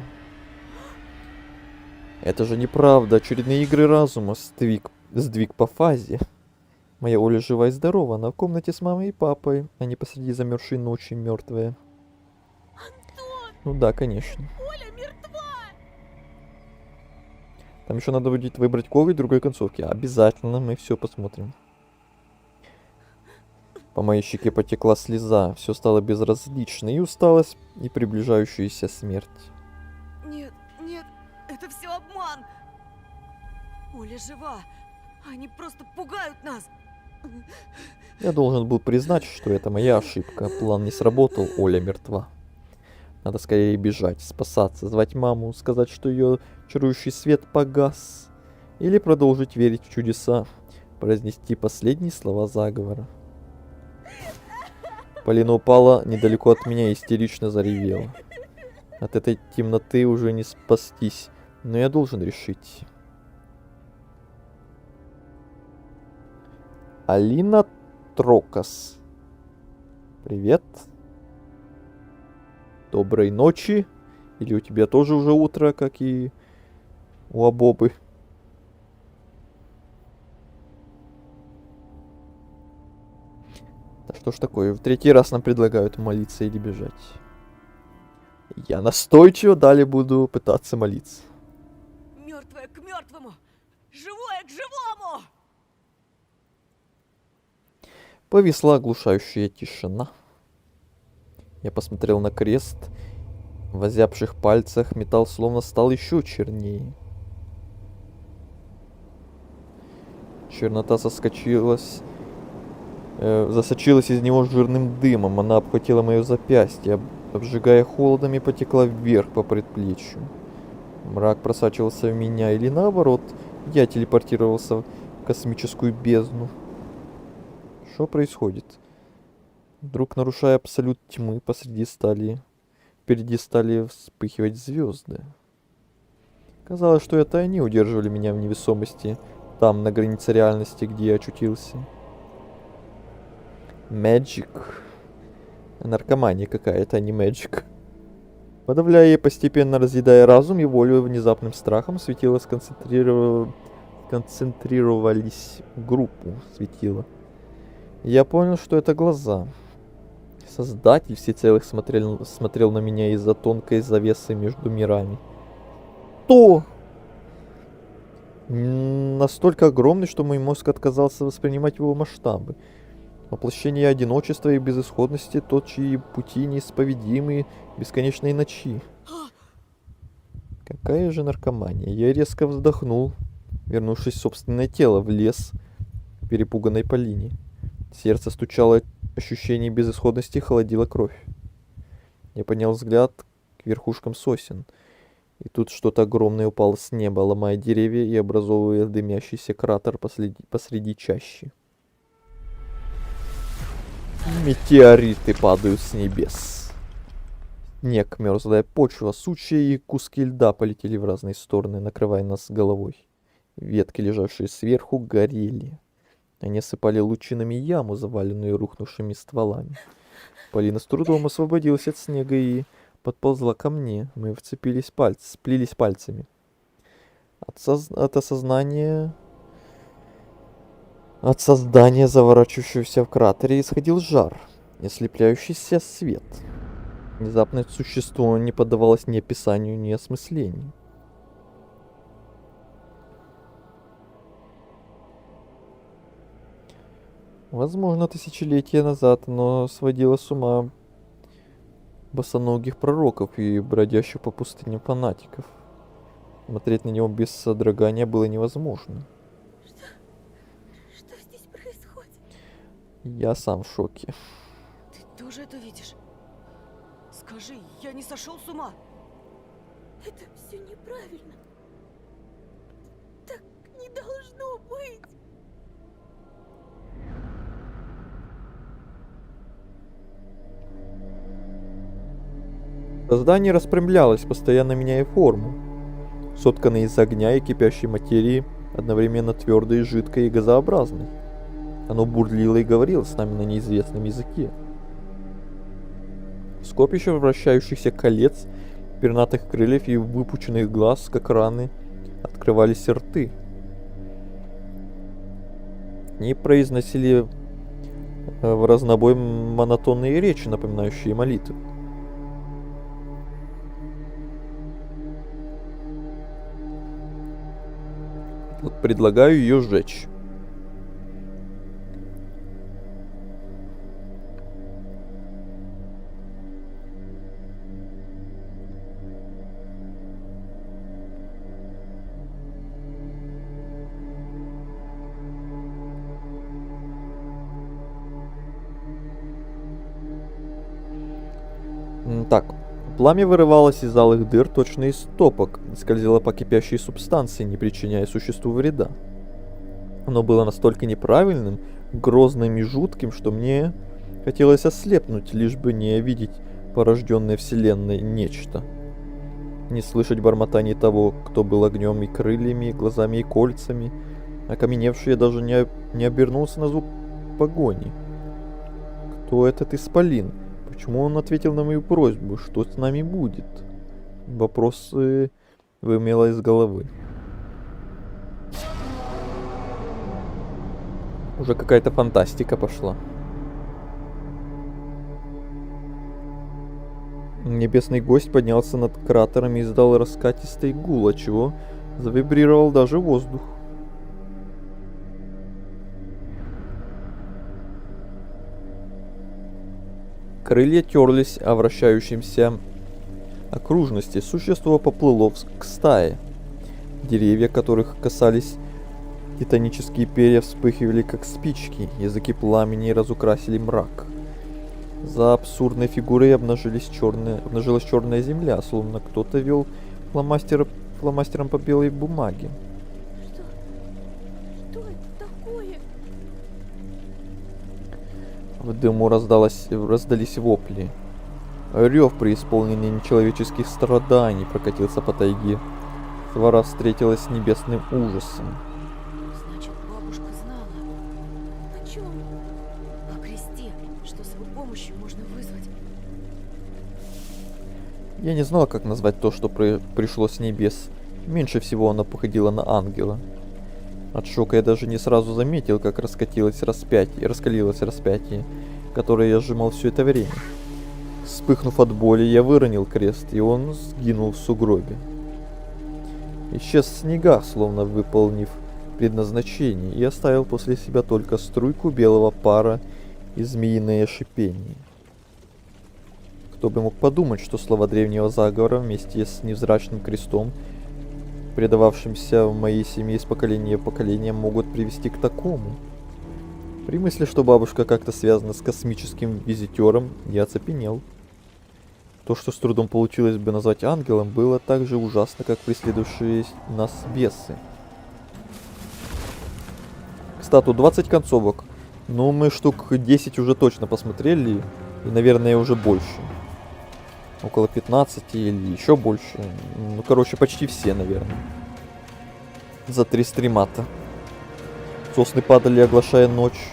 Это же неправда. Очередные игры разума. Сдвиг по фазе. Моя Оля жива и здорова. Она в комнате с мамой и папой, а не посреди замерзшей ночи мертвая. Антон! Ну да, конечно. Оля мертва! Там еще надо будет выбрать кого-нибудь другой концовки. Обязательно мы все посмотрим. По моей щеке потекла слеза. Все стало безразлично. И усталость, и приближающаяся смерть. Нет, нет, это все обман. Оля жива. Они просто пугают нас. Я должен был признать, что это моя ошибка. План не сработал, Оля мертва. Надо скорее бежать, спасаться, звать маму, сказать, что ее чарующий свет погас. Или продолжить верить в чудеса, произнести последние слова заговора. Полина упала недалеко от меня и истерично заревела. От этой темноты уже не спастись, но я должен решить. Алина Трокас. Привет. Доброй ночи. Или у тебя тоже уже утро, как и у Абобы? Да что ж такое, в третий раз нам предлагают молиться или бежать. Я настойчиво далее буду пытаться молиться. Мертвое к мертвому, живое к живому. Повисла оглушающая тишина. Я посмотрел на крест. В озябших пальцах металл словно стал еще чернее. Чернота соскочилась засочилась из него жирным дымом. Она обхватила мое запястье, обжигая холодом, и потекла вверх по предплечью. Мрак просачивался в меня, или наоборот, я телепортировался в космическую бездну. Что происходит? Вдруг, нарушая абсолют тьмы, впереди стали вспыхивать звезды. Казалось, что это они удерживали меня в невесомости, там, на границе реальности, где я очутился. Magic. Наркомания какая-то, а не Magic. Подавляя и постепенно разъедая разум и волю, внезапным страхом светила концентрировались в группу светила. Я понял, что это глаза. Создатель всецелых смотрел на меня из-за тонкой завесы между мирами. Кто? Настолько огромный, что мой мозг отказался воспринимать его масштабы. Воплощение одиночества и безысходности, тот, чьи пути неисповедимы, бесконечной ночи. Какая же наркомания. Я резко вздохнул, вернувшись в собственное тело, в лес перепуганной Полине. Сердце стучало, ощущение безысходности холодило кровь. Я поднял взгляд к верхушкам сосен. И тут что-то огромное упало с неба, ломая деревья и образовывая дымящийся кратер посреди чащи. Метеориты падают с небес. Снег, мерзлая почва, сучья и куски льда полетели в разные стороны, накрывая нас головой. Ветки, лежавшие сверху, горели. Они осыпали лучинами яму, заваленную рухнувшими стволами. Полина с трудом освободилась от снега и подползла ко мне. Мы сплелись пальцами. От создания, заворачивающегося в кратере, исходил жар и ослепляющийся свет. Внезапное существо не поддавалось ни описанию, ни осмыслению. Возможно, тысячелетия назад оно сводило с ума босоногих пророков и бродящих по пустыням фанатиков. Смотреть на него без содрогания было невозможно. Что здесь происходит? Я сам в шоке. Ты тоже это видишь? Скажи, я не сошел с ума? Это все неправильно. Так не должно быть. Создание распрямлялось, постоянно меняя форму. Сотканное из огня и кипящей материи, одновременно твердой, жидкой и газообразной. Оно бурлило и говорило с нами на неизвестном языке. Скопище вращающихся колец, пернатых крыльев и выпученных глаз, как раны, открывались рты. Они произносили в разнобой монотонные речи, напоминающие молитвы. Вот предлагаю ее сжечь. Так, пламя вырывалось из алых дыр точно из топок, скользило по кипящей субстанции, не причиняя существу вреда. Оно было настолько неправильным, грозным и жутким, что мне хотелось ослепнуть, лишь бы не видеть порожденное вселенной нечто. Не слышать бормотаний того, кто был огнем и крыльями, и глазами и кольцами. Окаменевший, я даже не обернулся на звук погони. Кто этот исполин? Почему он ответил на мою просьбу? Что с нами будет? Вопросы вымело из головы. Уже какая-то фантастика пошла. Небесный гость поднялся над кратером и издал раскатистый гул, отчего завибрировал даже воздух. Крылья терлись о вращающемся окружности. Существо поплыло к стае. Деревья, которых касались Титанические перья вспыхивали, как спички, языки пламени разукрасили мрак. За абсурдной фигурой обнажилась черная земля, словно кто-то вел фломастером по белой бумаге. Что это такое? В дыму раздались вопли. Рев, преисполненный нечеловеческих страданий, прокатился по тайге. Свара встретилась с небесным ужасом. Значит, бабушка знала. О чем? О кресте, что с его помощью можно вызвать. Я не знал, как назвать то, что пришло с небес. Меньше всего оно походило на ангела. От шока я даже не сразу заметил, как раскалилось распятие, которое я сжимал все это время. Вспыхнув от боли, я выронил крест, и он сгинул в сугробе. Исчез в снегах, словно выполнив предназначение, и оставил после себя только струйку белого пара и змеиное шипение. Кто бы мог подумать, что слова древнего заговора вместе с невзрачным крестом, предававшимся в моей семье из поколения в поколение, могут привести к такому. При мысли, что бабушка как-то связана с космическим визитером, я оцепенел. То, что с трудом получилось бы назвать ангелом, было так же ужасно, как преследовавшие нас бесы. Кстати, 20 концовок. Ну, мы штук 10 уже точно посмотрели, и, наверное, уже больше. Около 15 или еще больше. Ну, короче, почти все, наверное. За 3 стрима-то. Сосны падали, оглашая ночь,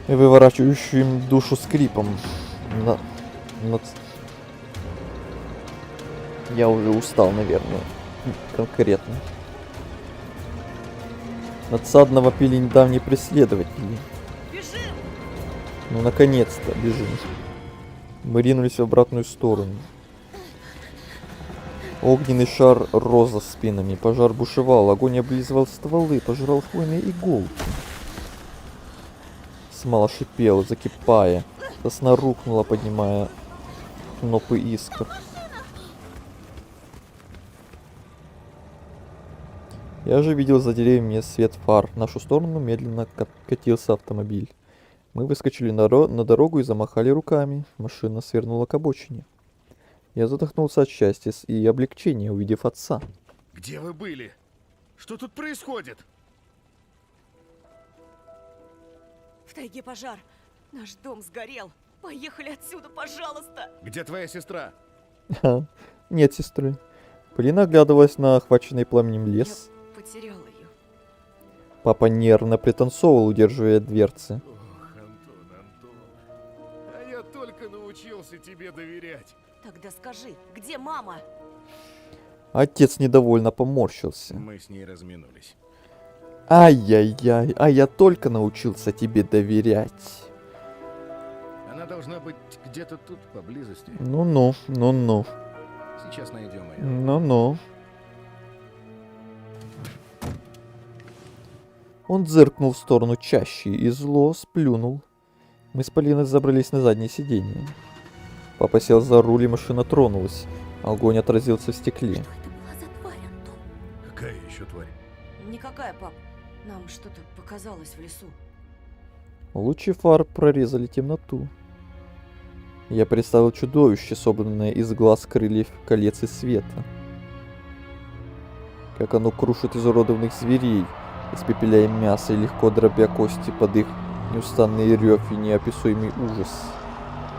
выворачивающим душу скрипом. Я уже устал, наверное, конкретно. Надсадно вопили недавние преследователи. Бежим! Ну, наконец-то, бежим. Мы ринулись в обратную сторону. Огненный шар рос за спинами, пожар бушевал, огонь облизывал стволы, пожирал хвойные иголки. Смола шипела, закипая, сосна рухнула, поднимая снопы искр. Я же видел за деревьями свет фар. В нашу сторону медленно катился автомобиль. Мы выскочили на дорогу и замахали руками. Машина свернула к обочине. Я задохнулся от счастья и облегчения, увидев отца. Где вы были? Что тут происходит? В тайге пожар. Наш дом сгорел. Поехали отсюда, пожалуйста. Где твоя сестра? Нет сестры. Полина оглядывалась на охваченный пламенем лес. Я потеряла ее. Папа нервно пританцовывал, удерживая дверцы. Ох, Антон. А я только научился тебе доверять. Тогда скажи, где мама? Отец недовольно поморщился. Мы с ней разминулись. Ай-яй-яй, а я только научился тебе доверять. Она должна быть где-то тут, поблизости. Ну-ну. Сейчас найдем ее. Ну-ну. Он зыркнул в сторону чащи и зло сплюнул. Мы с Полиной забрались на заднее сиденье. Папа сел за руль, и машина тронулась. Огонь отразился в стекле. Что это была за тварь, Антон? Какая еще тварь? Никакая, пап. Нам что-то показалось в лесу. Лучи фар прорезали темноту. Я представил чудовище, собранное из глаз, крыльев, колец и света. Как оно крушит изуродованных зверей, испепеляя мясо и легко дробя кости под их неустанный рев и неописуемый ужас,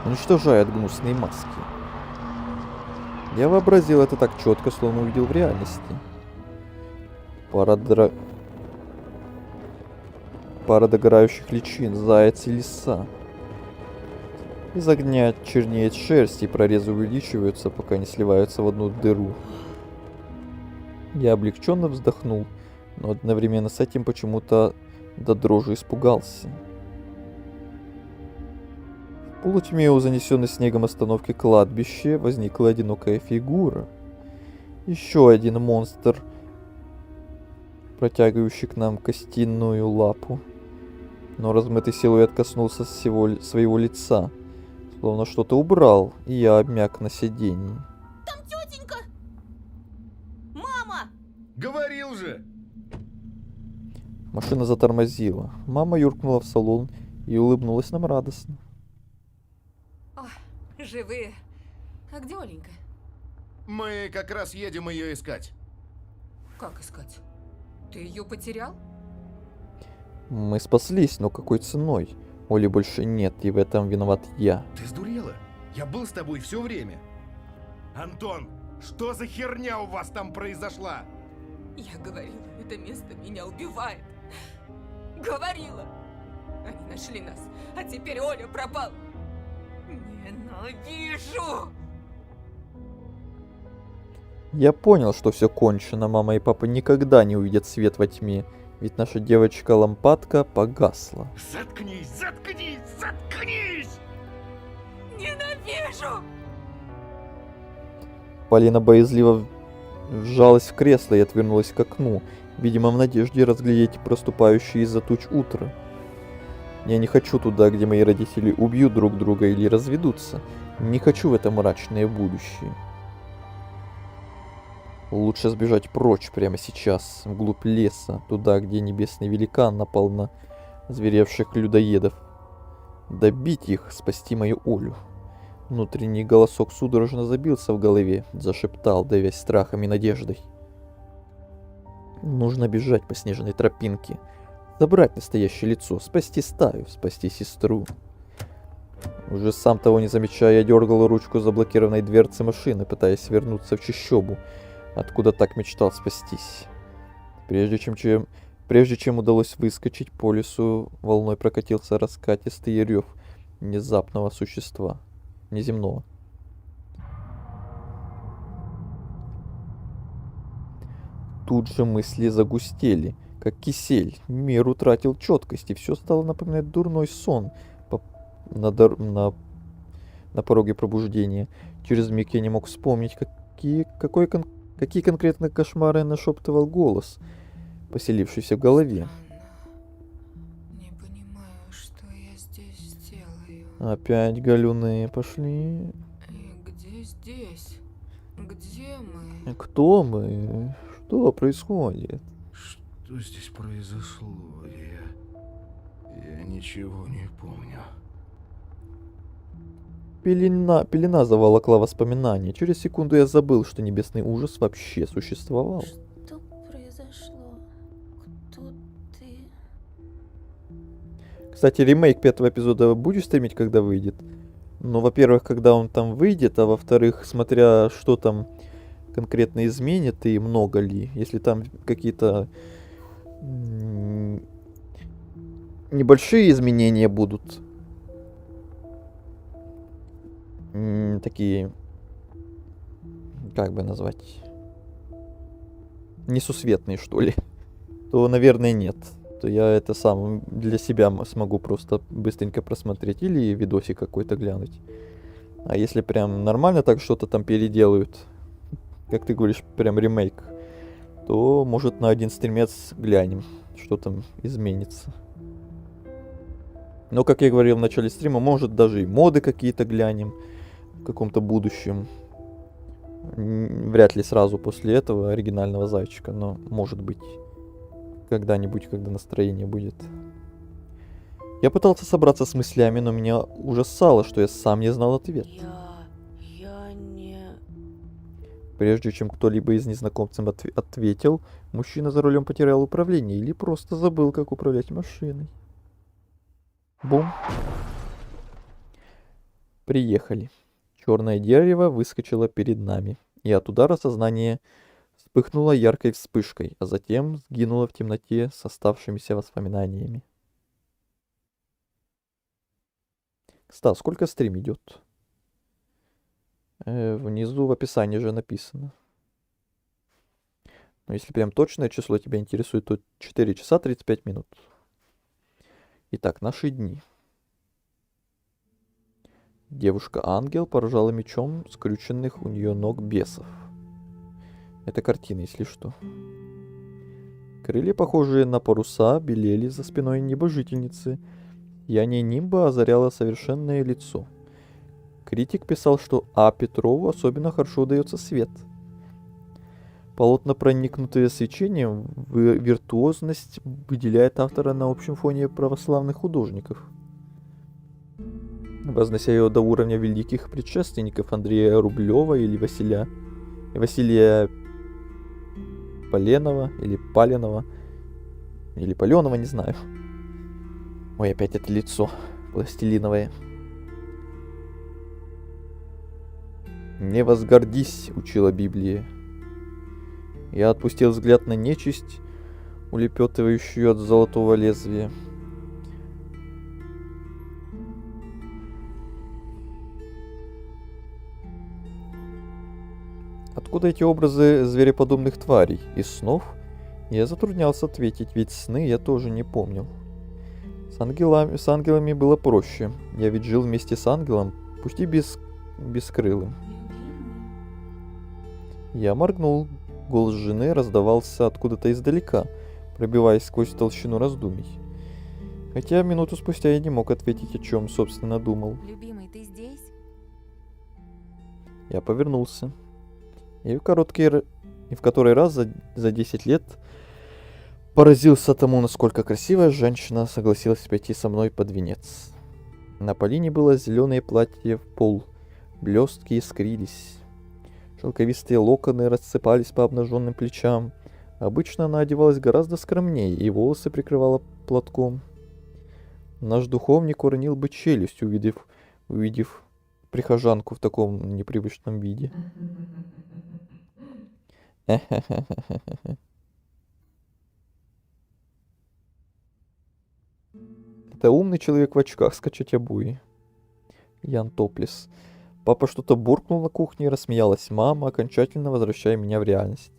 уничтожает гнусные маски. Я вообразил это так четко, словно увидел в реальности. Пара догорающих личин, заяц и лиса. Из огня чернеет шерсть, и прорезы увеличиваются, пока не сливаются в одну дыру. Я облегченно вздохнул, но одновременно с этим почему-то до дрожи испугался. В полутьме у занесенной снегом остановки кладбища возникла одинокая фигура. Еще один монстр, протягивающий к нам костяную лапу. Но размытый силуэт коснулся своего лица, словно что-то убрал, и я обмяк на сиденье. Там тетенька! Мама! Говорил же! Машина затормозила. Мама юркнула в салон и улыбнулась нам радостно. О, живые. А где Оленька? Мы как раз едем ее искать. Как искать? Ты ее потерял? Мы спаслись, но какой ценой? Оли больше нет, и в этом виноват я. Ты сдурела? Я был с тобой все время. Антон, что за херня у вас там произошла? Я говорила, это место меня убивает. Говорила. Они нашли нас, а теперь Оля пропал. Ненавижу! Я понял, что все кончено. Мама и папа никогда не увидят свет во тьме, ведь наша девочка-лампадка погасла. Заткнись, заткнись, заткнись! Ненавижу! Полина боязливо вжалась в кресло и отвернулась к окну, видимо, в надежде разглядеть проступающее из-за туч утро. Я не хочу туда, где мои родители убьют друг друга или разведутся. Не хочу в это мрачное будущее. Лучше сбежать прочь прямо сейчас, вглубь леса, туда, где небесный великан напал на зверевших людоедов. Добить их, спасти мою Олю. Внутренний голосок судорожно забился в голове, зашептал, давясь страхом и надеждой. Нужно бежать по снежной тропинке, забрать настоящее лицо, спасти стаю, спасти сестру. Уже сам того не замечая, я дергал ручку заблокированной дверцы машины, пытаясь вернуться в чащобу, откуда так мечтал спастись. Прежде чем удалось выскочить по лесу, волной прокатился раскатистый рев внезапного существа, неземного. Тут же мысли загустели, как кисель. Мир утратил четкость, и все стало напоминать дурной сон на пороге пробуждения. Через миг я не мог вспомнить, какие конкретно кошмары нашептывал голос, поселившийся в голове. Не понимаю, что я здесь делаю. Опять галюны пошли. И где здесь? Где мы? Кто мы? Что происходит? Что здесь произошло? Я ничего не помню. Пелена заволокла воспоминания. Через секунду я забыл, что небесный ужас вообще существовал. Что произошло? Кто ты? Кстати, ремейк 5-го эпизода будешь стримить, когда выйдет? Ну, во-первых, когда он там выйдет, а во-вторых, смотря что там конкретно изменит и много ли. Если там какие-то небольшие изменения будут, такие, как бы назвать, несусветные, что ли, то, наверное, нет. То я это сам для себя смогу просто быстренько просмотреть или видосик какой-то глянуть. А если прям нормально так что-то там переделают, как ты говоришь, прям ремейк, то, может, на один стримец глянем, что там изменится. Но, как я говорил в начале стрима, может, даже и моды какие-то глянем в каком-то будущем. Вряд ли сразу после этого оригинального зайчика, но, может быть, когда-нибудь, когда настроение будет. Я пытался собраться с мыслями, но меня ужасало, что я сам не знал ответ. Я не... Прежде чем кто-либо из незнакомцев ответил, мужчина за рулем потерял управление или просто забыл, как управлять машиной. Бум. Приехали. Черное дерево выскочило перед нами, и от удара сознание вспыхнуло яркой вспышкой, а затем сгинуло в темноте с оставшимися воспоминаниями. Стас, сколько стрим идет? Внизу в описании же написано. Но если прям точное число тебя интересует, то 4 часа 35 минут. Итак, наши дни. Девушка-ангел поражала мечом скрюченных у нее ног бесов. Это картина, если что. Крылья, похожие на паруса, белели за спиной небожительницы. Сияние нимба озаряло совершенное лицо. Критик писал, что А. Петрову особенно хорошо удается свет. Полотна, проникнутые свечением, виртуозность выделяет автора на общем фоне православных художников, вознося его до уровня великих предшественников Андрея Рублева или Василия Поленова или Паленова или Паленова, не знаю. Ой, опять это лицо пластилиновое. «Не возгордись», — учила Библия. Я отпустил взгляд на нечисть, улепетывающую от золотого лезвия. Откуда эти образы звереподобных тварей? Из снов? Я затруднялся ответить, ведь сны я тоже не помнил. С ангелами было проще. Я ведь жил вместе с ангелом, пусть и бескрылым. Я моргнул. Голос жены раздавался откуда-то издалека, пробиваясь сквозь толщину раздумий. Хотя минуту спустя я не мог ответить, о чем, собственно, думал. Любимый, ты здесь? Я повернулся. И в который раз за 10 лет поразился тому, насколько красивая женщина согласилась пойти со мной под венец. На Полине было зеленое платье в пол, блестки искрились. Шелковистые локоны рассыпались по обнаженным плечам. Обычно она одевалась гораздо скромнее, и волосы прикрывала платком. Наш духовник уронил бы челюсть, увидев прихожанку в таком непривычном виде. Это умный человек в очках, скачать обои. Ян Топлес. Папа что-то буркнул на кухне и рассмеялась мама, окончательно возвращая меня в реальность.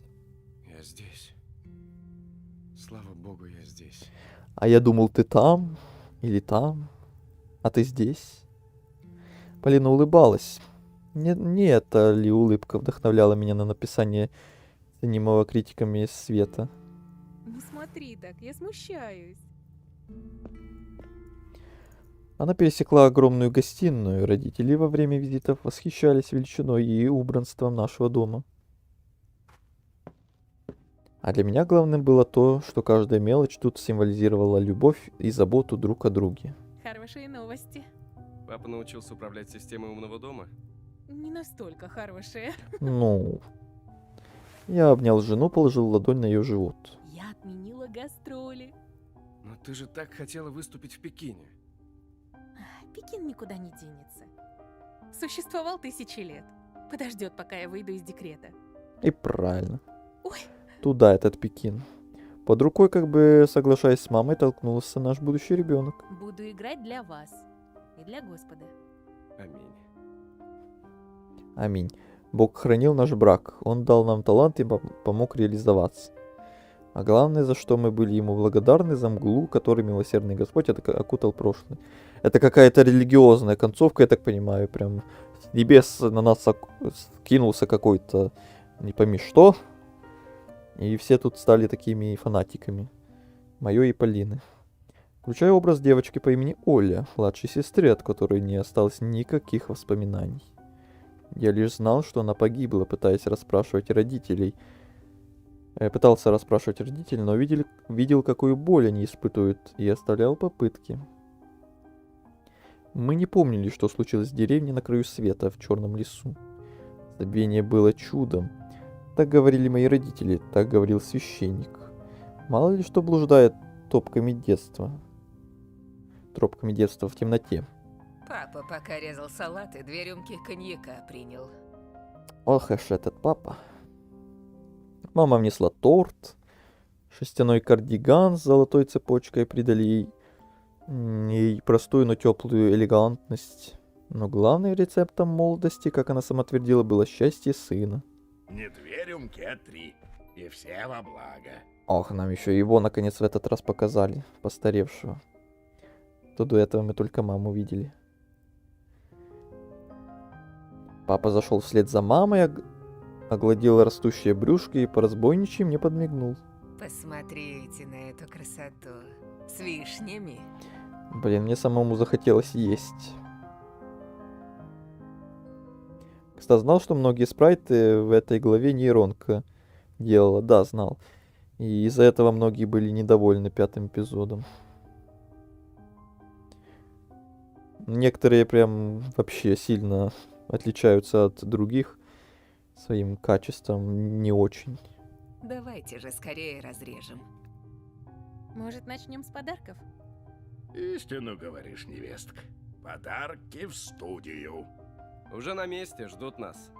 Я здесь. Слава богу, я здесь. А я думал, ты там или там, а ты здесь. Полина улыбалась. Не эта ли улыбка вдохновляла меня на написание ценимого критиками света? Не смотри так, я смущаюсь. Она пересекла огромную гостиную. Родители во время визитов восхищались величиной и убранством нашего дома. А для меня главным было то, что каждая мелочь тут символизировала любовь и заботу друг о друге. Хорошие новости. Папа научился управлять системой умного дома? Не настолько хорошие. Ну... Я обнял жену, положил ладонь на ее живот. Я отменила гастроли. Но ты же так хотела выступить в Пекине. Пекин никуда не денется. Существовал 1000 лет. Подождет, пока я выйду из декрета. И правильно. Ой. Туда этот Пекин. Под рукой, как бы соглашаясь с мамой, толкнулся наш будущий ребенок. Буду играть для вас и для Господа. Аминь. Аминь. Бог хранил наш брак. Он дал нам талант и помог реализоваться. А главное, за что мы были ему благодарны, за мглу, которой милосердный Господь окутал прошлое. Это какая-то религиозная концовка, я так понимаю, прям с небес на нас кинулся какой-то не пойми что, и все тут стали такими фанатиками. Моё и Полины. Включая образ девочки по имени Оля, младшей сестры, от которой не осталось никаких воспоминаний. Я лишь знал, что она погибла, пытался расспрашивать родителей, но видел, какую боль они испытывают, и оставлял попытки. Мы не помнили, что случилось в деревне на краю света, в черном лесу. Забвение было чудом. Так говорили мои родители, так говорил священник. Мало ли что блуждает тропками детства в темноте. Папа пока резал салат и 2 рюмки коньяка принял. Ох уж этот папа. Мама внесла торт, шерстяной кардиган с золотой цепочкой придали ей простую, но теплую элегантность. Но главным рецептом молодости, как она сама твердила, было счастье сына. Не 2 рюмки, а 3. И все во благо. Ох, нам еще его наконец в этот раз показали, постаревшего. То до этого мы только маму видели. Папа зашел вслед за мамой, огладил растущие брюшки и по-разбойничьи мне подмигнул. Посмотрите на эту красоту. С вишнями. Блин, мне самому захотелось есть. Кто знал, что многие спрайты в этой главе нейронка. делала, да, знал. И из-за этого многие были недовольны 5-м эпизодом. Некоторые прям вообще сильно отличаются от других своим качеством не очень. Давайте же скорее разрежем. Может, начнем с подарков? Истину говоришь, невестка. Подарки в студию. Уже на месте, ждут нас.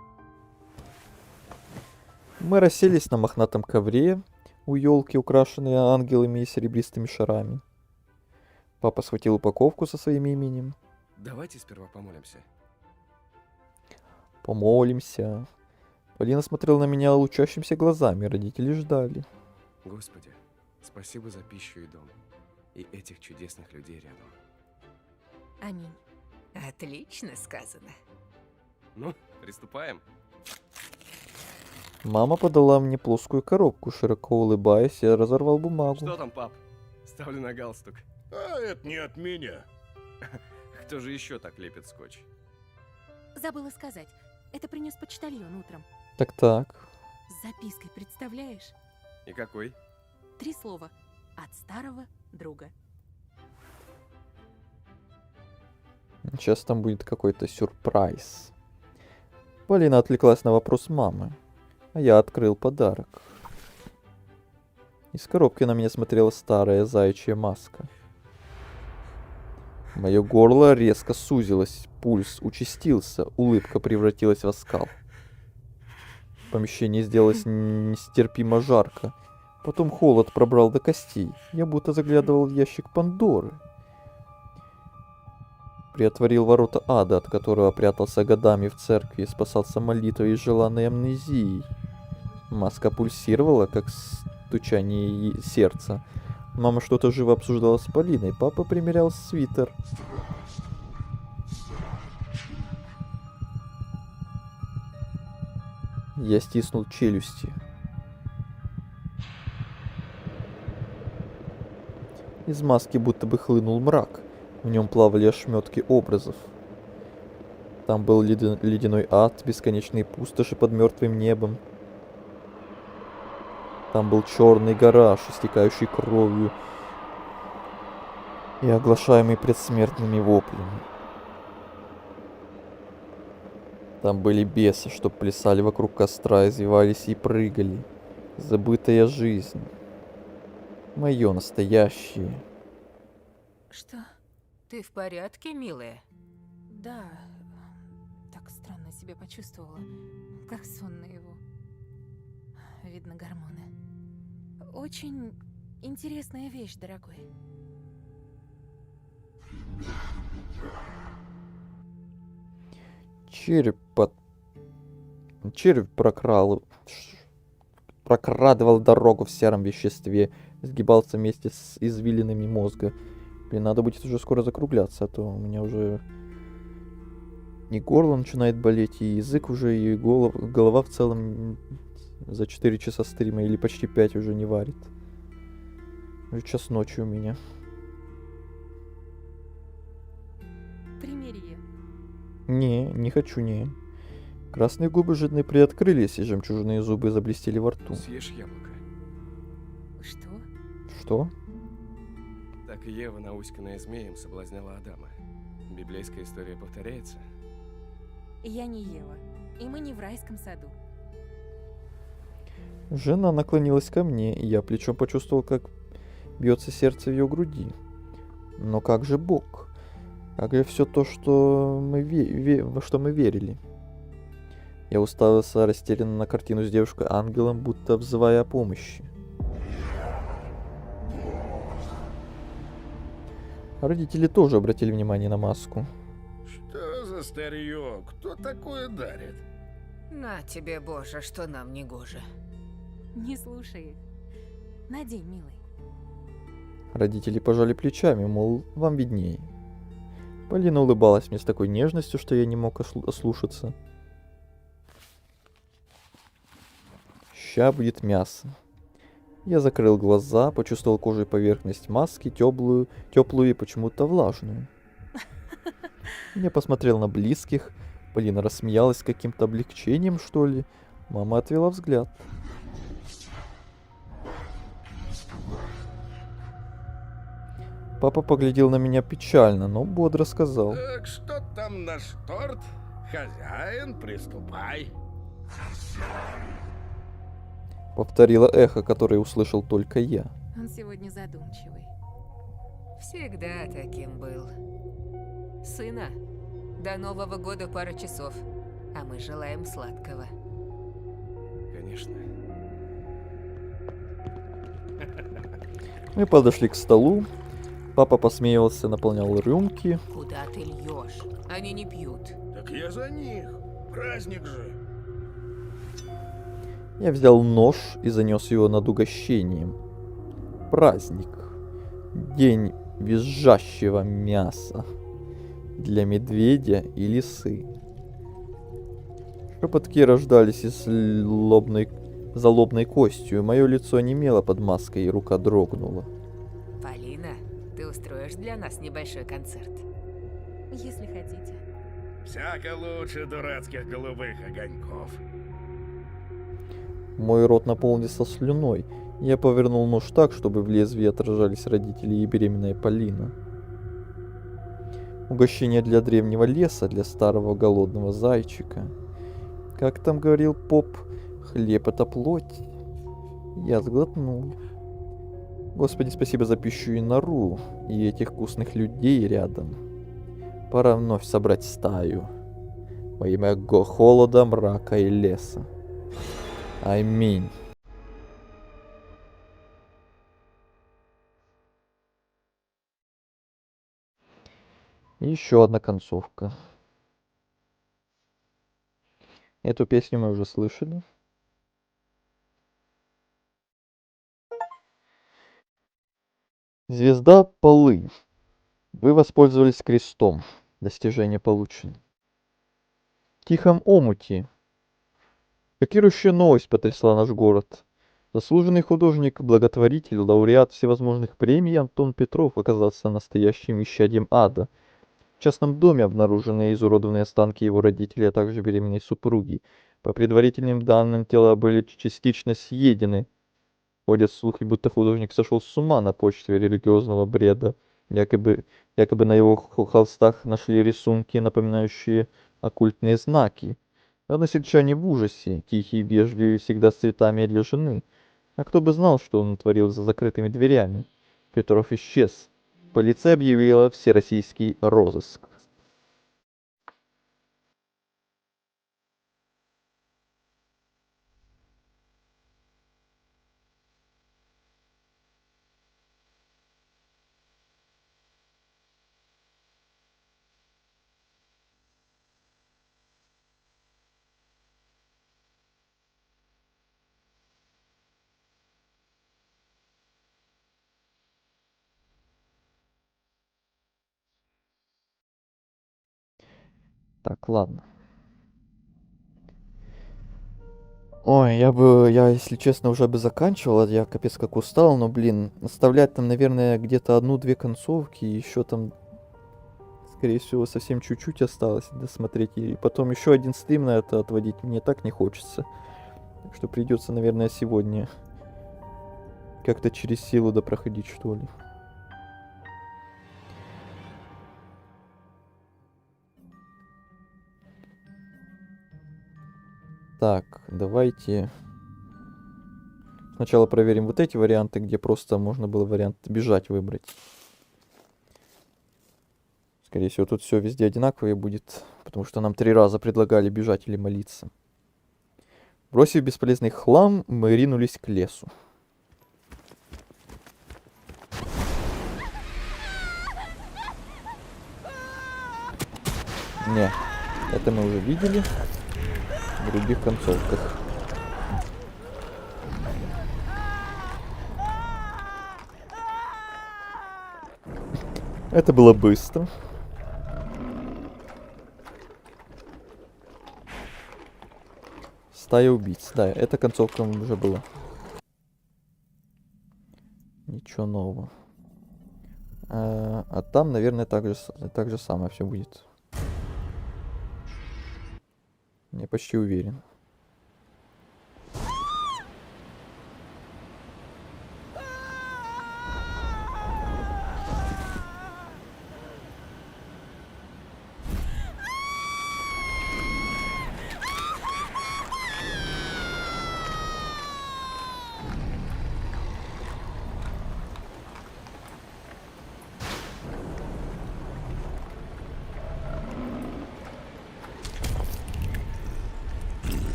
Мы расселись на мохнатом ковре у елки, украшенной ангелами и серебристыми шарами. Папа схватил упаковку со своим именем. Давайте сперва помолимся. Помолимся. Полина смотрела на меня лучащимися глазами, родители ждали. Господи, спасибо за пищу и дом. И этих чудесных людей рядом. Аминь. Отлично сказано. Ну, приступаем. Мама подала мне плоскую коробку, широко улыбаясь, я разорвал бумагу. Что там, пап? Ставлю на галстук. А это не от меня. Кто же еще так лепит скотч? Забыла сказать. Это принес почтальон утром. Так. С запиской, представляешь? И какой? 3 слова. От старого друга. Сейчас там будет какой-то сюрприз. Полина отвлеклась на вопрос мамы, а я открыл подарок. Из коробки на меня смотрела старая заячья маска. Мое горло резко сузилось, пульс участился, улыбка превратилась в оскал. В помещении сделалось нестерпимо жарко. Потом холод пробрал до костей. Я будто заглядывал в ящик Пандоры. Приотворил ворота ада, от которого прятался годами в церкви, спасался молитвой и желанной амнезией. Маска пульсировала, как стучание сердца. Мама что-то живо обсуждала с Полиной, папа примерял свитер. Я стиснул челюсти. Из маски будто бы хлынул мрак. В нем плавали ошметки образов. Там был ледяной ад, бесконечные пустоши под мертвым небом. Там был черный гараж, истекающий кровью и оглашаемый предсмертными воплями. Там были бесы, что плясали вокруг костра, извивались и прыгали. Забытая жизнь. Мое настоящее. Что? Ты в порядке, милая? Да. Так странно себя почувствовала. Как сон наяву. Видно, гормоны. Очень интересная вещь, дорогой. Череп прокрадывал дорогу в сером веществе, сгибался вместе с извилинами мозга. Блин, надо будет уже скоро закругляться, а то у меня уже и горло начинает болеть, и язык уже, и голова в целом за 4 часа стрима или почти 5 уже не варит. Уже час ночи у меня. Примирие. Не хочу, не. Красные губы жирные приоткрылись, и жемчужные зубы заблестели во рту. Съешь яблоко. Что? Что? Так и Ева, науськанная змеем, соблазняла Адама. Библейская история повторяется? Я не Ева, и мы не в райском саду. Жена наклонилась ко мне, и я плечом почувствовал, как бьется сердце в ее груди. Но как же Бог? Как же все то, что во что мы верили? Я уставился растерянно на картину с девушкой-ангелом, будто взывая о помощи. Родители тоже обратили внимание на маску. Что за старье? Кто такое дарит? На тебе, Боже, что нам не гоже. Не слушай их. Надень, милый. Родители пожали плечами, мол, вам виднее. Полина улыбалась мне с такой нежностью, что я не мог ослушаться. Ща будет мясо. Я закрыл глаза, почувствовал кожей поверхность маски, теплую и почему-то влажную. Я посмотрел на близких. Полина рассмеялась с каким-то облегчением, что ли. Мама отвела взгляд. Папа поглядел на меня печально, но бодро сказал. Так, что там наш торт? Хозяин, приступай. Повторило эхо, которое услышал только я. Он сегодня задумчивый. Всегда таким был. Сына, до Нового года пара часов, а мы желаем сладкого. Конечно. Мы подошли к столу. Папа посмеивался, наполнял рюмки. Куда ты льешь? Они не пьют. Так я за них. Праздник же. Я взял нож и занес его над угощением. Праздник. День визжащего мяса. Для медведя и лисы. Шепотки рождались из злобной костью, и мое лицо онемело под маской, и рука дрогнула. Полина, ты устроишь для нас небольшой концерт? Если хотите. Всяко лучше дурацких голубых огоньков. Мой рот наполнился слюной. Я повернул нож так, чтобы в лезвии отражались родители и беременная Полина. Угощение для древнего леса, для старого голодного зайчика. Как там говорил поп, хлеб это плоть. Я сглотнул. Господи, спасибо за пищу и нору, и этих вкусных людей рядом. Пора вновь собрать стаю. Во имя холода, мрака и леса. Аминь. Еще одна концовка. Эту песню мы уже слышали. Звезда Полынь. Вы воспользовались крестом. Достижение получено. В тихом омуте. Шокирующая новость потрясла наш город. Заслуженный художник, благотворитель, лауреат всевозможных премий Антон Петров оказался настоящим исчадием ада. В частном доме обнаружены изуродованные останки его родителей, а также беременной супруги. По предварительным данным, тела были частично съедены. Ходят слухи, будто художник сошел с ума на почве религиозного бреда. Якобы на его холстах нашли рисунки, напоминающие оккультные знаки. Односельчане в ужасе, тихий, вежливый, всегда с цветами для жены. А кто бы знал, что он творил за закрытыми дверями? Петров исчез. Полиция объявила всероссийский розыск. Так, ладно. Ой, я, если честно, уже бы заканчивал, я капец как устал, но, блин, оставлять там, наверное, где-то одну-две концовки, еще там, скорее всего, совсем чуть-чуть осталось досмотреть, и потом еще один стрим на это отводить мне так не хочется. Так что придется, наверное, сегодня как-то через силу допроходить, что ли. Так, давайте сначала проверим вот эти варианты, где просто можно было вариант бежать выбрать. Скорее всего, тут все везде одинаковое будет, потому что нам 3 раза предлагали бежать или молиться. Бросив бесполезный хлам, мы ринулись к лесу. Не, это мы уже видели. В других концовках. Это было быстро. Стая убийц. Да, эта концовка уже была. Ничего нового. А там, наверное, так же самое все будет. Я почти уверен.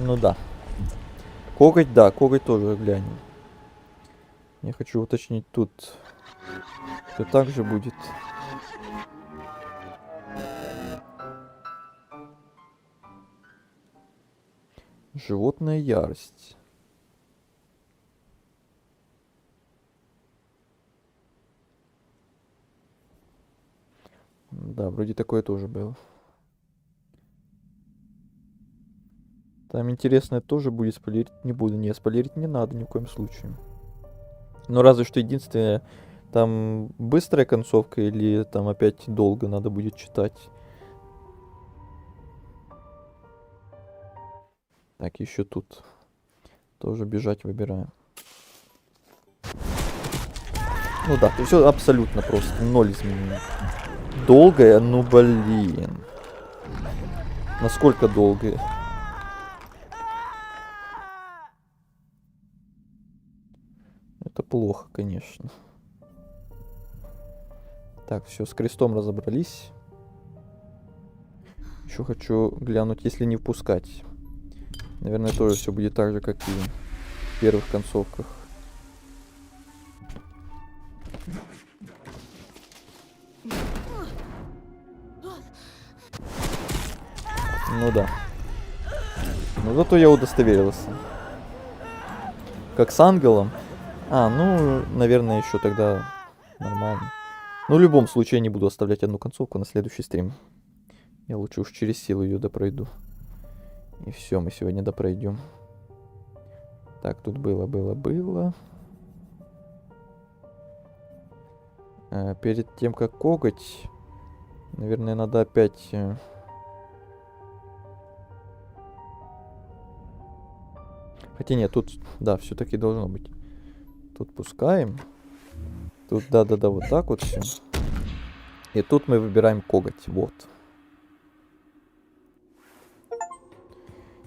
Ну да. Коготь, да, коготь тоже глянем. Я хочу уточнить тут, что так же будет. Животная ярость. Да, вроде такое тоже было. Там интересное тоже будет, спойлерить не буду. Не, спойлерить не надо ни в коем случае. Но разве что единственное, там быстрая концовка или там опять долго надо будет читать. Так, еще тут тоже бежать выбираем. Ну да, все абсолютно просто, ноль изменений. Долгая, ну блин. Насколько долгая? Это плохо, конечно. Так, все, с крестом разобрались. Еще хочу глянуть, если не впускать. Наверное, тоже все будет так же, как и в первых концовках. Ну да. Но зато я удостоверился. Как с ангелом. А, ну, наверное, еще тогда нормально. Но в любом случае я не буду оставлять одну концовку на следующий стрим. Я лучше уж через силу ее допройду. И все, мы сегодня допройдем. Так, тут было. Перед тем, как коготь, наверное, надо опять... Хотя нет, тут, да, все-таки должно быть. Тут пускаем. Тут, да-да-да, вот так вот все. И тут мы выбираем коготь, вот.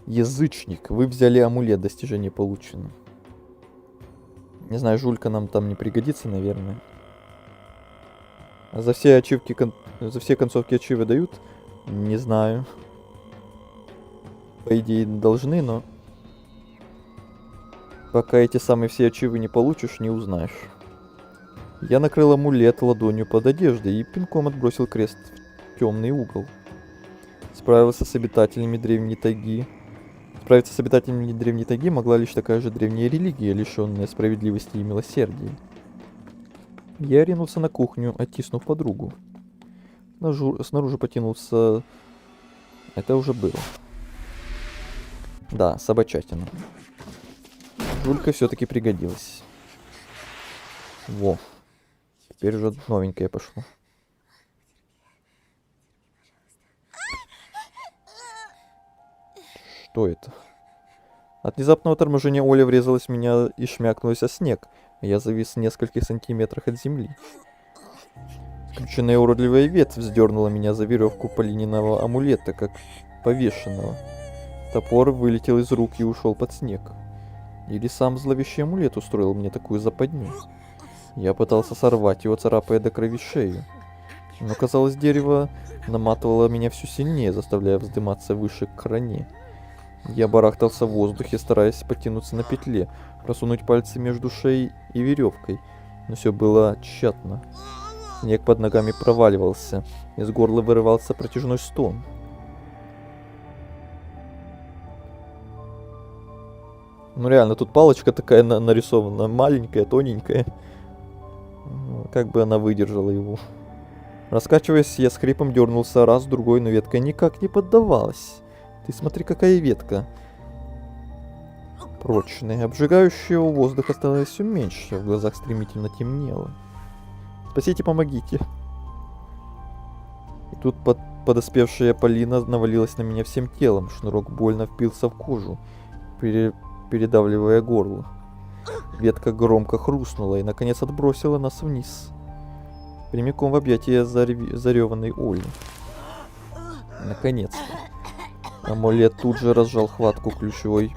Язычник. Вы взяли амулет, достижение получено. Не знаю, жулька нам там не пригодится, наверное. А за все ачивки, за все концовки ачивы дают? Не знаю. По идее должны, но... Пока эти самые все ачивы не получишь, не узнаешь. Я накрыл амулет ладонью под одеждой и пинком отбросил крест в темный угол. Справился с обитателями древней тайги. Справиться с обитателями древней тайги могла лишь такая же древняя религия, лишенная справедливости и милосердия. Я ринулся на кухню, оттиснув подругу. Снаружи потянулся... Это уже было. Да, собачатина. Жулька все-таки пригодилась. Во. Теперь уже новенькое пошло. Что это? От внезапного торможения Оля врезалась в меня и шмякнулась о снег. Я завис в нескольких сантиметрах от земли. Скрюченная уродливая ветвь вздернула меня за веревку полиненного амулета, как повешенного. Топор вылетел из рук и ушел под снег. Или сам зловещий амулет устроил мне такую западню. Я пытался сорвать его, царапая до крови шею. Но, казалось, дерево наматывало меня все сильнее, заставляя вздыматься выше к кране. Я барахтался в воздухе, стараясь потянуться на петле, просунуть пальцы между шеей и веревкой. Но все было тщетно. Снег под ногами проваливался, из горла вырывался протяжной стон. Ну реально, тут палочка такая нарисована, маленькая, тоненькая. Как бы она выдержала его. Раскачиваясь, я с хрипом дернулся раз, другой, но ветка никак не поддавалась. Ты смотри, какая ветка. Прочная, обжигающего воздуха становилось все меньше, в глазах стремительно темнело. Спасите, помогите. И тут подоспевшая Полина навалилась на меня всем телом. Шнурок больно впился в кожу, передавливая горло. Ветка громко хрустнула и, наконец, отбросила нас вниз. Прямиком в объятия зареванной Оли. Наконец-то. Амулет тут же разжал хватку ключевой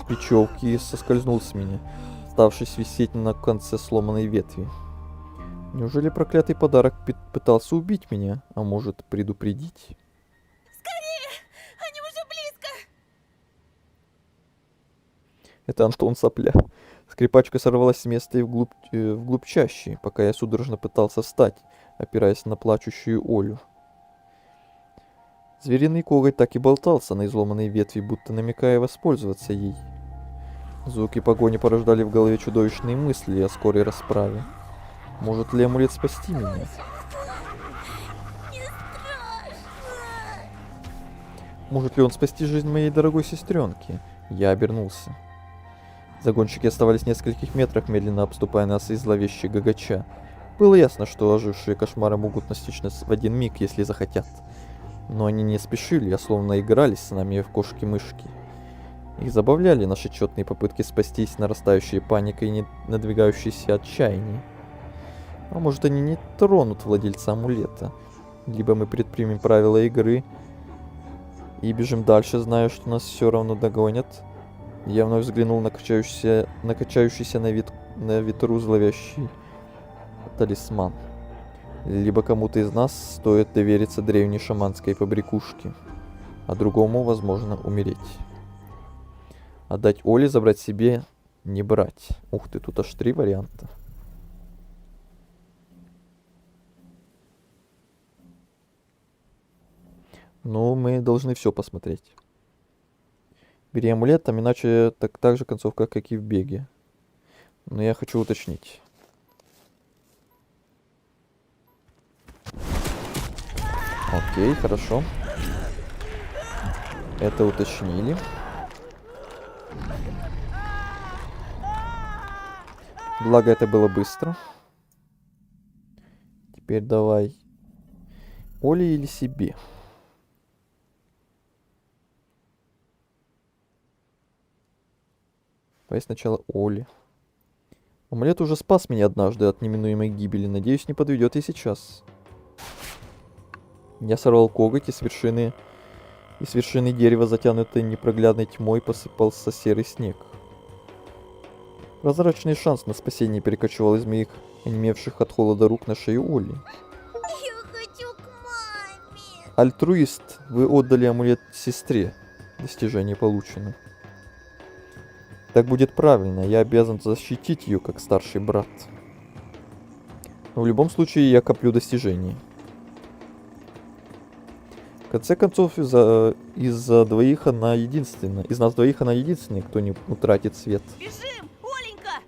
бечевки и соскользнул с меня, ставшись висеть на конце сломанной ветви. Неужели проклятый подарок пытался убить меня, а может предупредить? Скорее! Они уже близко! Это Антон сопля. Скрипачка сорвалась с места и вглубь чащи, пока я судорожно пытался встать, опираясь на плачущую Олю. Звериный коготь так и болтался на изломанной ветви, будто намекая воспользоваться ей. Звуки погони порождали в голове чудовищные мысли о скорой расправе. Может ли амулет спасти меня? Может ли он спасти жизнь моей дорогой сестренки? Я обернулся. Загонщики оставались в нескольких метрах, медленно обступая нас и зловеще гагача. Было ясно, что ожившие кошмары могут настичь нас в один миг, если захотят. Но они не спешили, а словно игрались с нами в кошки-мышки. Их забавляли наши тщетные попытки спастись, нарастающей паникой и надвигающейся отчаяние. А может, они не тронут владельца амулета? Либо мы предпримем правила игры и бежим дальше, зная, что нас все равно догонят. Я вновь взглянул на качающийся на ветру зловещий талисман. Либо кому-то из нас стоит довериться древней шаманской побрякушке, а другому, возможно, умереть. Отдать Оле, забрать себе, не брать. Ух ты, тут аж 3 варианта. Ну, мы должны все посмотреть. Бери амулет, там иначе так же концовка, как и в беге. Но я хочу уточнить. Окей, хорошо. Это уточнили. Благо это было быстро. Теперь давай. Оле или себе? Давай сначала Оле. Амулет уже спас меня однажды от неминуемой гибели. Надеюсь, не подведет и сейчас. Я сорвал коготь, и с вершины дерева, затянутой непроглядной тьмой, посыпался серый снег. Прозрачный шанс на спасение перекочевал из моих онемевших от холода рук на шею Оли. Я хочу к маме. Альтруист, вы отдали амулет сестре. Достижение получено. Так будет правильно, я обязан защитить ее как старший брат. Но в любом случае я коплю достижения. В конце концов, из нас двоих она единственная, кто не утратит свет. Бежим, Оленька!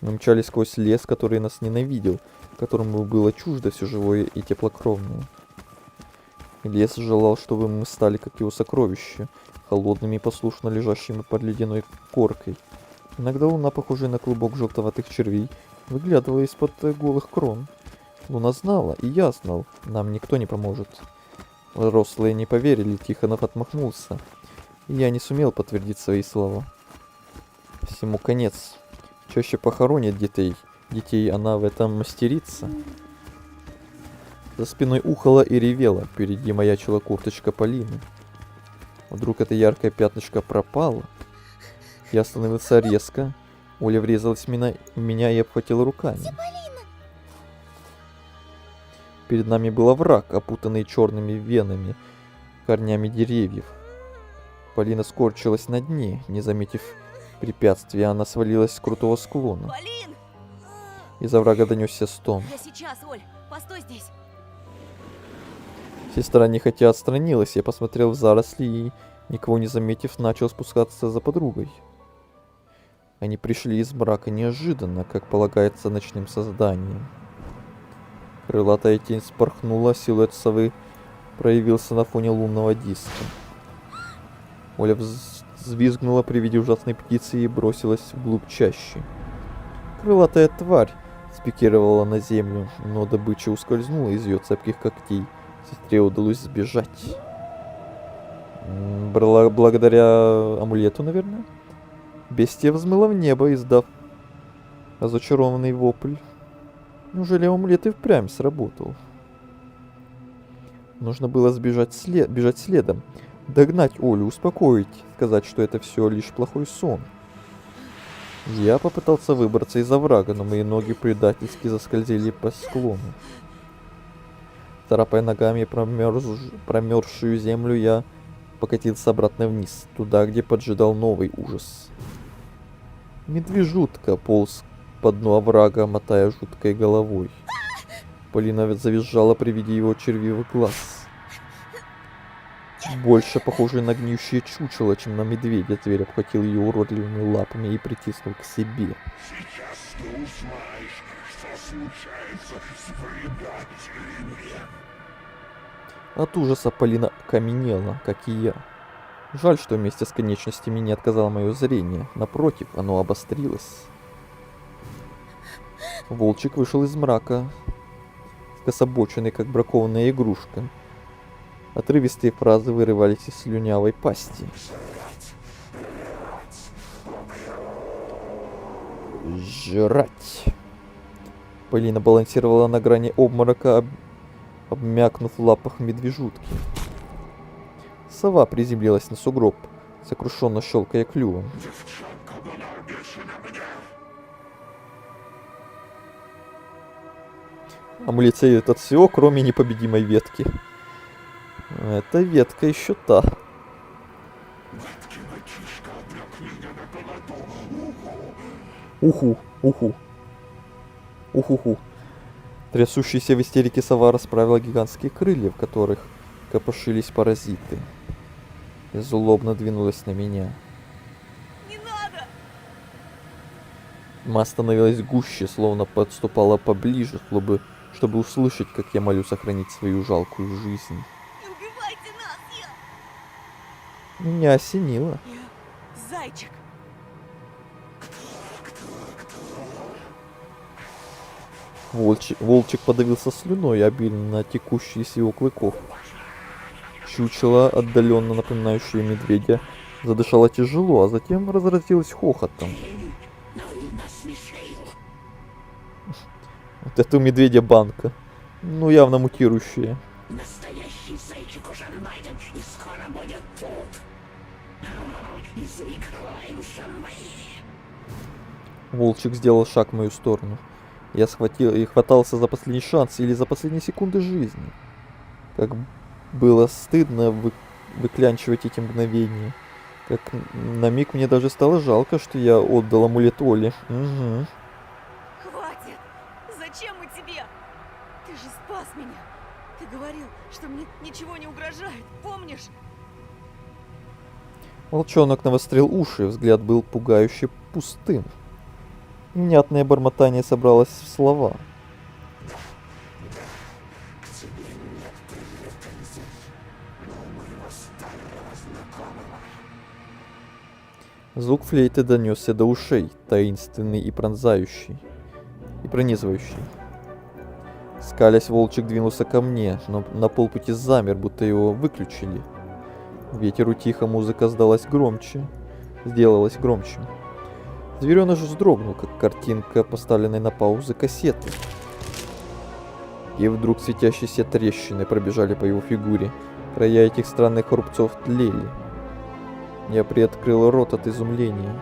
Мы мчались сквозь лес, который нас ненавидел, которому было чуждо все живое и теплокровное. И лес желал, чтобы мы стали как его сокровища, холодными и послушно лежащими под ледяной коркой. Иногда луна, похожая на клубок желтоватых червей, выглядывала из-под голых крон. Луна знала, и я знал, нам никто не поможет. Взрослые не поверили, Тихонов отмахнулся, и я не сумел подтвердить свои слова. Всему конец. Чаще похоронит детей она в этом мастерица. За спиной ухала и ревела, впереди маячила курточка Полины. Вдруг это яркое пятнышко пропало. Я остановился резко. Оля врезалась в меня и обхватила руками. Перед нами был овраг, опутанный черными венами, корнями деревьев. Полина скорчилась на дне, не заметив препятствия, она свалилась с крутого склона. Полин! Из оврага донесся стон. Я сейчас, Оль, постой здесь. Сестра нехотя отстранилась, я посмотрел в заросли и, никого не заметив, начал спускаться за подругой. Они пришли из мрака неожиданно, как полагается ночным созданием. Крылатая тень спорхнула, силуэт совы проявился на фоне лунного диска. Оля взвизгнула при виде ужасной птицы и бросилась вглубь чащи. Крылатая тварь спикировала на землю, но добыча ускользнула из ее цепких когтей. Сестре удалось сбежать. Благодаря амулету, наверное. Бестия взмыла в небо, издав разочарованный вопль. Неужели амулет и впрямь сработал? Нужно было бежать следом. Догнать Олю, успокоить, сказать, что это все лишь плохой сон. Я попытался выбраться из оврага, но мои ноги предательски заскользили по склону. Царапая ногами промерзшую землю, я покатился обратно вниз, туда, где поджидал новый ужас. Медвежутка полз по дну оврага, мотая жуткой головой. Полина завизжала при виде его червивых глаз. Больше похожий на гниющее чучело, чем на медведя, зверь обхватил ее уродливыми лапами и притиснул к себе. Сейчас ты узнаешь, что случается с предателями. От ужаса Полина окаменела, как и я. Жаль, что вместе с конечностями не отказало мое зрение. Напротив, оно обострилось. Волчик вышел из мрака, скособоченный, как бракованная игрушка. Отрывистые фразы вырывались из слюнявой пасти. Жрать. Полина балансировала на грани обморока, обмякнув в лапах медвежутки. Сова приземлилась на сугроб, сокрушенно щелкая клювом. Амулет сеет от всего, кроме непобедимой ветки. Эта ветка еще та. Уху, уху. Уху-ху. Трясущаяся в истерике сова расправила гигантские крылья, в которых копошились паразиты. И злобно двинулась на меня. Не надо! Ма становилась гуще, словно подступала поближе, чтобы услышать, как я молю сохранить свою жалкую жизнь. Не убивайте нас, Меня осенило. Зайчик! Волчик подавился слюной, обильно текущей из его клыков. Чучело, отдаленно напоминающее медведя, задышало тяжело, а затем разразилось хохотом. Вот это у медведя банка. Ну, явно мутирующая. Настоящий зайчик уже найден и скоро будет тут. И заиграемся мы. Волчик сделал шаг в мою сторону. Я схватил и хватался за последний шанс или за последние секунды жизни. Как было стыдно выклянчивать эти мгновения. Как на миг мне даже стало жалко, что я отдал амулет Оле. Угу. Хватит! Зачем мы тебе? Ты же спас меня. Ты говорил, что мне ничего не угрожает, помнишь? Волчонок навострил уши, взгляд был пугающе пустым. Невнятное бормотание собралось в слова. Звук флейты донесся до ушей, таинственный и пронзающий, и пронизывающий. Скалясь, волчик двинулся ко мне, но на полпути замер, будто его выключили. Ветер утих, а музыка сделалась громче. Зверёныш вздрогнул, как картинка, поставленной на паузу кассеты. И вдруг светящиеся трещины пробежали по его фигуре. Края этих странных рубцов тлели. Я приоткрыл рот от изумления.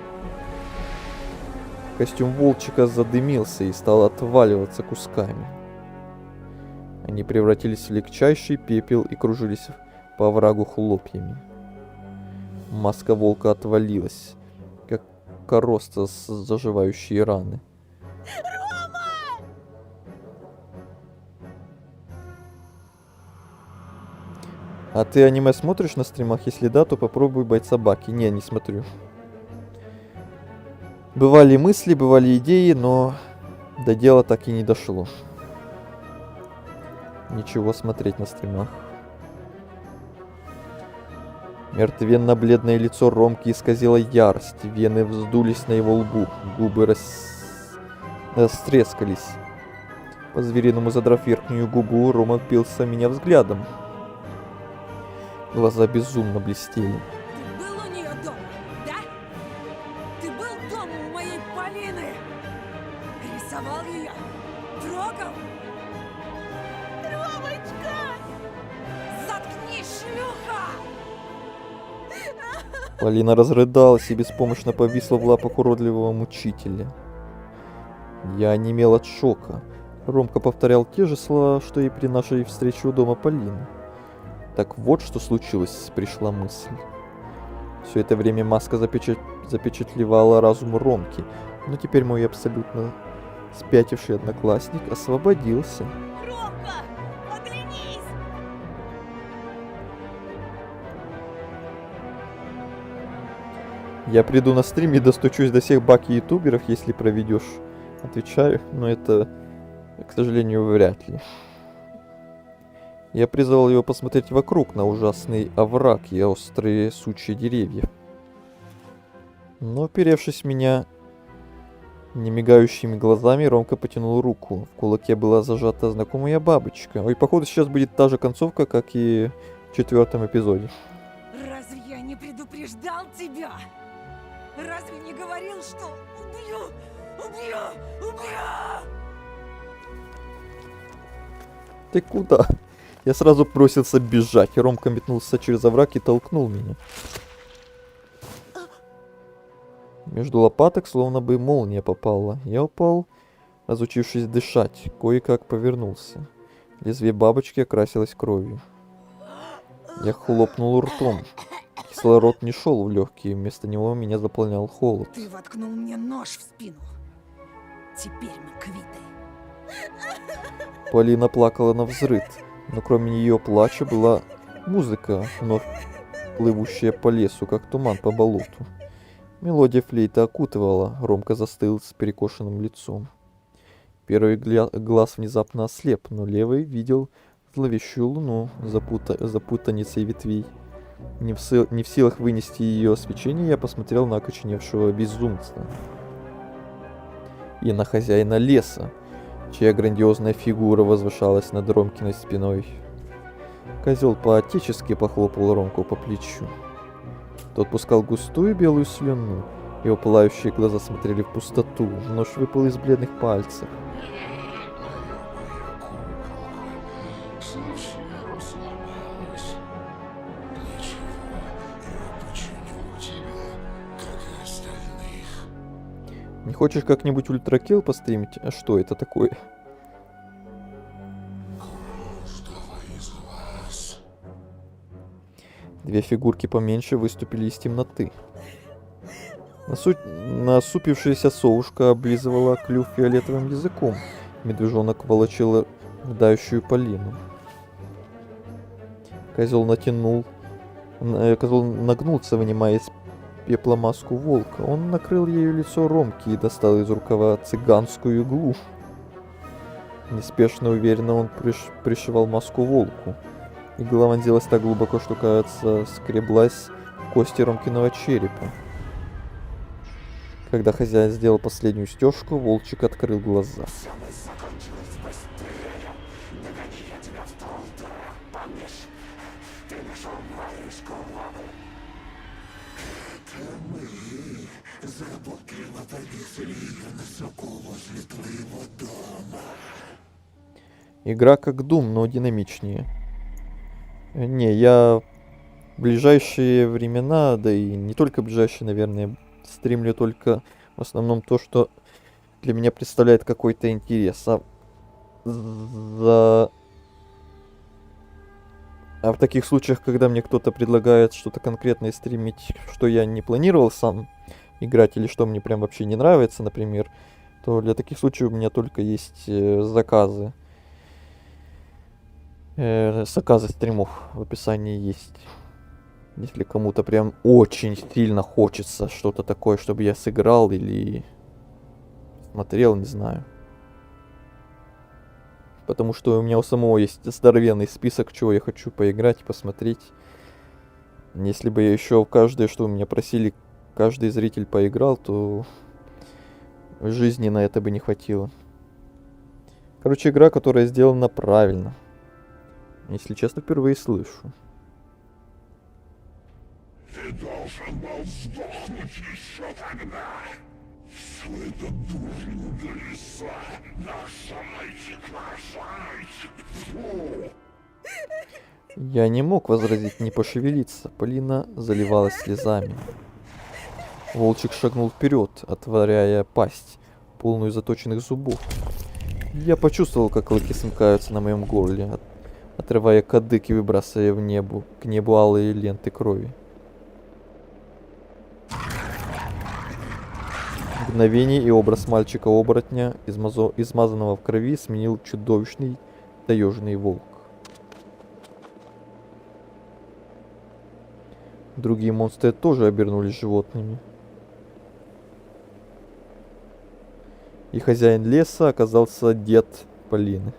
Костюм волчика задымился и стал отваливаться кусками. Они превратились в легчайший пепел и кружились по оврагу хлопьями. Маска волка отвалилась, как короста с заживающей раны. Рома! А ты аниме смотришь на стримах? Если да, то попробуй «Бойца Баки». Не смотрю. Бывали мысли, бывали идеи, но до дела так и не дошло. Ничего смотреть на стримах. Мертвенно-бледное лицо Ромки исказило ярость, вены вздулись на его лбу, губы растрескались. По-звериному задрав верхнюю губу, Рома впился в меня взглядом. Глаза безумно блестели. Ты был у нее дома, да? Ты был дома у моей Полины? Рисовал ее? Трогал? Ромочка! Заткнись, шлюха! Полина разрыдалась и беспомощно повисла в лапах уродливого мучителя. Я онемел от шока. Ромка повторял те же слова, что и при нашей встрече у дома Полины. Так вот, что случилось, пришла мысль. Все это время маска запечатлевала разум Ромки, но теперь мой абсолютно спятивший одноклассник освободился. Ромка, оглянись! Я приду на стрим и достучусь до всех баки-ютуберов, если проведешь. Отвечаю, но это, к сожалению, вряд ли. Я призвал его посмотреть вокруг на ужасный овраг и острые сучья деревьев. Но, оперевшись в меня немигающими глазами, Ромка потянул руку. В кулаке была зажата знакомая бабочка. Ой, походу сейчас будет та же концовка, как и в 4-м эпизоде. Разве я не предупреждал тебя? Разве не говорил, что убью? Убью! Убью! Ты куда? Я сразу бросился бежать. Ромка метнулся через овраг и толкнул меня. Между лопаток словно бы молния попала. Я упал, разучившись дышать. Кое-как повернулся. Лезвие бабочки окрасилось кровью. Я хлопнул ртом. Кислород не шел в легкие, вместо него меня заполнял холод. Ты воткнул мне нож в спину. Теперь мы квиты. Полина плакала навзрыд, но кроме ее плача была музыка, вновь плывущая по лесу, как туман по болоту. Мелодия флейты окутывала, Ромка застыл с перекошенным лицом. Первый глаз внезапно ослеп, но левый видел зловещую луну за путаницей ветвей. Не в силах вынести ее свечение, я посмотрел на окоченевшего безумца. И на хозяина леса, чья грандиозная фигура возвышалась над Ромкиной спиной. Козел по-отечески похлопал Ромку по плечу. Тот пускал густую белую слюну, его пылающие глаза смотрели в пустоту, нож выпал из бледных пальцев. Не хочешь как-нибудь ультракилл постримить? А что это такое? Две фигурки поменьше выступили из темноты. Насупившаяся совушка облизывала клюв фиолетовым языком. Медвежонок волочил рыдающую Полину. Козел нагнулся, вынимая из пепла маску волка. Он накрыл ею лицо Ромки и достал из рукава цыганскую иглу. Неспешно и уверенно он пришивал маску волку. Игла вонзилась так глубоко, что, кажется, скреблась в кости Ромкиного черепа. Когда хозяин сделал последнюю стежку, волчик открыл глаза. Игра как Doom, но динамичнее. Не, я в ближайшие времена, да и не только ближайшие, наверное, стримлю только в основном то, что для меня представляет какой-то интерес. А в таких случаях, когда мне кто-то предлагает что-то конкретное стримить, что я не планировал сам играть, или что мне прям вообще не нравится, например, то для таких случаев у меня только есть заказы. Заказы стримов в описании есть. Если кому-то прям очень сильно хочется что-то такое, чтобы я сыграл или смотрел, не знаю. Потому что у меня у самого есть здоровенный список, чего я хочу поиграть и посмотреть. Если бы я еще каждое, что вы меня просили, каждый зритель поиграл, то жизни на это бы не хватило. Короче, игра, которая сделана правильно. Если честно, впервые слышу. Ты должен был сдохнуть еще тогда. Все это дурень до леса. Наш зайчик. Я не мог возразить, не пошевелиться. Полина заливалась слезами. Волчик шагнул вперед, отворяя пасть, полную заточенных зубов. Я почувствовал, как клыки смыкаются на моем горле. отрывая кадык и выбрасывая к небу алые ленты крови. Мгновение, и образ мальчика-оборотня, измазанного в крови, сменил чудовищный таежный волк. Другие монстры тоже обернулись животными. И хозяин леса оказался дед Полины.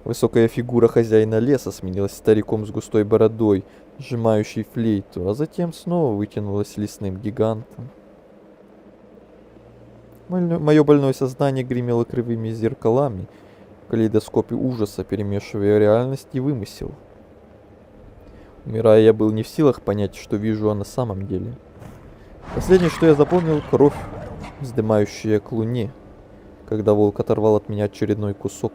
Высокая фигура хозяина леса сменилась стариком с густой бородой, сжимающий флейту, а затем снова вытянулась лесным гигантом. Мое больное сознание гремело кривыми зеркалами в калейдоскопе ужаса, перемешивая реальность и вымысел. Умирая, я был не в силах понять, что вижу на самом деле. Последнее, что я запомнил, кровь, вздымающая к луне, когда волк оторвал от меня очередной кусок.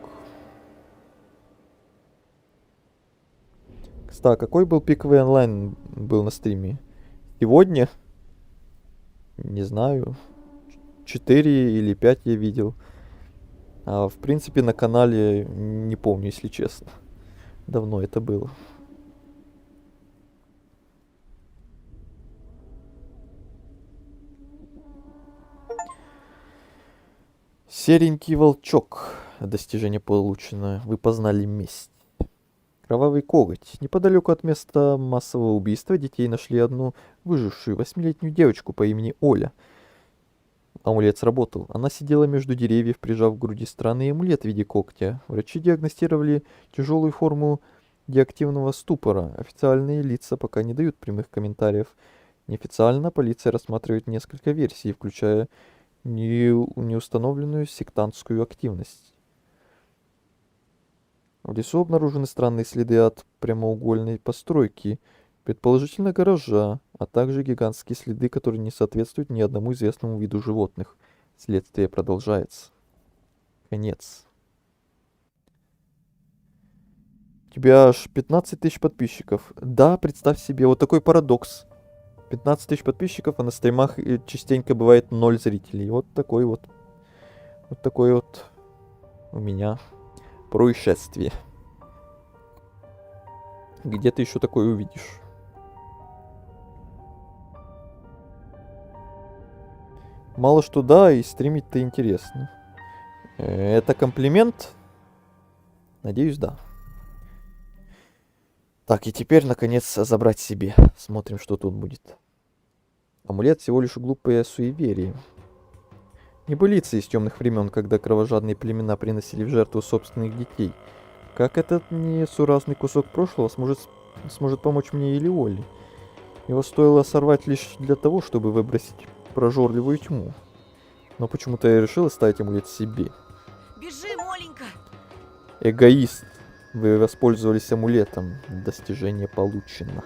Кстати, какой был пиковый онлайн был на стриме? Сегодня? Не знаю. 4 или 5 я видел. А в принципе на канале не помню, если честно. Давно это было. Серенький волчок. Достижение получено. Вы познали месть. Кровавый коготь. Неподалеку от места массового убийства детей нашли одну выжившую 8-летнюю девочку по имени Оля. Амулет сработал. Она сидела между деревьев, прижав к груди странный амулет в виде когтя. Врачи диагностировали тяжелую форму деактивного ступора. Официальные лица пока не дают прямых комментариев. Неофициально полиция рассматривает несколько версий, включая неустановленную сектантскую активность. В лесу обнаружены странные следы от прямоугольной постройки, предположительно гаража, а также гигантские следы, которые не соответствуют ни одному известному виду животных. Следствие продолжается. Конец. У тебя аж 15 тысяч подписчиков. Да, представь себе, вот такой парадокс. 15 тысяч подписчиков, а на стримах частенько бывает 0 зрителей. Вот такой вот у меня происшествие. Где ты еще такое увидишь? Мало что да, и стримить-то интересно. Это комплимент? Надеюсь, да. Так, и теперь, наконец, забрать себе. Смотрим, что тут будет. Амулет всего лишь глупое суеверие. Небылица из темных времен, когда кровожадные племена приносили в жертву собственных детей. Как этот несуразный кусок прошлого сможет помочь мне или Оле? Его стоило сорвать лишь для того, чтобы выбросить прожорливую тьму. Но почему-то я решил оставить амулет себе. Бежим, Оленька! Эгоист. Вы воспользовались амулетом. Достижение получено.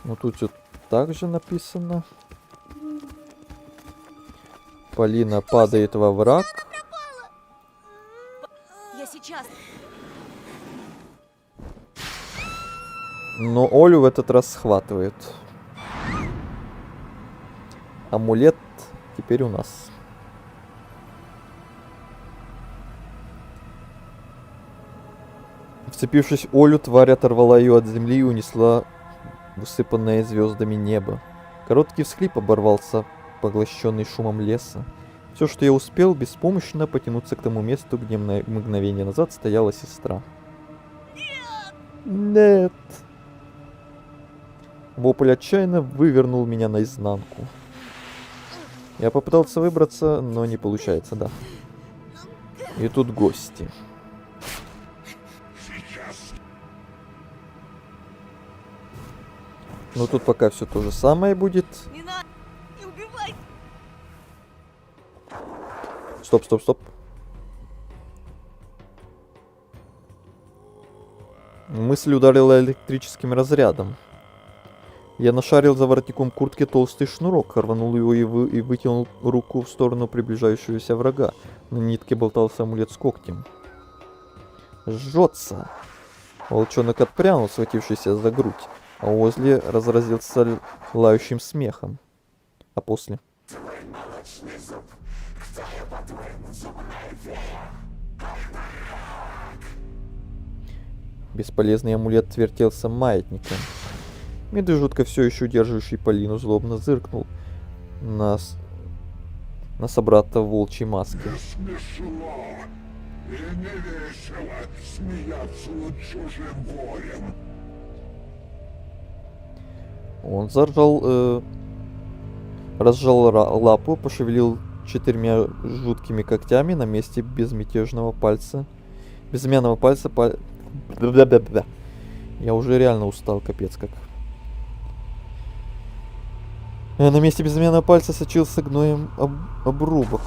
Ну тут все так же написано. Полина падает во враг. Я сейчас. Но Олю в этот раз схватывает. Амулет теперь у нас. Вцепившись в Олю, тварь оторвала ее от земли и унесла в усыпанное звездами небо. Короткий всхлип оборвался, поглощенный шумом леса. Все, что я успел, беспомощно потянуться к тому месту, где мгновение назад стояла сестра. Нет! Вопль отчаянно вывернул меня наизнанку. Я попытался выбраться, но не получается, да. И тут гости. Ну тут пока все то же самое будет. Не убивай! Стоп. Мысль ударила электрическим разрядом. Я нашарил за воротником куртки толстый шнурок, рванул его и вытянул руку в сторону приближающегося врага. На нитке болтался амулет с когтем. Жжется! Волчонок отпрянул, схватившийся за грудь, а возле разразился лающим смехом. а после. Твой молочный зуб. Кто я, по-твоему, зубная фея? Бесполезный амулет отвертелся маятником. Медвежутка, все еще удерживающий Полину, злобно зыркнул на собрата в волчьей маске. Не смешно и не весело смеяться над чужим горем. Он разжал лапу, пошевелил 4 жуткими когтями на месте безмятежного пальца. Безымянного пальца. Я уже реально устал, капец как. На месте безымянного пальца сочился гноем обрубок.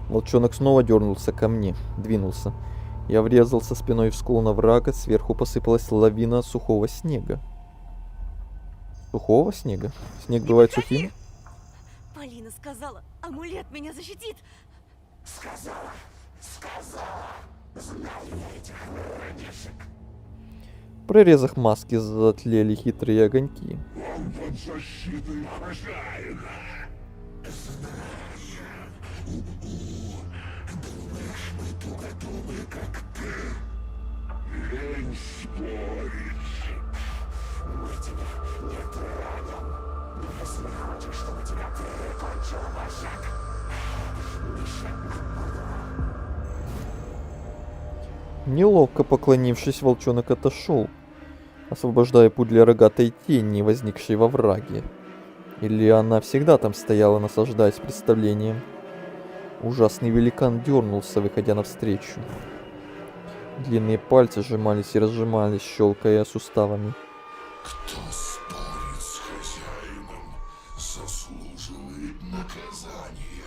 Волчонок снова дернулся ко мне, двинулся. Я врезался спиной в склон оврага, сверху посыпалась лавина сухого снега. Сухого снега? Снег бывает сухим? Полина сказала, амулет меня защитит. Сказала. Знал я этих воронежек. В прорезах маски затлели хитрые огоньки. Он под защитой хозяина. Думаешь, мы тугодумы, как ты? Лень спорить. Мы тебя не тронем. Если хочешь, чтобы тебя прикончил вожак. Неловко поклонившись, волчонок отошел, освобождая путь для рогатой тени, возникшей во враге. Или она всегда там стояла, наслаждаясь представлением? Ужасный великан дернулся, выходя навстречу. Длинные пальцы сжимались и разжимались, щелкая суставами. Кто спорит с хозяином, заслуживает наказания.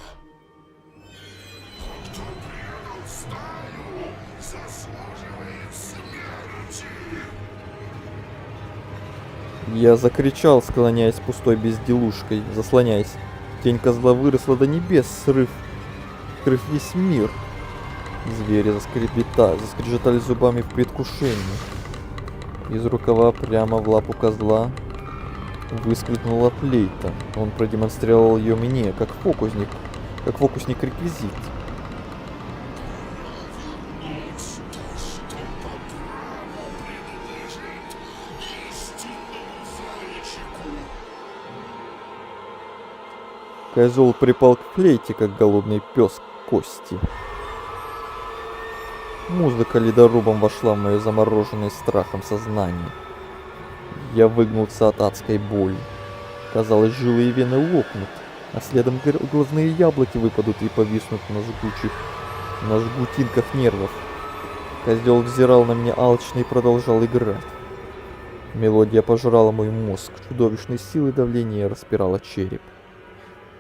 Кто предал стаю, заслуживает смерти. Я закричал, склоняясь пустой безделушкой, заслоняясь. Тень козла выросла до небес, скрыв весь мир. Звери заскрежетали зубами в предвкушении. Из рукава прямо в лапу козла выскользнула флейта. Он продемонстрировал ее мне, как фокусник реквизит. Козел припал к флейте, как голодный пес к кости. Музыка ледорубом вошла в мое замороженное страхом сознание. Я выгнулся от адской боли. Казалось, жилы и вены лопнут, а следом глазные яблоки выпадут и повиснут на жгутинках нервов. Козел взирал на меня алчно и продолжал играть. Мелодия пожрала мой мозг, чудовищной силой давления распирала череп.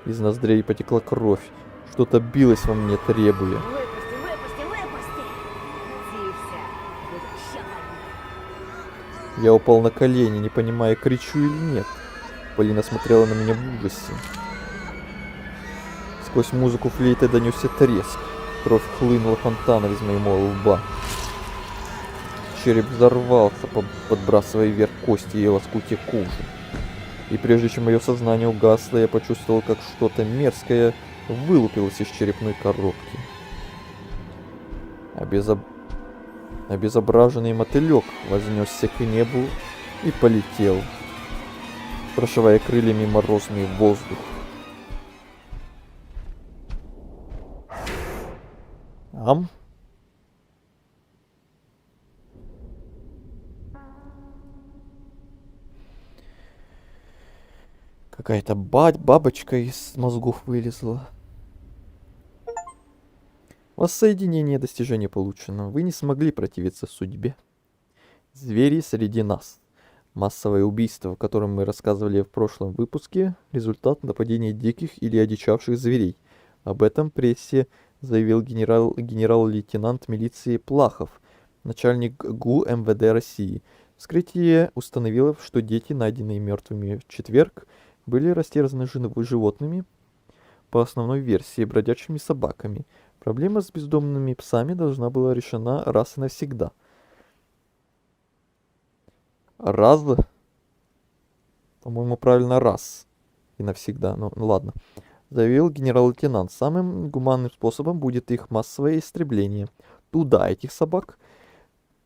Из ноздрей потекла кровь, что-то билось во мне, требуя. Я упал на колени, не понимая, кричу или нет. Полина смотрела на меня в ужасе. Сквозь музыку флейты донесся треск. Кровь хлынула фонтаном из моего лба. Череп взорвался, подбрасывая вверх кости и лоскутья кожи. И прежде чем мое сознание угасло, я почувствовал, как что-то мерзкое вылупилось из черепной коробки. Обезображенный мотылек вознесся к небу и полетел, прошивая крыльями морозный воздух. Ам? Какая-то бабочка из мозгов вылезла. Воссоединение достижения получено. Вы не смогли противиться судьбе. Звери среди нас. Массовое убийство, о котором мы рассказывали в прошлом выпуске, результат нападения диких или одичавших зверей. Об этом прессе заявил генерал-лейтенант милиции Плахов, начальник ГУ МВД России. Вскрытие установило, что дети, найденные мертвыми в четверг, были растерзаны животными. по основной версии бродячими собаками. Проблема с бездомными псами должна была решена раз и навсегда. Раз? По-моему, правильно раз и навсегда. Ну ладно. Заявил генерал-лейтенант. Самым гуманным способом будет их массовое истребление. Туда этих собак.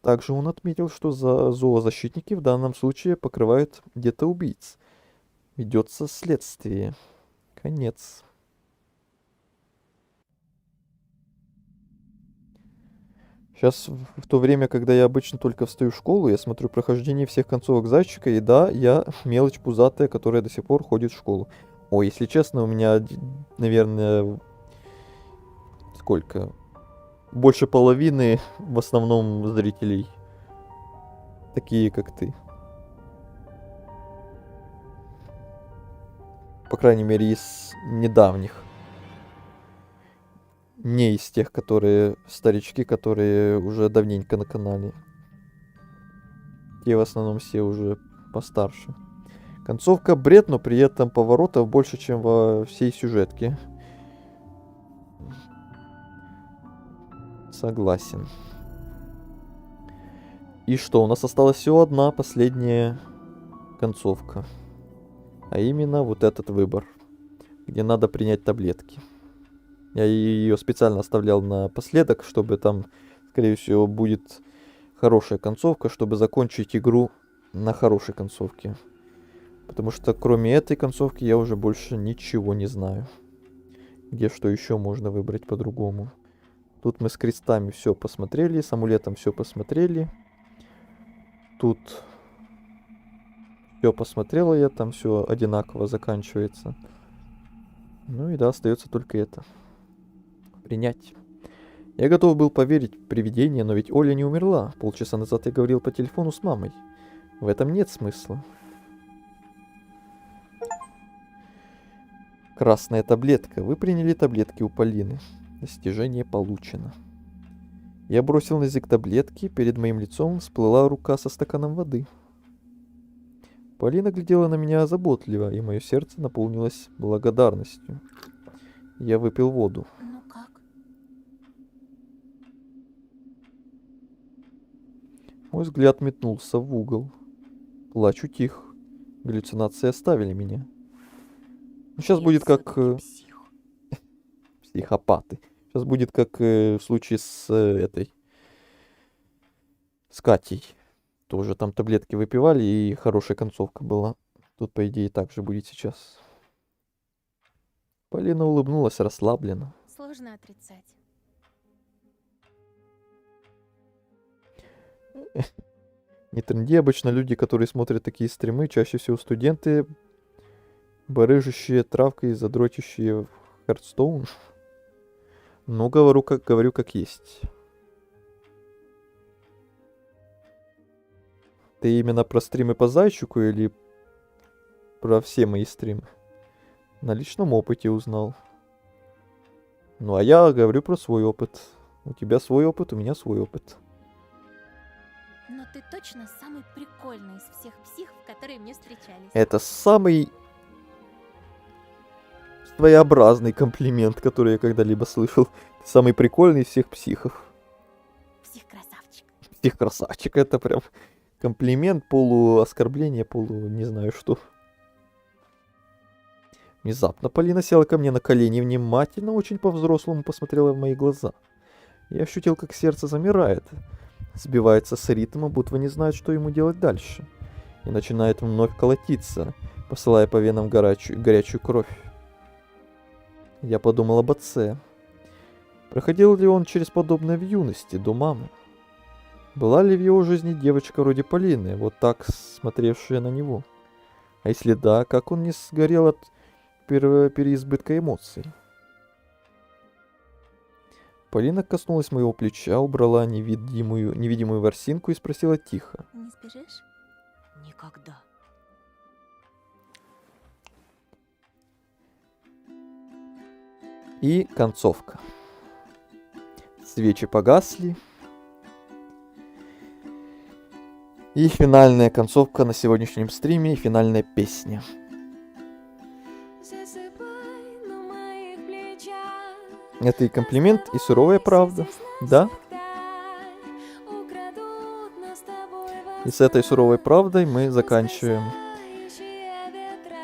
Также он отметил, что зоозащитники в данном случае покрывают где-то убийц. Ведется следствие. Конец. Сейчас, в то время, когда я обычно только встаю в школу, я смотрю прохождение всех концовок Зайчика, и да, я мелочь пузатая, которая до сих пор ходит в школу. Ой, если честно, у меня, наверное, сколько? Больше половины, в основном, зрителей такие, как ты. По крайней мере, из недавних. Не из тех, которые старички, которые уже давненько на канале. Те в основном все уже постарше. Концовка бред, но при этом поворотов больше, чем во всей сюжетке. Согласен. И что, у нас осталась всего одна последняя концовка. А именно вот этот выбор, где надо принять таблетки. Я ее специально оставлял напоследок, чтобы там, скорее всего, будет хорошая концовка, чтобы закончить игру на хорошей концовке. Потому что кроме этой концовки я уже больше ничего не знаю. Где что еще можно выбрать по-другому. Тут мы с крестами все посмотрели, с амулетом все посмотрели. Тут все посмотрела я, там все одинаково заканчивается. Ну и да, остается только это. Принять. Я готов был поверить в привидение, но ведь Оля не умерла. Полчаса назад я говорил по телефону с мамой. В этом нет смысла. Красная таблетка. Вы приняли таблетки у Полины. Достижение получено. Я бросил на язык таблетки. Перед моим лицом всплыла рука со стаканом воды. Полина глядела на меня заботливо, и мое сердце наполнилось благодарностью. Я выпил воду. Ну как? Мой взгляд метнулся в угол. Плач утих. Галлюцинации оставили меня. Ну, сейчас будет как... Психопаты. Сейчас будет как в случае с этой... С Катей. Тоже там таблетки выпивали, и хорошая концовка была. Тут, по идее, так же будет сейчас. Полина улыбнулась расслабленно. Сложно отрицать. Не тренди, обычно люди, которые смотрят такие стримы, чаще всего студенты, барыжащие травкой и задротящие в Hearthstone. Но говорю как есть. Ты именно про стримы по Зайчику или про все мои стримы? На личном опыте узнал. Ну а я говорю про свой опыт. У тебя свой опыт, у меня свой опыт. Но ты точно самый прикольный из всех психов, которые мне встречались. Это самый своеобразный комплимент, который я когда-либо слышал. Ты самый прикольный из всех психов. Псих-красавчик. Псих-красавчик, это прям комплимент, полуоскорбление, не знаю что. Внезапно Полина села ко мне на колени и внимательно, очень по-взрослому посмотрела в мои глаза. Я ощутил, как сердце замирает, сбивается с ритма, будто не знает, что ему делать дальше, и начинает вновь колотиться, посылая по венам горячую кровь. Я подумал об отце. Проходил ли он через подобное в юности, до мамы? Была ли в его жизни девочка вроде Полины, вот так смотревшая на него? А если да, как он не сгорел от переизбытка эмоций? Полина коснулась моего плеча, убрала невидимую ворсинку и спросила тихо. Не сбежишь? Никогда. И концовка. Свечи погасли. И финальная концовка на сегодняшнем стриме, и финальная песня. Засыпай на моих Это и комплимент, и суровая правда, да? И с этой суровой правдой мы заканчиваем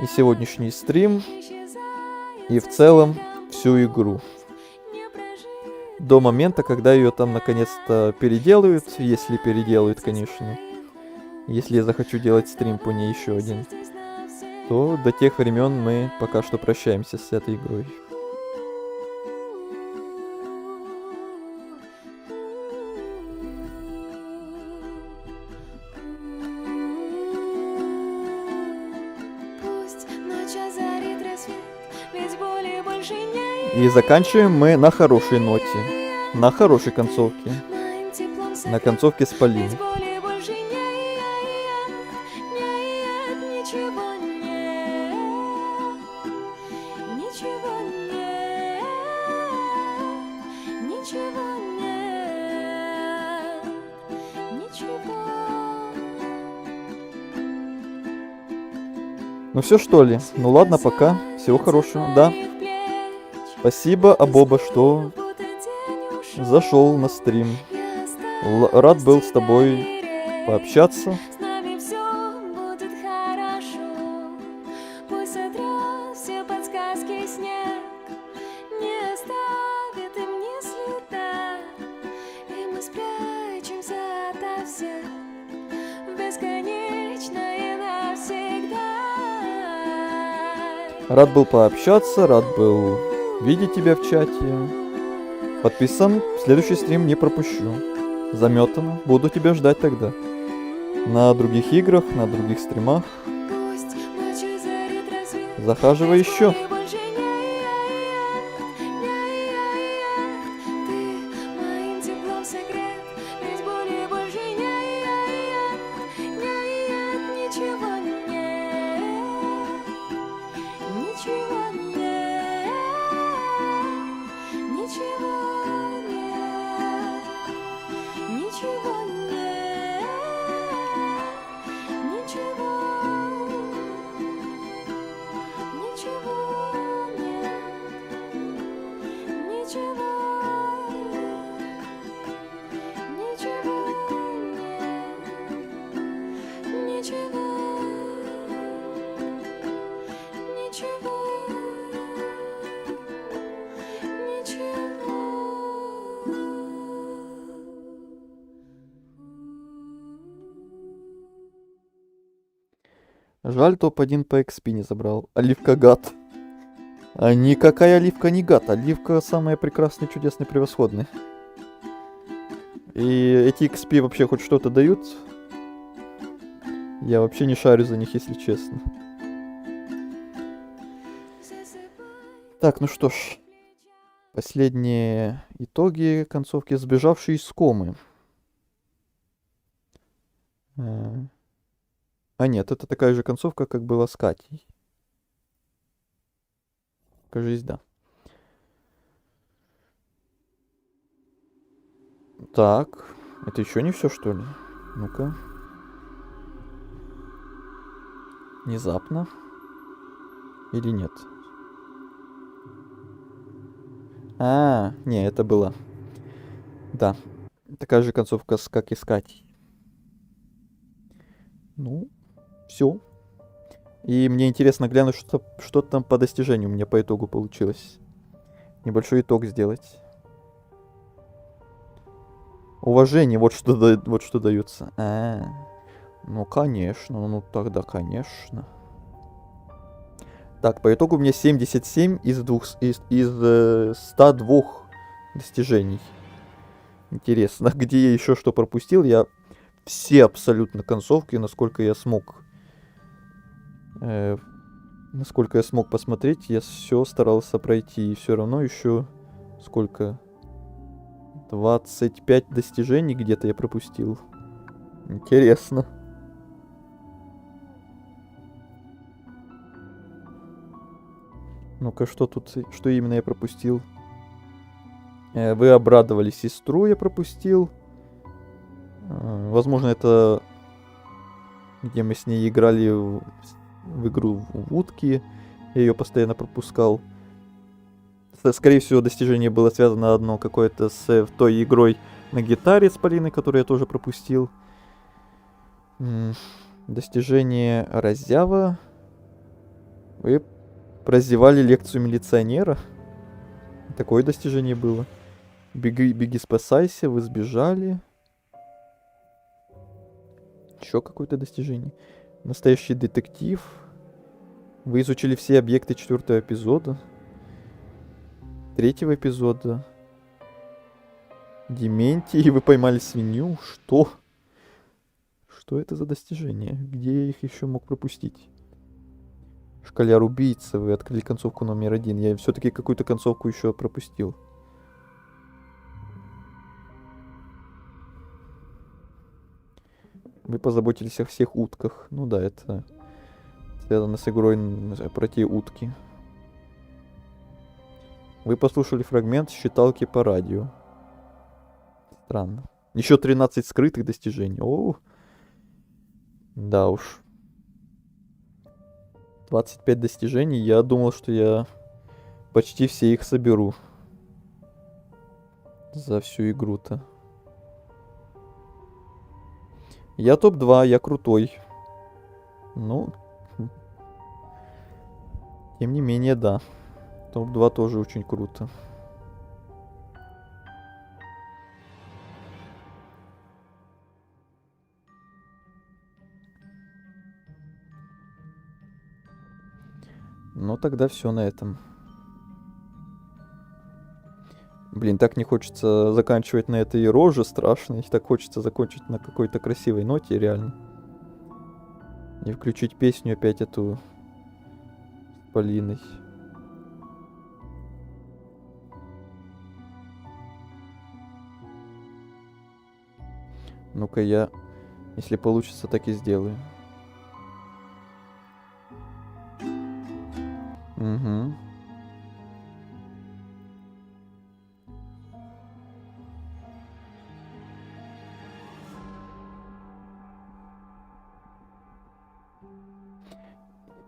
и сегодняшний стрим, и в целом всю игру. До момента, когда ее там наконец-то переделают, если переделают, конечно. Если я захочу делать стрим по ней еще один, то до тех времен мы пока что прощаемся с этой игрой. И заканчиваем мы на хорошей ноте, на хорошей концовке, на концовке с Полиной. Ну все, что ли? Ну ладно, пока. Всего хорошего. Да. Спасибо, Абоба, что зашел на стрим. Рад был с тобой пообщаться. Рад был пообщаться, рад был видеть тебя в чате. Подписан, следующий стрим не пропущу. Заметано, буду тебя ждать тогда. На других играх, на других стримах. Захаживай еще. Жаль, топ-1 по XP не забрал. Оливка гад. А никакая Оливка не гад. Оливка самая прекрасная, чудесная, превосходная. И эти XP вообще хоть что-то дают? Я вообще не шарю за них, если честно. Так, ну что ж. Последние итоги концовки. Сбежавшие из комы. А нет, это такая же концовка, как была с Катей. Кажись, да. Так, это еще не все, что ли? Ну-ка. Внезапно. Или нет? Не, это было. Да. Такая же концовка, как и с Катей. Ну, все. И мне интересно глянуть, что там по достижению у меня по итогу получилось. Небольшой итог сделать. Уважение, вот что дается. Ну, конечно, ну тогда, конечно. Так, по итогу у меня 77 из 102 достижений. Интересно, где я еще что пропустил? Я все абсолютно концовки, насколько я смог посмотреть, я все старался пройти. И все равно еще сколько? 25 достижений где-то я пропустил. Интересно. Ну-ка, что именно я пропустил? Вы обрадовали сестру, я пропустил. Возможно, это где мы с ней играли в игру в утки. Я ее постоянно пропускал. Скорее всего, достижение было связано одно какое-то с той игрой на гитаре с Полиной, которую я тоже пропустил. Достижение Разява. Вы прозевали лекцию милиционера. Такое достижение было. Беги, беги, спасайся, вы сбежали. Еще какое-то достижение. Настоящий детектив. Вы изучили все объекты 4-го эпизода. 3-го эпизода. Дементий, вы поймали свинью. Что? Что это за достижение? Где я их еще мог пропустить? Школяр-убийца, вы открыли концовку номер 1. Я все-таки какую-то концовку еще пропустил. Вы позаботились о всех утках. Ну да, это связано с игрой про те утки. Вы послушали фрагмент считалки по радио. Странно. Еще 13 скрытых достижений. О, да уж. 25 достижений. Я думал, что я почти все их соберу. За всю игру-то. Я топ-2, я крутой. Ну, тем не менее, да. Топ-2 тоже очень круто. Ну, тогда все на этом. Блин, так не хочется заканчивать на этой роже страшной. Так хочется закончить на какой-то красивой ноте, реально. И включить песню опять эту с Полиной. Ну-ка я, если получится, так и сделаю. Угу.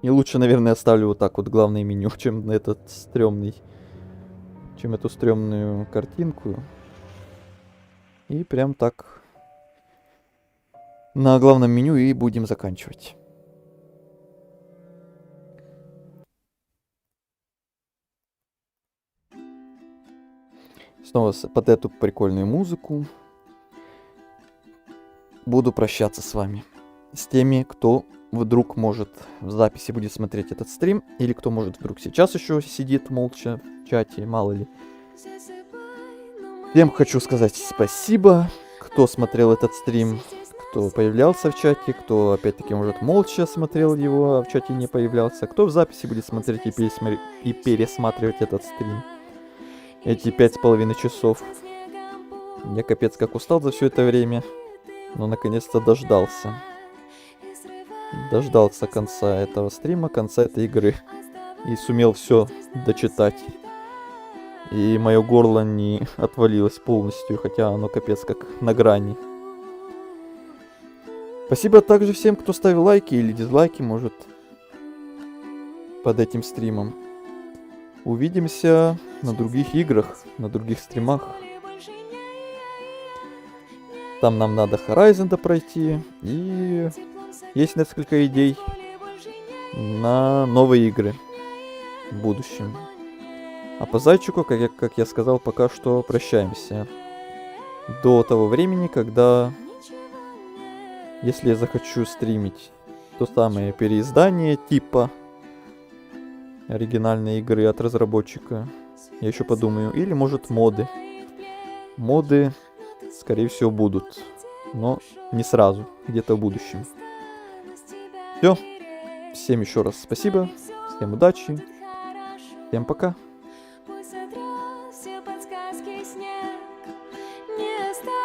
И лучше, наверное, оставлю вот так вот главное меню, чем этот стрёмный, чем эту стрёмную картинку. И прям так на главном меню и будем заканчивать. Снова под эту прикольную музыку буду прощаться с вами. С теми, кто вдруг может в записи будет смотреть этот стрим, или кто может вдруг сейчас еще сидит молча в чате, мало ли. Всем хочу сказать спасибо, кто смотрел этот стрим, кто появлялся в чате, кто опять-таки может молча смотрел его, а в чате не появлялся, кто в записи будет смотреть и пересматривать этот стрим. Эти 5,5 часов. Я капец как устал за все это время, но наконец-то дождался. Дождался конца этого стрима, конца этой игры. И сумел все дочитать. И мое горло не отвалилось полностью, хотя оно капец как на грани. Спасибо также всем, кто ставил лайки или дизлайки, может, под этим стримом. Увидимся на других играх, на других стримах. Там нам надо Horizon пройти. И есть несколько идей на новые игры в будущем. А по Зайчику, как я сказал, пока что прощаемся. До того времени, когда, если я захочу стримить то самое переиздание типа оригинальной игры от разработчика, я еще подумаю. Или может моды. Моды, скорее всего, будут. Но не сразу, где-то в будущем. Все. Всем еще раз спасибо. Всем удачи. Всем пока. Пусть отразят подсказки снег, не оставь.